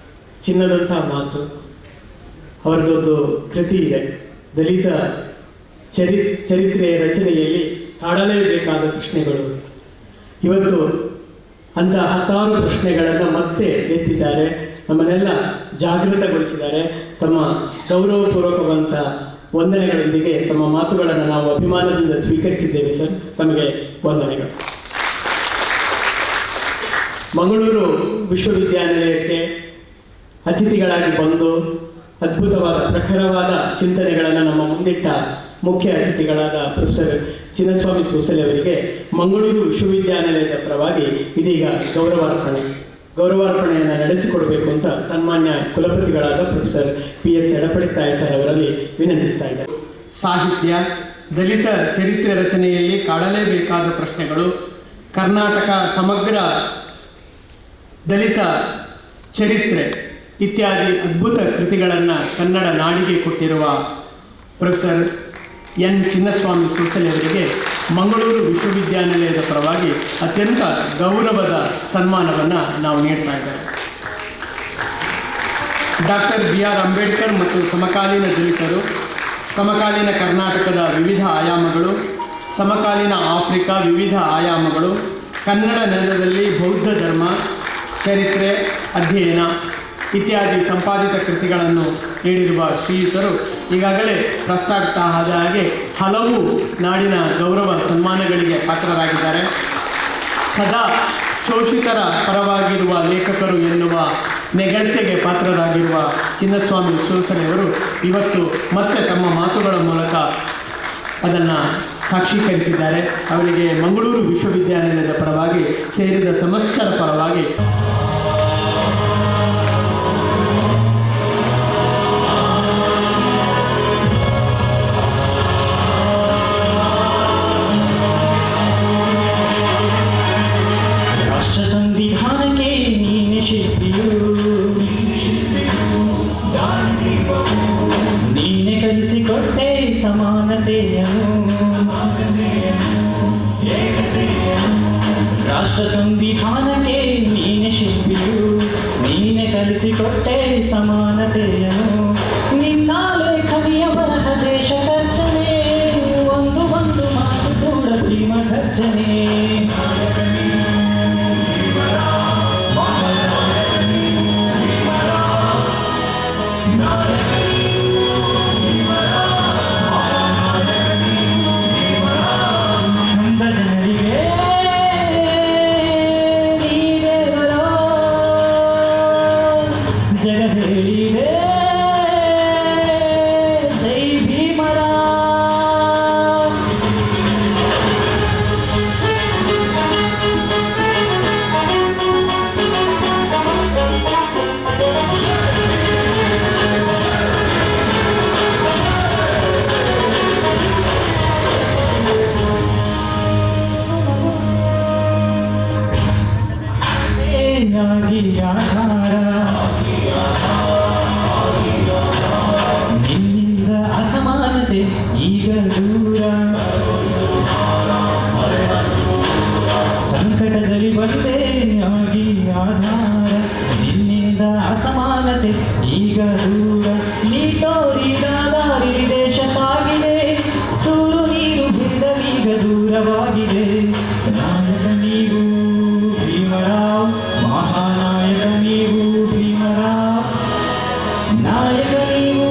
ಚಿನ್ನದಂಥ ಮಾತು. ಅವರದೊಂದು ಕೃತಿ ಇದೆ, ದಲಿತ ಚರಿತ್ರೆಯ ರಚನೆಯಲ್ಲಿ ಕಾಡಲೇಬೇಕಾದ ಪ್ರಶ್ನೆಗಳು. ಇವತ್ತು ಅಂಥ 10 ಪ್ರಶ್ನೆಗಳನ್ನು ಮತ್ತೆ ಎತ್ತಿದ್ದಾರೆ, ನಮ್ಮನ್ನೆಲ್ಲ ಜಾಗೃತಗೊಳಿಸಿದ್ದಾರೆ. ತಮ್ಮ ಗೌರವಪೂರ್ವಕವಂತ ವಂದನೆಗಳೊಂದಿಗೆ ತಮ್ಮ ಮಾತುಗಳನ್ನು ನಾವು ಅಭಿಮಾನದಿಂದ ಸ್ವೀಕರಿಸಿದ್ದೇವೆ ಸರ್. ತಮಗೆ ವಂದನೆಗಳು. ಮಂಗಳೂರು ವಿಶ್ವವಿದ್ಯಾನಿಲಯಕ್ಕೆ ಅತಿಥಿಗಳಾಗಿ ಬಂದು ಅದ್ಭುತವಾದ ಪ್ರಖರವಾದ ಚಿಂತನೆಗಳನ್ನು ನಮ್ಮ ಮುಂದಿಟ್ಟ ಮುಖ್ಯ ಅತಿಥಿಗಳಾದ ಪ್ರೊಫೆಸರ್ ಚಿನ್ನಸ್ವಾಮಿ ಸೂಸಲೆ ಅವರಿಗೆ ಮಂಗಳೂರು ವಿಶ್ವವಿದ್ಯಾನಿಲಯದ ಪರವಾಗಿ ಇದೀಗ ಗೌರವಾರ್ಪಣೆಯನ್ನು ನಡೆಸಿಕೊಡಬೇಕು ಅಂತ ಸನ್ಮಾನ್ಯ ಕುಲಪತಿಗಳಾದ ಪ್ರೊಫೆಸರ್ P.S. ಎಡಪಡಿತಾಯ ಸರ್ ಅವರಲ್ಲಿ ವಿನಂತಿಸ್ತಾ ಇದ್ದಾರೆ. ಸಾಹಿತ್ಯ, ದಲಿತ ಚರಿತ್ರೆ ರಚನೆಯಲ್ಲಿ ಕಾಡಲೇಬೇಕಾದ ಪ್ರಶ್ನೆಗಳು, ಕರ್ನಾಟಕ ಸಮಗ್ರ ದಲಿತ ಚರಿತ್ರೆ ಇತ್ಯಾದಿ ಅದ್ಭುತ ಕೃತಿಗಳನ್ನು ಕನ್ನಡ ನಾಡಿಗೆ ಕೊಟ್ಟಿರುವ ಪ್ರೊಫೆಸರ್ ಎನ್ ಚಿನ್ನಸ್ವಾಮಿ ಸೂಸಲೆ ಅವರಿಗೆ ಮಂಗಳೂರು ವಿಶ್ವವಿದ್ಯಾನಿಲಯದ ಪರವಾಗಿ ಅತ್ಯಂತ ಗೌರವದ ಸನ್ಮಾನವನ್ನು ನಾವು ನೀಡ್ತಾ ಇದ್ದೇವೆ. Doctor Br. ಅಂಬೇಡ್ಕರ್ ಮತ್ತು ಸಮಕಾಲೀನ ದಲಿತರು, ಸಮಕಾಲೀನ ಕರ್ನಾಟಕದ ವಿವಿಧ ಆಯಾಮಗಳು, ಸಮಕಾಲೀನ ಆಫ್ರಿಕಾ ವಿವಿಧ ಆಯಾಮಗಳು, ಕನ್ನಡ ನೆಲದಲ್ಲಿ ಬೌದ್ಧ ಧರ್ಮ ಚರಿತ್ರೆ ಅಧ್ಯಯನ ಇತ್ಯಾದಿ ಸಂಪಾದಿತ ಕೃತಿಗಳನ್ನು ನೀಡಿರುವ ಶ್ರೀಯುತರು ಈಗಾಗಲೇ ಪ್ರಸ್ತಾವಿತ ಆದ ಹಾಗೆ ಹಲವು ನಾಡಿನ ಗೌರವ ಸನ್ಮಾನಗಳಿಗೆ ಪಾತ್ರರಾಗಿದ್ದಾರೆ. ಸದಾ ಶೋಷಿತರ ಪರವಾಗಿರುವ ಲೇಖಕರು ಎನ್ನುವ ನೆಗಳತೆಗೆ ಪಾತ್ರರಾಗಿರುವ ಚಿನ್ನಸ್ವಾಮಿ ಸೂಸಲೆಯವರು ಇವತ್ತು ಮತ್ತೆ ತಮ್ಮ ಮಾತುಗಳ ಮೂಲಕ ಅದನ್ನು ಸಾಕ್ಷೀಕರಿಸಿದ್ದಾರೆ. ಅವರಿಗೆ ಮಂಗಳೂರು ವಿಶ್ವವಿದ್ಯಾನಿಲಯದ ಪರವಾಗಿ, ಸೇರಿದ ಸಮಸ್ತರ ಪರವಾಗಿ ಸಂವಿಧಾನಕ್ಕೆ ನೀನೆ ಶಿಲ್ಪಿಯು, ನೀನೆ ಕಲಿಸಿಕೊಟ್ಟೆ ಸಮಾನತೆಯನ್ನು, ರಾಷ್ಟ್ರ ಸಂವಿಧಾನಕ್ಕೆ ನೀನೆ ಶಿಲ್ಪಿಯು, ನೀನೆ ಕಲಿಸಿಕೊಟ್ಟೆ ಸಮಾನತೆಯನ್ನು. ನಿನ್ನ ಲೇಖನಿಯ ಬರಹ ದೇಶ ಖರ್ಚನೆ, ಒಂದು ಮಾತು ಕೂಡ ಭೀಮ ಖರ್ಚನೆ. ನಿನ್ನಿಂದ ಅಸಮಾನತೆ ಈಗ ದೂರ, ಸಂಕಟದಲ್ಲಿ ಬಂದೇ ಆಗಿ ಆಧಾರ. ನಿನ್ನಿಂದ ಅಸಮಾನತೆ ಈಗ ದೂರ, ನೀ ತೋರಿದ ದಾರಿ ದೇಶ ಸಾಗಿದೆ, ಸೂರು ನೀರು ಭೇದವೀಗ ದೂರವಾಗಿದೆ. ನಾಯಕ ನೀವು ಭೀಮರಾವ್, ಮಹಾನಾಯಕ ನೀವು ಭೀಮರಾವ್, ನಾಯಕ ನೀವು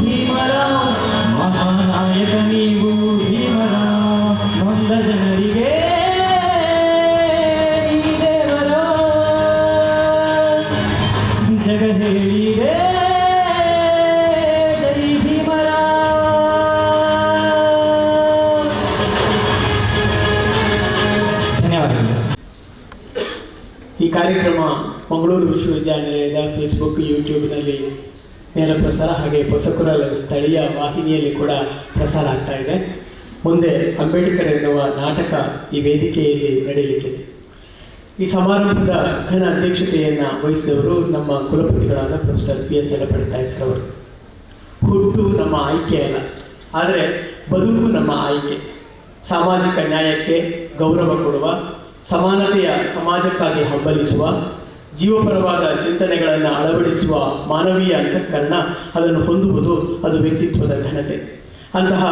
ಭೀಮರಾವ್, ಮಹಾನಾಯಕ ನೀವು ಭೀಮರಾವ್. ನೊಂದ ಜನರಿಗೆ ಈ ದೇವರ ಜಗ ಹೇಳಿದೆ ಜೈ ಭೀಮರಾವ್. ಧನ್ಯವಾದಗಳು. ಈ ಕಾರ್ಯಕ್ರಮ ಮಂಗಳೂರು ವಿಶ್ವವಿದ್ಯಾನಿಲಯದ ಫೇಸ್ಬುಕ್, ಯೂಟ್ಯೂಬ್ನಲ್ಲಿ ನೇರ ಪ್ರಸಾರ, ಹಾಗೆ ಹೊಸಕುರಲ ಸ್ಥಳೀಯ ವಾಹಿನಿಯಲ್ಲಿ ಕೂಡ ಪ್ರಸಾರ ಆಗ್ತಾ ಇದೆ. ಮುಂದೆ ಅಂಬೇಡ್ಕರ್ ಎನ್ನುವ ನಾಟಕ ಈ ವೇದಿಕೆಯಲ್ಲಿ ನಡೆಯಲಿಕ್ಕಿದೆ. ಈ ಸಮಾರಂಭದ ಘನ ಅಧ್ಯಕ್ಷತೆಯನ್ನು ವಹಿಸಿದವರು ನಮ್ಮ ಕುಲಪತಿಗಳಾದ ಪ್ರೊಫೆಸರ್ PS ಅವರು. ಹುಟ್ಟು ನಮ್ಮ ಆಯ್ಕೆ ಅಲ್ಲ, ಆದರೆ ಬದುಕು ನಮ್ಮ ಆಯ್ಕೆ. ಸಾಮಾಜಿಕ ನ್ಯಾಯಕ್ಕೆ ಗೌರವ ಕೊಡುವ, ಸಮಾನತೆಯ ಸಮಾಜಕ್ಕಾಗಿ ಹಂಬಲಿಸುವ, ಜೀವಪರವಾದ ಚಿಂತನೆಗಳನ್ನು ಅಳವಡಿಸುವ ಮಾನವೀಯ ಅಂತಃಕರಣ, ಅದನ್ನು ಹೊಂದುವುದು ಅದು ವ್ಯಕ್ತಿತ್ವದ ಘನತೆ. ಅಂತಹ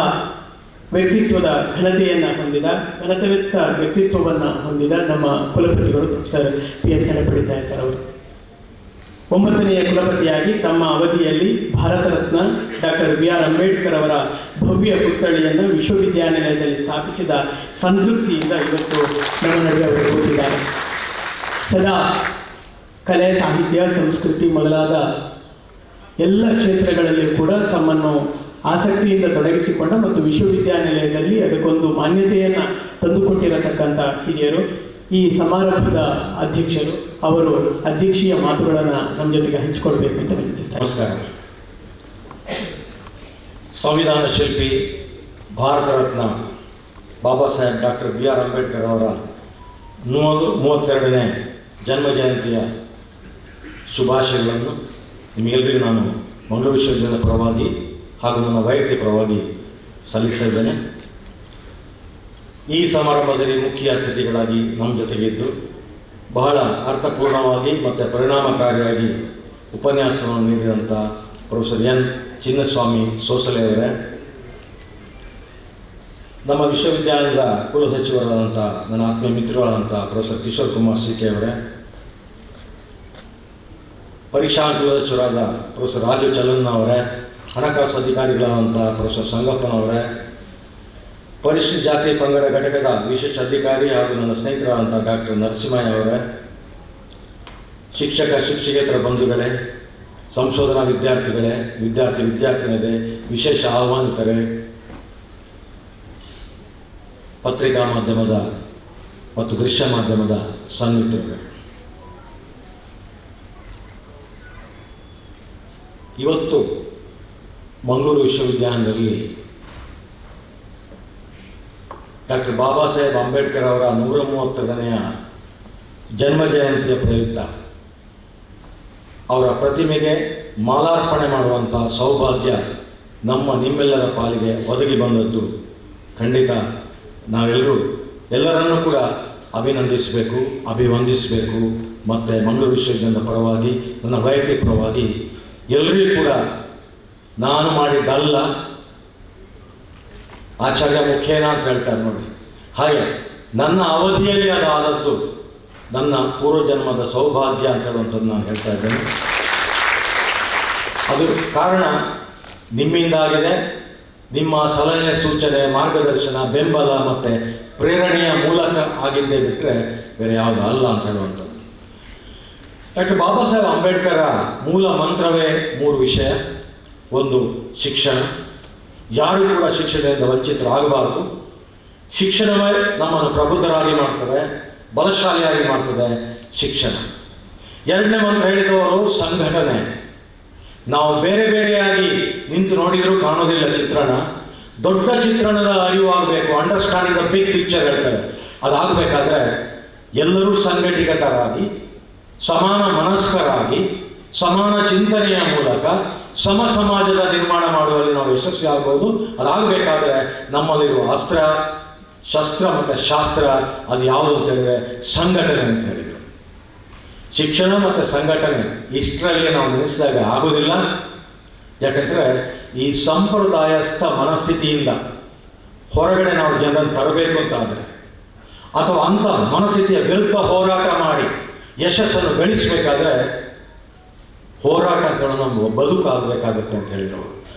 ವ್ಯಕ್ತಿತ್ವದ ಘನತೆಯನ್ನು ಹೊಂದಿದ, ಘನತೆಯುಕ್ತ ವ್ಯಕ್ತಿತ್ವವನ್ನು ಹೊಂದಿದ ನಮ್ಮ ಕುಲಪತಿಗಳು ಪ್ರೊಫೆಸರ್ PS ಅವರು 9ನೇ ಕುಲಪತಿಯಾಗಿ ತಮ್ಮ ಅವಧಿಯಲ್ಲಿ ಭಾರತ ರತ್ನ ಡಾಕ್ಟರ್ Br. ಅಂಬೇಡ್ಕರ್ ಅವರ ಭವ್ಯ ಪುತ್ಥಳಿಯನ್ನು ವಿಶ್ವವಿದ್ಯಾನಿಲಯದಲ್ಲಿ ಸ್ಥಾಪಿಸಿದ ಸಂತೃಪ್ತಿಯಿಂದ ಇವತ್ತು ನಮ್ಮ ನಡುವೆ ಅವರು ಕೂತಿದ್ದಾರೆ. ಸದಾ ಕಲೆ, ಸಾಹಿತ್ಯ, ಸಂಸ್ಕೃತಿ ಮೊದಲಾದ ಎಲ್ಲ ಕ್ಷೇತ್ರಗಳಲ್ಲಿಯೂ ಕೂಡ ತಮ್ಮನ್ನು ಆಸಕ್ತಿಯಿಂದ ತೊಡಗಿಸಿಕೊಂಡ ಮತ್ತು ವಿಶ್ವವಿದ್ಯಾನಿಲಯದಲ್ಲಿ ಅದಕ್ಕೊಂದು ಮಾನ್ಯತೆಯನ್ನು ತಂದುಕೊಟ್ಟಿರತಕ್ಕಂಥ ಹಿರಿಯರು. ಈ ಸಮಾರಂಭದ ಅಧ್ಯಕ್ಷರು, ಅವರು ಅಧ್ಯಕ್ಷೀಯ ಮಾತುಗಳನ್ನು ನಮ್ಮ ಜೊತೆಗೆ ಹಂಚಿಕೊಳ್ಬೇಕು ಅಂತ ವಿನಂತಿಸ್ತಾರೆ. ನಮಸ್ಕಾರ. ಸಂವಿಧಾನ ಶಿಲ್ಪಿ, ಭಾರತ ರತ್ನ ಬಾಬಾ ಸಾಹೇಬ್ ಡಾಕ್ಟರ್ Br. ಅಂಬೇಡ್ಕರ್ ಅವರ 32ನೇ ಜನ್ಮ ಜಯಂತಿಯ ಶುಭಾಶಯಗಳನ್ನು ನಿಮಗೆಲ್ಲರಿಗೂ ನಾನು ಮಂಗಳೂರು ವಿಶ್ವವಿದ್ಯಾಲಯದ ಪರವಾಗಿ ಹಾಗೂ ನನ್ನ ವೈಯಕ್ತಿಕ ಪರವಾಗಿ ಸಲ್ಲಿಸ್ತಾ ಇದ್ದೇನೆ. ಈ ಸಮಾರಂಭದಲ್ಲಿ ಮುಖ್ಯ ಅತಿಥಿಗಳಾಗಿ ನಮ್ಮ ಜೊತೆಗಿದ್ದು ಬಹಳ ಅರ್ಥಪೂರ್ಣವಾಗಿ ಮತ್ತು ಪರಿಣಾಮಕಾರಿಯಾಗಿ ಉಪನ್ಯಾಸವನ್ನು ನೀಡಿದಂಥ ಪ್ರೊಫೆಸರ್ N. ಚಿನ್ನಸ್ವಾಮಿ ಸೋಸಲೆ ಅವರೇ, ನಮ್ಮ ವಿಶ್ವವಿದ್ಯಾಲಯದ ಕುಲಸಚಿವರಾದಂಥ ನನ್ನ ಆತ್ಮೀಯ ಮಿತ್ರರಾದಂಥ ಪ್ರೊಫೆಸರ್ ಕಿಶೋರ್ ಕುಮಾರ್ CK ಅವರೇ, ಪರೀಕ್ಷಾ ಕುಲಸಚಿವರಾದ ಪ್ರೊಫೆಸರ್ ರಾಜು ಚಲನ್ ಅವರೇ, ಹಣಕಾಸು ಅಧಿಕಾರಿಗಳಾದಂಥ ಪ್ರೊಫೆಸರ್ ಸಂಗಪ್ಪನವರೇ, ಪರಿಶಿಷ್ಟ ಜಾತಿ ಪಂಗಡ ಘಟಕದ ವಿಶೇಷ ಅಧಿಕಾರಿ ಹಾಗೂ ನನ್ನ ಸ್ನೇಹಿತರಾದಂಥ ಡಾಕ್ಟರ್ ನರಸಿಂಹಯ್ಯ ಅವರೇ, ಶಿಕ್ಷಕ ಶಿಕ್ಷಕೇತರ ಬಂಧುಗಳೇ, ಸಂಶೋಧನಾ ವಿದ್ಯಾರ್ಥಿಗಳೇ, ವಿದ್ಯಾರ್ಥಿನಿಯರೇ, ವಿಶೇಷ ಆಹ್ವಾನಿತರೇ, ಪತ್ರಿಕಾ ಮಾಧ್ಯಮದ ಮತ್ತು ದೃಶ್ಯ ಮಾಧ್ಯಮದ ಸನ್ಮಿತ್ರರೇ, ಇವತ್ತು ಮಂಗಳೂರು ವಿಶ್ವವಿದ್ಯಾಲಯದಲ್ಲಿ ಡಾಕ್ಟರ್ ಬಾಬಾ ಸಾಹೇಬ್ ಅಂಬೇಡ್ಕರ್ ಅವರ 132ನೇ ಜನ್ಮ ಜಯಂತಿಯ ಪ್ರಯುಕ್ತ ಅವರ ಪ್ರತಿಮೆಗೆ ಮಾಲಾರ್ಪಣೆ ಮಾಡುವಂಥ ಸೌಭಾಗ್ಯ ನಿಮ್ಮೆಲ್ಲರ ಪಾಲಿಗೆ ಒದಗಿ ಬಂದದ್ದು ಖಂಡಿತ ನಾವೆಲ್ಲರೂ ಎಲ್ಲರನ್ನೂ ಕೂಡ ಅಭಿನಂದಿಸಬೇಕು, ಅಭಿವಂದಿಸಬೇಕು. ಮತ್ತು ಮಂಗಳೂರು ವಿಶ್ವವಿದ್ಯಾಲಯದ ಪರವಾಗಿ, ನನ್ನ ವೈಯಕ್ತಿಕ ಪರವಾಗಿ ಎಲ್ಲರಿಗೂ ಕೂಡ ನಾನು ಮಾಡಿದ್ದಲ್ಲ, ಆಚಾರ್ಯ ಮುಖೇನ ಅಂತ ಹೇಳ್ತಾರೆ ನೋಡಿ, ಹಾಗೆ ನನ್ನ ಅವಧಿಯಲ್ಲಿ ಅದಾದದ್ದು ನನ್ನ ಪೂರ್ವಜನ್ಮದ ಸೌಭಾಗ್ಯ ಅಂತ ಹೇಳುವಂಥದ್ದು ನಾನು ಹೇಳ್ತಾ ಇದ್ದೇನೆ. ಅದು ಕಾರಣ ನಿಮ್ಮಿಂದಾಗಿದೆ. ನಿಮ್ಮ ಸಲಹೆ, ಸೂಚನೆ, ಮಾರ್ಗದರ್ಶನ, ಬೆಂಬಲ ಮತ್ತು ಪ್ರೇರಣೆಯ ಮೂಲಕ ಆಗಿದ್ದೇ ಬಿಟ್ಟರೆ ಬೇರೆ ಯಾವುದು ಅಲ್ಲ ಅಂತ ಹೇಳುವಂಥದ್ದು. ಡಾಕ್ಟರ್ ಬಾಬಾ ಸಾಹೇಬ್ ಅಂಬೇಡ್ಕರ ಮೂಲ ಮಂತ್ರವೇ 3 ವಿಷಯ. ಒಂದು ಶಿಕ್ಷಣ, ಯಾರೂ ಕೂಡ ಶಿಕ್ಷಣದಿಂದ ವಂಚಿತರಾಗಬಾರದು. ಶಿಕ್ಷಣವೇ ನಮ್ಮನ್ನು ಪ್ರಬುದ್ಧರಾಗಿ ಮಾಡ್ತದೆ, ಬಲಶಾಲಿಯಾಗಿ ಮಾಡ್ತದೆ ಶಿಕ್ಷಣ. 2ನೇ ಮಂತ್ರ ಹೇಳಿದವರು ಸಂಘಟನೆ. ನಾವು ಬೇರೆ ಬೇರೆಯಾಗಿ ನಿಂತು ನೋಡಿದರೂ ಕಾಣೋದಿಲ್ಲ ಚಿತ್ರಣ. ದೊಡ್ಡ ಚಿತ್ರಣದ ಅರಿವಾಗಬೇಕು, ಅಂಡರ್ಸ್ಟ್ಯಾಂಡಿಂಗ್ ದ ಬಿಗ್ ಪಿಕ್ಚರ್ ಹೇಳ್ತಾರೆ. ಅದಾಗಬೇಕಾದ್ರೆ ಎಲ್ಲರೂ ಸಂಘಟಿತರಾಗಿ, ಸಮಾನ ಮನಸ್ಕರಾಗಿ, ಸಮಾನ ಚಿಂತನೆಯ ಮೂಲಕ ಸಮ ಸಮಾಜದ ನಿರ್ಮಾಣ ಮಾಡುವಲ್ಲಿ ನಾವು ಯಶಸ್ವಿ ಆಗ್ಬೋದು. ಅದಾಗಬೇಕಾದ್ರೆ ನಮ್ಮಲ್ಲಿರುವ ಅಸ್ತ್ರ, ಶಸ್ತ್ರ ಮತ್ತು ಶಾಸ್ತ್ರ ಅದು ಯಾವುದು ಅಂತ ಹೇಳಿದ್ರೆ ಸಂಘಟನೆ ಅಂತ ಹೇಳಿದರು. ಶಿಕ್ಷಣ ಮತ್ತು ಸಂಘಟನೆ ಇಷ್ಟರಲ್ಲಿ ನಾವು ನೆನೆಸಿದಾಗ ಆಗೋದಿಲ್ಲ. ಯಾಕಂದರೆ ಈ ಸಂಪ್ರದಾಯಸ್ಥ ಮನಸ್ಥಿತಿಯಿಂದ ಹೊರಗಡೆ ನಾವು ಜನರನ್ನು ತರಬೇಕು ಅಂತ ಆದರೆ, ಅಥವಾ ಅಂಥ ಮನಸ್ಥಿತಿಯ ವಿರುದ್ಧ ಹೋರಾಟ ಮಾಡಿ ಯಶಸ್ಸನ್ನು ಗಳಿಸಬೇಕಾದ್ರೆ ಹೋರಾಟ ಅಂತ ಹೇಳೋ ನಮ್ಮ ಬದುಕಾಗಬೇಕಾಗುತ್ತೆ ಅಂತ ಹೇಳಿದರು.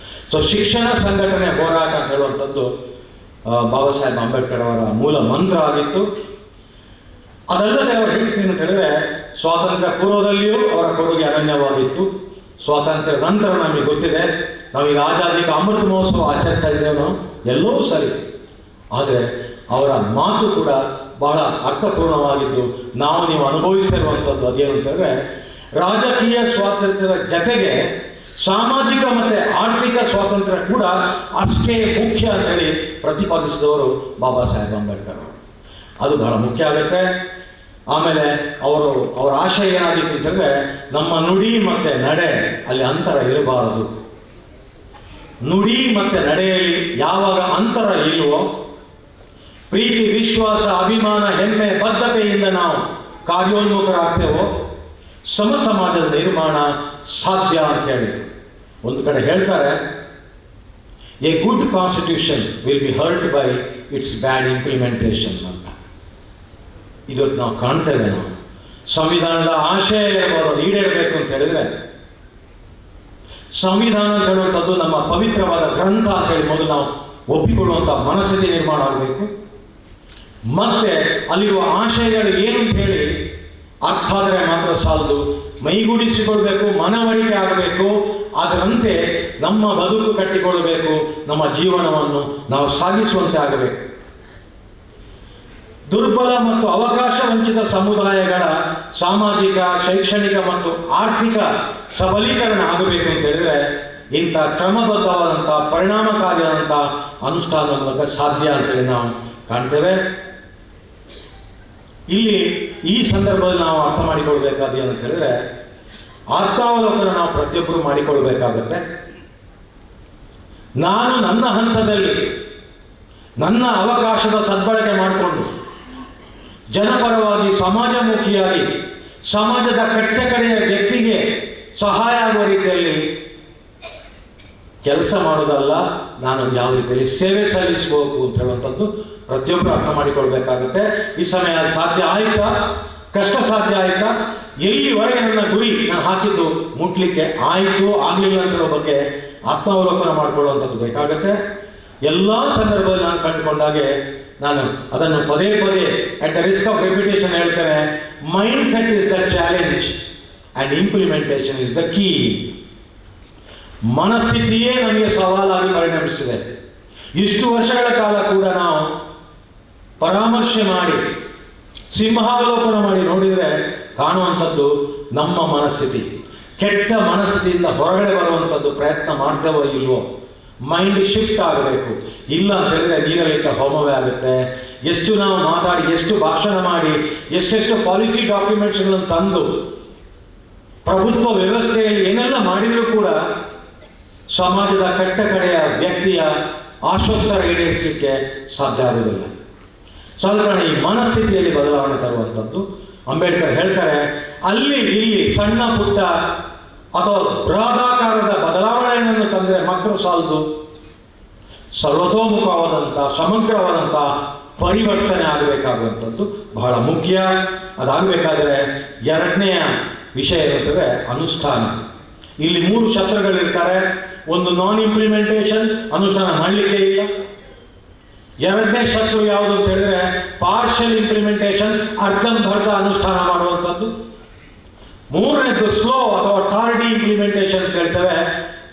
ಸೊ ಶಿಕ್ಷಣ, ಸಂಘಟನೆ, ಹೋರಾಟ ಅಂತ ಹೇಳುವಂಥದ್ದು ಬಾಬಾ ಸಾಹೇಬ್ ಅಂಬೇಡ್ಕರ್ ಅವರ ಮೂಲ ಮಂತ್ರ ಆಗಿತ್ತು. ಅದಲ್ಲದೆ ಅವರು ಹೇಳಿದ್ದೇನು ಅಂತ ಹೇಳಿದ್ರೆ, ಸ್ವಾತಂತ್ರ್ಯ ಪೂರ್ವದಲ್ಲಿಯೂ ಅವರ ಕೊಡುಗೆ ಅನನ್ಯವಾಗಿತ್ತು. ಸ್ವಾತಂತ್ರ್ಯ ನಂತರ ನಮಗೆ ಗೊತ್ತಿದೆ, ನಾವೀಗ ಆಜಾದಿಕ ಅಮೃತ ಮಹೋತ್ಸವ ಆಚರಿಸ್ತಾ ಇದ್ದೇವೆ, ನಾವು ಎಲ್ಲವೂ ಸರಿ. ಆದರೆ ಅವರ ಮಾತು ಕೂಡ ಬಹಳ ಅರ್ಥಪೂರ್ಣವಾಗಿದ್ದು, ನೀವು ಅನುಭವಿಸ್ತಿರುವಂಥದ್ದು ಅದೇನು ಅಂತ ಹೇಳಿದ್ರೆ, ರಾಜಕೀಯ ಸ್ವಾತಂತ್ರ್ಯದ ಜತೆಗೆ ಸಾಮಾಜಿಕ ಮತ್ತು ಆರ್ಥಿಕ ಸ್ವಾತಂತ್ರ್ಯ ಕೂಡ ಅಷ್ಟೇ ಮುಖ್ಯ ಅಂತೇಳಿ ಪ್ರತಿಪಾದಿಸಿದವರು ಬಾಬಾ ಸಾಹೇಬ್ ಅಂಬೇಡ್ಕರ್ ಅವರು. ಅದು ಬಹಳ ಮುಖ್ಯ ಆಗುತ್ತೆ. ಆಮೇಲೆ ಅವರ ಆಶಯ ಏನಾಗಿತ್ತು ಅಂತಂದರೆ, ನಮ್ಮ ನುಡಿ ಮತ್ತು ನಡೆ ಅಲ್ಲಿ ಅಂತರ ಇರಬಾರದು. ನುಡಿ ಮತ್ತು ನಡೆಯಲ್ಲಿ ಯಾವಾಗ ಅಂತರ ಇಲ್ವೋ, ಪ್ರೀತಿ, ವಿಶ್ವಾಸ, ಅಭಿಮಾನ, ಹೆಮ್ಮೆ, ಬದ್ಧತೆಯಿಂದ ನಾವು ಕಾರ್ಯೋನ್ಮುಖರಾಗ್ತೇವೋ, ಸಮ ಸಮಾಜದ ನಿರ್ಮಾಣ ಸಾಧ್ಯ ಅಂತ ಹೇಳಿ ಒಂದು ಕಡೆ ಹೇಳ್ತಾರೆ, A good constitution will be hurt by it's bad implementation ಅಂತ. ಇವತ್ತು ನಾವು ಕಾಣ್ತೇವೆ. ನಾವು ಸಂವಿಧಾನದ ಆಶಯ ಇರಬಹುದು, ಅದು ಈಡೇರಬೇಕು ಅಂತ ಹೇಳಿದ್ರೆ, ಸಂವಿಧಾನ ಅಂತ ಹೇಳುವಂಥದ್ದು ನಮ್ಮ ಪವಿತ್ರವಾದ ಗ್ರಂಥ ಅಂತ ಹೇಳಿ ಮೊದಲು ನಾವು ಒಪ್ಪಿಕೊಳ್ಳುವಂಥ ಮನಸ್ಥಿತಿ ನಿರ್ಮಾಣ ಆಗಬೇಕು. ಮತ್ತೆ ಅಲ್ಲಿರುವ ಆಶಯಗಳು ಏನು ಅಂತ ಹೇಳಿ ಅರ್ಥ ಆದರೆ ಮಾತ್ರ ಸಾಲದು, ಮೈಗೂಡಿಸಿಕೊಳ್ಬೇಕು, ಮನವರಿಕೆ ಆಗಬೇಕು. ಅದರಂತೆ ನಮ್ಮ ಬದುಕು ಕಟ್ಟಿಕೊಳ್ಳಬೇಕು, ನಮ್ಮ ಜೀವನವನ್ನು ನಾವು ಸಾಗಿಸುವಂತೆ ಆಗಬೇಕು. ದುರ್ಬಲ ಮತ್ತು ಅವಕಾಶ ವಂಚಿತ ಸಮುದಾಯಗಳ ಸಾಮಾಜಿಕ, ಶೈಕ್ಷಣಿಕ ಮತ್ತು ಆರ್ಥಿಕ ಸಬಲೀಕರಣ ಆಗಬೇಕು ಅಂತ ಹೇಳಿದ್ರೆ ಇಂಥ ಕ್ರಮಬದ್ಧವಾದಂಥ, ಪರಿಣಾಮಕಾರಿಯಾದಂಥ ಅನುಷ್ಠಾನದ ಮೂಲಕ ಸಾಧ್ಯ ಅಂತೇಳಿ ನಾವು ಕಾಣ್ತೇವೆ. ಇಲ್ಲಿ ಈ ಸಂದರ್ಭದಲ್ಲಿ ನಾವು ಅರ್ಥ ಮಾಡಿಕೊಳ್ಬೇಕಾದ ಏನಂತ ಹೇಳಿದ್ರೆ, ಆತ್ಮಾವಲೋಕನ ನಾವು ಪ್ರತಿಯೊಬ್ಬರು ಮಾಡಿಕೊಳ್ಬೇಕಾಗತ್ತೆ. ನಾನು ನನ್ನ ಹಂತದಲ್ಲಿ ನನ್ನ ಅವಕಾಶದ ಸದ್ಬಳಕೆ ಮಾಡಿಕೊಂಡು ಜನಪರವಾಗಿ, ಸಮಾಜಮುಖಿಯಾಗಿ, ಸಮಾಜದ ಕಟ್ಟ ಕಡೆಯ ವ್ಯಕ್ತಿಗೆ ಸಹಾಯ ಆಗುವ ರೀತಿಯಲ್ಲಿ ಕೆಲಸ ಮಾಡೋದಲ್ಲ, ನಾನು ಯಾವ ರೀತಿಯಲ್ಲಿ ಸೇವೆ ಸಲ್ಲಿಸಬೇಕು ಅಂತ ಹೇಳುವಂಥದ್ದು ಪ್ರತಿಯೊಬ್ಬರು ಅರ್ಥ ಮಾಡಿಕೊಳ್ಬೇಕಾಗುತ್ತೆ. ಈ ಸಮಯ ಸಾಧ್ಯ ಆಯ್ತಾ, ಕಷ್ಟ ಸಾಧ್ಯ ಆಯ್ತಾ, ಎಲ್ಲಿವರೆಗೆ ನನ್ನ ಗುರಿ ನಾನು ಹಾಕಿದ್ದು ಮುಟ್ಲಿಕ್ಕೆ ಆಯಿತು, ಆಗಲಿಲ್ಲ ಅಂತ ಹೇಳೋ ಬಗ್ಗೆ ಆತ್ಮಾವಲೋಕನ ಮಾಡಿಕೊಳ್ಳುವಂಥದ್ದು ಬೇಕಾಗುತ್ತೆ. ಎಲ್ಲ ಸಂದರ್ಭದಲ್ಲಿ ನಾನು ಕಂಡುಕೊಂಡಾಗೆ ನಾನು ಅದನ್ನು ಪದೇ ಪದೇ at the risk of reputation ಹೇಳ್ತೇನೆ, mindset is the challenge and implementation is the key. ಮನಸ್ಥಿತಿಯೇ ನಮಗೆ ಸವಾಲಾಗಿ ಪರಿಣಮಿಸಿದೆ. ಇಷ್ಟು ವರ್ಷಗಳ ಕಾಲ ಕೂಡ ನಾವು ಪರಾಮರ್ಶೆ ಮಾಡಿ, ಸಿಂಹಾವಲೋಕನ ಮಾಡಿ ನೋಡಿದರೆ ಕಾಣುವಂಥದ್ದು ನಮ್ಮ ಮನಸ್ಥಿತಿ. ಕೆಟ್ಟ ಮನಸ್ಥಿತಿಯಿಂದ ಹೊರಗಡೆ ಬರುವಂಥದ್ದು ಪ್ರಯತ್ನ ಮಾಡ್ತೇವೋ ಇಲ್ವೋ ಮೈಂಡ್ ಶಿಫ್ಟ್ ಆಗಬೇಕು. ಇಲ್ಲ ಅಂತ ಹೇಳಿದ್ರೆ ನೀರಲ್ಲಿಟ್ಟ ಹೋಮವೇ ಆಗುತ್ತೆ. ಎಷ್ಟು ನಾವು ಮಾತಾಡಿ, ಎಷ್ಟು ಭಾಷಣ ಮಾಡಿ, ಎಷ್ಟೆಷ್ಟು ಪಾಲಿಸಿ ಡಾಕ್ಯುಮೆಂಟ್ಸ್ಗಳನ್ನು ತಂದು ಪ್ರಭುತ್ವ ವ್ಯವಸ್ಥೆಯಲ್ಲಿ ಏನೆಲ್ಲ ಮಾಡಿದರೂ ಕೂಡ ಸಮಾಜದ ಕಟ್ಟ ಕಡೆಯ ವ್ಯಕ್ತಿಯ ಆಶೋತ್ತರ ಈಡೇರಿಸಲಿಕ್ಕೆ ಸಾಧ್ಯ ಆಗುವುದಿಲ್ಲ. ಸಾಧಾರಣ ಈ ಮನಸ್ಥಿತಿಯಲ್ಲಿ ಬದಲಾವಣೆ ತರುವಂಥದ್ದು. ಅಂಬೇಡ್ಕರ್ ಹೇಳ್ತಾರೆ, ಅಲ್ಲಿ ಇಲ್ಲಿ ಸಣ್ಣ ಪುಟ್ಟ ಅಥವಾ ಬೃಹದಾಕಾರದ ಬದಲಾವಣೆಯನ್ನು ತಂದರೆ ಮಾತ್ರ ಸಾಲದು, ಸರ್ವತೋಮುಖವಾದಂಥ ಸಮಗ್ರವಾದಂಥ ಪರಿವರ್ತನೆ ಆಗಬೇಕಾಗುವಂಥದ್ದು ಬಹಳ ಮುಖ್ಯ. ಅದಾಗಬೇಕಾದ್ರೆ ಎರಡನೆಯ ವಿಷಯ ಇರುತ್ತದೆ ಅನುಷ್ಠಾನ. ಇಲ್ಲಿ 3 ಶಸ್ತ್ರಗಳಿರ್ತಾರೆ. ಒಂದು ನಾನ್ ಇಂಪ್ಲಿಮೆಂಟೇಷನ್, ಅನುಷ್ಠಾನ ಮಾಡಲಿಕ್ಕೆ ಇಲ್ಲ. ಎರಡನೇ ಶಸ್ತ್ರ ಯಾವುದು ಅಂತ ಹೇಳಿದ್ರೆ ಪಾರ್ಷಿಯಲ್ ಇಂಪ್ಲಿಮೆಂಟೇಷನ್, ಅರ್ಧಂಬರ್ಧ ಅನುಷ್ಠಾನ ಮಾಡುವಂಥದ್ದು. ಮೂರನೇದು ಸ್ಲೋ ಅಥವಾ ಟಾರ್ಡಿ ಇಂಪ್ಲಿಮೆಂಟೇಷನ್ ಅಂತ ಹೇಳ್ತೇವೆ.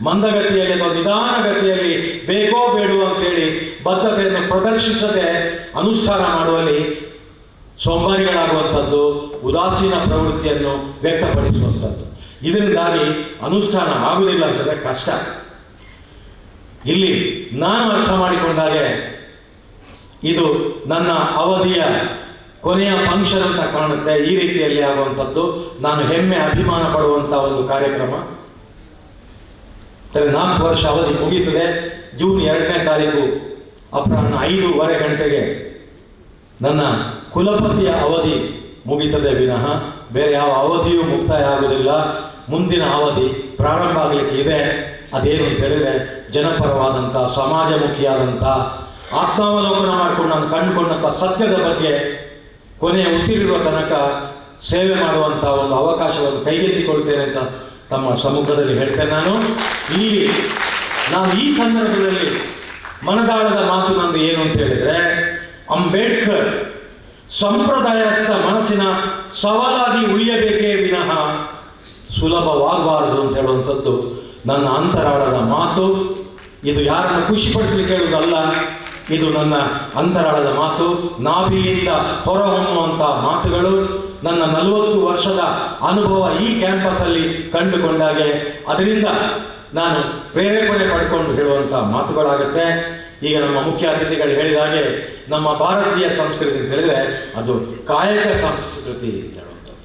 ಮಂದಗತಿಯಲ್ಲಿ ಅಥವಾ ನಿಧಾನಗತಿಯಲ್ಲಿ ಬೇಕೋ ಬೇಡೋ ಅಂತೇಳಿ ಬದ್ಧತೆಯನ್ನು ಪ್ರದರ್ಶಿಸದೆ ಅನುಷ್ಠಾನ ಮಾಡುವಲ್ಲಿ ಸೋಂಬಾರಿಗಳಾಗುವಂಥದ್ದು, ಉದಾಸೀನ ಪ್ರವೃತ್ತಿಯನ್ನು ವ್ಯಕ್ತಪಡಿಸುವಂಥದ್ದು. ಇದರಿಂದಾಗಿ ಅನುಷ್ಠಾನ ಆಗುವುದಿಲ್ಲ ಅಂತಂದರೆ ಕಷ್ಟ. ಇಲ್ಲಿ ನಾನು ಅರ್ಥ ಮಾಡಿಕೊಂಡಾಗೆ ಇದು ನನ್ನ ಅವಧಿಯ ಕೊನೆಯ ಫಂಕ್ಷನ್ ಅಂತ ಕಾಣುತ್ತೆ. ಈ ರೀತಿಯಲ್ಲಿ ಆಗುವಂಥದ್ದು ನಾನು ಹೆಮ್ಮೆ ಅಭಿಮಾನ ಪಡುವಂಥ ಒಂದು ಕಾರ್ಯಕ್ರಮ. 4 ವರ್ಷ ಅವಧಿ ಮುಗೀತದೆ. ಜೂನ್ 2ನೇ ತಾರೀಕು ಅಪರಾಹ್ನ 5:15 ಗಂಟೆಗೆ ನನ್ನ ಕುಲಪತಿಯ ಅವಧಿ ಮುಗೀತದೆ ವಿನಃ ಬೇರೆ ಯಾವ ಅವಧಿಯೂ ಮುಕ್ತಾಯ ಆಗುವುದಿಲ್ಲ. ಮುಂದಿನ ಅವಧಿ ಪ್ರಾರಂಭ ಆಗಲಿಕ್ಕೆ ಇದೆ. ಅದೇನು ಅಂತ ಹೇಳಿದರೆ ಜನಪರವಾದಂಥ, ಸಮಾಜಮುಖಿಯಾದಂಥ, ಆತ್ಮಾವಲೋಕನ ಮಾಡಿಕೊಂಡು ನಾನು ಕಂಡುಕೊಂಡಂಥ ಸತ್ಯದ ಬಗ್ಗೆ ಕೊನೆಯ ಉಸಿರಿರುವ ತನಕ ಸೇವೆ ಮಾಡುವಂಥ ಒಂದು ಅವಕಾಶವನ್ನು ಕೈಗೆತ್ತಿಕೊಳ್ತೇನೆ ಅಂತ ತಮ್ಮ ಸಮ್ಮುಖದಲ್ಲಿ ಹೇಳ್ತೇನೆ. ನಾನು ಈ ಸಂದರ್ಭದಲ್ಲಿ ಮನದಾಳದ ಮಾತು ನಂದು ಏನು ಅಂತ ಹೇಳಿದರೆ, ಅಂಬೇಡ್ಕರ್ ಸಂಪ್ರದಾಯಸ್ಥ ಮನಸ್ಸಿನ ಸವಾಲಾಗಿ ಉಳಿಯಬೇಕೇ ವಿನಃ ಸುಲಭವಾಗಬಾರದು ಅಂತ ಹೇಳುವಂಥದ್ದು ನನ್ನ ಅಂತರಾಳದ ಮಾತು. ಇದು ಯಾರನ್ನು ಖುಷಿಪಡಿಸಲಿಕ್ಕೆ ಹೇಳುವುದಲ್ಲ, ಇದು ನನ್ನ ಅಂತರಾಳದ ಮಾತು. ನಾಭಿಯಿಂದ ಹೊರಹೊಮ್ಮುವಂಥ ಮಾತುಗಳು. ನನ್ನ 40 ವರ್ಷದ ಅನುಭವ ಈ ಕ್ಯಾಂಪಸ್ಸಲ್ಲಿ ಕಂಡುಕೊಂಡಾಗೆ ಅದರಿಂದ ನಾನು ಪ್ರೇರೇಪಣೆ ಪಡ್ಕೊಂಡು ಹೇಳುವಂಥ ಮಾತುಗಳಾಗುತ್ತೆ. ಈಗ ನಮ್ಮ ಮುಖ್ಯ ಅತಿಥಿಗಳು ಹೇಳಿದ ಹಾಗೆ ನಮ್ಮ ಭಾರತೀಯ ಸಂಸ್ಕೃತಿ ಅಂತ ಹೇಳಿದ್ರೆ ಅದು ಕಾಯಕ ಸಂಸ್ಕೃತಿ ಅಂತ ಹೇಳುವಂಥದ್ದು.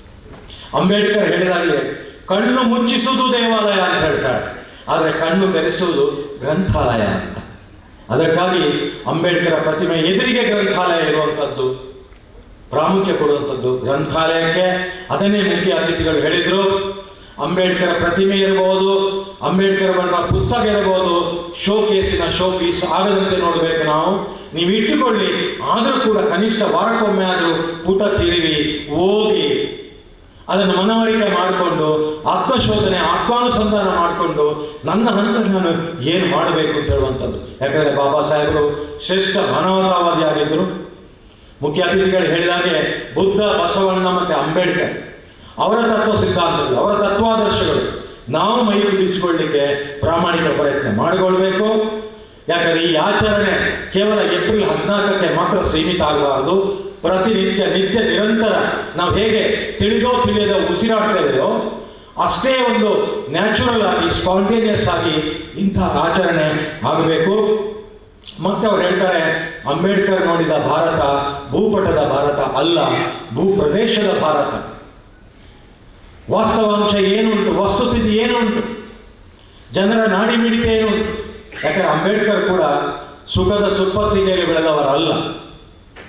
ಅಂಬೇಡ್ಕರ್ ಹೇಳಿದಾಗಲೇ ಕಣ್ಣು ಮುಚ್ಚಿಸುವುದು ದೇವಾಲಯ ಅಂತ ಹೇಳ್ತಾರೆ, ಆದರೆ ಕಣ್ಣು ತೆರೆಸುವುದು ಗ್ರಂಥಾಲಯ ಅಂತ. ಅದಕ್ಕಾಗಿ ಅಂಬೇಡ್ಕರ್ ಪ್ರತಿಮೆ ಎದುರಿಗೆ ಗ್ರಂಥಾಲಯ ಇರುವಂಥದ್ದು, ಪ್ರಾಮುಖ್ಯ ಕೊಡುವಂಥದ್ದು ಗ್ರಂಥಾಲಯಕ್ಕೆ. ಅದನ್ನೇ ಮುಖ್ಯ ಅತಿಥಿಗಳು ಹೇಳಿದರು. ಅಂಬೇಡ್ಕರ್ ಪ್ರತಿಮೆ ಇರಬಹುದು, ಅಂಬೇಡ್ಕರ್ ಬರೆದ ಪುಸ್ತಕ ಇರಬಹುದು, ಶೋಕೇಸಿನ ಶೋಪೀಸ್ ಆಗದಂತೆ ನೋಡಬೇಕು ನಾವು. ನೀವು ಇಟ್ಟುಕೊಳ್ಳಿ, ಆದರೂ ಕೂಡ ಕನಿಷ್ಠ ವಾರಕ್ಕೊಮ್ಮೆ ಆದರೂ ಪುಟ ತಿರುವಿ ಓದಿ ಅದನ್ನು ಮನವರಿಕೆ ಮಾಡಿಕೊಂಡು ಆತ್ಮಶೋಧನೆ, ಆತ್ಮಾನುಸಂಧಾನ ಮಾಡಿಕೊಂಡು ನನ್ನ ಹಂತದಲ್ಲಿ ನಾನು ಏನು ಮಾಡಬೇಕು ಅಂತ ಹೇಳುವಂಥದ್ದು. ಯಾಕಂದರೆ ಬಾಬಾ ಸಾಹೇಬರು ಶ್ರೇಷ್ಠ ಮಾನವತಾವಾದಿ ಆಗಿದ್ದರು. ಮುಖ್ಯ ಅತಿಥಿಗಳು ಹೇಳಿದಾಗೆ ಬುದ್ಧ, ಬಸವಣ್ಣ ಮತ್ತು ಅಂಬೇಡ್ಕರ್ ಅವರ ತತ್ವ ಸಿದ್ಧಾಂತಗಳು, ಅವರ ತತ್ವಾದರ್ಶಗಳು ನಾವು ಮೈಗೂಡಿಸಿಕೊಳ್ಳಲಿಕ್ಕೆ ಪ್ರಾಮಾಣಿಕ ಪ್ರಯತ್ನ ಮಾಡಿಕೊಳ್ಬೇಕು. ಯಾಕಂದರೆ ಈ ಆಚರಣೆ ಕೇವಲ ಏಪ್ರಿಲ್ 14ಕ್ಕೆ ಮಾತ್ರ ಸೀಮಿತ ಆಗಬಾರದು. ಪ್ರತಿನಿತ್ಯ, ನಿತ್ಯ, ನಿರಂತರ ನಾವು ಹೇಗೆ ತಿಳಿದೋ ತಿಳಿಯದ ಉಸಿರಾಡ್ತೇವೆಯೋ ಅಷ್ಟೇ ಒಂದು ನ್ಯಾಚುರಲ್ ಆಗಿ, ಸ್ಪಾಂಟೇನಿಯಸ್ ಆಗಿ ಇಂತಹ ಆಚರಣೆ ಆಗಬೇಕು. ಮತ್ತೆ ಅವ್ರು ಹೇಳ್ತಾರೆ, ಅಂಬೇಡ್ಕರ್ ನೋಡಿದ ಭಾರತ ಭೂಪಟದ ಭಾರತ ಅಲ್ಲ, ಭೂಪ್ರದೇಶದ ಭಾರತ. ವಾಸ್ತವಾಂಶ ಏನುಂಟು, ವಸ್ತುಸ್ಥಿತಿ ಏನುಂಟು, ಜನರ ನಾಡಿ ಮಿಡಿತ ಏನುಂಟು. ಯಾಕಂದರೆ ಅಂಬೇಡ್ಕರ್ ಕೂಡ ಸುಖದ ಸುಪ್ಪತ್ತಿಗೆಯಲ್ಲಿ ಬೆಳೆದವರಲ್ಲ.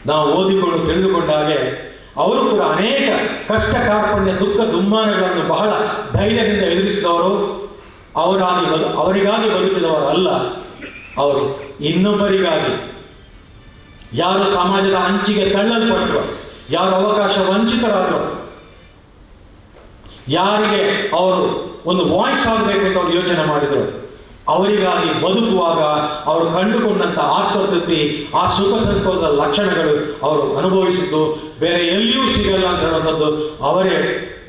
ನಾವು ಓದಿಕೊಂಡು ತಿಳಿದುಕೊಂಡ ಹಾಗೆ ಅವರು ಕೂಡ ಅನೇಕ ಕಷ್ಟ, ಕಾರ್ಪಣ್ಯ, ದುಃಖ, ದುಮ್ಮಾನಗಳನ್ನು ಬಹಳ ಧೈರ್ಯದಿಂದ ಎದುರಿಸಿದವರು. ಅವರಿಗಾಗಿ ಬದುಕಿದವರಲ್ಲ. ಅವರು ಇನ್ನೊಬ್ಬರಿಗಾಗಿ, ಯಾರು ಸಮಾಜದ ಅಂಚಿಗೆ ತಳ್ಳಲ್ಪಟ್ಟರು, ಯಾರು ಅವಕಾಶ ವಂಚಿತರಾದರು, ಯಾರಿಗೆ ಅವರು ಒಂದು ವಾಯ್ಸ್ ಆಗಬೇಕು ಅಂತ ಅವರು ಯೋಚನೆ ಮಾಡಿದರು, ಅವರಿಗಾಗಿ ಬದುಕುವಾಗ ಅವರು ಕಂಡುಕೊಂಡಂಥ ಆತ್ಮತೃಪ್ತಿ, ಆ ಸುಖ ಸಂತೋಷದ ಲಕ್ಷಣಗಳು ಅವರು ಅನುಭವಿಸಿದ್ದು ಬೇರೆ ಎಲ್ಲಿಯೂ ಸಿಗಲ್ಲ ಅಂತ ಹೇಳುವಂಥದ್ದು ಅವರೇ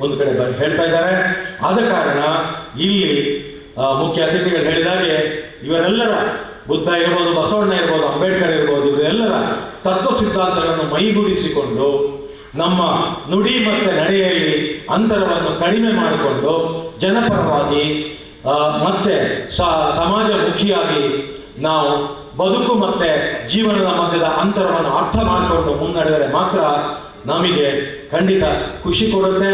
ಒಂದು ಕಡೆ ಹೇಳ್ತಾ ಇದ್ದಾರೆ. ಆದ ಕಾರಣ ಇಲ್ಲಿ ಮುಖ್ಯ ಅತಿಥಿಗಳು ಹೇಳಿದಾಗೆ ಇವರೆಲ್ಲರ, ಬುದ್ಧ ಇರ್ಬೋದು, ಬಸವಣ್ಣ ಇರ್ಬೋದು, ಅಂಬೇಡ್ಕರ್ ಇರ್ಬೋದು, ಇವರೆಲ್ಲರ ತತ್ವ ಸಿದ್ಧಾಂತಗಳನ್ನು ಮೈಗೂಡಿಸಿಕೊಂಡು ನಮ್ಮ ನುಡಿ ಮತ್ತು ನಡೆಯಲ್ಲಿ ಅಂತರವನ್ನು ಕಡಿಮೆ ಮಾಡಿಕೊಂಡು ಜನಪರವಾಗಿ ಮತ್ತೆ ಸಮಾಜಮುಖಿಯಾಗಿ ನಾವು ಬದುಕು ಮತ್ತು ಜೀವನದ ಮಧ್ಯದ ಅಂತರವನ್ನು ಅರ್ಥ ಮಾಡಿಕೊಂಡು ಮುನ್ನಡೆದರೆ ಮಾತ್ರ ನಮಗೆ ಖಂಡಿತ ಖುಷಿ ಕೊಡುತ್ತೆ.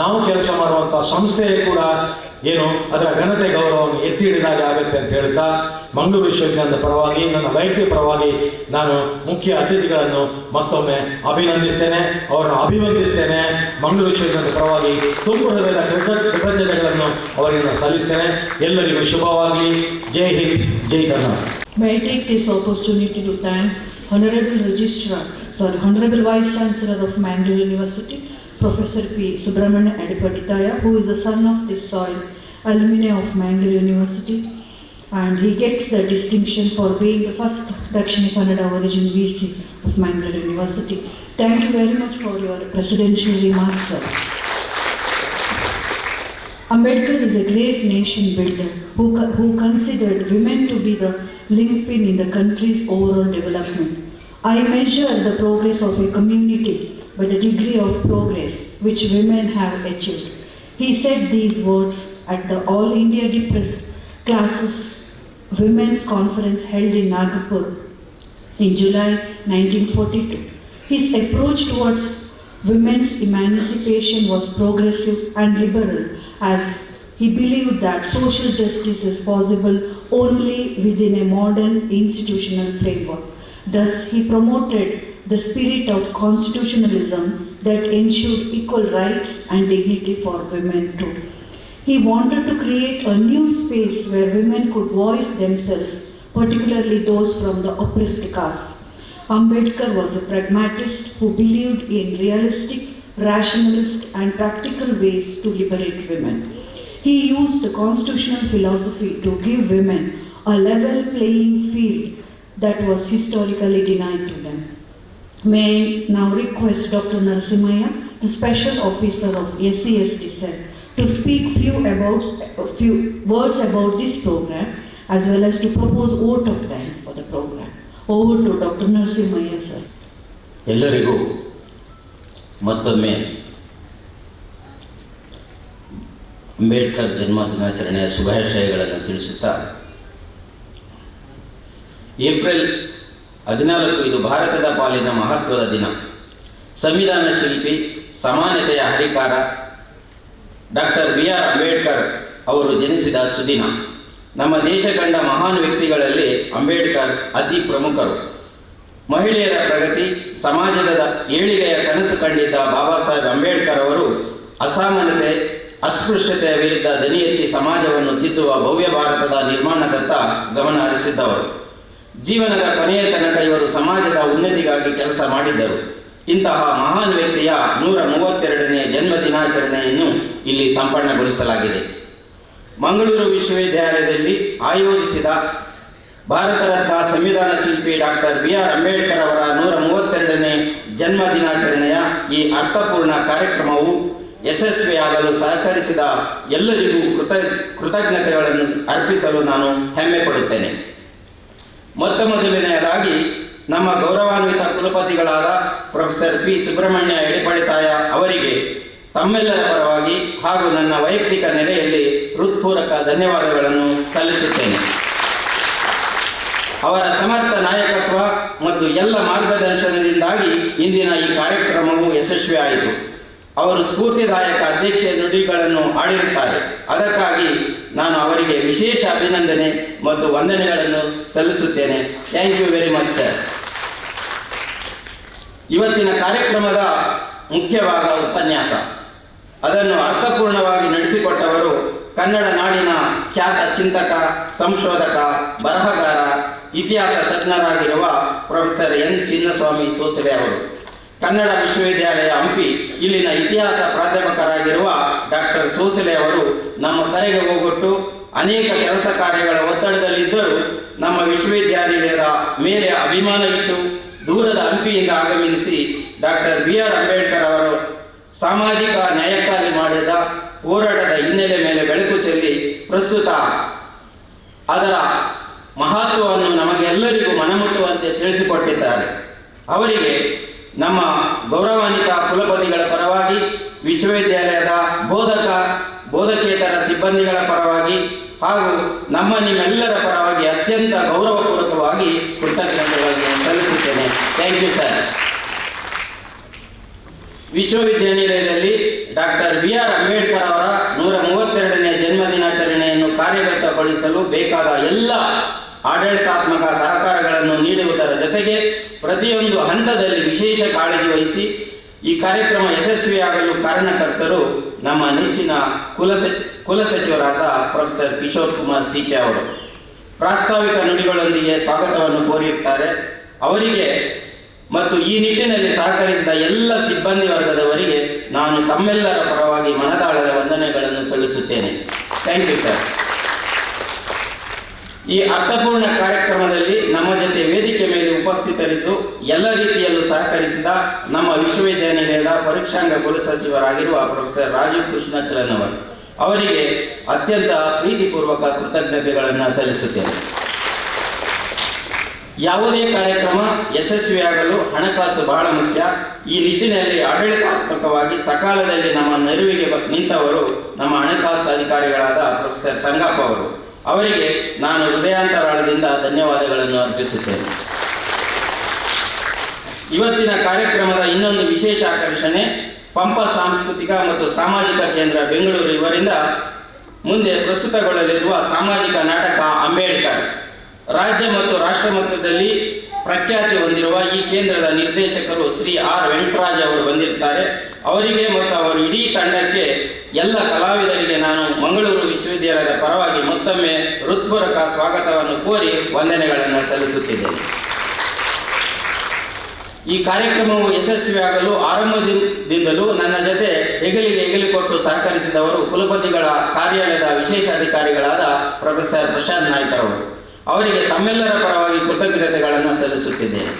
ನಾವು ಕೆಲಸ ಮಾಡುವಂಥ ಸಂಸ್ಥೆಯೇ ಕೂಡ ಏನು ಅದರ ಘನತೆ ಗೌರವವನ್ನು ಎತ್ತಿ ಹಿಡಿದಾಗೆ ಆಗುತ್ತೆ ಅಂತ ಹೇಳ್ತಾ, ಮಂಗಳೂರು ವಿಶ್ವವಿದ್ಯಾಲಯದ ಪರವಾಗಿ, ನನ್ನ ವೈಯಕ್ತಿಕ ಪರವಾಗಿ ನಾನು ಮುಖ್ಯ ಅತಿಥಿಗಳನ್ನು ಮತ್ತೊಮ್ಮೆ ಅಭಿನಂದಿಸ್ತೇನೆ, ಅವರನ್ನು ಅಭಿವಂದಿಸ್ತೇನೆ. ಮಂಗಳೂರು ವಿಶ್ವವಿದ್ಯಾಲಯದ ಪರವಾಗಿ ತುಂಬ ಹೃದಯದ ಕೃತಜ್ಞತೆಗಳನ್ನು ಅವರಿಗೆ ಸಲ್ಲಿಸ್ತೇನೆ. ಎಲ್ಲರಿಗೂ ಶುಭವಾಗಲಿ. ಜೈ ಹಿಂದ್, ಜೈ Karnataka. May I take this opportunity to thank Honorable Vice Chancellor of Mangalore University, Professor P. Subramania Adipatitaya, who is a son of this soil, alumni of Mangalore University, and he gets the distinction for being the first Dakshina Kannada origin VC of Mangalore University. Thank you very much for your presidential remarks, sir. Ambedkar is a great nation builder who considered women to be the linchpin in the country's overall development. I measure the progress of a community by the degree of progress which women have achieved. He said these words at the All India Depressed Classes Women's Conference held in Nagpur in July 1942. His approach towards women's emancipation was progressive and liberal, as he believed that social justice is possible only within a modern institutional framework. Thus, he promoted the spirit of constitutionalism that ensured equal rights and dignity for women too. He wanted to create a new space where women could voice themselves, particularly those from the oppressed caste. Ambedkar was a pragmatist who believed in realistic, rationalist and practical ways to liberate women. He used the constitutional philosophy to give women a level playing field that was historically denied to them. May I now request Dr. Narasimhaya, the Special Officer of SC/ST Cell, to speak few words about this program, as well as to propose vote of thanks for the program. Over to Dr. Narasimhaya, sir. ಎಲ್ಲರಿಗೂ ಮತ್ತೊಮ್ಮೆ ಅಂಬೇಡ್ಕರ್ ಜನ್ಮ ದಿನಾಚರಣೆಯ ಶುಭಾಶಯಗಳನ್ನು ತಿಳಿಸುತ್ತಾ, April 14 ಇದು ಭಾರತದ ಪಾಲಿನ ಮಹತ್ವದ ದಿನ. ಸಂವಿಧಾನ ಶಿಲ್ಪಿ, ಸಮಾನತೆಯ ಹರಿಕಾರ ಡಾಕ್ಟರ್ Br. ಅಂಬೇಡ್ಕರ್ ಅವರು ಜನಿಸಿದ ಸುದಿನ. ನಮ್ಮ ದೇಶ ಕಂಡ ಮಹಾನ್ ವ್ಯಕ್ತಿಗಳಲ್ಲಿ ಅಂಬೇಡ್ಕರ್ ಅತಿ ಪ್ರಮುಖರು. ಮಹಿಳೆಯರ ಪ್ರಗತಿ, ಸಮಾಜದ ಏಳಿಗೆಯ ಕನಸು ಕಂಡಿದ್ದ ಬಾಬಾ ಸಾಹೇಬ್ ಅಂಬೇಡ್ಕರ್ ಅವರು ಅಸಮಾನತೆ, ಅಸ್ಪೃಶ್ಯತೆಯ ವಿರುದ್ಧ ದನಿ ಎತ್ತಿ ಸಮಾಜವನ್ನು ತಿದ್ದುವ ಭವ್ಯ ಭಾರತದ ನಿರ್ಮಾಣದತ್ತ ಗಮನ ಹರಿಸಿದ್ದವರು. ಜೀವನದ ಕೊನೆಯ ತನಕ ಇವರು ಸಮಾಜದ ಉನ್ನತಿಗಾಗಿ ಕೆಲಸ ಮಾಡಿದ್ದರು. ಇಂತಹ ಮಹಾನ್ ವ್ಯಕ್ತಿಯ 132ನೇ ಜನ್ಮ ದಿನಾಚರಣೆಯನ್ನು ಇಲ್ಲಿ ಸಂಪನ್ನಗೊಳಿಸಲಾಗಿದೆ. ಮಂಗಳೂರು ವಿಶ್ವವಿದ್ಯಾಲಯದಲ್ಲಿ ಆಯೋಜಿಸಿದ ಭಾರತ ರತ್ನ ಸಂವಿಧಾನ ಶಿಲ್ಪಿ ಡಾಕ್ಟರ್ Br. ಅಂಬೇಡ್ಕರ್ ಅವರ 132ನೇ ಜನ್ಮ ದಿನಾಚರಣೆಯ ಈ ಅರ್ಥಪೂರ್ಣ ಕಾರ್ಯಕ್ರಮವು ಯಶಸ್ವಿಯಾಗಲು ಸಹಕರಿಸಿದ ಎಲ್ಲರಿಗೂ ಕೃತಜ್ಞತೆಗಳನ್ನು ಅರ್ಪಿಸಲು ನಾನು ಹೆಮ್ಮೆ ಪಡುತ್ತೇನೆ. ಮೊದಲನೆಯದಾಗಿ ನಮ್ಮ ಗೌರವಾನ್ವಿತ ಕುಲಪತಿಗಳಾದ ಪ್ರೊಫೆಸರ್ P. ಸುಬ್ರಹ್ಮಣ್ಯ ಎಡೆಪಡಿತಾಯ ಅವರಿಗೆ ತಮ್ಮೆಲ್ಲರ ಪರವಾಗಿ ಹಾಗೂ ನನ್ನ ವೈಯಕ್ತಿಕ ನೆಲೆಯಲ್ಲಿ ಹೃತ್ಪೂರ್ವಕ ಧನ್ಯವಾದಗಳನ್ನು ಸಲ್ಲಿಸುತ್ತೇನೆ. ಅವರ ಸಮರ್ಥ ನಾಯಕತ್ವ ಮತ್ತು ಎಲ್ಲ ಮಾರ್ಗದರ್ಶನದಿಂದಾಗಿ ಇಂದಿನ ಈ ಕಾರ್ಯಕ್ರಮವು ಯಶಸ್ವಿಯಾಯಿತು. ಅವರು ಸ್ಫೂರ್ತಿದಾಯಕ ಅಧ್ಯಕ್ಷೀಯ ನುಡಿಗಳನ್ನು ಆಡಿರುತ್ತಾರೆ. ಅದಕ್ಕಾಗಿ ನಾನು ಅವರಿಗೆ ವಿಶೇಷ ಅಭಿನಂದನೆ ಮತ್ತು ವಂದನೆಗಳನ್ನು ಸಲ್ಲಿಸುತ್ತೇನೆ. Thank you very much sir. ಇವತ್ತಿನ ಕಾರ್ಯಕ್ರಮದ ಮುಖ್ಯವಾದ ಉಪನ್ಯಾಸ, ಅದನ್ನು ಅರ್ಥಪೂರ್ಣವಾಗಿ ನಡೆಸಿಕೊಟ್ಟವರು ಕನ್ನಡ ನಾಡಿನ ಖ್ಯಾತ ಚಿಂತಕ, ಸಂಶೋಧಕ, ಬರಹಗಾರ, ಇತಿಹಾಸ ತಜ್ಞರಾಗಿರುವ ಪ್ರೊಫೆಸರ್ ಎನ್ ಚಿನ್ನಸ್ವಾಮಿ ಸೋಸಲೆ ಅವರು. ಕನ್ನಡ ವಿಶ್ವವಿದ್ಯಾಲಯ ಹಂಪಿ ಇಲ್ಲಿನ ಇತಿಹಾಸ ಪ್ರಾಧ್ಯಾಪಕರಾಗಿರುವ ಡಾಕ್ಟರ್ ಸೋಸಲೆ ಅವರು ನಮ್ಮ ಕರೆಗೆ ಹೋಗೊಟ್ಟು ಅನೇಕ ಕೆಲಸ ಕಾರ್ಯಗಳ ಒತ್ತಡದಲ್ಲಿದ್ದರೂ ನಮ್ಮ ವಿಶ್ವವಿದ್ಯಾನಿಲಯದ ಮೇಲೆ ಅಭಿಮಾನ ಇಟ್ಟು ದೂರದ ಹಂಪಿಯಿಂದ ಆಗಮಿಸಿ ಡಾಕ್ಟರ್ Br. ಅಂಬೇಡ್ಕರ್ ಅವರು ಸಾಮಾಜಿಕ ನ್ಯಾಯಕ್ಕಾಗಿ ಮಾಡಿದ ಹೋರಾಟದ ಹಿನ್ನೆಲೆ ಮೇಲೆ ಬೆಳಕು ಚೆಲ್ಲಿ ಪ್ರಸ್ತುತ ಅದರ ಮಹತ್ವವನ್ನು ನಮಗೆಲ್ಲರಿಗೂ ಮನಮುಟ್ಟುವಂತೆ ತಿಳಿಸಿಕೊಟ್ಟಿದ್ದಾರೆ. ಅವರಿಗೆ ನಮ್ಮ ಗೌರವಾನ್ವಿತ ಕುಲಪತಿಗಳ ಪರವಾಗಿ, ವಿಶ್ವವಿದ್ಯಾಲಯದ ಬೋಧಕೇತರ ಸಿಬ್ಬಂದಿಗಳ ಪರವಾಗಿ ಹಾಗೂ ನಿಮ್ಮೆಲ್ಲರ ಪರವಾಗಿ ಅತ್ಯಂತ ಗೌರವಪೂರ್ವಕವಾಗಿ ಕೃತಜ್ಞತೆಗಳನ್ನು ಸಲ್ಲಿಸುತ್ತೇನೆ. Thank you sir. ವಿಶ್ವವಿದ್ಯಾನಿಲಯದಲ್ಲಿ ಡಾಕ್ಟರ್ Br. ಅಂಬೇಡ್ಕರ್ ಅವರ 132ನೇ ಜನ್ಮದಿನಾಚರಣೆಯನ್ನು ಕಾರ್ಯಗತಗೊಳಿಸಲು ಬೇಕಾದ ಎಲ್ಲ ಆಡಳಿತಾತ್ಮಕ ಸಹಕಾರಗಳನ್ನು ನೀಡುವುದರ ಜೊತೆಗೆ ಪ್ರತಿಯೊಂದು ಹಂತದಲ್ಲಿ ವಿಶೇಷ ಕಾಳಜಿ ವಹಿಸಿ ಈ ಕಾರ್ಯಕ್ರಮ ಯಶಸ್ವಿಯಾಗಲು ಕಾರಣಕರ್ತರು ನಮ್ಮ ನೆಚ್ಚಿನ ಕುಲಸಚಿವರಾದ ಪ್ರೊಫೆಸರ್ ಕಿಶೋರ್ ಕುಮಾರ್ ಸಿ.ಕೆ. ಅವರು ಪ್ರಾಸ್ತಾವಿಕ ನುಡಿಗಳೊಂದಿಗೆ ಸ್ವಾಗತವನ್ನು ಕೋರಿರುತ್ತಾರೆ. ಅವರಿಗೆ ಮತ್ತು ಈ ನಿಟ್ಟಿನಲ್ಲಿ ಸಹಕರಿಸಿದ ಎಲ್ಲ ಸಿಬ್ಬಂದಿ ವರ್ಗದವರಿಗೆ ನಾನು ತಮ್ಮೆಲ್ಲರ ಪರವಾಗಿ ಮನದಾಳದ ವಂದನೆಗಳನ್ನು ಸಲ್ಲಿಸುತ್ತೇನೆ. Thank you sir. ಈ ಅರ್ಥಪೂರ್ಣ ಕಾರ್ಯಕ್ರಮದಲ್ಲಿ ನಮ್ಮ ಜೊತೆ ವೇದಿಕೆ ಮೇಲೆ ಉಪಸ್ಥಿತರಿದ್ದು ಎಲ್ಲ ರೀತಿಯಲ್ಲೂ ಸಹಕರಿಸಿದ ನಮ್ಮ ವಿಶ್ವವಿದ್ಯಾನಿಲಯದ ಪರೀಕ್ಷಾಂಗ ಕುಲಸಚಿವರಾಗಿರುವ ಪ್ರೊಫೆಸರ್ ರಾಜೀವ್ ಕೃಷ್ಣಚಲನ್ ಅವರಿಗೆ ಅತ್ಯಂತ ಪ್ರೀತಿಪೂರ್ವಕ ಕೃತಜ್ಞತೆಗಳನ್ನು ಸಲ್ಲಿಸುತ್ತೇನೆ. ಯಾವುದೇ ಕಾರ್ಯಕ್ರಮ ಯಶಸ್ವಿಯಾಗಲು ಹಣಕಾಸು ಬಹಳ ಮುಖ್ಯ. ಈ ನಿಟ್ಟಿನಲ್ಲಿ ಆಡಳಿತಾತ್ಮಕವಾಗಿ ಸಕಾಲದಲ್ಲಿ ನಮ್ಮ ನೆರವಿಗೆ ನಿಂತವರು ನಮ್ಮ ಹಣಕಾಸು ಅಧಿಕಾರಿಗಳಾದ ಪ್ರೊಫೆಸರ್ ಸಂಗಪ್ಪ ಅವರು. ಅವರಿಗೆ ನಾನು ಹೃದಯಾಂತರಾಳದಿಂದ ಧನ್ಯವಾದಗಳನ್ನು ಅರ್ಪಿಸುತ್ತೇನೆ. ಇವತ್ತಿನ ಕಾರ್ಯಕ್ರಮದ ಇನ್ನೊಂದು ವಿಶೇಷ ಆಕರ್ಷಣೆ ಪಂಪ ಸಾಂಸ್ಕೃತಿಕ ಮತ್ತು ಸಾಮಾಜಿಕ ಕೇಂದ್ರ ಬೆಂಗಳೂರು ಇವರಿಂದ ಮುಂದೆ ಪ್ರಸ್ತುತಗೊಳ್ಳಲಿರುವ ಸಾಮಾಜಿಕ ನಾಟಕ ಅಂಬೇಡ್ಕರ್. ರಾಜ್ಯ ಮತ್ತು ರಾಷ್ಟ್ರ ಮಟ್ಟದಲ್ಲಿ ಪ್ರಖ್ಯಾತಿ ಹೊಂದಿರುವ ಈ ಕೇಂದ್ರದ ನಿರ್ದೇಶಕರು ಶ್ರೀ ಆರ್ ವೆಂಕಟರಾಜ್ ಅವರು ಬಂದಿರುತ್ತಾರೆ. ಅವರಿಗೆ ಮತ್ತು ಅವರ ಇಡೀ ತಂಡಕ್ಕೆ ಎಲ್ಲ ಕಲಾವಿದರಿಗೆ ನಾನು ಮಂಗಳೂರು ವಿಶ್ವವಿದ್ಯಾಲಯದ ಪರವಾಗಿ ಮತ್ತೊಮ್ಮೆ ಹೃತ್ಪೂರ್ವಕ ಸ್ವಾಗತವನ್ನು ಕೋರಿ ವಂದನೆಗಳನ್ನು ಸಲ್ಲಿಸುತ್ತಿದ್ದೇನೆ. ಈ ಕಾರ್ಯಕ್ರಮವು ಯಶಸ್ವಿಯಾಗಲು ಆರಂಭದಿಂದಲೂ ನನ್ನ ಜೊತೆ ಹೆಗಲಿಗೆ ಕೊಟ್ಟು ಸಹಕರಿಸಿದವರು ಕುಲಪತಿಗಳ ಕಾರ್ಯಾಲಯದ ವಿಶೇಷ ಅಧಿಕಾರಿಗಳಾದ ಪ್ರೊಫೆಸರ್ ಪ್ರಶಾಂತ್ ನಾಯ್ಕರ್ ಅವರು. ಅವರಿಗೆ ತಮ್ಮೆಲ್ಲರ ಪರವಾಗಿ ಕೃತಜ್ಞತೆಗಳನ್ನು ಸಲ್ಲಿಸುತ್ತಿದ್ದೇನೆ.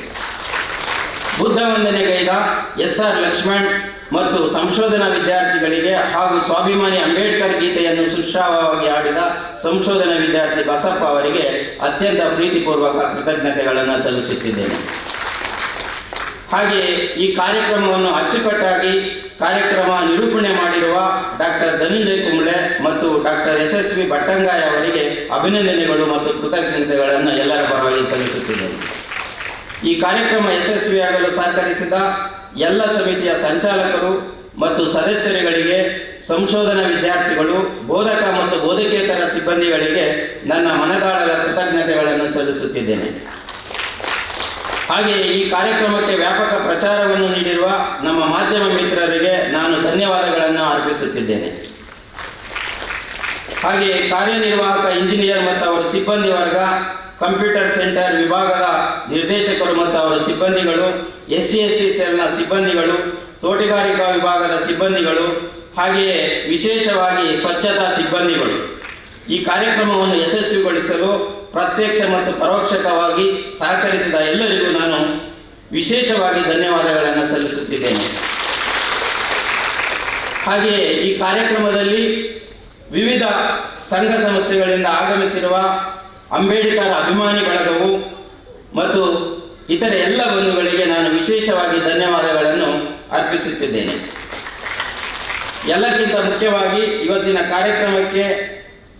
ಬುದ್ಧ ವಂದನೆಗೈದ SR ಲಕ್ಷ್ಮಣ್ ಮತ್ತು ಸಂಶೋಧನಾ ವಿದ್ಯಾರ್ಥಿಗಳಿಗೆ ಹಾಗೂ ಸ್ವಾಭಿಮಾನಿ ಅಂಬೇಡ್ಕರ್ ಗೀತೆಯನ್ನು ಸುಶ್ರಾವವಾಗಿ ಆಡಿದ ಸಂಶೋಧನಾ ವಿದ್ಯಾರ್ಥಿ ಬಸಪ್ಪ ಅವರಿಗೆ ಅತ್ಯಂತ ಪ್ರೀತಿಪೂರ್ವಕ ಕೃತಜ್ಞತೆಗಳನ್ನು ಸಲ್ಲಿಸುತ್ತಿದ್ದೇನೆ. ಹಾಗೆಯೇ ಈ ಕಾರ್ಯಕ್ರಮವನ್ನು ಅಚ್ಚುಕಟ್ಟಾಗಿ ಕಾರ್ಯಕ್ರಮ ನಿರೂಪಣೆ ಮಾಡಿರುವ ಡಾಕ್ಟರ್ ಧನಂಜಯ್ ಕುಂಬ್ಳೆ ಮತ್ತು ಡಾಕ್ಟರ್ SSV ಭಟ್ಟಂಗಾಯ ಅವರಿಗೆ ಅಭಿನಂದನೆಗಳು ಮತ್ತು ಕೃತಜ್ಞತೆಗಳನ್ನು ಎಲ್ಲರ ಪರವಾಗಿ ಸಲ್ಲಿಸುತ್ತಿದ್ದೇನೆ. ಈ ಕಾರ್ಯಕ್ರಮ ಯಶಸ್ವಿಯಾಗಲು ಸಹಕರಿಸಿದ ಎಲ್ಲ ಸಮಿತಿಯ ಸಂಚಾಲಕರು ಮತ್ತು ಸದಸ್ಯರುಗಳಿಗೆ, ಸಂಶೋಧನಾ ವಿದ್ಯಾರ್ಥಿಗಳು, ಬೋಧಕ ಮತ್ತು ಬೋಧಕೇತರ ಸಿಬ್ಬಂದಿಗಳಿಗೆ ನನ್ನ ಮನದಾಳದ ಕೃತಜ್ಞತೆಗಳನ್ನು ಸಲ್ಲಿಸುತ್ತಿದ್ದೇನೆ. ಹಾಗೆಯೇ ಈ ಕಾರ್ಯಕ್ರಮಕ್ಕೆ ವ್ಯಾಪಕ ಪ್ರಚಾರವನ್ನು ನೀಡಿರುವ ನಮ್ಮ ಮಾಧ್ಯಮ ಮಿತ್ರರಿಗೆ ನಾನು ಧನ್ಯವಾದಗಳನ್ನು ಅರ್ಪಿಸುತ್ತಿದ್ದೇನೆ. ಹಾಗೆಯೇ ಕಾರ್ಯನಿರ್ವಾಹಕ ಇಂಜಿನಿಯರ್ ಮತ್ತು ಅವರ ಸಿಬ್ಬಂದಿ ವರ್ಗ, ಕಂಪ್ಯೂಟರ್ ಸೆಂಟರ್ ವಿಭಾಗದ ನಿರ್ದೇಶಕರು ಮತ್ತು ಅವರ ಸಿಬ್ಬಂದಿಗಳು, SC/ST ಸೆಲ್ನ ಸಿಬ್ಬಂದಿಗಳು, ತೋಟಗಾರಿಕಾ ವಿಭಾಗದ ಸಿಬ್ಬಂದಿಗಳು, ಹಾಗೆಯೇ ವಿಶೇಷವಾಗಿ ಸ್ವಚ್ಛತಾ ಸಿಬ್ಬಂದಿಗಳು ಈ ಕಾರ್ಯಕ್ರಮವನ್ನು ಯಶಸ್ವಿಗೊಳಿಸಲು ಪ್ರತ್ಯಕ್ಷ ಮತ್ತು ಪರೋಕ್ಷವಾಗಿ ಸಹಕರಿಸಿದ ಎಲ್ಲರಿಗೂ ನಾನು ವಿಶೇಷವಾಗಿ ಧನ್ಯವಾದಗಳನ್ನು ಸಲ್ಲಿಸುತ್ತಿದ್ದೇನೆ. ಹಾಗೆಯೇ ಈ ಕಾರ್ಯಕ್ರಮದಲ್ಲಿ ವಿವಿಧ ಸಂಘ ಸಂಸ್ಥೆಗಳಿಂದ ಆಗಮಿಸಿರುವ ಅಂಬೇಡ್ಕರ್ ಅಭಿಮಾನಿ ಬಳಗವು ಮತ್ತು ಇತರ ಎಲ್ಲ ಬಂಧುಗಳಿಗೆ ನಾನು ವಿಶೇಷವಾಗಿ ಧನ್ಯವಾದಗಳನ್ನು ಅರ್ಪಿಸುತ್ತಿದ್ದೇನೆ. ಎಲ್ಲಕ್ಕಿಂತ ಮುಖ್ಯವಾಗಿ ಇವತ್ತಿನ ಕಾರ್ಯಕ್ರಮಕ್ಕೆ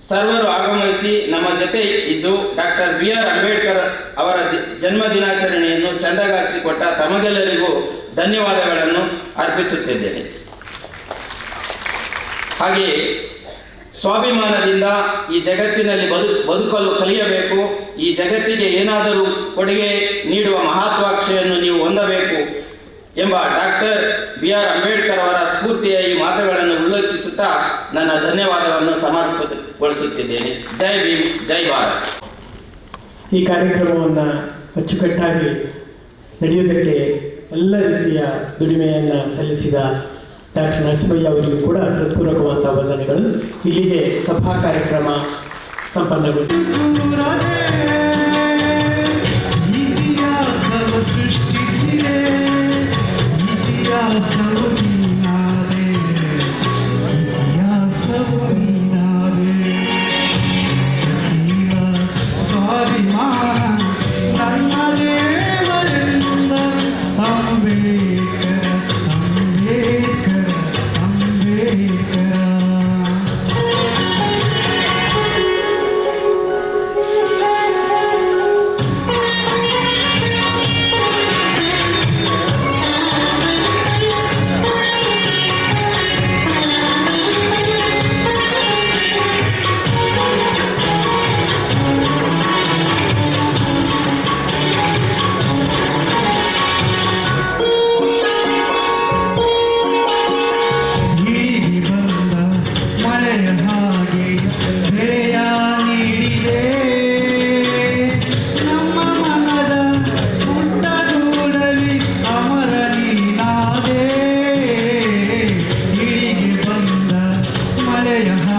ಸರ್ವರು ಆಗಮಿಸಿ ನಮ್ಮ ಜೊತೆ ಇದ್ದು ಡಾಕ್ಟರ್ Br. ಅಂಬೇಡ್ಕರ್ ಅವರ ಜನ್ಮದಿನಾಚರಣೆಯನ್ನು ಚಂದಗಾರಿಸಿಕೊಟ್ಟ ತಮಗೆಲ್ಲರಿಗೂ ಧನ್ಯವಾದಗಳನ್ನು ಅರ್ಪಿಸುತ್ತಿದ್ದೇನೆ. ಹಾಗೆಯೇ ಸ್ವಾಭಿಮಾನದಿಂದ ಈ ಜಗತ್ತಿನಲ್ಲಿ ಬದುಕಲು ಕಲಿಯಬೇಕು, ಈ ಜಗತ್ತಿಗೆ ಏನಾದರೂ ಕೊಡುಗೆ ನೀಡುವ ಮಹತ್ವಾಕಾಂಕ್ಷೆಯನ್ನು ನೀವು ಹೊಂದಬೇಕು ಎಂಬ ಡಾಕ್ಟರ್ Br. ಅಂಬೇಡ್ಕರ್ ಅವರ ಸ್ಫೂರ್ತಿಯ ಈ ಮಾತುಗಳನ್ನು ಉಲ್ಲೇಖಿಸುತ್ತಾ ನನ್ನ ಧನ್ಯವಾದವನ್ನು ಸಮರ್ಪಕಗೊಳಿಸುತ್ತಿದ್ದೇನೆ. ಜೈ ಭೀಮ್, ಜೈ ಭಾರತ್. ಈ ಕಾರ್ಯಕ್ರಮವನ್ನು ಅಚ್ಚುಕಟ್ಟಾಗಿ ನಡೆಯುವುದಕ್ಕೆ ಎಲ್ಲ ರೀತಿಯ ದುಡಿಮೆಯನ್ನು ಸಲ್ಲಿಸಿದ ಡಾಕ್ಟರ್ ನರಸಿಂಹಯ್ಯ ಅವರಿಗೂ ಕೂಡ ಹೃತ್ಪೂರ್ವಕವಾದ ವಂದನೆಗಳು. ಇಲ್ಲಿಗೆ ಸಭಾ ಕಾರ್ಯಕ್ರಮ ಸಂಪನ್ನಗೊಂಡಿದೆ. ಹೃದಯ